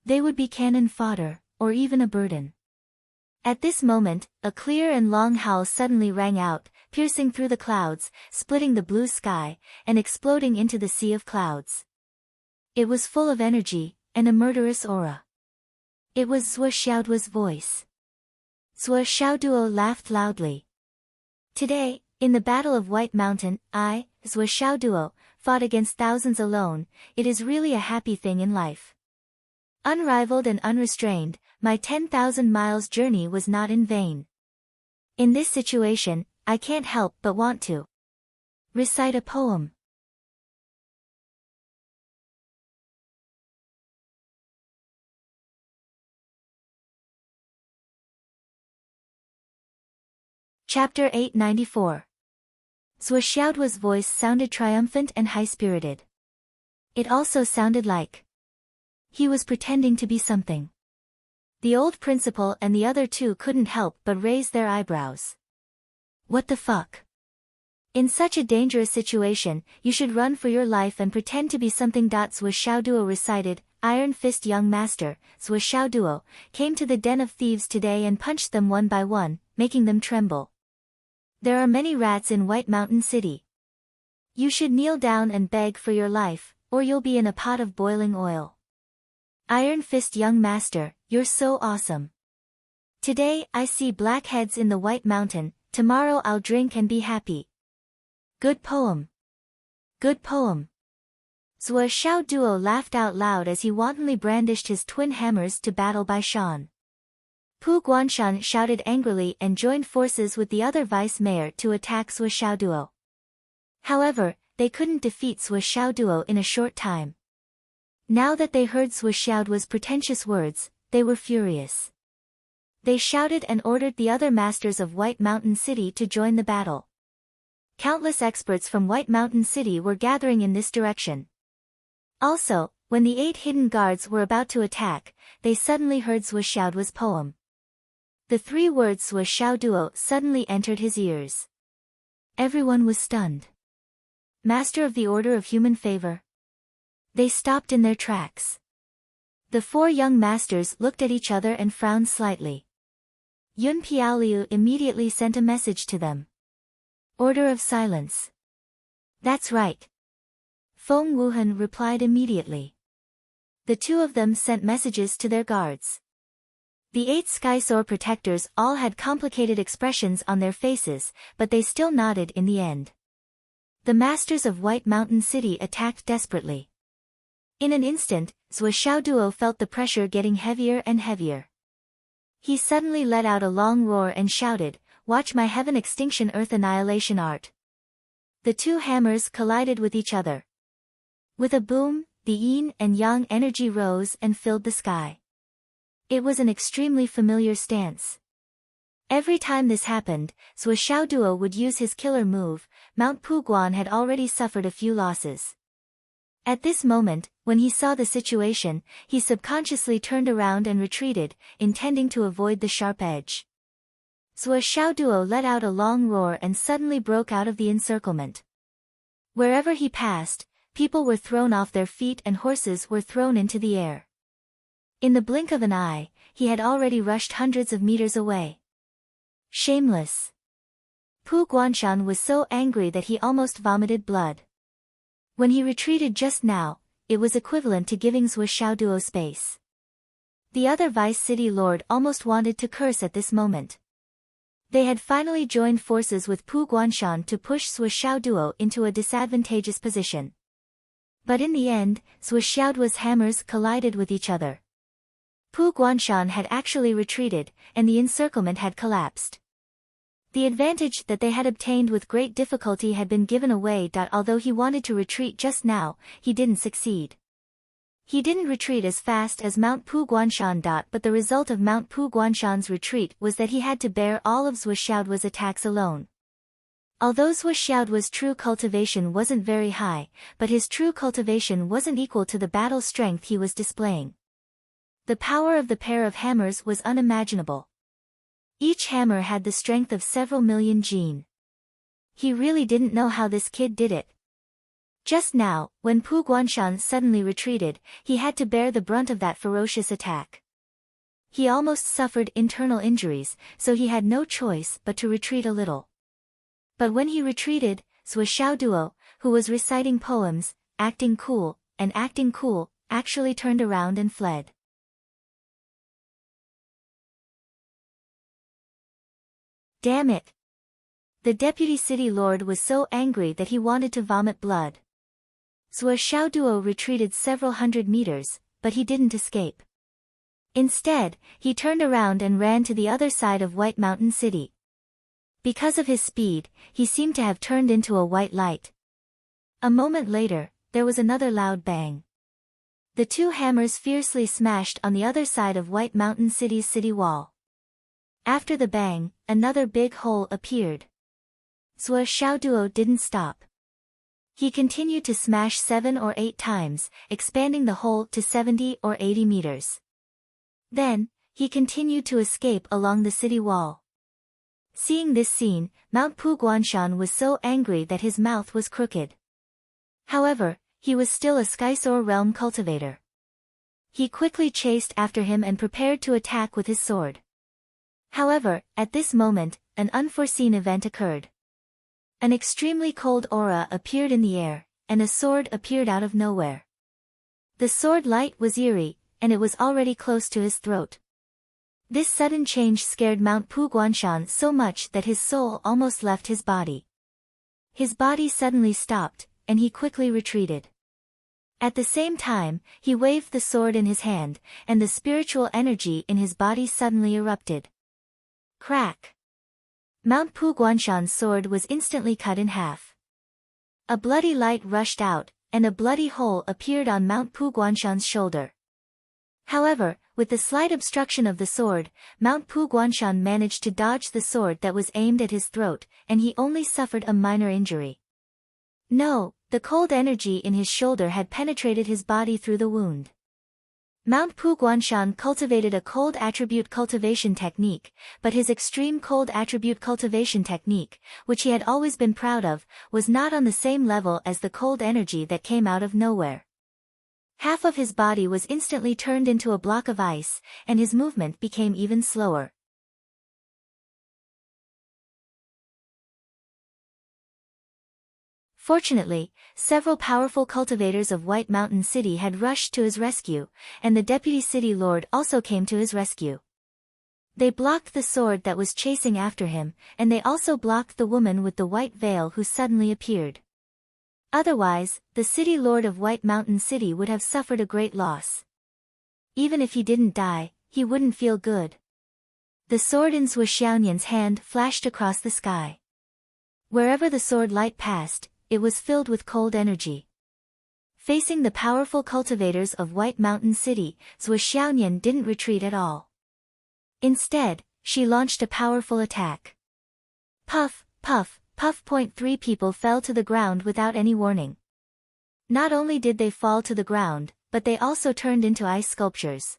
They would be cannon fodder, or even a burden. At this moment, a clear and long howl suddenly rang out, piercing through the clouds, splitting the blue sky, and exploding into the sea of clouds. It was full of energy, and a murderous aura. It was Sua Xiaoduo's voice. Sua Xiaoduo laughed loudly. "Today, in the Battle of White Mountain, I, Sua Xiaoduo, fought against thousands alone. It is really a happy thing in life. Unrivaled and unrestrained, my 10,000 miles journey was not in vain. In this situation, I can't help but want to recite a poem." Chapter 894. Xiaoduo's voice sounded triumphant and high-spirited. It also sounded like he was pretending to be something. The old principal and the other two couldn't help but raise their eyebrows. What the fuck? In such a dangerous situation, you should run for your life and pretend to be something. Xiaoduo recited. Iron Fist young master, Xiaoduo, came to the den of thieves today and punched them one by one, making them tremble. There are many rats in White Mountain City. You should kneel down and beg for your life, or you'll be in a pot of boiling oil. Iron Fist young master, you're so awesome. Today I see black heads in the White Mountain, tomorrow I'll drink and be happy. Good poem. Good poem. Xiaoduo laughed out loud as he wantonly brandished his twin hammers to battle by Shan. Pu Guanshan shouted angrily and joined forces with the other vice mayor to attack Xiaoduo. However, they couldn't defeat Xiaoduo in a short time. Now that they heard Xiaoduo's pretentious words, they were furious. They shouted and ordered the other masters of White Mountain City to join the battle. Countless experts from White Mountain City were gathering in this direction. Also, when the 8 hidden guards were about to attack, they suddenly heard Xiaoduo's poem. The 3 words Xiaoduo suddenly entered his ears. Everyone was stunned. Master of the Order of Human Favor. They stopped in their tracks. The 4 young masters looked at each other and frowned slightly. Yun Piaoliu immediately sent a message to them. Order of silence. That's right. Feng Wuhan replied immediately. The 2 of them sent messages to their guards. The 8 Skysore protectors all had complicated expressions on their faces, but they still nodded in the end. The masters of White Mountain City attacked desperately. In an instant, Xiaoduo felt the pressure getting heavier and heavier. He suddenly let out a long roar and shouted, "Watch my heaven extinction earth annihilation art." The 2 hammers collided with each other. With a boom, the yin and yang energy rose and filled the sky. It was an extremely familiar stance. Every time this happened, Xiaoduo would use his killer move. Mount Puguan had already suffered a few losses. At this moment, when he saw the situation, he subconsciously turned around and retreated, intending to avoid the sharp edge. Xiaoduo let out a long roar and suddenly broke out of the encirclement. Wherever he passed, people were thrown off their feet and horses were thrown into the air. In the blink of an eye, he had already rushed hundreds of meters away. Shameless. Pu Guanshan was so angry that he almost vomited blood. When he retreated just now, it was equivalent to giving Xiaoduo space. The other Vice City Lord almost wanted to curse at this moment. They had finally joined forces with Pu Guanshan to push Xiaoduo into a disadvantageous position. But in the end, Xiaoduo's hammers collided with each other. Pu Guanshan had actually retreated, and the encirclement had collapsed. The advantage that they had obtained with great difficulty had been given away. Although he wanted to retreat just now, he didn't succeed. He didn't retreat as fast as Mount Pu Guanshan. But the result of Mount Pu Guanshan's retreat was that he had to bear all of Xiaoduo's attacks alone. Although Xiaoduo's true cultivation wasn't very high, but his true cultivation wasn't equal to the battle strength he was displaying. The power of the pair of hammers was unimaginable. Each hammer had the strength of several million jin. He really didn't know how this kid did it. Just now, when Pu Guanshan suddenly retreated, he had to bear the brunt of that ferocious attack. He almost suffered internal injuries, so he had no choice but to retreat a little. But when he retreated, Xiaoduo, who was reciting poems, acting cool, actually turned around and fled. Damn it! The deputy city lord was so angry that he wanted to vomit blood. Xiaoduo retreated several hundred meters, but he didn't escape. Instead, he turned around and ran to the other side of White Mountain City. Because of his speed, he seemed to have turned into a white light. A moment later, there was another loud bang. The 2 hammers fiercely smashed on the other side of White Mountain City's city wall. After the bang, another big hole appeared. Zhuo Xiaoduo didn't stop. He continued to smash 7 or 8 times, expanding the hole to 70 or 80 meters. Then, he continued to escape along the city wall. Seeing this scene, Mount Pu Guanshan was so angry that his mouth was crooked. However, he was still a Skysoar realm cultivator. He quickly chased after him and prepared to attack with his sword. However, at this moment, an unforeseen event occurred. An extremely cold aura appeared in the air, and a sword appeared out of nowhere. The sword light was eerie, and it was already close to his throat. This sudden change scared Mount Pu Guanshan so much that his soul almost left his body. His body suddenly stopped, and he quickly retreated. At the same time, he waved the sword in his hand, and the spiritual energy in his body suddenly erupted. Crack! Mount Pu Guanshan's sword was instantly cut in half. A bloody light rushed out, and a bloody hole appeared on Mount Pu Guanshan's shoulder. However, with the slight obstruction of the sword, Mount Pu Guanshan managed to dodge the sword that was aimed at his throat, and he only suffered a minor injury. No, the cold energy in his shoulder had penetrated his body through the wound. Mount Pu Guanshan cultivated a cold attribute cultivation technique, but his extreme cold attribute cultivation technique, which he had always been proud of, was not on the same level as the cold energy that came out of nowhere. Half of his body was instantly turned into a block of ice, and his movement became even slower. Fortunately, several powerful cultivators of White Mountain City had rushed to his rescue, and the deputy city lord also came to his rescue. They blocked the sword that was chasing after him, and they also blocked the woman with the white veil who suddenly appeared. Otherwise, the city lord of White Mountain City would have suffered a great loss. Even if he didn't die, he wouldn't feel good. The sword in Zhuo Xiaoyan's hand flashed across the sky. Wherever the sword light passed, it was filled with cold energy. Facing the powerful cultivators of White Mountain City, Zhuo Xiaoyan didn't retreat at all. Instead, she launched a powerful attack. Puff, puff, puff. 3 people fell to the ground without any warning. Not only did they fall to the ground, but they also turned into ice sculptures.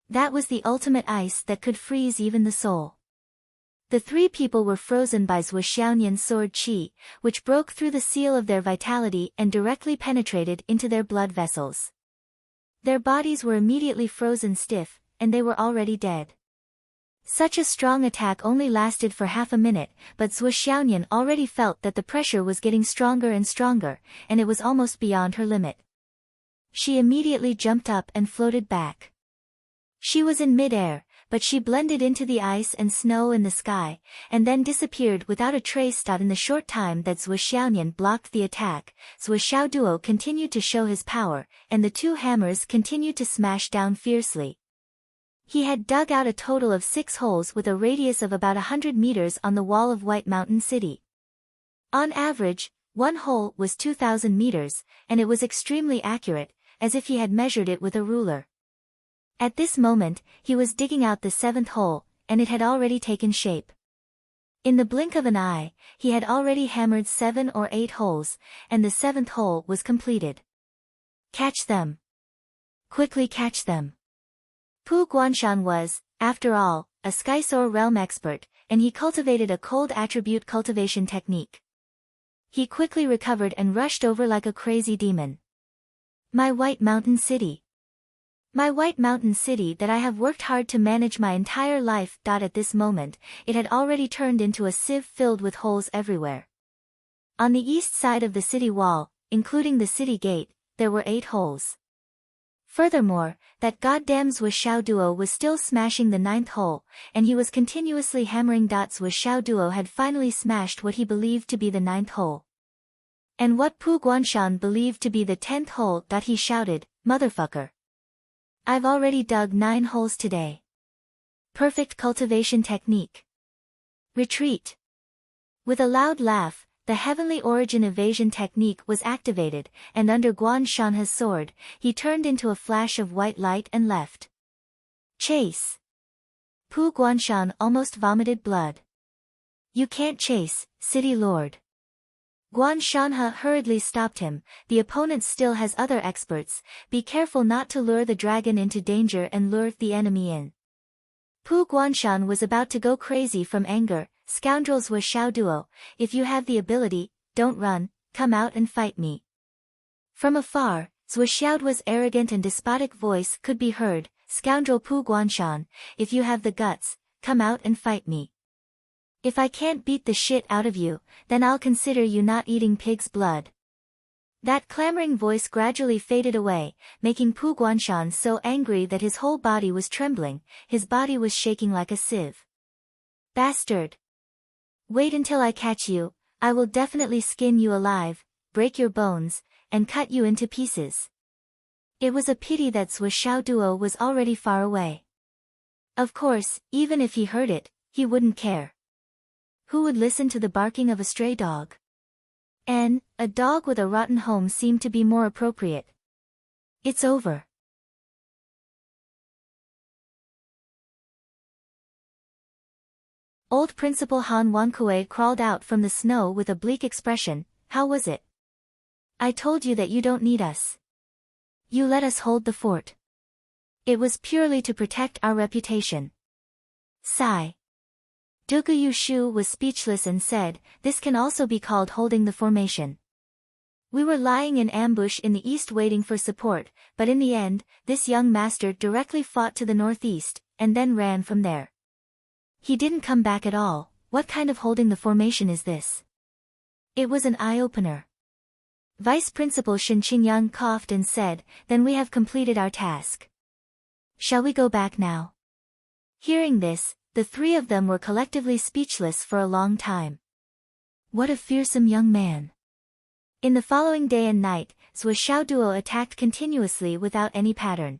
That was the ultimate ice that could freeze even the soul. The 3 people were frozen by Zhuo Xiaoyan's sword qi, which broke through the seal of their vitality and directly penetrated into their blood vessels. Their bodies were immediately frozen stiff, and they were already dead. Such a strong attack only lasted for half a minute, but Zhuo Xiaoyan already felt that the pressure was getting stronger and stronger, and it was almost beyond her limit. She immediately jumped up and floated back. She was in mid-air, but she blended into the ice and snow in the sky, and then disappeared without a trace. In the short time that Zhuo Xiaoyan blocked the attack, Zhuo Xiaoduo continued to show his power, and the 2 hammers continued to smash down fiercely. He had dug out a total of 6 holes with a radius of about 100 meters on the wall of White Mountain City. On average, one hole was 2,000 meters, and it was extremely accurate, as if he had measured it with a ruler. At this moment, he was digging out the 7th hole, and it had already taken shape. In the blink of an eye, he had already hammered 7 or 8 holes, and the 7th hole was completed. Catch them! Quickly catch them! Pu Guanshan was, after all, a Skysoar realm expert, and he cultivated a cold attribute cultivation technique. He quickly recovered and rushed over like a crazy demon. My White Mountain City! My White Mountain City that I have worked hard to manage my entire life. At this moment, it had already turned into a sieve filled with holes everywhere. On the east side of the city wall, including the city gate, there were 8 holes. Furthermore, that goddamn Zhuo Xiaoduo was still smashing the 9th hole, and he was continuously hammering. Zhuo Xiaoduo had finally smashed what he believed to be the 9th hole. And what Pu Guanshan believed to be the 10th hole. He shouted, "Motherfucker! I've already dug 9 holes today. Perfect cultivation technique. Retreat." With a loud laugh, the heavenly origin evasion technique was activated, and under Guan Shanhe's sword, he turned into a flash of white light and left. Chase! Pu Guanshan almost vomited blood. You can't chase, city lord. Guan Shanhe hurriedly stopped him. The opponent still has other experts. Be careful not to lure the dragon into danger and lure the enemy in. Pu Guanshan was about to go crazy from anger. Scoundrels were Xiao Duo. If you have the ability, don't run, come out and fight me. From afar, Zhou Xiaoduo's arrogant and despotic voice could be heard. Scoundrel Pu Guanshan, if you have the guts, come out and fight me. If I can't beat the shit out of you, then I'll consider you not eating pig's blood. That clamoring voice gradually faded away, making Pu Guanshan so angry that his whole body was trembling, his body was shaking like a sieve. Bastard! Wait until I catch you, I will definitely skin you alive, break your bones, and cut you into pieces. It was a pity that Zhou Xiaoduo was already far away. Of course, even if he heard it, he wouldn't care. Who would listen to the barking of a stray dog? A dog with a rotten home seemed to be more appropriate. It's over. Old Principal Han Wankue crawled out from the snow with a bleak expression. How was it? I told you that you don't need us. You let us hold the fort. It was purely to protect our reputation. Sigh. Dugu Yushu was speechless and said, this can also be called holding the formation. We were lying in ambush in the east waiting for support, but in the end, this young master directly fought to the northeast, and then ran from there. He didn't come back at all. What kind of holding the formation is this? It was an eye-opener. Vice Principal Shen Qingyang coughed and said, then we have completed our task. Shall we go back now? Hearing this, the three of them were collectively speechless for a long time. What a fearsome young man. In the following day and night, Zhou Xiaoduo attacked continuously without any pattern.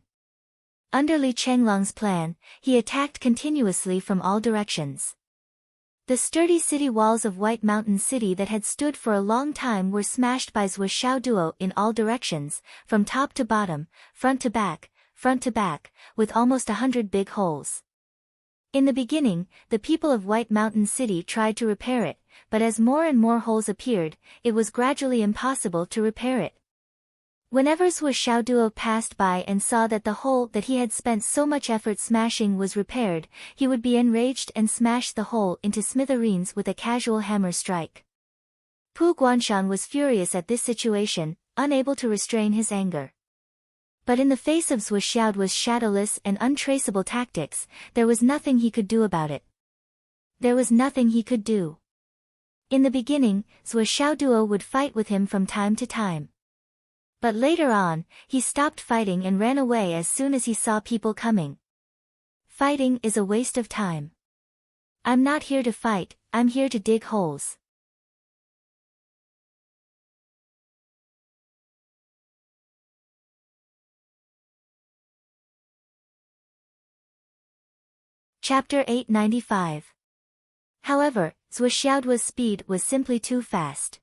Under Li Chenglong's plan, he attacked continuously from all directions. The sturdy city walls of White Mountain City that had stood for a long time were smashed by Zhou Xiaoduo in all directions, from top to bottom, front to back, with almost 100 big holes. In the beginning, the people of White Mountain City tried to repair it, but as more and more holes appeared, it was gradually impossible to repair it. Whenever Zhou Xiaoduo passed by and saw that the hole that he had spent so much effort smashing was repaired, he would be enraged and smash the hole into smithereens with a casual hammer strike. Pu Guanshan was furious at this situation, unable to restrain his anger. But in the face of Zhou Xiaoduo's shadowless and untraceable tactics, there was nothing he could do about it. There was nothing he could do. In the beginning, Zhou Xiaoduo would fight with him from time to time. But later on, he stopped fighting and ran away as soon as he saw people coming. Fighting is a waste of time. I'm not here to fight, I'm here to dig holes. Chapter 895. However, Zhou Xiaoduo's speed was simply too fast.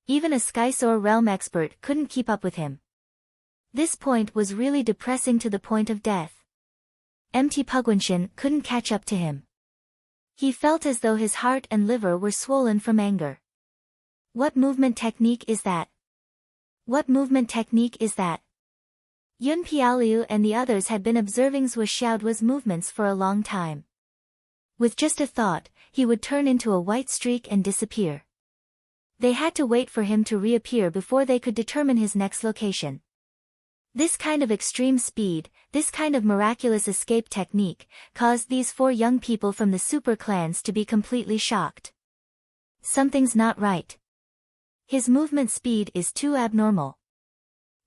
Even a Skysoar realm expert couldn't keep up with him. This point was really depressing to the point of death. MT Puguanshan couldn't catch up to him. He felt as though his heart and liver were swollen from anger. What movement technique is that? What movement technique is that? Yun Piaoliu and the others had been observing Zhou Xiaoduo's movements for a long time. With just a thought, he would turn into a white streak and disappear. They had to wait for him to reappear before they could determine his next location. This kind of extreme speed, this kind of miraculous escape technique, caused these four young people from the super clans to be completely shocked. Something's not right. His movement speed is too abnormal.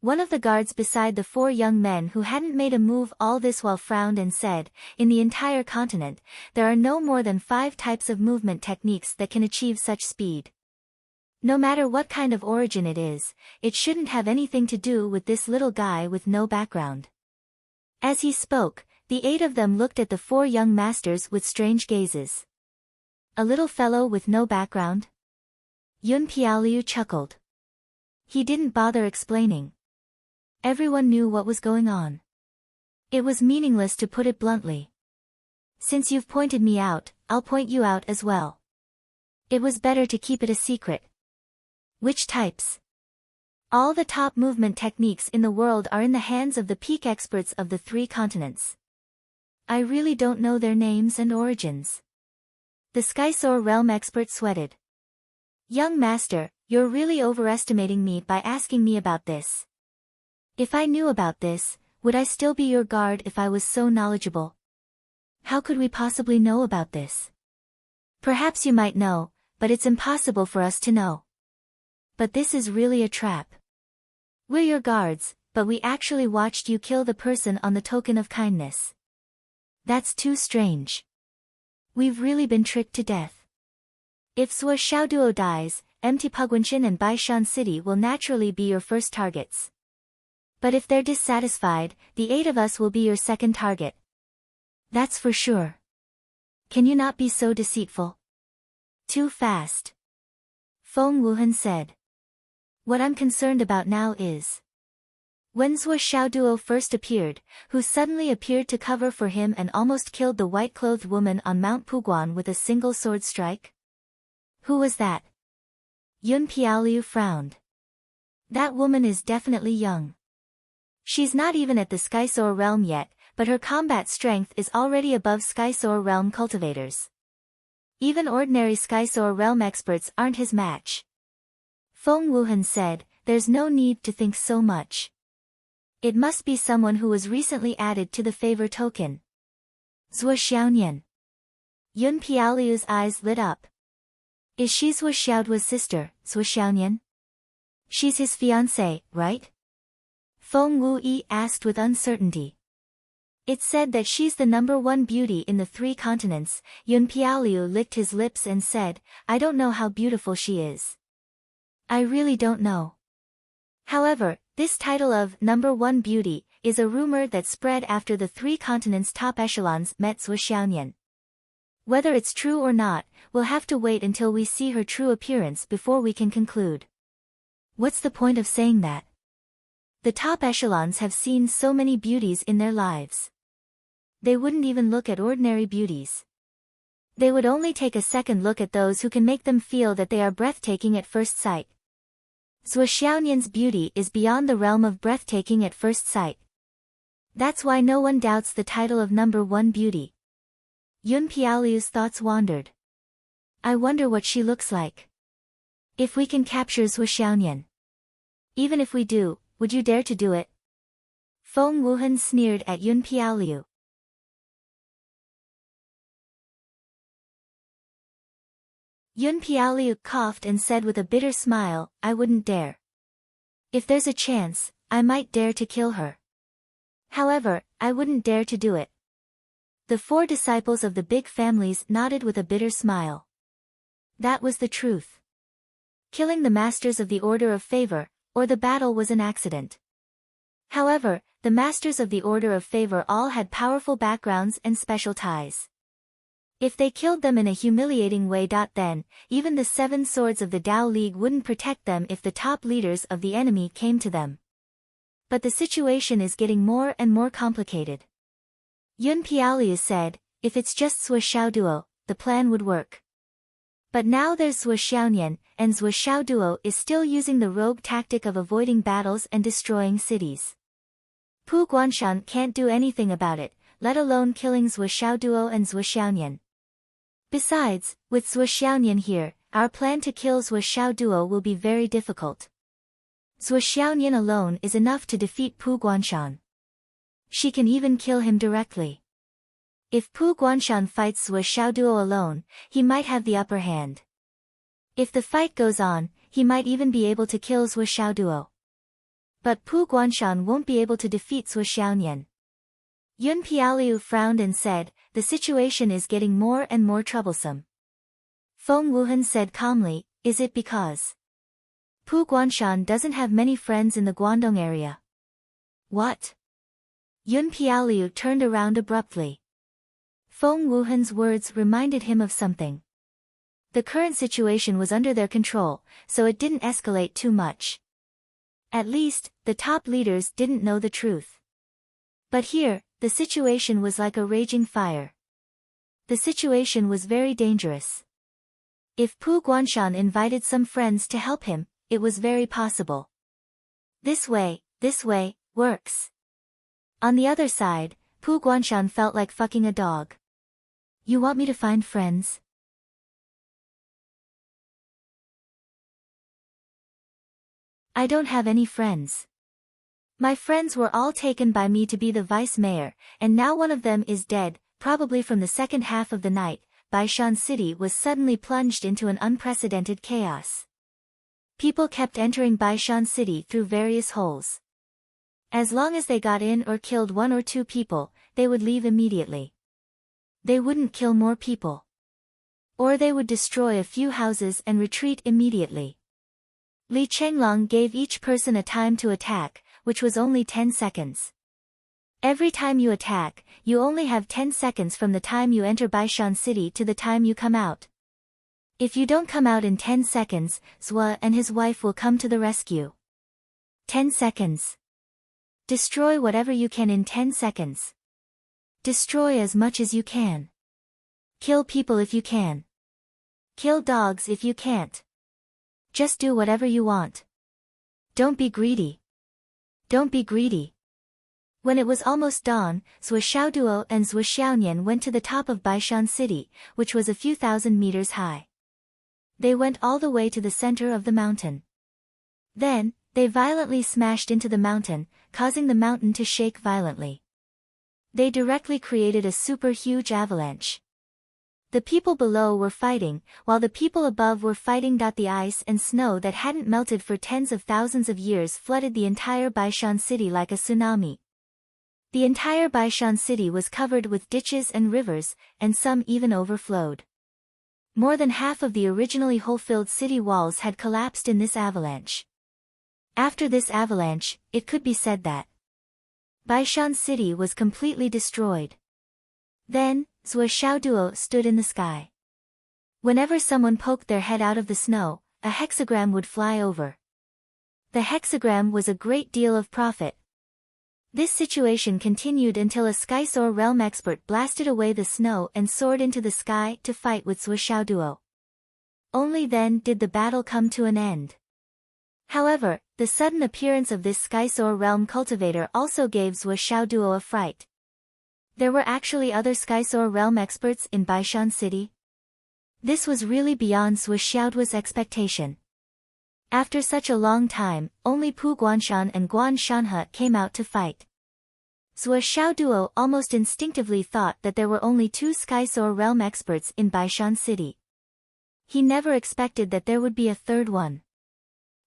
One of the guards beside the four young men who hadn't made a move all this while frowned and said, in the entire continent, there are no more than 5 types of movement techniques that can achieve such speed. No matter what kind of origin it is, it shouldn't have anything to do with this little guy with no background. As he spoke, the 8 of them looked at the 4 young masters with strange gazes. A little fellow with no background? Yun Piaoliu chuckled. He didn't bother explaining. Everyone knew what was going on. It was meaningless to put it bluntly. Since you've pointed me out, I'll point you out as well. It was better to keep it a secret. Which types? All the top movement techniques in the world are in the hands of the peak experts of the 3 continents. I really don't know their names and origins. The Skysoar realm expert sweated. Young master, you're really overestimating me by asking me about this. If I knew about this, would I still be your guard if I was so knowledgeable? How could we possibly know about this? Perhaps you might know, but it's impossible for us to know. But this is really a trap. We're your guards, but we actually watched you kill the person on the token of kindness. That's too strange. We've really been tricked to death. If Sua Xiaoduo dies, Empty Puguanshan and Baishan City will naturally be your first targets. But if they're dissatisfied, the 8 of us will be your second target. That's for sure. Can you not be so deceitful? Too fast. Feng Wuhan said. What I'm concerned about now is when Sua Xiaoduo first appeared, who suddenly appeared to cover for him and almost killed the white-clothed woman on Mount Puguan with a single sword strike? Who was that? Yun Piaoliu frowned. That woman is definitely young. She's not even at the Skysoar realm yet, but her combat strength is already above Skysoar realm cultivators. Even ordinary Skysoar realm experts aren't his match. Feng Wuhan said, there's no need to think so much. It must be someone who was recently added to the favor token. Zhuo Xiaonian. Yun Piaoliu's eyes lit up. Is she Zhuo Xiaoduo's sister, Zhuo Xiaonian? She's his fiancée, right? Feng Wuyi asked with uncertainty. It's said that she's the #1 beauty in the 3 continents. Yun Piaoliu licked his lips and said, I don't know how beautiful she is. I really don't know. However, this title of #1 beauty is a rumor that spread after the 3 continents' top echelons met Zhuo Xiaonian. Whether it's true or not, we'll have to wait until we see her true appearance before we can conclude. What's the point of saying that? The top echelons have seen so many beauties in their lives. They wouldn't even look at ordinary beauties. They would only take a second look at those who can make them feel that they are breathtaking at first sight. Zhuo Xiaonian's beauty is beyond the realm of breathtaking at first sight. That's why no one doubts the title of #1 beauty. Yun Piaoliu's thoughts wandered. I wonder what she looks like. If we can capture Zhuo Xiaonian. Even if we do, would you dare to do it? Feng Wuhan sneered at Yun Piaoliu. Yun Piaoliu coughed and said with a bitter smile, I wouldn't dare. If there's a chance, I might dare to kill her. However, I wouldn't dare to do it. The 4 disciples of the big families nodded with a bitter smile. That was the truth. Killing the masters of the Order of Favor, or the battle was an accident. However, the masters of the Order of Favor all had powerful backgrounds and special ties. If they killed them in a humiliating way, then, even the 7 swords of the Tao League wouldn't protect them if the top leaders of the enemy came to them. But the situation is getting more and more complicated. Yun Piaoliu said, if it's just Zhuo Xiaoduo, the plan would work. But now there's Zhuo Xiaonian, and Zhuo Xiaoduo is still using the rogue tactic of avoiding battles and destroying cities. Pu Guanshan can't do anything about it, let alone killing Zhuo Xiaoduo and Zhuo Xiaonian. Besides, with Zhuo Xiaonian here, our plan to kill Zhuo Xiaoduo will be very difficult. Zhuo Xiaonian alone is enough to defeat Pu Guanshan. She can even kill him directly. If Pu Guanshan fights Zhuo Xiaoduo alone, he might have the upper hand. If the fight goes on, he might even be able to kill Zhuo Xiaoduo. But Pu Guanshan won't be able to defeat Zhuo Xiaonian. Yun Piaoliu frowned and said, the situation is getting more and more troublesome. Feng Wuhan said calmly, is it because Pu Guanshan doesn't have many friends in the Guangdong area? What? Yun Piaoliu turned around abruptly. Feng Wuhan's words reminded him of something. The current situation was under their control, so it didn't escalate too much. At least, the top leaders didn't know the truth. But here, the situation was like a raging fire. The situation was very dangerous. If Pu Guanshan invited some friends to help him, it was very possible. This way, works. On the other side, Pu Guanshan felt like fucking a dog. You want me to find friends? I don't have any friends. My friends were all taken by me to be the vice mayor, and now one of them is dead, probably from the second half of the night. Baishan City was suddenly plunged into an unprecedented chaos. People kept entering Baishan City through various holes. As long as they got in or killed one or two people, they would leave immediately. They wouldn't kill more people. Or they would destroy a few houses and retreat immediately. Li Chenglong gave each person a time to attack, which was only 10 seconds. Every time you attack, you only have 10 seconds from the time you enter Baishan City to the time you come out. If you don't come out in 10 seconds, Zhua and his wife will come to the rescue. 10 seconds. Destroy whatever you can in 10 seconds. Destroy as much as you can. Kill people if you can. Kill dogs if you can't. Just do whatever you want. Don't be greedy. Don't be greedy. When it was almost dawn, Zhua Xiaoduo and Zhua Xiaonian went to the top of Baishan City, which was a few thousand meters high. They went all the way to the center of the mountain. Then, they violently smashed into the mountain, causing the mountain to shake violently. They directly created a super huge avalanche. The people below were fighting, while the people above were fighting. The ice and snow that hadn't melted for tens of thousands of years flooded the entire Baishan City like a tsunami. The entire Baishan City was covered with ditches and rivers, and some even overflowed. More than half of the originally hole-filled city walls had collapsed in this avalanche. After this avalanche, it could be said that Baishan City was completely destroyed. Then, Zhua Xiaoduo stood in the sky. Whenever someone poked their head out of the snow, a hexagram would fly over. The hexagram was a great deal of profit. This situation continued until a Skysoar realm expert blasted away the snow and soared into the sky to fight with Zhua Xiaoduo. Only then did the battle come to an end. However, the sudden appearance of this Skysoar realm cultivator also gave Zhua Xiaoduo a fright. There were actually other Skysoar realm experts in Baishan City? This was really beyond Zhua Xiaoduo's expectation. After such a long time, only Pu Guanshan and Guan Shanhe came out to fight. Zhua Xiaoduo almost instinctively thought that there were only two Skysoar realm experts in Baishan City. He never expected that there would be a third one.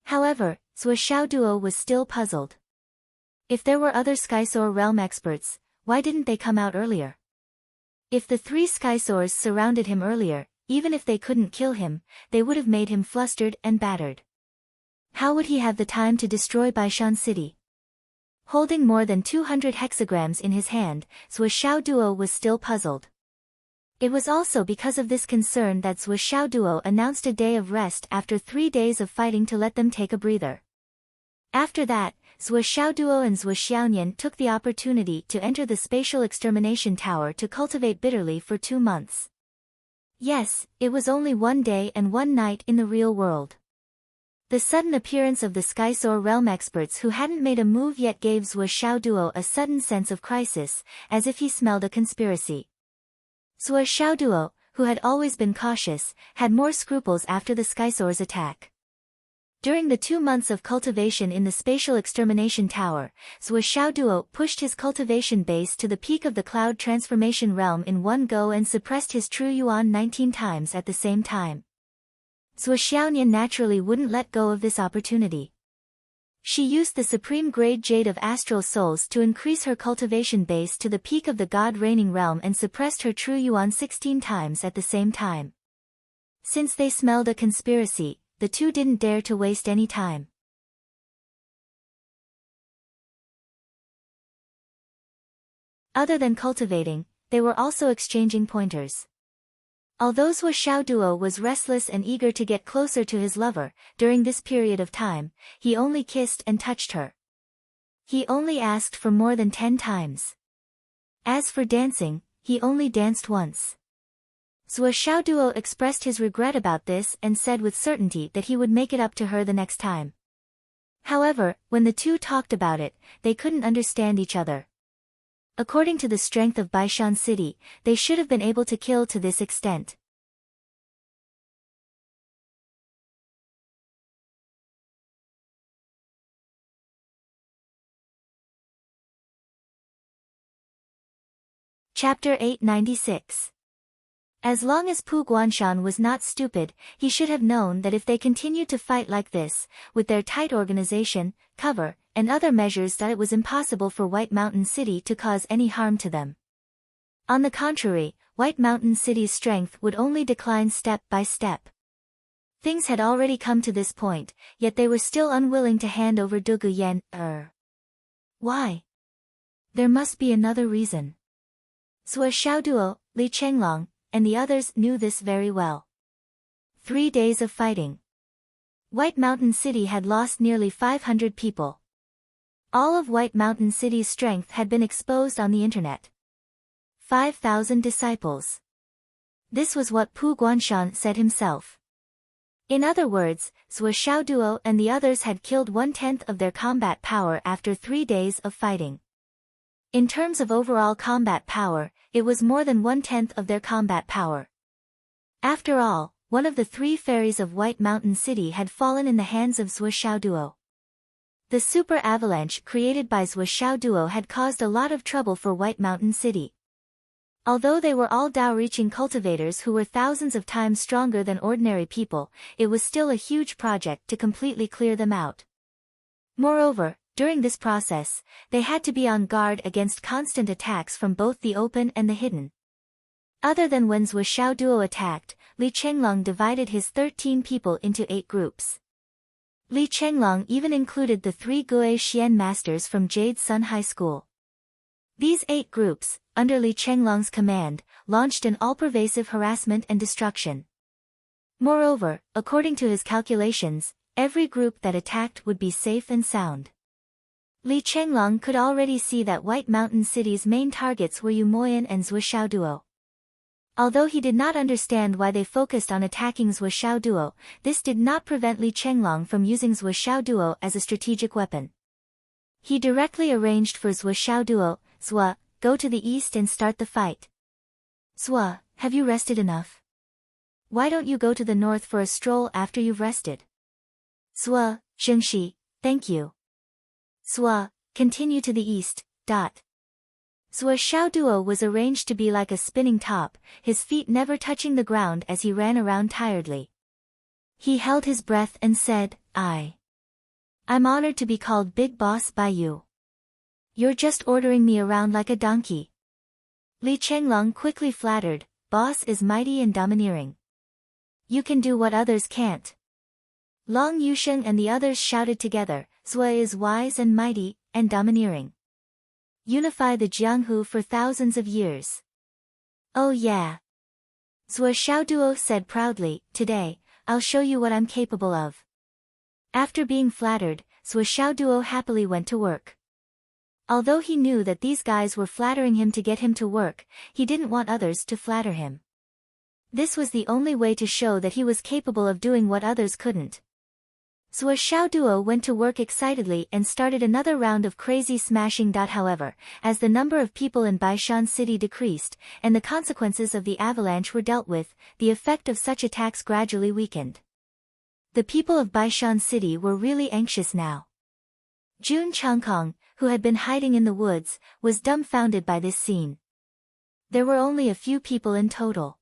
However, Zhua Xiaoduo was still puzzled. If there were other Skysoar realm experts, why didn't they come out earlier? If the three Skysoars surrounded him earlier, even if they couldn't kill him, they would have made him flustered and battered. How would he have the time to destroy Baishan City? Holding more than 200 hexagrams in his hand, Zhua Xiaoduo was still puzzled. It was also because of this concern that Zhua Xiaoduo announced a day of rest after 3 days of fighting to let them take a breather. After that, Zhua Xiaoduo and Zhua Xiaonian took the opportunity to enter the spatial extermination tower to cultivate bitterly for 2 months. Yes, it was only 1 day and 1 night in the real world. The sudden appearance of the Skysoar realm experts who hadn't made a move yet gave Zhua Xiaoduo a sudden sense of crisis, as if he smelled a conspiracy. Zhua Xiaoduo, who had always been cautious, had more scruples after the Skysoar's attack. During the 2 months of cultivation in the spatial extermination tower, Zhua Xiaoduo pushed his cultivation base to the peak of the cloud transformation realm in one go and suppressed his true yuan 19 times at the same time. Zhua Xiaonian naturally wouldn't let go of this opportunity. She used the supreme grade jade of astral souls to increase her cultivation base to the peak of the god reigning realm and suppressed her true yuan 16 times at the same time. Since they smelled a conspiracy, the two didn't dare to waste any time. Other than cultivating, they were also exchanging pointers. Although Zhua Xiaoduo was restless and eager to get closer to his lover, during this period of time, he only kissed and touched her. He only asked for more than 10 times. As for dancing, he only danced once. Zhuo Xiaoduo expressed his regret about this and said with certainty that he would make it up to her the next time. However, when the two talked about it, they couldn't understand each other. According to the strength of Baishan City, they should have been able to kill to this extent. Chapter 896. As long as Pu Guanshan was not stupid, he should have known that if they continued to fight like this, with their tight organization, cover, and other measures, that it was impossible for White Mountain City to cause any harm to them. On the contrary, White Mountain City's strength would only decline step by step. Things had already come to this point, yet they were still unwilling to hand over Dugu Yan. Why? There must be another reason. Zhuo Xiaoduo, Li Chenglong, and the others knew this very well. 3 days of fighting. White Mountain City had lost nearly 500 people. All of White Mountain City's strength had been exposed on the internet. 5,000 disciples. This was what Pu Guanshan said himself. In other words, Zhuo Xiaoduo and the others had killed 1/10 of their combat power after 3 days of fighting. In terms of overall combat power, it was more than 1/10 of their combat power. After all, one of the 3 fairies of White Mountain City had fallen in the hands of Zhuo Xiaoduo. The super avalanche created by Zhuo Xiaoduo had caused a lot of trouble for White Mountain City. Although they were all Dao-reaching cultivators who were thousands of times stronger than ordinary people, it was still a huge project to completely clear them out. Moreover, during this process, they had to be on guard against constant attacks from both the open and the hidden. Other than when Zhuo Xiaoduo attacked, Li Chenglong divided his 13 people into 8 groups. Li Chenglong even included the 3 Gue Xian masters from Jade Sun High School. These 8 groups, under Li Chenglong's command, launched an all-pervasive harassment and destruction. Moreover, according to his calculations, every group that attacked would be safe and sound. Li Chenglong could already see that White Mountain City's main targets were Yu Moyan and Zhuo Xiaoduo. Although he did not understand why they focused on attacking Zhuo Xiaoduo, this did not prevent Li Chenglong from using Zhuo Xiaoduo as a strategic weapon. He directly arranged for Zhuo Xiaoduo, "Zhuo, go to the east and start the fight. Zhuo, have you rested enough? Why don't you go to the north for a stroll after you've rested? Zhuo, Zhengxi, thank you. Zhuo, continue to the east." Zhuo Xiaoduo was arranged to be like a spinning top, his feet never touching the ground as he ran around tiredly. He held his breath and said, I'm honored to be called Big Boss by you. You're just ordering me around like a donkey. Li Chenglong quickly flattered, "Boss is mighty and domineering. You can do what others can't." Long Yusheng and the others shouted together, "Zhuo is wise and mighty, and domineering. Unify the Jianghu for thousands of years." "Oh yeah." Zhuo Xiaoduo said proudly, "Today, I'll show you what I'm capable of." After being flattered, Zhuo Xiaoduo happily went to work. Although he knew that these guys were flattering him to get him to work, he didn't want others to flatter him. This was the only way to show that he was capable of doing what others couldn't. Zhuo Xiaoduo went to work excitedly and started another round of crazy smashing. However, as the number of people in Baishan City decreased, and the consequences of the avalanche were dealt with, the effect of such attacks gradually weakened. The people of Baishan City were really anxious now. Jun Changkong, who had been hiding in the woods, was dumbfounded by this scene. There were only a few people in total.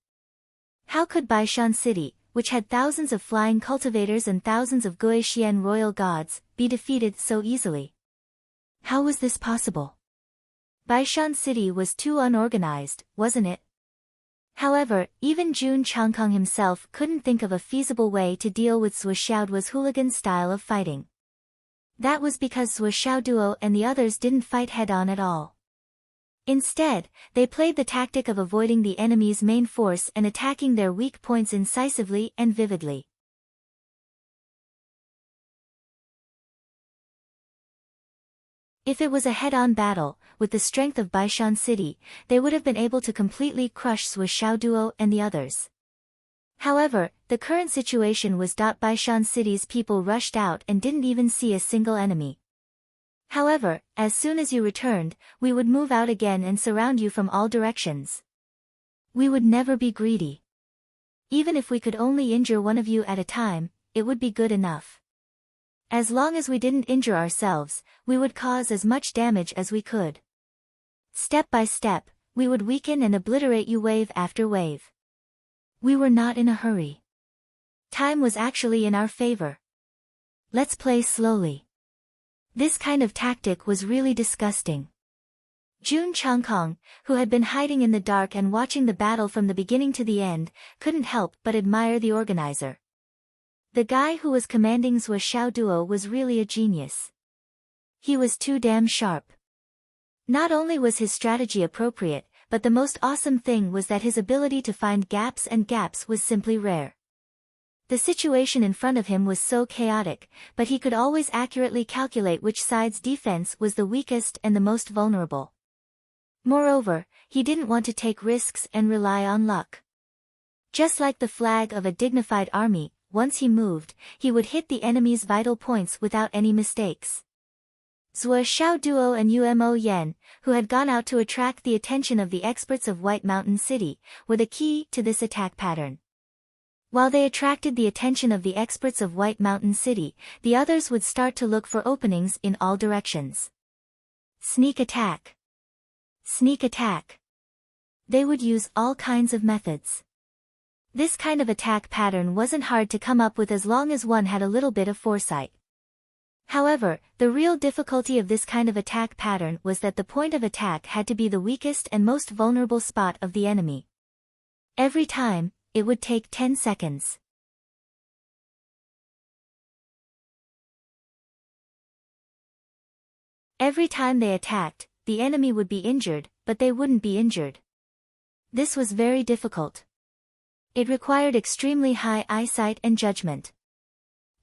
How could Baishan City, which had thousands of flying cultivators and thousands of Guixian royal gods, be defeated so easily? How was this possible? Baishan City was too unorganized, wasn't it? However, even Jun Changkong himself couldn't think of a feasible way to deal with Zhuo Xiaoduo's hooligan style of fighting. That was because Zhuo Xiaoduo and the others didn't fight head-on at all. Instead, they played the tactic of avoiding the enemy's main force and attacking their weak points incisively and vividly. If it was a head-on battle, with the strength of Baishan City, they would have been able to completely crush Sui Xiaoduo and the others. However, the current situation was Baishan City's people rushed out and didn't even see a single enemy. However, as soon as you returned, we would move out again and surround you from all directions. We would never be greedy. Even if we could only injure one of you at a time, it would be good enough. As long as we didn't injure ourselves, we would cause as much damage as we could. Step by step, we would weaken and obliterate you wave after wave. We were not in a hurry. Time was actually in our favor. Let's play slowly. This kind of tactic was really disgusting. Jun Changkong, who had been hiding in the dark and watching the battle from the beginning to the end, couldn't help but admire the organizer. The guy who was commanding Zhou Xiaoduo was really a genius. He was too damn sharp. Not only was his strategy appropriate, but the most awesome thing was that his ability to find gaps was simply rare. The situation in front of him was so chaotic, but he could always accurately calculate which side's defense was the weakest and the most vulnerable. Moreover, he didn't want to take risks and rely on luck. Just like the flag of a dignified army, once he moved, he would hit the enemy's vital points without any mistakes. Zhou Xiaoduo and Umo Yan, who had gone out to attract the attention of the experts of White Mountain City, were the key to this attack pattern. While they attracted the attention of the experts of White Mountain City, the others would start to look for openings in all directions. Sneak attack. Sneak attack. They would use all kinds of methods. This kind of attack pattern wasn't hard to come up with as long as one had a little bit of foresight. However, the real difficulty of this kind of attack pattern was that the point of attack had to be the weakest and most vulnerable spot of the enemy. Every time, it would take 10 seconds. Every time they attacked, the enemy would be injured, but they wouldn't be injured. This was very difficult. It required extremely high eyesight and judgment.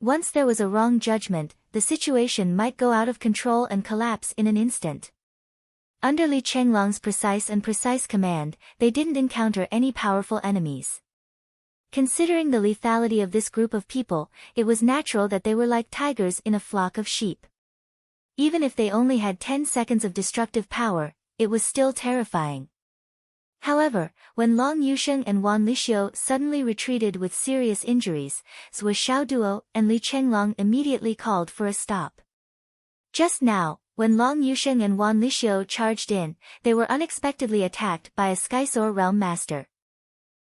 Once there was a wrong judgment, the situation might go out of control and collapse in an instant. Under Li Chenglong's precise command, they didn't encounter any powerful enemies. Considering the lethality of this group of people, it was natural that they were like tigers in a flock of sheep. Even if they only had 10 seconds of destructive power, it was still terrifying. However, when Long Yusheng and Wan Lixio suddenly retreated with serious injuries, Zhou Xiaoduo and Li Chenglong immediately called for a stop. Just now, when Long Yusheng and Wan Lixio charged in, they were unexpectedly attacked by a Skysore Realm Master.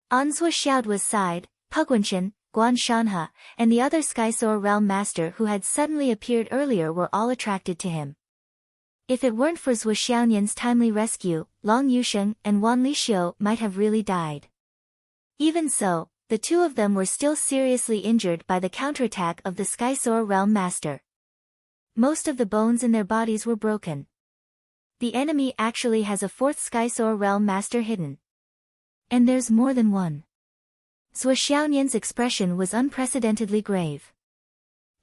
On Zhou Xiaoduo's side, Puguanchen, Guan Shanhe, and the other Skysore Realm Master who had suddenly appeared earlier were all attracted to him. If it weren't for Zhou Xiaonian's timely rescue, Long Yusheng and Wan Lixio might have really died. Even so, the two of them were still seriously injured by the counterattack of the Skysore Realm Master. Most of the bones in their bodies were broken. The enemy actually has a fourth Skysore Realm Master hidden. And there's more than one. Zhou Xiaonian's expression was unprecedentedly grave.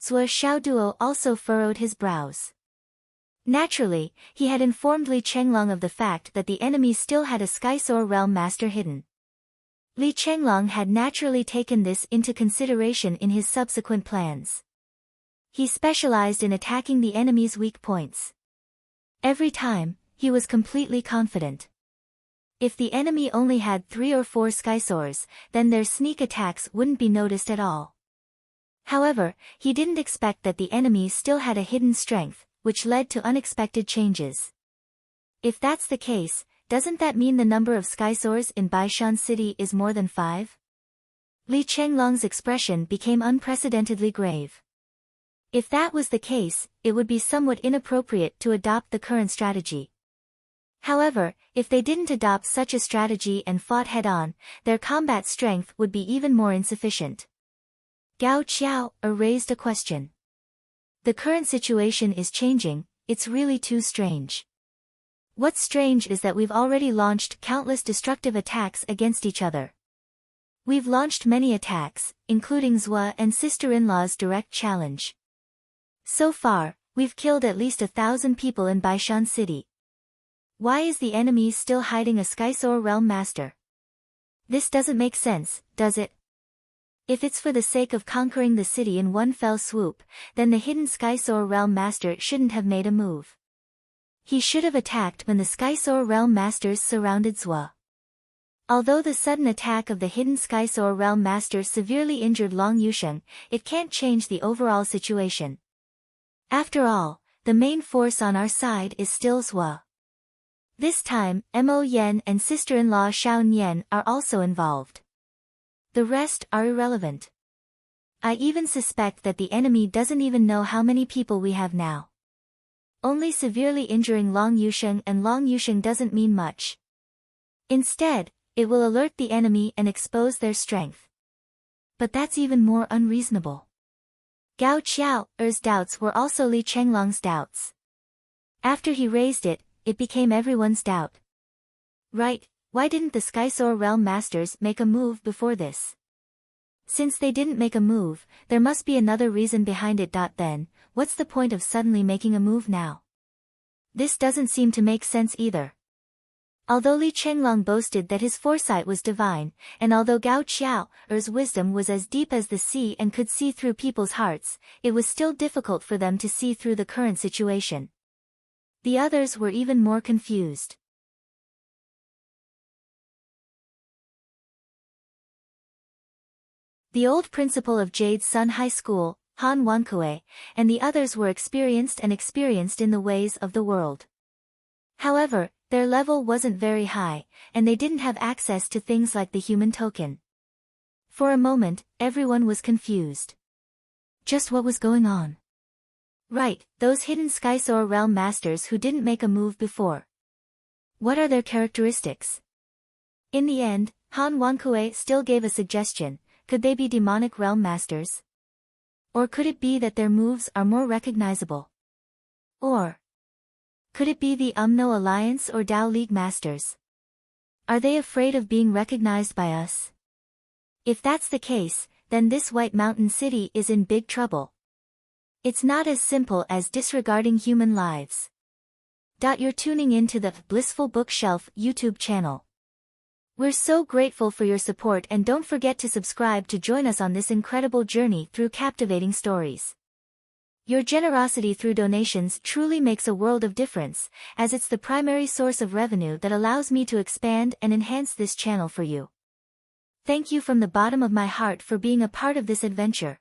Zhou Xiaoduo also furrowed his brows. Naturally, he had informed Li Chenglong of the fact that the enemy still had a Skysore Realm Master hidden. Li Chenglong had naturally taken this into consideration in his subsequent plans. He specialized in attacking the enemy's weak points. Every time, he was completely confident. If the enemy only had 3 or 4 Skysores, then their sneak attacks wouldn't be noticed at all. However, he didn't expect that the enemy still had a hidden strength, which led to unexpected changes. If that's the case, doesn't that mean the number of Skysores in Baishan City is more than 5? Li Chenglong's expression became unprecedentedly grave. If that was the case, it would be somewhat inappropriate to adopt the current strategy. However, if they didn't adopt such a strategy and fought head-on, their combat strength would be even more insufficient. Gao Qiao raised a question. The current situation is changing, it's really too strange. What's strange is that we've already launched countless destructive attacks against each other. We've launched many attacks, including Zhua and sister-in-law's direct challenge. So far, We've killed at least 1,000 people in Baishan City. Why is the enemy still hiding a Skysoar Realm Master? This doesn't make sense, does it? If it's for the sake of conquering the city in one fell swoop, then the hidden Skysoar Realm Master shouldn't have made a move. He should have attacked when the Skysoar Realm Masters surrounded Zhua. Although the sudden attack of the hidden Skysoar Realm Master severely injured Long Yusheng, it can't change the overall situation. After all, the main force on our side is still Zhua. This time, Mo Yan and sister-in-law Xiao Nian are also involved. The rest are irrelevant. I even suspect that the enemy doesn't even know how many people we have now. Only severely injuring Long Yusheng, and Long Yusheng doesn't mean much. Instead, it will alert the enemy and expose their strength. But that's even more unreasonable. Gao Qiao's doubts were also Li Chenglong's doubts. After he raised it, it became everyone's doubt. Right, why didn't the Skysoar Realm Masters make a move before this? Since they didn't make a move, there must be another reason behind it. Then, what's the point of suddenly making a move now? This doesn't seem to make sense either. Although Li Chenglong boasted that his foresight was divine, and although Gao Qiao's wisdom was as deep as the sea and could see through people's hearts, it was still difficult for them to see through the current situation. The others were even more confused. The old principal of Jade Sun High School, Han Wankue, and the others were experienced in the ways of the world. However, their level wasn't very high, and they didn't have access to things like the human token. For a moment, everyone was confused. Just what was going on? Right, those hidden Skysoar Realm Masters who didn't make a move before. What are their characteristics? In the end, Han Wankue still gave a suggestion. Could they be demonic realm masters? Or could it be that their moves are more recognizable? Or could it be the Umno Alliance or Dao League masters? Are they afraid of being recognized by us? If that's the case, then this White Mountain City is in big trouble. It's not as simple as disregarding human lives. You're tuning in to the Blissful Bookshelf YouTube channel. We're so grateful for your support, and don't forget to subscribe to join us on this incredible journey through captivating stories. Your generosity through donations truly makes a world of difference, as it's the primary source of revenue that allows me to expand and enhance this channel for you. Thank you from the bottom of my heart for being a part of this adventure.